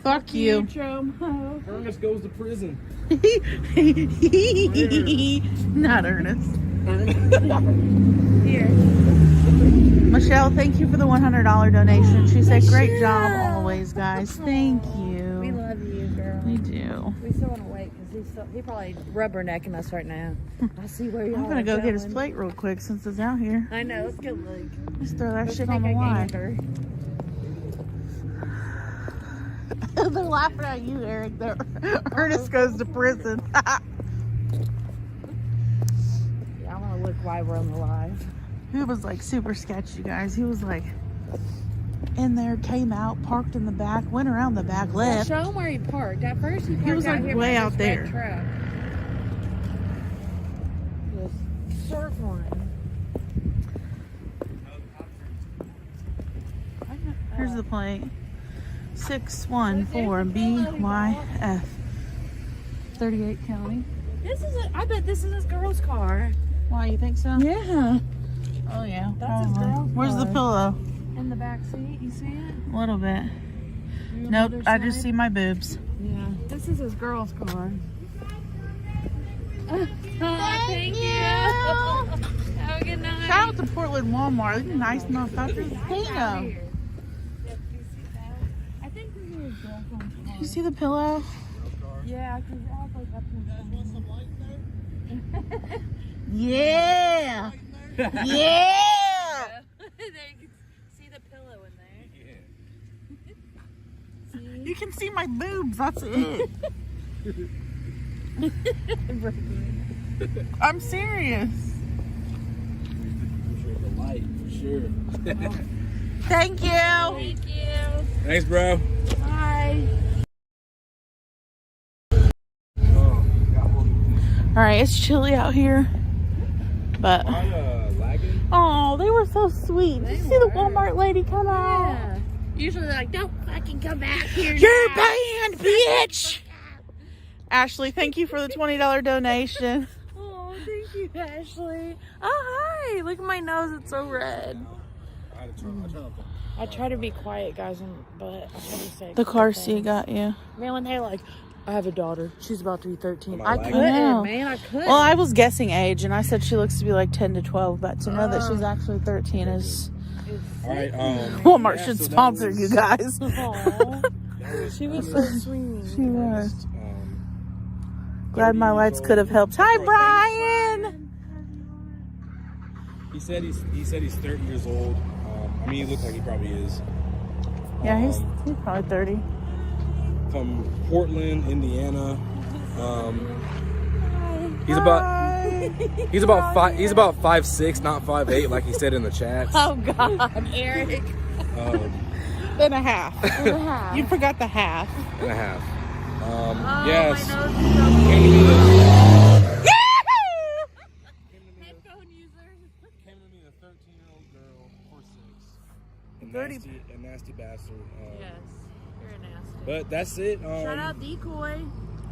Fuck you. Ernest goes to prison. Not Ernest. Here. Michelle, thank you for the $100 donation. She said, great job always, guys. Thank you. We love you, girl. We do. We still want to wait because he probably rubbernecking us right now. I see where you are. I'm gonna go get his plate real quick since it's out here. I know. Let's go look. Just throw that Let's shit take on the a line. gander. They're laughing at you, Eric. Ernest goes to prison. Yeah, I'm gonna look why we're on the live. He was like super sketchy, you guys. He was like in there, came out, parked in the back, went around the back, left. Show him where he parked. At first, he parked was out like here way by out this there. red truck. Just circling. Here's the plate. 614BYF. 38 County. I bet this is his girl's car. Why, you think so? Yeah. Oh yeah. That's his girl's Where's the car. pillow? In the back seat, you see it? A little bit. You on Nope, the other I just side? see my boobs. Yeah. This is his girl's car. Thank you. Have a good night. Shout out to Portland Walmart. These nice motherfuckers. Damn. I think this is his girlfriend's car. You see the pillow? Yeah, because it has like up and down. Yeah. Yeah. There you can see the pillow in there. You can see my boobs. That's it. I'm serious. Thank you. Thank you. Thanks, bro. Bye. All right, it's chilly out here, but oh, they were so sweet. Did you see the Walmart lady come out? Yeah. Usually they're like, don't fucking come back here. You're now. banned, bitch. Ashley, thank you for the $20 donation. Oh, thank you, Ashley. Oh, hi. Look at my nose. It's so red. I try to be quiet, guys, but I try to say The car seat got you. Man, when they're like, I have a daughter. She's about to be 13. I I know. couldn't, man. I couldn't. Well, I was guessing age, and I said she looks to be like 10 to 12, but to know that she's actually 13 is... All right, Walmart yeah, should so that sponsor was- you guys. She was so sweet. She was. Glad my lights could have helped. Hi, Brian. He said he's 30 years old. I mean, he looks like he probably is. Yeah, he's probably 30. From Portland, Indiana. He's about 5'6", not 5'8", like he said in the chat. Oh, God. Eric. And a half. And a half. You forgot the half. And a half. Oh, yes. my nose is so Headphone user. Came to me a 13-year-old girl, 4'6". 30. A nasty bastard. Yes. You're a nasty. But that's it. Shout out Decoy.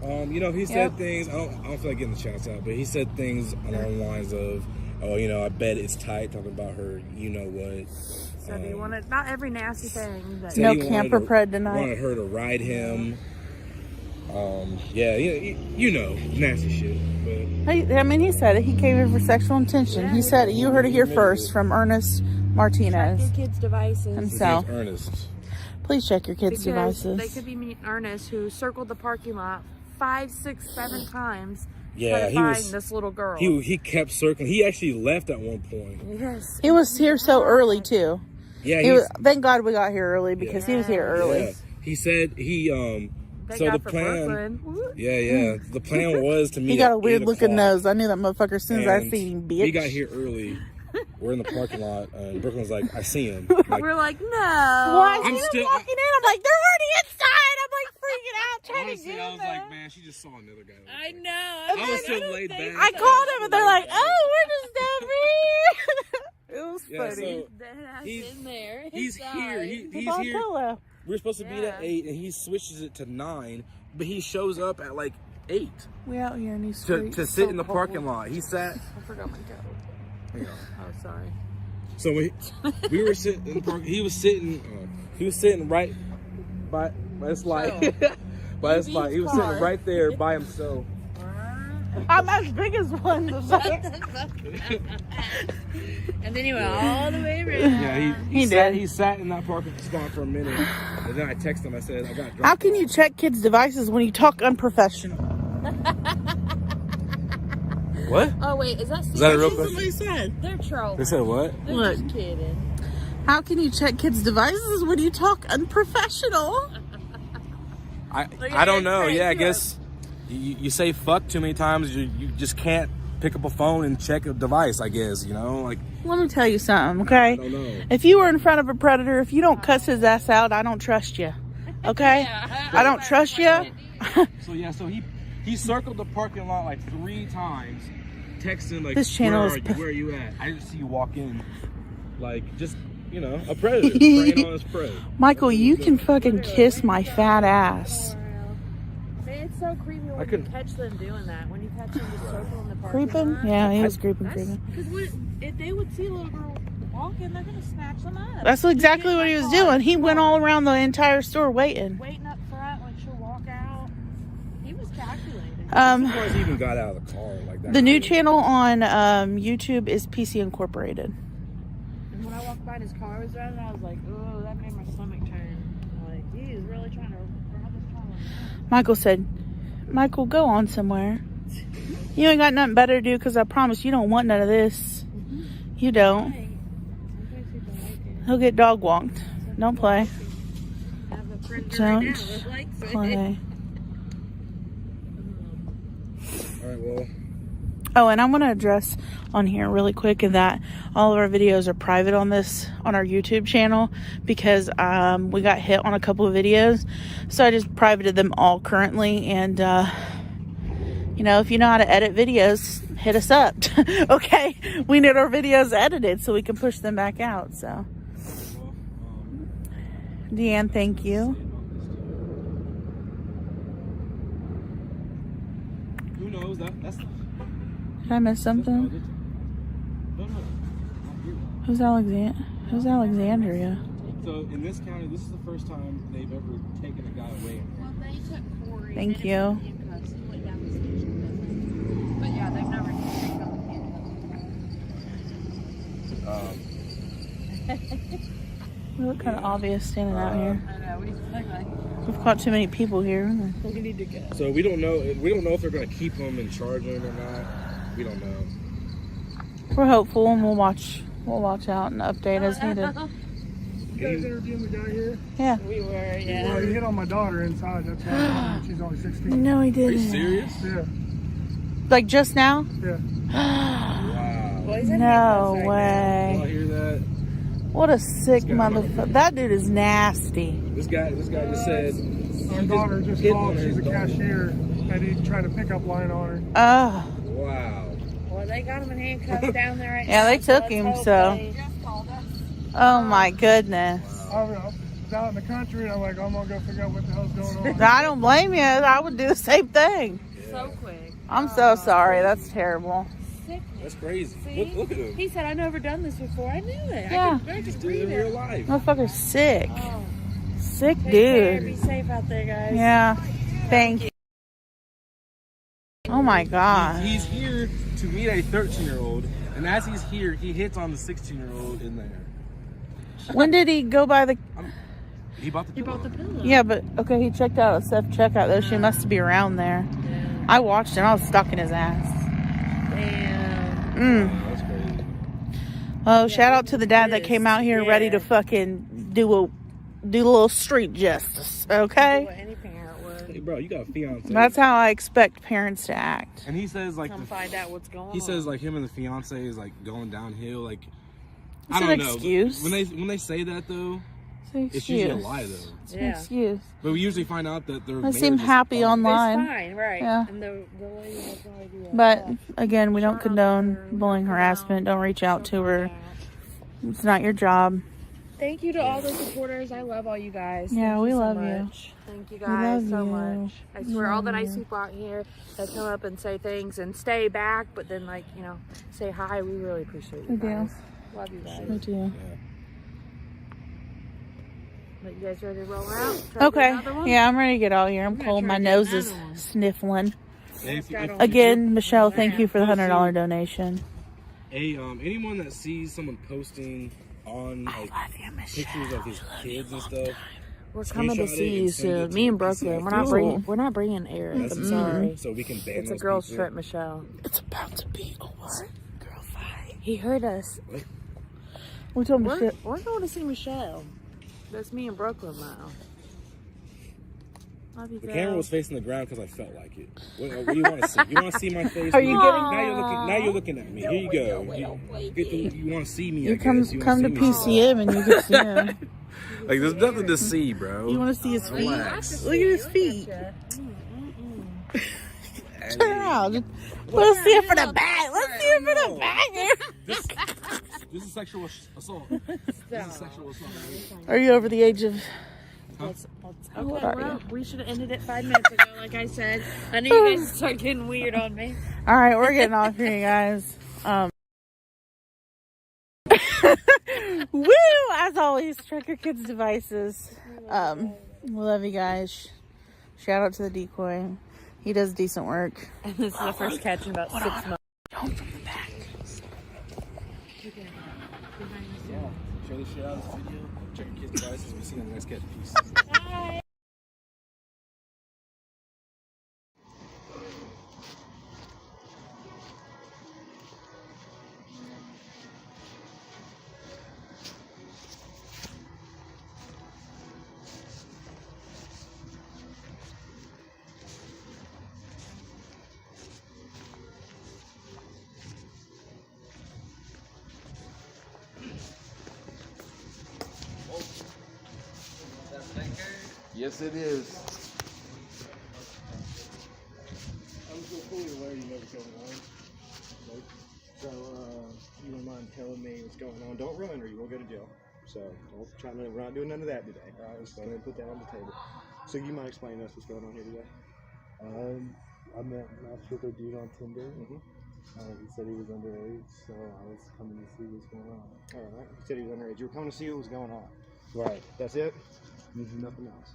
You know, he said things, I don't feel like getting the shouts out, but he said things along the lines of, oh, you know, I bet it's tight, talking about her, you know what. Said he wanted, not every nasty thing. But No camper pred tonight. Wanted her to ride him. Yeah, you know, nasty shit. But I mean, he said it. He came in for sexual intention. He said it. You heard it here first from Ernest Martinez Check your kids' devices. himself. Ernest. Please check your kids' Because devices. they could be meeting Ernest, who circled the parking lot 5, 6, 7 times. Yeah, to he find was. this little girl. He kept circling. He actually left at one point. Yes. He was here so early too. Yeah, he was, thank God we got here early because he was here early. Yeah. He said he Thank so God the for plan. Brooklyn. Yeah. The plan was to meet. He got at a weird 8 looking o'clock. nose. I knew that motherfucker as soon as I And seen him, bitch. We got here early. We're in the parking lot, and Brooklyn was like, "I see him." Like, We're like, no. Why? I'm He was still- walking in. I'm like, they're already inside. I'm like freaking out, trying honestly, to get I in was there. like, "Man, she just saw another guy." I know. I was so laid back. I called him and they're like, oh, we're just over here. It was Yeah, funny. so He's in there. he's here. He's Bob here. Pillow. We're supposed to meet at 8, and he switches it to 9, but he shows up at like 8 We out here in these to streets. sit So in the cold. parking lot. He sat. I forgot my coat. Hang on. Oh, sorry. So we were sitting in the park. He was sitting right by this light. By this light. He was sitting right there by himself. I'm as big as one. And then he went all the way around. Yeah, He did. He sat in that parking spot for a minute, and then I texted him. I said, "I got drunk." How can you check kids' devices when you talk unprofessional? What? Oh, wait. Is that that a real That's what question? they said. They're trolling. They said what? They're Look. just kidding. How can you check kids' devices when you talk unprofessional? I don't know. Yeah, I guess you say fuck too many times. You just can't pick up a phone and check a device, I guess, you know? Like, let me tell you something, okay? I don't know. If you were in front of a predator, if you don't cuss his ass out, I don't trust you. Okay? I don't trust you. So he circled the parking lot like 3 times, texting like, this channel where are you at? I just see you walk in, like, just, you know, a predator preying on his prey. Michael, you can fucking kiss my fat ass. It's so creepy when you catch them doing that. When you catch them just circling the parking Creeping? lot. Yeah, he was creeping. Because if they would see a little girl walking, they're going to snatch them up. That's exactly what he was doing. He went all around the entire store waiting. Waiting up front, like she'll walk out. He was calculating. I'm surprised he even got out of the car like that. The new channel on YouTube is PC Incorporated. And when I walked by and his car was running, I was like, oh, that made my stomach turn. Like, he is really trying to grab this car. Michael said, Michael, go on somewhere. You ain't got nothing better to do because I promise you don't want none of this. You don't. He'll get dog walked. Don't play. Don't play. All right, well. Oh, and I'm going to address on here really quick that all of our videos are private on our YouTube channel because we got hit on a couple of videos. So I just privated them all currently. And, you know, if you know how to edit videos, hit us up. Okay? We need our videos edited so we can push them back out. So, Deanne, thank you. Who knows? Did I miss something? Who's Alexandria? So in this county, this is the first time they've ever taken a guy away. Well, they took Corey. Thank you. Went down the station. But yeah, they've never taken handcuffs. We look kind of obvious standing out here. I know. What do you look like? We've caught too many people here. We need to go. So we don't know if they're going to keep him and charge him or not. We don't know. We're hopeful, and we'll watch out and update as needed. You guys interviewing the guy here? Yeah. We were, yeah. Well, he hit on my daughter inside. That's why she's only 16. No, he didn't. Are you serious? Yeah. Like just now? Yeah. Wow. No way. Y'all hear that? What a sick motherfucker. That dude is nasty. This guy just said. Our daughter just called. She's a cashier, and he tried a pickup line on her. Oh. Wow. Well, they got him in handcuffs down there right now. Yeah, they took him, so. Oh my goodness. I was out in the country, and I'm like, I'm gonna go figure out what the hell's going on. I don't blame you. I would do the same thing. So quick. I'm so sorry. That's terrible. That's crazy. See? Look at him. He said, I've never done this before. I knew it. Yeah. I could Do it read in real it. life. Motherfucker's sick. Oh. Sick Take care. Be dude. safe out there, guys. Yeah. Thank you. Oh my God. He's here to meet a 13-year-old, and as he's here, he hits on the 16-year-old in there. When did he go by the... He bought the pillow. Yeah, but okay, he checked out at self-checkout though. She must be around there. I watched him. I was stuck in his ass. Damn. That's crazy. Oh, shout out to the dad that came out here ready to fucking do a little street justice. Okay. What any parent would. Hey, bro, you got a fiance. That's how I expect parents to act. And he says like Come find out what's going on. he says like him and the fiance is like going downhill. Like It's I don't an know. excuse. When they say that though, It's it's usually a lie though. It's an excuse. But we usually find out that their They seem marriage is happy fine. online. It's fine, right. Yeah. And the lady has no idea. But again, we don't condone bullying, harassment. Don't reach out to her. It's not your job. Thank you to all the supporters. I love all you guys. Yeah, Thank we you so love you. much. Thank you We guys love so you. much. I We swear, all love the nice you. people out here that come up and say things and stay back, but then like, you know, say hi. We really appreciate you We do. guys. Love you guys. We do. But you guys ready to roll out? Try to Okay. do another one? Yeah, I'm ready to get out here. I'm gonna cold. try My to get nose is another one. sniffling. If Again, Michelle, thank you for the $100 donation. Anyone that sees someone posting on like pictures of his kids and stuff, We're coming to screenshot it see you and send it soon. to Me and us. Brooklyn. We're not bringing Eric. That's I'm easy. sorry. So we can ban It's a those girls' people. trip, Michelle. It's about to be over. Girl fight. He heard us. We told We're Michelle. going to see Michelle. That's me and Brooklyn now. Love you, The Phil. camera was facing the ground because I felt like it. What do you want to see? You want to see my face? Are you getting? Now you're looking at me. Here you go. You want to see me? You I come guess. You come wanna to see me. PCM and you can see him. Like there's nothing to see, bro. You want to see his feet? Relax. Look at his feet. Turn around. Let's see it for the back. Let's see it for the back. This is sexual assault. This is sexual assault. Are you over the age of? Okay, well, we should have ended it 5 minutes ago, like I said. I knew you guys started getting weird on me. All right, we're getting off here, you guys. Woo! As always, track your kids' devices. We love you guys. Shout out to the decoy. He does decent work. And this is the first catch in about 6 months. Don't from the back. Yeah. Share this shit out of this video. Check your kids' devices. We'll see you on the next catch. Peace. Bye. Yes, it is. I'm so fully aware you know what's going on. Like, so, you don't mind telling me what's going on. Don't run or you will go to jail. So, we're not doing none of that today. All right, let's go ahead and put that on the table. So, you might explain to us what's going on here today? I met with a dude on Tinder. He said he was underage, so I was coming to see what's going on. All right, he said he was underage. You were coming to see what was going on. Right. That's it? Nothing else.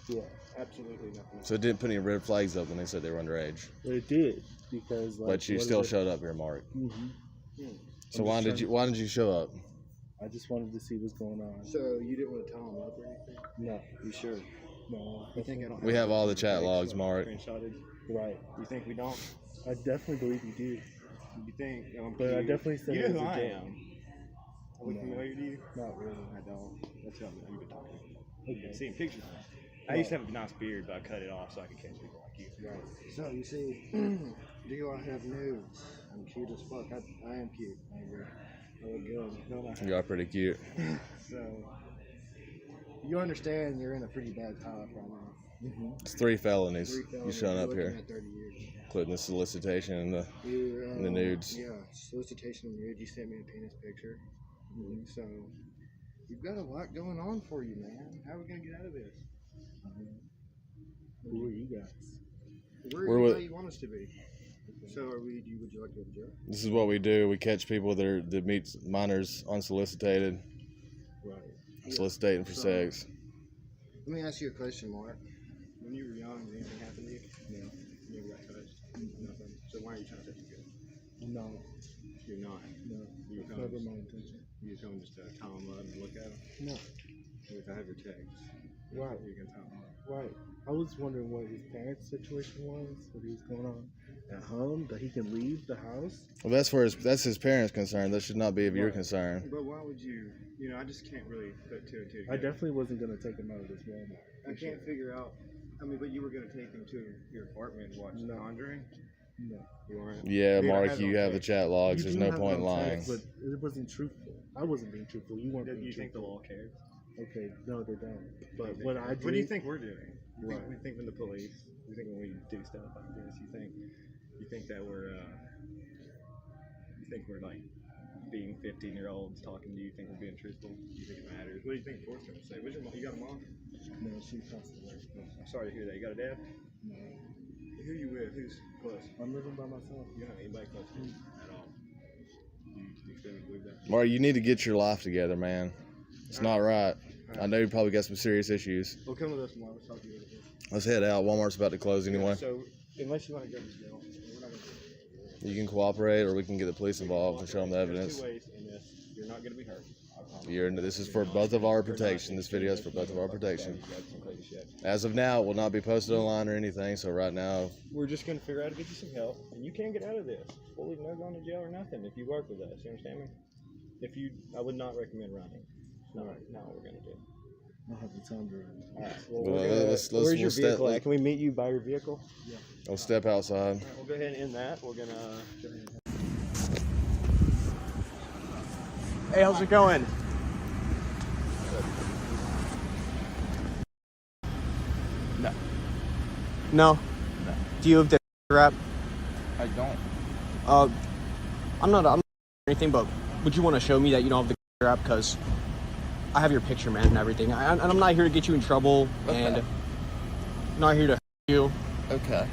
Yeah. Absolutely nothing else. So it didn't put any red flags up when they said they were underage. But it did because. Like, But you still showed up here, Mark. So why did you show up? I just wanted to see what's going on. So you didn't want to tell him up or anything? No. You sure? No. You think I don't? We have all the chat logs, Mark. Screenshotted? Right. You think we don't? I definitely believe you do. You think? But I definitely said you it know was who a I joke. am. Are we familiar to you? Not really. I don't. That's how you've been talking. Okay. Seeing pictures. I used to have a nice beard, but I cut it off so I could catch people like you. Right. So you see, do I have nudes? I'm cute as fuck. I am cute. I agree. I look good. Don't I? You are pretty cute. So you understand you're in a pretty bad time right now. It's 3 felonies. 3 You felonies. showing up You're here, looking at 30 years. including the solicitation and the nudes. Yeah, solicitation of nudes. You sent me a penis picture. So you've got a lot going on for you, man. How are we gonna get out of this? Who are you guys? We're where you want us to be. So are we? Would you like to go to jail? This is what we do. We catch people that meet minors unsolicited, Right. soliciting for sex. Let me ask you a question, Mark. When you were young, did anything happen to you? No. You never got touched? Nothing. So why are you trying to touch a girl? No. You're not? No. You were It's never my intention. You were coming just to tie them up and look at them? No. If I have your text. Right. You're going to tie them up. Right. I was wondering what his parents' situation was, what he was going on at home, that he can leave the house. Well, that's his parents' concern. That should not be of your concern. But why would you? You know, I just can't really put 2 and 2 together. I definitely wasn't going to take him out of this Walmart. I can't figure out. I mean, but you were going to take him to your apartment and watch The Conjuring? No. You weren't? Yeah, Dude, I Mark, have you no have the text. chat logs. You There's do no have point in no lying. text, but it wasn't truthful. I wasn't being truthful. You weren't Do being you think the truthful. law cares? Okay, no, they don't. But What what I do... What do you think we're doing? You Right. think, we think when the police, you think when we do stuff like this, you think that we're, you think we're like being 15-year-olds talking to you, think we're being truthful? You think it matters? What do you think Forrest's gonna say? What's your mom? You got a mom? No, she passed away. I'm sorry to hear that. You got a dad? No. Who you with? Who's close? I'm living by myself. You don't have anybody close to you at all? You extremely believe that? Mark, you need to get your life together, man. It's not right. I know you probably got some serious issues. Well, come with us tomorrow. Let's talk to you later. Let's head out. Walmart's about to close anyway. So, unless you want to go to jail, we're not going to do it. You can cooperate, or we can get the police involved and show them the There's evidence. 2 ways in this. You're not going to be hurt. I promise. This is for both of our protection. This video is for both of our protection. As of now, it will not be posted online or anything. So right now, We're just going to figure out how to get you some help, and you can get out of this. Fully no going to jail or nothing if you work with us. You understand me? I would not recommend running. It's not what we're going to do. don't have the time to run. All right. Well, Where's your vehicle at? Can we meet you by your vehicle? Yeah. I'll step outside. We'll go ahead and end that. We're gonna go ahead and... Hey, how's it going? No. No? No. Do you have the rap? I don't. I'm not anything, but would you want to show me that you don't have the rap? Because I have your picture, man, and everything. And I'm not here to get you in trouble, and I'm not here to hurt you. Okay.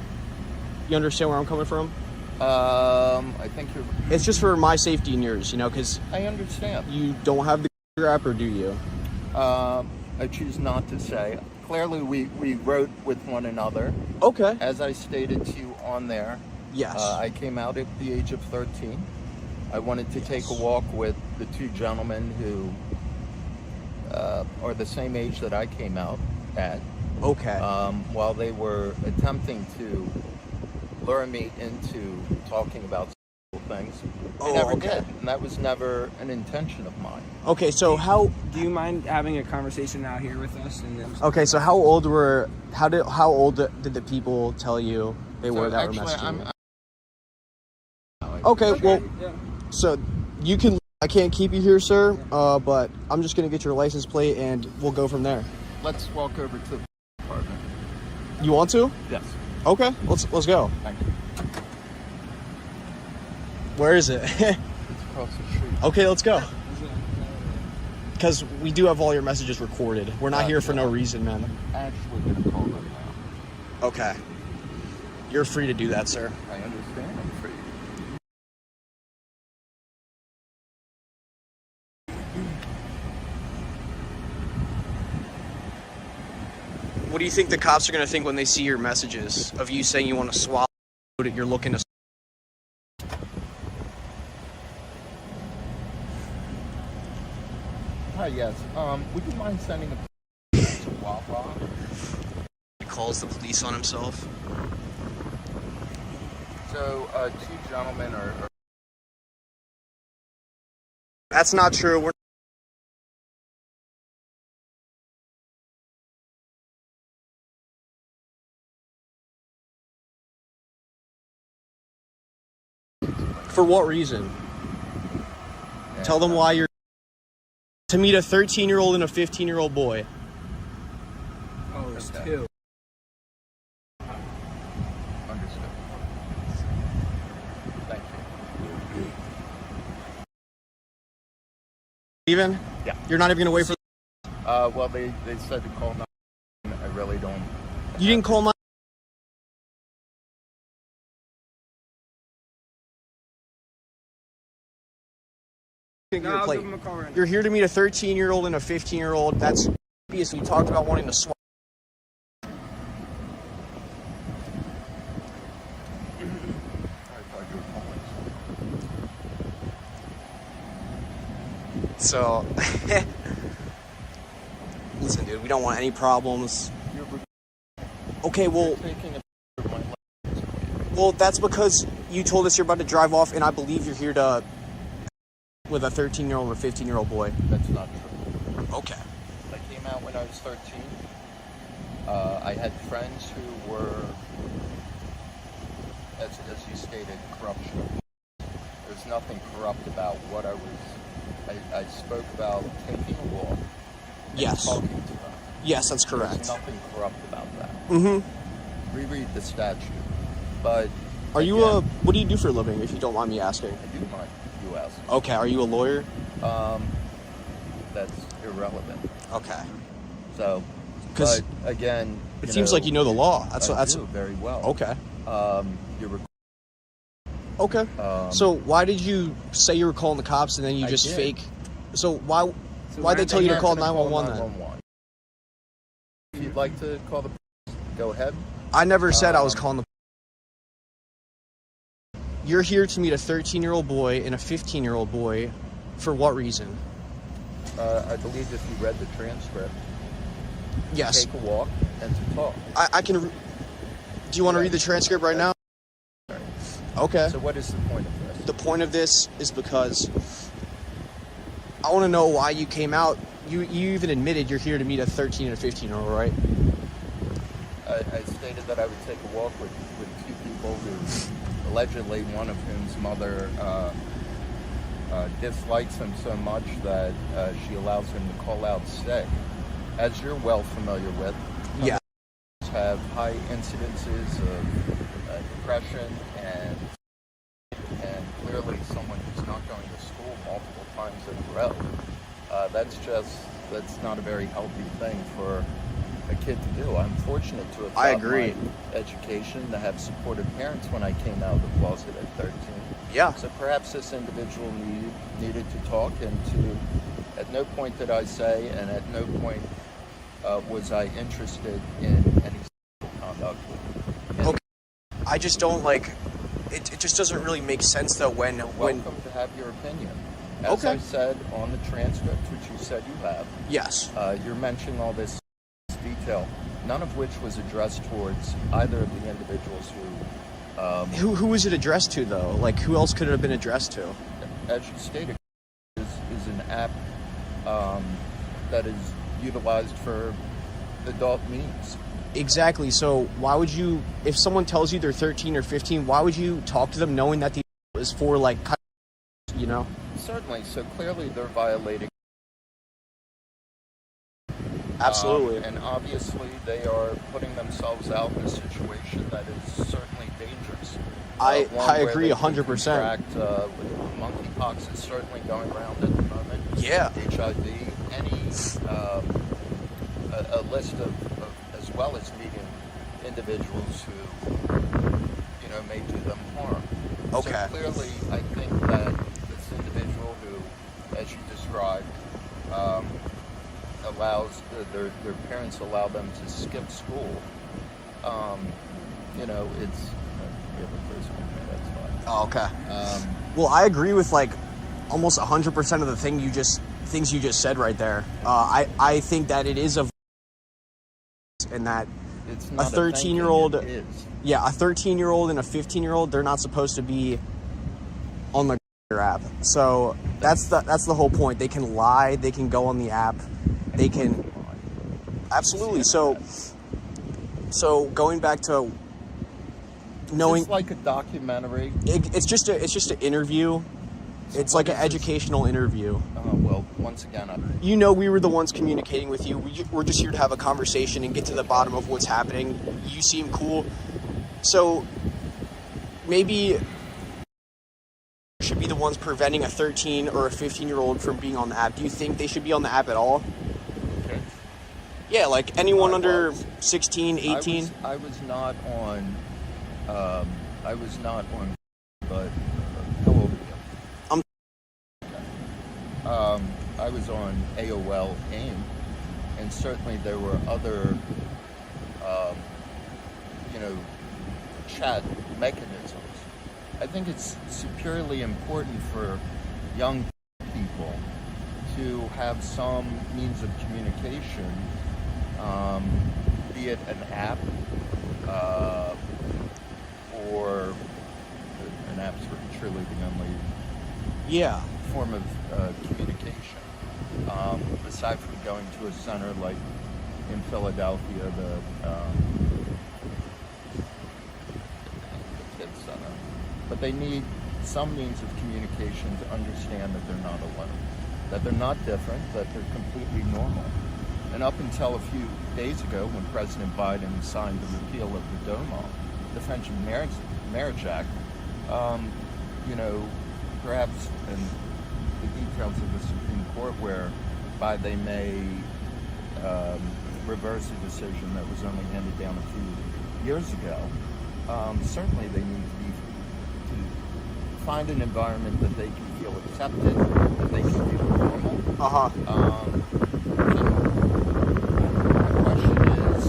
You understand where I'm coming from? I think you're... It's just for my safety and yours, you know, because... I understand. You don't have the rap, or do you? I choose not to say. Clearly, we wrote with one another. Okay. As I stated to you on there. Yes. I came out at the age of 13. I wanted to take a walk with the two gentlemen who are the same age that I came out at. Okay. While they were attempting to lure me into talking about things. I never did, and that was never an intention of mine. Okay, so how... Do you mind having a conversation out here with us? And then... Okay, so how old did the people tell you they were that were messaging you? Okay, well, so you can... I can't keep you here, sir, but I'm just going to get your license plate, and we'll go from there. Let's walk over to the apartment. You want to? Yes. Okay, let's go. Thank you. Where is it? It's across the street. Okay, let's go. Because we do have all your messages recorded. We're not here for no reason, man. I'm actually going to call them now. Okay. You're free to do that, sir. I understand. I'm free. What do you think the cops are going to think when they see your messages of you saying you want to swallow it, you're looking to... Hi, yes. Would you mind sending a to Wawa? He calls the police on himself. So, two gentlemen are... That's not true. We're... For what reason? Yeah. Tell them why you're... To meet a 13-year-old and a 15-year-old boy. Oh, there's two. Understood. Thank you. Even? Yeah. You're not even going to wait for... Well, they said to call 9. I really don't... You didn't call 9? No, I'll give him a call right now. You're here to meet a 13-year-old and a 15-year-old. That's obvious. You talked about wanting to swap. So, listen, dude, we don't want any problems. Okay, well, that's because you told us you're about to drive off, and I believe you're here to with a 13-year-old and a 15-year-old boy. That's not true. Okay. I came out when I was 13. I had friends who were, as you stated, corruption. There's nothing corrupt about what I was. I spoke about taking a walk. Yes. Talking to them. Yes, that's correct. There's nothing corrupt about that. Mm-hmm. Reread the statute. But are you a... What do you do for a living, if you don't mind me asking? I do mind you asking. Okay, are you a lawyer? That's irrelevant. Okay. So, because again, it seems like you know the law. That's do very well. Okay. You're okay. So why did you say you were calling the cops and then you just fake? So why they tell you to call 911 then? If you'd like to call the police, go ahead. I never said I was calling the. You're here to meet a 13-year-old boy and a 15-year-old boy. For what reason? I believe if you read the transcript. Yes. To take a walk and to talk. I can. Do you want to read the transcript right now? Okay. So what is the point of this? The point of this is because I want to know why you came out you even admitted you're here to meet a 13 and a 15-year-old, right? I stated that I would take a walk with two people who allegedly, one of whom's mother dislikes him so much that she allows him to call out sick. As you're well familiar with, yeah, have high incidences of depression and clearly someone who's not going to school multiple times in a row. That's not a very healthy thing for a kid to do. I'm fortunate to have gotten my education, to have supportive parents when I came out of the closet at 13. Yeah. So perhaps this individual needed to talk, and to, at no point did I say, and at no point was I interested in any sexual conduct. Okay. I just don't like. It just doesn't really make sense though when. Welcome to have your opinion. As I said on the transcript, which you said you have. Yes. You're mentioning all this detail, none of which was addressed towards either of the individuals who. Who was it addressed to though? Like who else could it have been addressed to? As you stated, is an app that is utilized for adult means. Exactly. So why would you, if someone tells you they're 13 or 15, why would you talk to them knowing that the is for like, you know? Certainly. So clearly they're violating. Absolutely. And obviously they are putting themselves out in a situation that is certainly dangerous. I agree 100%. Monkeypox is certainly going around at the moment. Yeah. HIV, a list of as well as meeting individuals who, may do them harm. Okay. So clearly, I think that this individual who, as you described, allows their parents allow them to skip school. It's that's fine. Oh, okay. Well, I agree with like almost 100% of the things you just said right there. I think that it is a and that it's a not 13-year-old, it is. yeah, a 13-year-old and a 15-year-old, they're not supposed to be on the app. So that's the whole point. They can lie. They can go on the app. They can absolutely. So going back to knowing, it's like a documentary. It's just an interview. It's like an educational interview. Well, once again, we were the ones communicating with you. We're just here to have a conversation and get to the bottom of what's happening. You seem cool. So maybe should be the ones preventing a 13 or a 15-year-old from being on the app. Do you think they should be on the app at all? Okay. Yeah, like anyone under 16, 18? I was not on, but how old are you? I was on AOL AIM, and certainly there were other, chat mechanisms. I think it's superiorly important for young people to have some means of communication, be it an app, or an app's truly the only form of communication. Aside from going to a center like in Philadelphia, the kids center, but they need some means of communication to understand that they're not alone, that they're not different, that they're completely normal. And up until a few days ago, when President Biden signed the repeal of the DOMA, Defense of Marriage Act, perhaps in the details of the Supreme Court whereby they may reverse a decision that was only handed down a few years ago, certainly they need to find an environment that they can feel accepted, that they can feel normal. The question is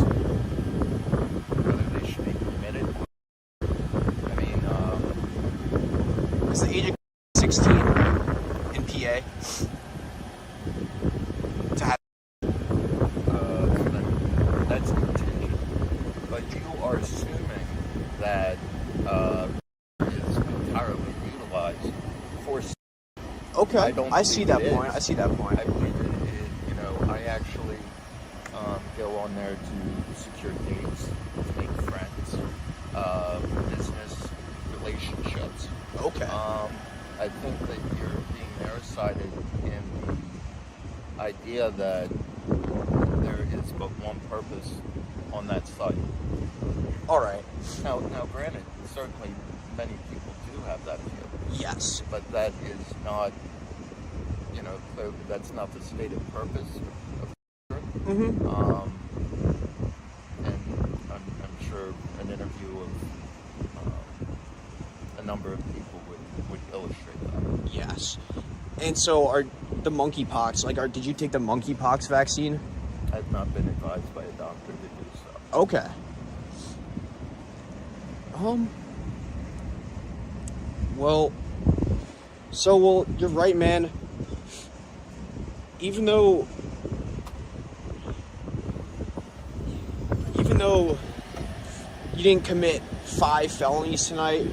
whether they should be permitted. I mean, is the age of 16 in PA to have? That's contingent, but you are assuming that is entirely utilized for. Okay, I see that point. I believe it, actually go on there to secure dates, to make friends, business relationships. Okay. I think that you're being nearsighted in the idea that there is but one purpose on that site. All right. Now, granted, certainly many people do have that view. Yes. But that is not, clearly that's not the stated purpose of Mm-hmm. And I'm sure an interview of a number of people would illustrate that. Yes. And so are the monkeypox, did you take the monkeypox vaccine? I've not been advised by a doctor to do so. Okay. Well, you're right, man. Even though you didn't commit 5 felonies tonight,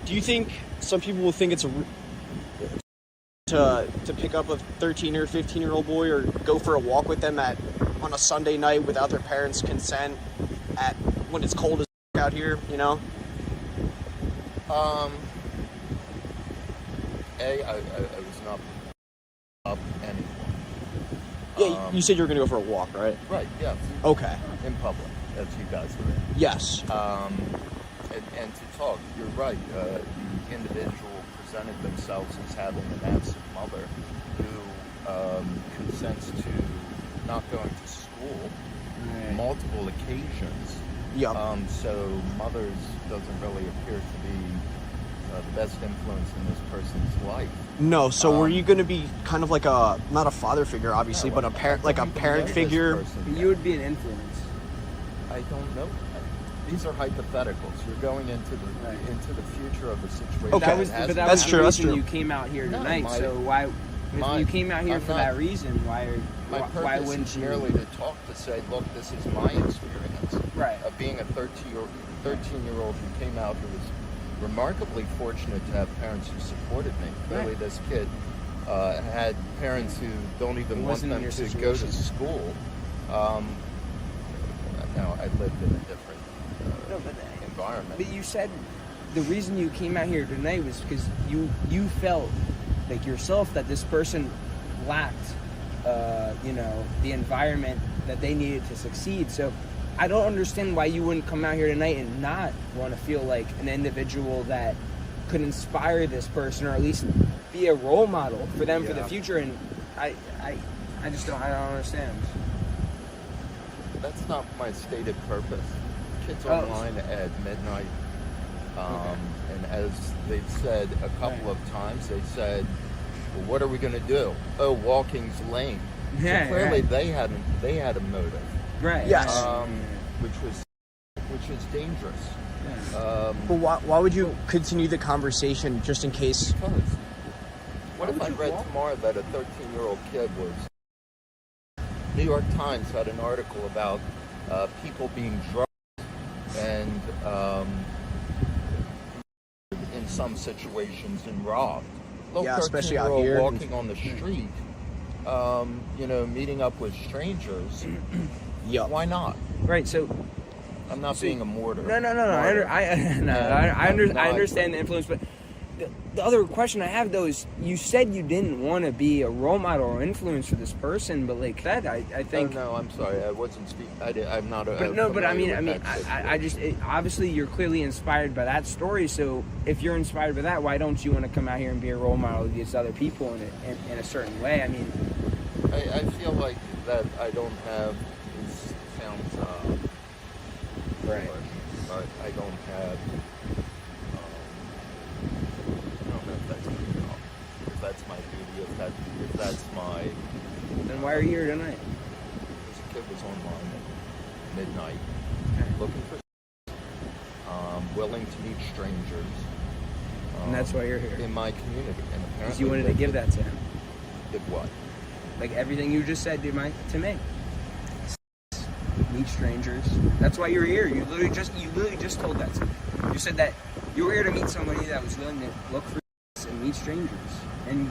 do you think some people will think it's to pick up a 13 or 15-year-old boy or go for a walk with them on a Sunday night without their parents' consent when it's cold as out here, I was not up anyone. Yeah, you said you were going to go for a walk, right? Right, yeah. Okay. In public, as you guys were in. Yes. And to talk, you're right. The individual presented themselves as having an absent mother who consents to not going to school multiple occasions. Yep. So mothers doesn't really appear to be the best influence in this person's life. No, so were you going to be kind of like not a father figure, obviously, but a parent figure? You would be an influence. I don't know. These are hypotheticals. You're going into the future of the situation. Okay, that's true. That's true. You came out here tonight, so why? If you came out here for that reason, why wouldn't you? Merely to talk to say, look, this is my experience. Right. Of being a 13-year-old who came out who was remarkably fortunate to have parents who supported me. Clearly, this kid had parents who don't even want them to go to school. Now, I lived in a different environment. But you said the reason you came out here tonight was because you felt like yourself that this person lacked, the environment that they needed to succeed. So I don't understand why you wouldn't come out here tonight and not want to feel like an individual that could inspire this person, or at least be a role model for them for the future. And I just don't understand. That's not my stated purpose. Kids online at midnight, and as they've said a couple of times, they said, well, what are we going to do? Oh, walking's lame. Yeah, so clearly they had a motive. Right. Yes. Which is dangerous. Yeah. But why would you continue the conversation just in case? Because what if I read tomorrow that a 13-year-old kid was... New York Times had an article about people being drugged and in some situations and robbed. Yeah, especially out here. Walking on the street, meeting up with strangers. Yeah. Why not? Right. So I'm not being a martyr. No. I understand the influence, but the other question I have though is, you said you didn't want to be a role model or influence for this person, but like that, I think. No, I'm sorry, I wasn't speaking. I'm not. Obviously you're clearly inspired by that story. So if you're inspired by that, why don't you want to come out here and be a role model against other people in a certain way? I mean, I feel like that I don't have. It sounds right, but I don't have. That's my duty. If that's my... Then why are you here tonight? This kid was online at midnight, looking for willing to meet strangers. And that's why you're here? In my community. Because you wanted to give that to him. Did what? Like everything you just said to me. Meet strangers. That's why you're here. You literally just told that to me. You said that you were here to meet somebody that was willing to look for and meet strangers. And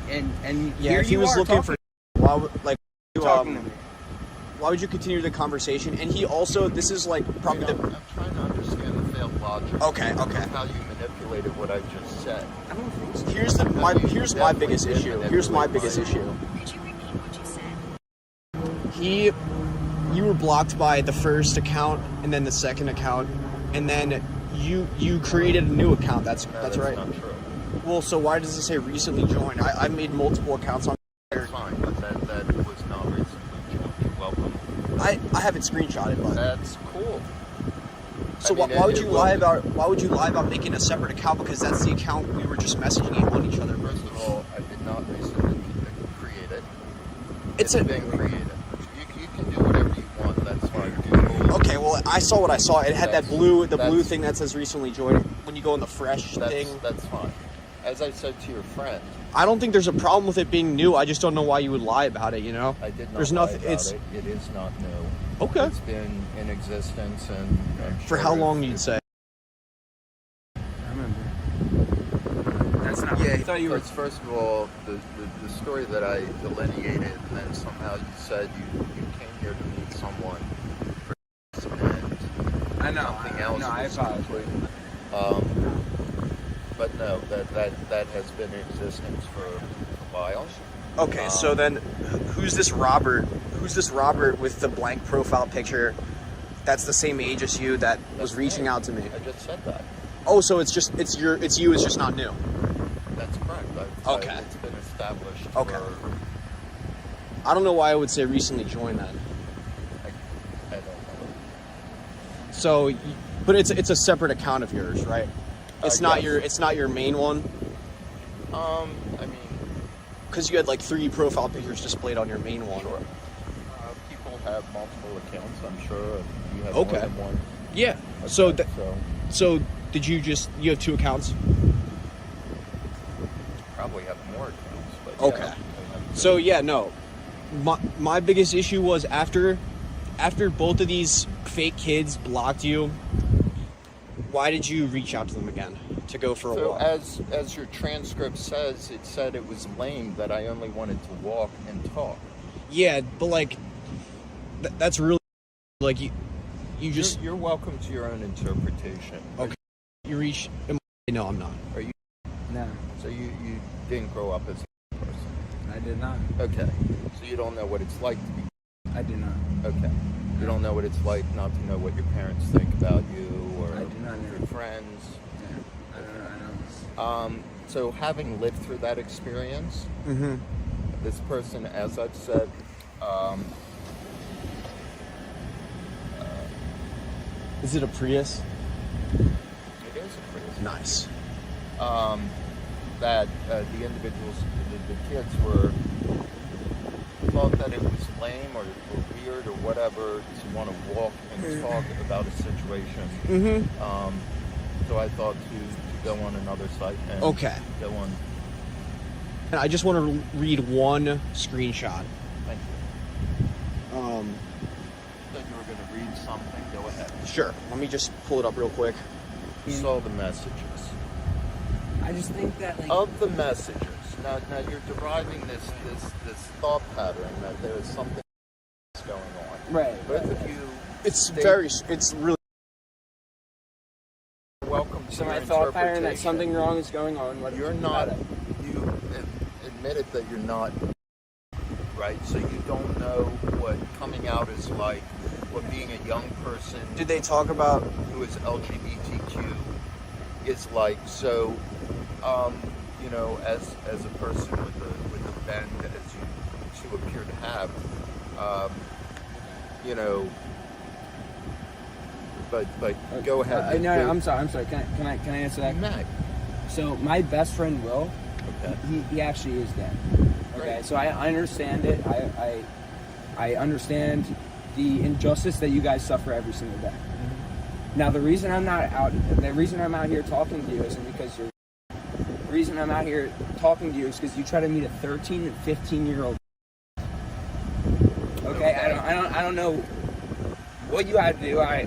yeah, here if he you was are looking talking. for, Why would you continue the conversation? And he also, this is like probably the... I'm trying to understand the failed logic. Okay. How you manipulated what I just said. I don't think so. Here's my biggest issue. Here's my biggest issue. Could you repeat what you said? You were blocked by the first account and then the second account, and then you created a new account. That's right. Not true. Well, so why does it say recently joined? I made multiple accounts on there. That's fine, but that was not recently joined. You're welcome. I have it screenshotted, but that's cool. So why would you lie about making a separate account? Because that's the account we were just messaging on each other. First of all, I did not recently create it. It's been created. You can do whatever you want. That's fine. Okay, well, I saw what I saw. It had that blue thing that says recently joined. When you go in the fresh thing, that's fine. As I said to your friend, I don't think there's a problem with it being new. I just don't know why you would lie about it. You know, I did not there's lie nothing. about it. It is not new. Okay. It's been in existence, and for how long you'd say? I remember. That's not. Yeah, I thought you were. First of all, the story that I delineated, and then somehow you said you came here to meet someone, and I know. Something else. No, I apologize. But no, that has been in existence for a while. Okay, so then, who's this Robert? Who's this Robert with the blank profile picture? That's the same age as you that was reaching out to me. I just said that. Oh, so it's you. It's just not new. That's correct. Okay. It's been established. Okay. I don't know why I would say recently joined then. I don't know. So, but it's a separate account of yours, right? It's not yes. your main one. I mean, because you had like 3 profile pictures displayed on your main one. Sure. People have multiple accounts. I'm sure you have Okay. more than one. Yeah. Okay, So did you have 2 accounts? Probably have more accounts. But Okay. Yeah, So yeah, no. My biggest issue was after both of these fake kids blocked you. Why did you reach out to them again to go for a walk? As your transcript says, it said it was lame that I only wanted to walk and talk. Yeah, but like that's really like you just You're welcome to your own interpretation. Okay. You reach. No, I'm not. Are you? No. So you didn't grow up as a person. I did not. Okay. So you don't know what it's like to be. I do not. Okay. You don't know what it's like not to know what your parents think about you or I do not know. your friends. Yeah. I don't know. So having lived through that experience, this person, as I've said, Is it a Prius? It is a Prius. Nice. That the individuals, the kids thought that it was lame or weird or whatever to want to walk and talk about a situation. So I thought to go on another site and go on. And I just want to read one screenshot. Thank you. Said you were going to read something. Go ahead. Sure. Let me just pull it up real quick. You saw the messages. I just think that of the messages. Now you're deriving this thought pattern that there is something going on. Right. Both of you. It's really. Welcome to So your my thought pattern that interpretation. something wrong is going on. You're not. You admitted that you're not. Right. So you don't know what coming out is like. What being a young person. Did they talk about who is LGBTQ is like? So, you know, as a person with a bend as you two appear to have, you know. But go ahead. No, I'm sorry. Can I answer that? Matt. So my best friend Will, he actually is gay. Okay, so I understand it. I understand the injustice that you guys suffer every single day. Now the reason I'm out here talking to you isn't because you're. The reason I'm out here talking to you is because you try to meet a 13 and 15-year-old. Okay, I don't know what you had to do. I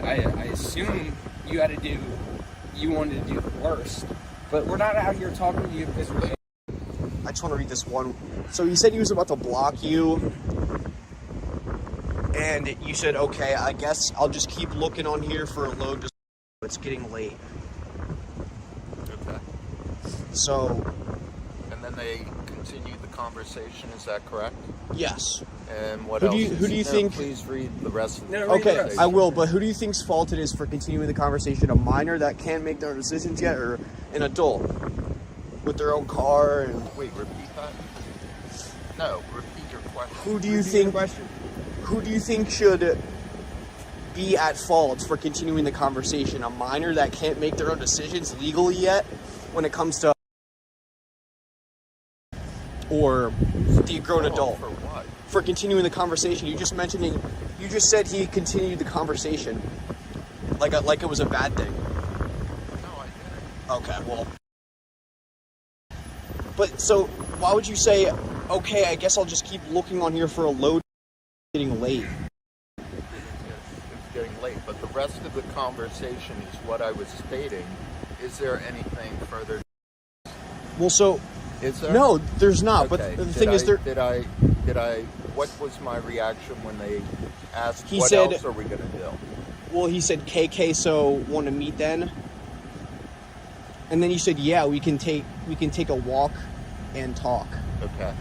assume you had to do. You wanted to do the worst, but we're not out here talking to you because we're. I just want to read this one. So he said he was about to block you, And you said, okay, I guess I'll just keep looking on here for a load. Just it's getting late. Okay. So. And then they continued the conversation. Is that correct? Yes. And what who else? Who do you think? Please read the rest of the Okay, I will. But who do you think's fault it is for continuing the conversation? A minor that can't make their own decisions yet, or an adult with their own car? And wait, repeat that. No, repeat your question. Who do you think? Who do you think should be at fault for continuing the conversation? A minor that can't make their own decisions legally yet, when it comes to, or the grown adult? For what? For continuing the conversation. You just mentioned it, you just said he continued the conversation like it was a bad thing. No, I didn't. Okay, well. But so why would you say, okay, I guess I'll just keep looking on here for a load? Getting late. It's getting late, but the rest of the conversation is what I was stating. Is there anything further? Well, so is there? No, there's not. Okay. But the thing is, there. Did I? What was my reaction when they asked? He what said, else are we gonna do? Well, he said, KK, so want to meet then? And then you said, yeah, we can take a walk and talk. Okay.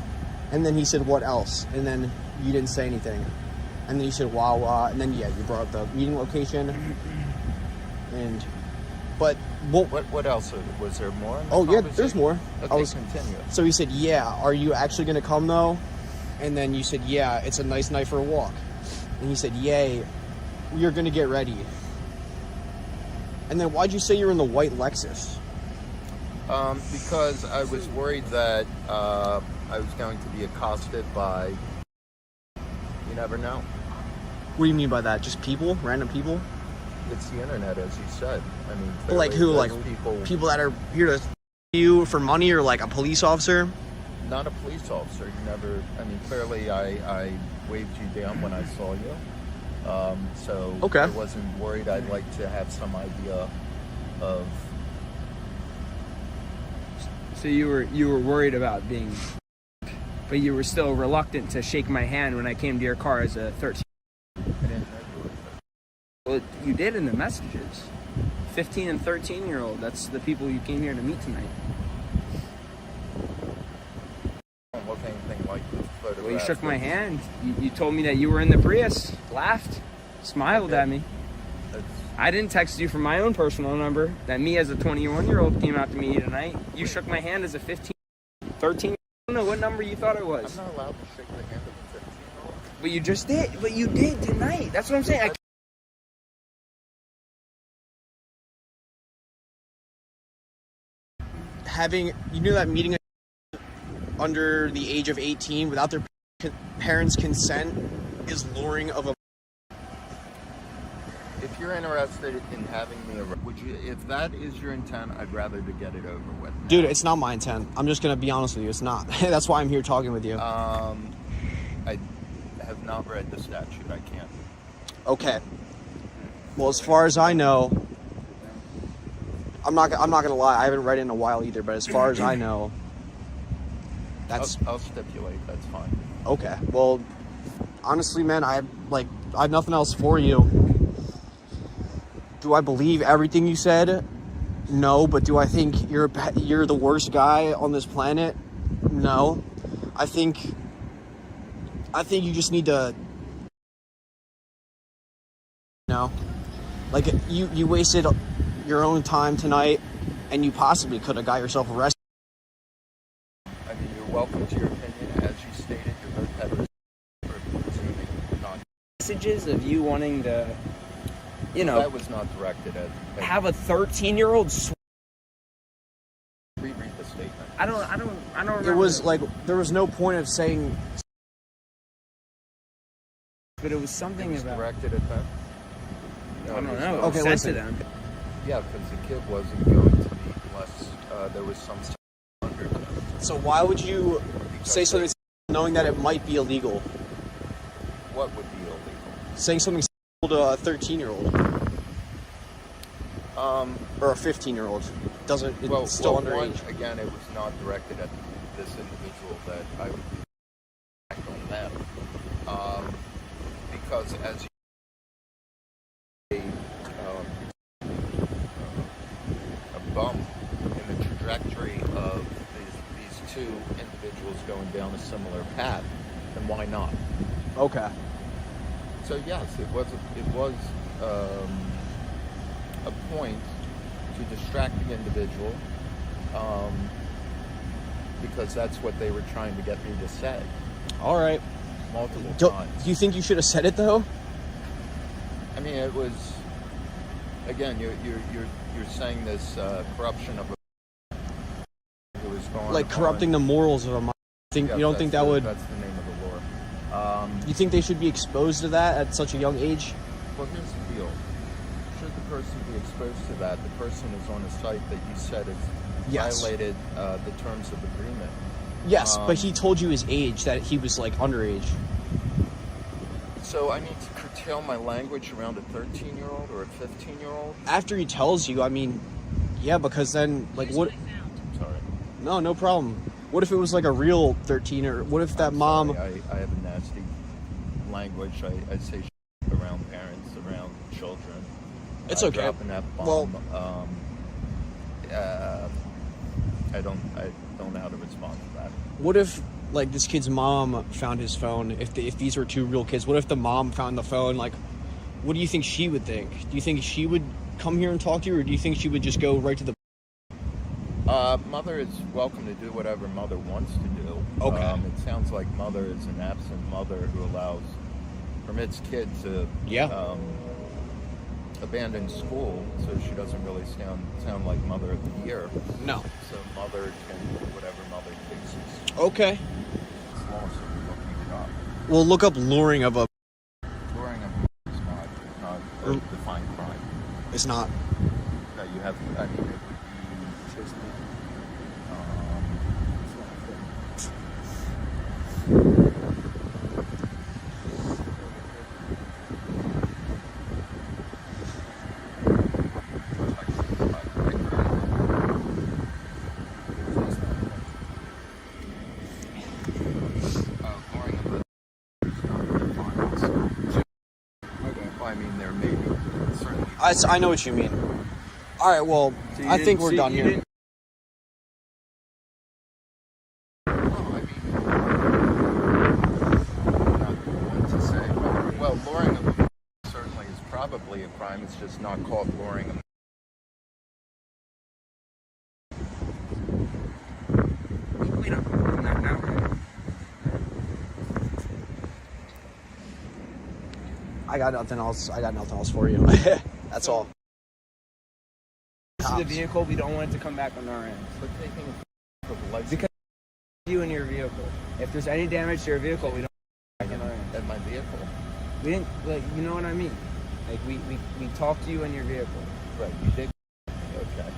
And then he said, what else? And then you didn't say anything. And then you said, wow, and then, yeah, you brought up the meeting location. And, but... What else? Was there more? Oh, yeah, there's more. Okay, continue. So he said, yeah, are you actually going to come, though? And then you said, yeah, it's a nice night for a walk. And he said, yay, you're going to get ready. And then why'd you say you were in the white Lexus? Because I was worried that I was going to be accosted by, you never know. What do you mean by that? Just people? Random people? It's the internet, as you said. I mean, but like who? Like people that are here to you for money, or like a police officer? Not a police officer. You never, I mean, clearly I waved you down when I saw you. So okay. I wasn't worried. I'd like to have some idea of... So you were worried about being, but you were still reluctant to shake my hand when I came to your car as a 13. I didn't know you were 13. Well, you did in the messages. 15 and 13-year-old. That's the people you came here to meet tonight. I don't look anything like this photograph. Well, you shook my hand. You told me that you were in the Prius. Laughed. Smiled at me. I didn't text you from my own personal number that me as a 21-year-old came out to meet you tonight. You shook my hand as a 15, 13. I don't know what number you thought it was. I'm not allowed to shake the hand of a 15-year-old. But you just did. But you did tonight. That's what I'm saying. You knew that meeting under the age of 18 without their parents' consent is luring of a... If you're interested in having me around, would you? If that is your intent, I'd rather to get it over with. Now. Dude, it's not my intent. I'm just gonna be honest with you. It's not. That's why I'm here talking with you. I have not read the statute. I can't. Okay. Well, as far as I know, I'm not gonna lie. I haven't read it in a while either. But as far as I know, that's. I'll stipulate. That's fine. Okay. Well, honestly, man, I have nothing else for you. Do I believe everything you said? No, but do I think you're the worst guy on this planet? No. I think you just need to, like you wasted your own time tonight, and you possibly could have got yourself arrested. I mean, you're welcome to your opinion. As you stated, you're both heterosexual. Messages of you wanting to, that was not directed at have a 13-year-old. Reread the statement. I don't remember. It was like there was no point of saying. But it was something about directed at them. No, I don't know. Okay, sent to them. Yeah, because the kid wasn't going to be unless there was some under them. So why would you say something knowing that it might be illegal? What would be illegal? Saying something to a 13-year-old. Or a 15-year-old. It's still underage. Again, it was not directed at this individual that I would act on them. Because similar path, then why not? Okay. So yes, it was a point to distract the individual, because that's what they were trying to get me to say. All right. Multiple times. Do you think you should have said it though? I mean, it was, again, you're saying this corruption of a, it was going Like corrupting the morals of a mind. You don't think that would? That's the name of the law. You think they should be exposed to that at such a young age? Well, here's the deal. Should the person be exposed to that, the person is on a site that you said has violated the terms of agreement. Yes, but he told you his age, that he was like underage. So I need to curtail my language around a 13-year-old or a 15-year-old? After he tells you, I mean, yeah, because then, like, what? Sorry. No problem. What if it was like a real 13, or what if that mom? Sorry, I have a nasty language. I say around parents, around children. It's okay. Dropping that bomb. Well, I don't know how to respond to that. What if, like, this kid's mom found his phone? If these were two real kids, what if the mom found the phone? Like, what do you think she would think? Do you think she would come here and talk to you, or do you think she would just go right to the? Mother is welcome to do whatever mother wants to do. Okay. It sounds like mother is an absent mother who permits kids to abandon school, so she doesn't really sound like mother of the year. No. So mother can do whatever mother thinks is. Okay. As long as we're looking it up. We'll look up luring of a. Luring of a is not a defined crime. It's not. No, you have. I mean, it would be. I know what you mean. All right, well, So I think we're done here. Well, luring a certainly is probably a crime. It's just not called luring a. I got nothing else for you. That's all. This is the vehicle. We don't want it to come back on our end. But taking a because you and your vehicle. If there's any damage to your vehicle, we don't want it back on our end. At my vehicle. We didn't, like, you know what I mean? Like, we talked to you and your vehicle. Right, you did. Okay.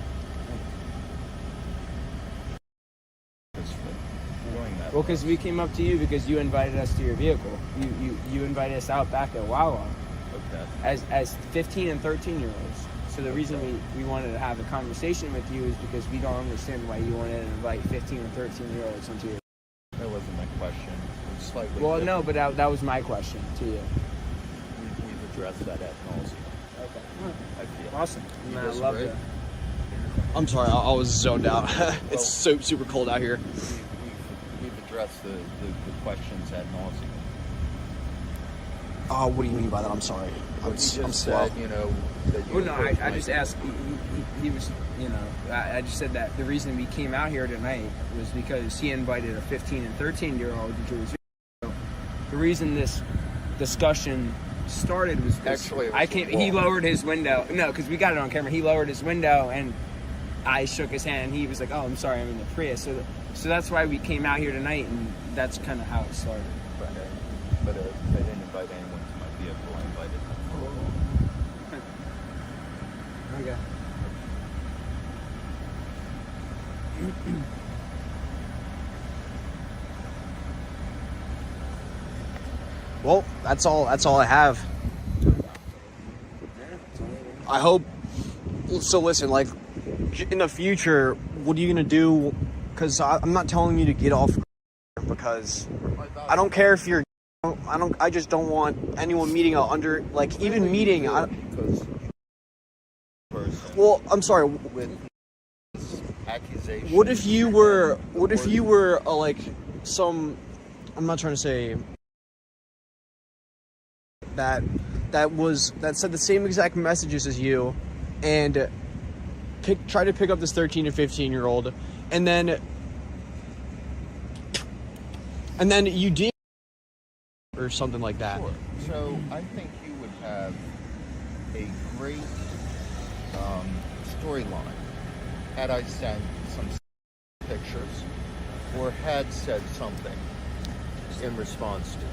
Well, because we came up to you because you invited us to your vehicle. You invited us out back at Wawa. Okay. As 15 and 13-year-olds. So the reason we wanted to have a conversation with you is because we don't understand why you wanted to invite 15 or 13-year-olds into your. That wasn't my question. It was slightly. Well, different. no, but that was my question to you. We've addressed that at nauseam. Okay. I feel. Awesome. You I love it. I'm sorry, I was zoned out. It's so super cold out here. We've addressed the questions ad nauseum. What do you mean by that? I'm sorry. I'm slow. Said, you know, that you well, no, I just asked. He was, you know, I just said that the reason we came out here tonight was because he invited a 15 and 13-year-old into his vehicle. The reason this discussion started was actually he lowered his window. No, because we got it on camera. He lowered his window and I shook his hand. And he was like, "Oh, I'm sorry, I'm in the Prius." So that's why we came out here tonight, and that's kind of how it started. But I didn't invite anyone to my vehicle. I invited them. Okay. Well, that's all I have. I hope. So listen, like, in the future, what are you gonna do? Because I'm not telling you to get off, because I don't care if you're. I just don't want anyone meeting even meeting. Well, I'm sorry. With accusations. What if you were like some I'm not trying to say that said the same exact messages as you, and try to pick up this 13 or 15-year-old, and then you did or something like that. Sure. So I think you would have a great storyline had I sent some pictures or had said something in response to it.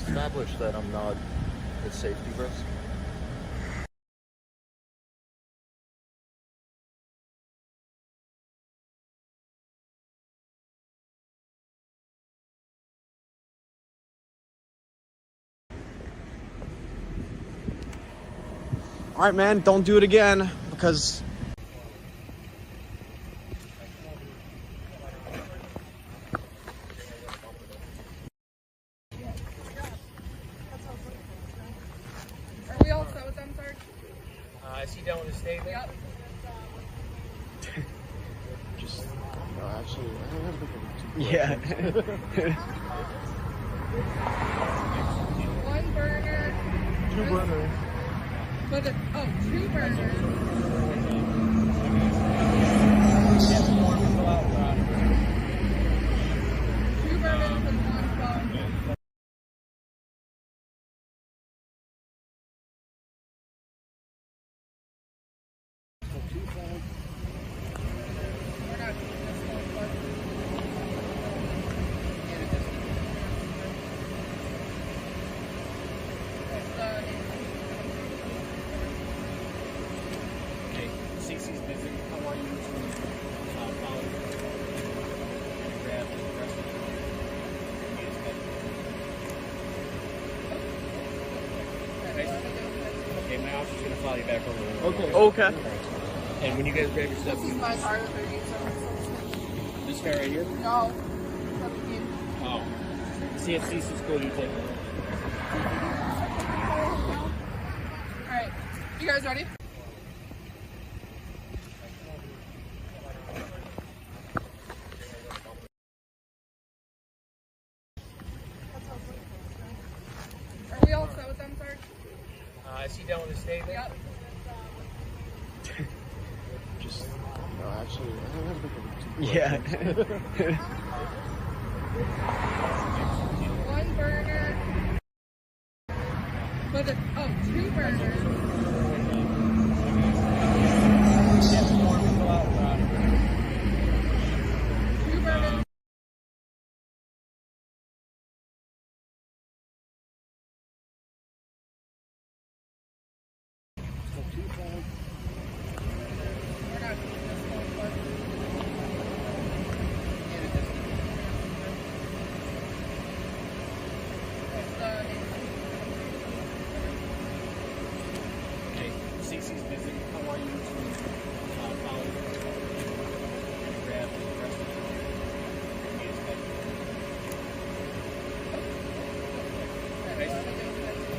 Establish that I'm not a safety risk. All right, man, don't do it again, because Are we all set with them, Sarge? Is he done with his statement? Yep. Just, no, actually, I don't have to think of yeah. One burger. Two burners. But two burners. Two burners with one phone. Cece's busy. How are you? Follow. Grab the rest of Okay, my officer's gonna follow you back over. Okay. And when you guys grab your stuff, This is my car, 37. this guy right here. No. 17. Oh. See if Cece's cool. You take it. Alright. You guys ready? Are we all set with them, Sarge? Is he done with his statement? Yep. Just, no, actually, I don't have to think of Yeah. One burger. But two burners. Two burners. Cece's busy. How are you? Follow. Grab the rest of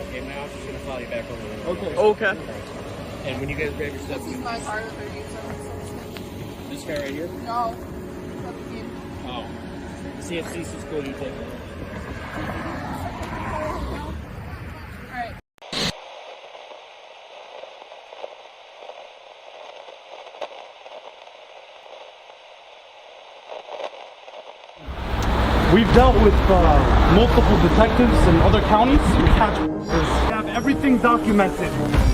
Okay, my officer's gonna follow you back over. Okay. And when you guys grab your stuff, This is my car, 37. this guy right here. No. 17. Oh. See if Cece's cool. You take it. Alright. We've dealt with multiple detectives in other counties. We have everything documented.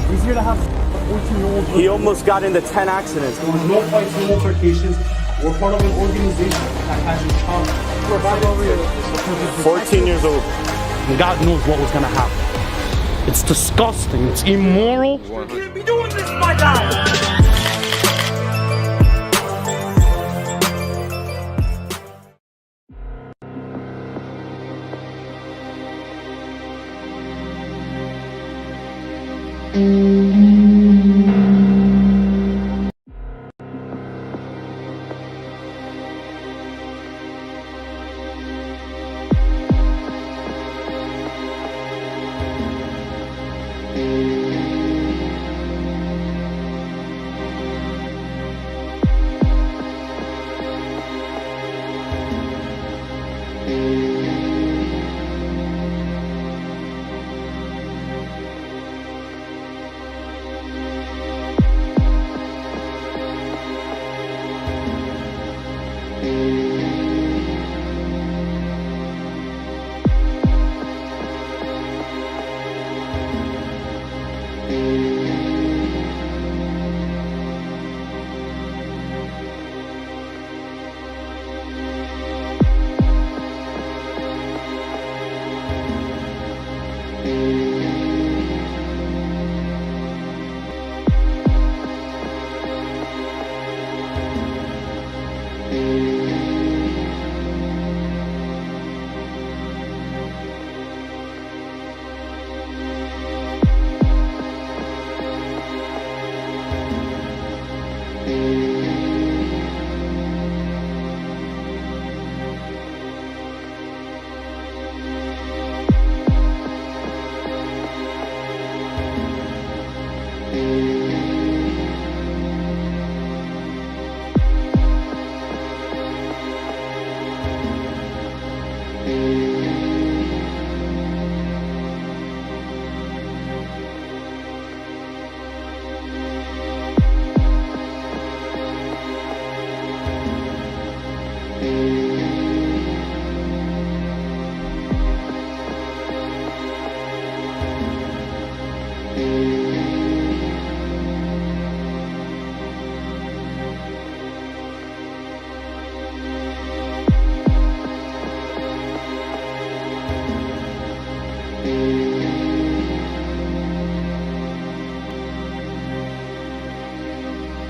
He's here to have a 14-year-old. He almost got into 10 accidents. There was no fights, no altercations. We're part of an organization that has a child. 14 years old. And God knows what was going to happen. It's disgusting. It's immoral. You can't be doing this, my guy!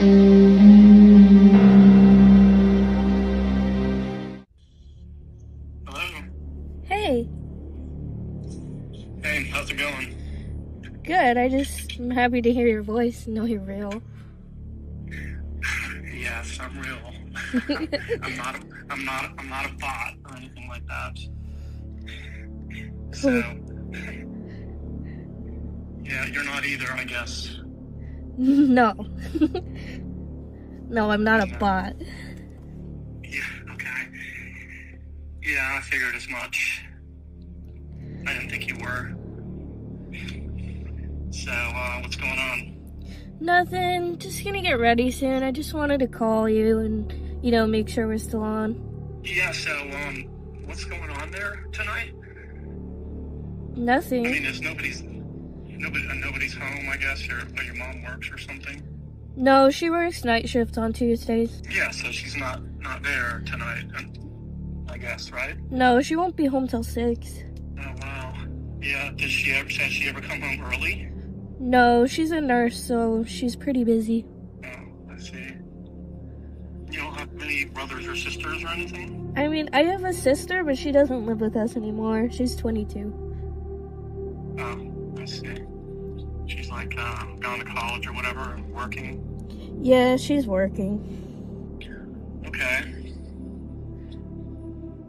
Hey. Hey, how's it going? Good. I'm happy to hear your voice and know you're real. Yes, I'm real. I'm not a bot or anything like that. So, yeah, you're not either, I guess. No. No, I'm not a bot. Yeah, okay. Yeah, I figured as much. I didn't think you were. So, what's going on? Nothing. Just gonna get ready soon. I just wanted to call you and, make sure we're still on. Yeah, so, what's going on there tonight? Nothing. I mean, nobody's home, I guess, or your mom works or something? No, she works night shift on Tuesdays. Yeah, so she's not there tonight, I guess, right? No, she won't be home till 6. Oh, wow. Yeah, has she ever come home early? No, she's a nurse, so she's pretty busy. Oh, I see. You don't have any brothers or sisters or anything? I mean, I have a sister, but she doesn't live with us anymore. She's 22. Oh, I see. She's like gone to college or whatever and working? Yeah, she's working. Okay.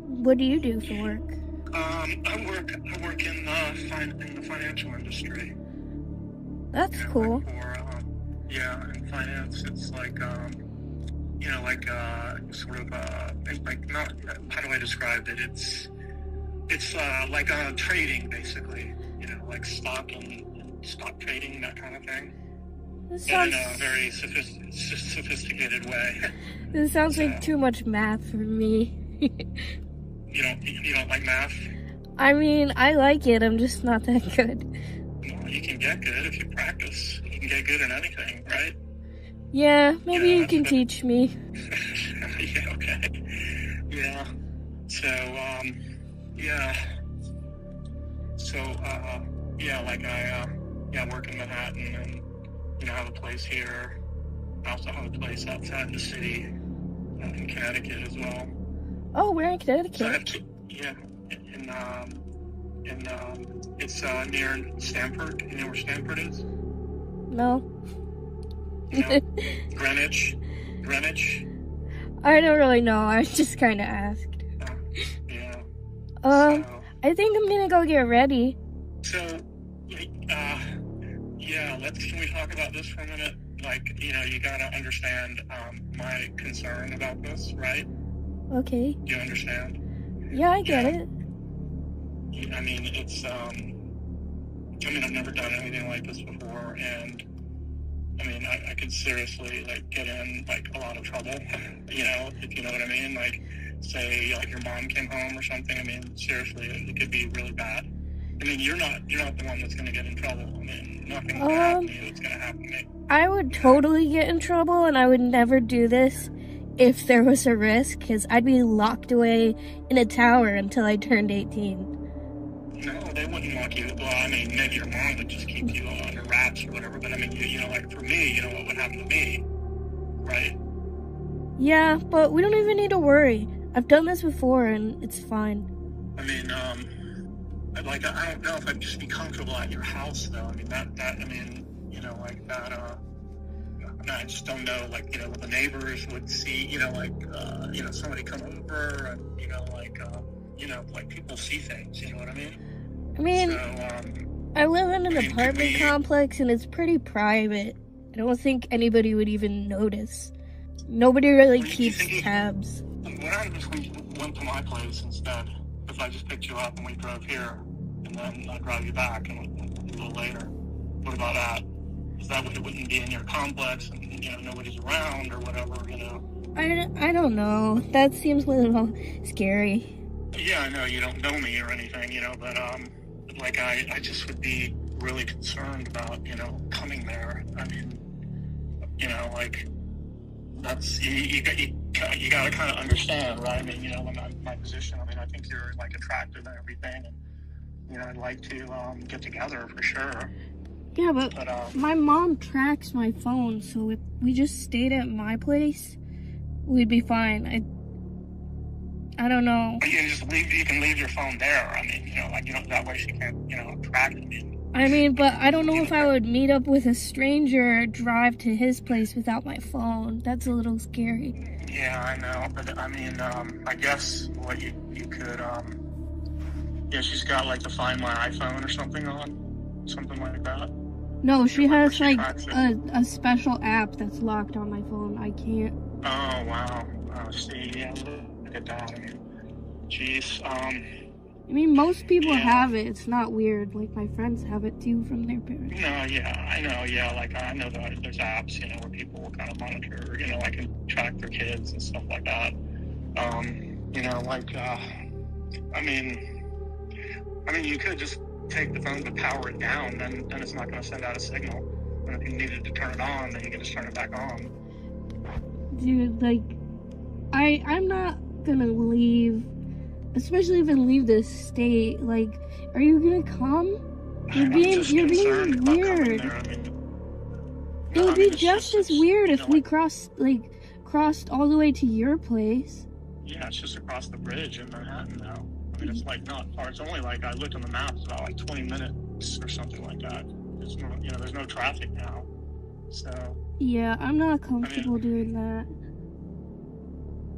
What do you do for work? I work in the financial industry. That's cool. In finance, it's like not, how do I describe it? It's like trading, basically. Like stock and stock trading, that kind of thing. This sounds... In a very sophisticated way. This sounds like too much math for me. You don't like math? I mean, I like it. I'm just not that good. Well, you can get good if you practice. You can get good at anything, right? Yeah, maybe you can teach me. Yeah, okay. Yeah. So, I work in Manhattan and, have a place here. I also have a place outside the city in Connecticut as well. Oh, we're in Connecticut. So it's near Stamford. You know where Stamford is? No. No? Greenwich? I don't really know. I just kind of asked. Yeah. I think I'm gonna go get ready. So, can we talk about this for a minute? Like, you gotta understand my concern about this, right? Okay. Do you understand? Yeah, I get it. I mean, it's, I've never done anything like this before, and, I could seriously, get in, a lot of trouble, if you know what I mean? Say, your mom came home or something, seriously, it could be really bad. You're not the one that's gonna get in trouble. Nothing's gonna happen to you, it's gonna happen to me. I would totally get in trouble, and I would never do this if there was a risk, because I'd be locked away in a tower until I turned 18. No, they wouldn't lock you. Well, maybe your mom would just keep you under wraps or whatever, but for me, what would happen to me, right? Yeah, but we don't even need to worry. I've done this before, and it's fine. I don't know if I'd just be comfortable at your house, though. I just don't know, what the neighbors would see, somebody come over and, people see things, you know what I mean? I live in an apartment complex, and it's pretty private. I don't think anybody would even notice. Nobody really keeps tabs. What happens if we went to my place instead? If I just picked you up and we drove here, and then I drive you back and a little later. What about that? Is that it wouldn't be in your complex and, nobody's around or whatever, I don't know. That seems a little scary. Yeah, I know you don't know me or anything, but, I just would be really concerned about, coming there. That's, you gotta kind of understand, right? My position, I think you're, attractive and everything, and, I'd like to, get together for sure. Yeah, but my mom tracks my phone, so if we just stayed at my place, we'd be fine. I don't know. But you can just leave. You can leave your phone there. I mean, you know, like that way she can't, track it. I mean, but I don't know if I would meet up with a stranger, drive to his place without my phone. That's a little scary. Yeah, I know, but I mean, I guess what you could, she's got like the Find My iPhone or something like that. No, she has like a special app that's locked on my phone. I can't. Oh wow! Oh, see, yeah, look at that. I mean, jeez. I mean, most people have it. It's not weird. Like, my friends have it, too, from their parents. No, yeah, I know, yeah. Like, I know that there's apps, where people will kind of monitor, like, and track their kids and stuff like that. I mean, you could just take the phone to power it down, then it's not going to send out a signal. And if you needed to turn it on, then you can just turn it back on. Dude, like, I'm not gonna leave. Especially if I leave this state, like, are you gonna come? You're being weird. It would be just as weird if we crossed all the way to your place. Yeah, it's just across the bridge in Manhattan now. I mean, it's like not far. It's only like, I looked on the map, it's about like 20 minutes or something like that. There's no, there's no traffic now. So. Yeah, I'm not comfortable doing that.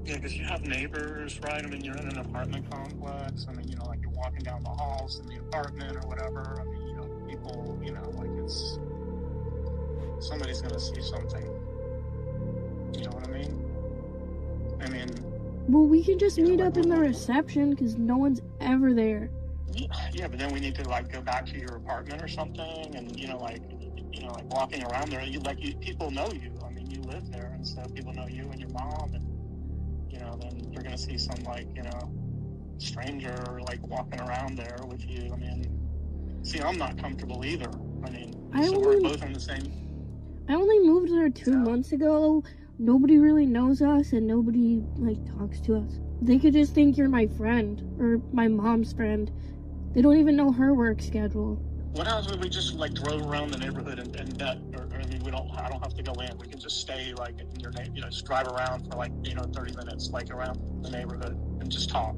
Yeah, because you have neighbors, right? I mean, you're in an apartment complex. I mean, like you're walking down the halls in the apartment or whatever. I mean, people, like it's, somebody's going to see something. You know what I mean? Well, we can just meet up in the reception because no one's ever there. Yeah, but then we need to, like, go back to your apartment or something and, like walking around there. People know you. I mean, you live there, and so people know you and your mom, and then you're going to see some, like, stranger, like, walking around there with you. I mean, see, I'm not comfortable either. I mean, we're both in the same... I only moved there 2 months ago. Nobody really knows us, and nobody, like, talks to us. They could just think you're my friend, or my mom's friend. They don't even know her work schedule. What happens if we just, like, drove around the neighborhood and bet, I mean, I don't have to go in. We can just stay, like, in your neighborhood, just drive around for, like, 30 minutes, like, around the neighborhood and just talk.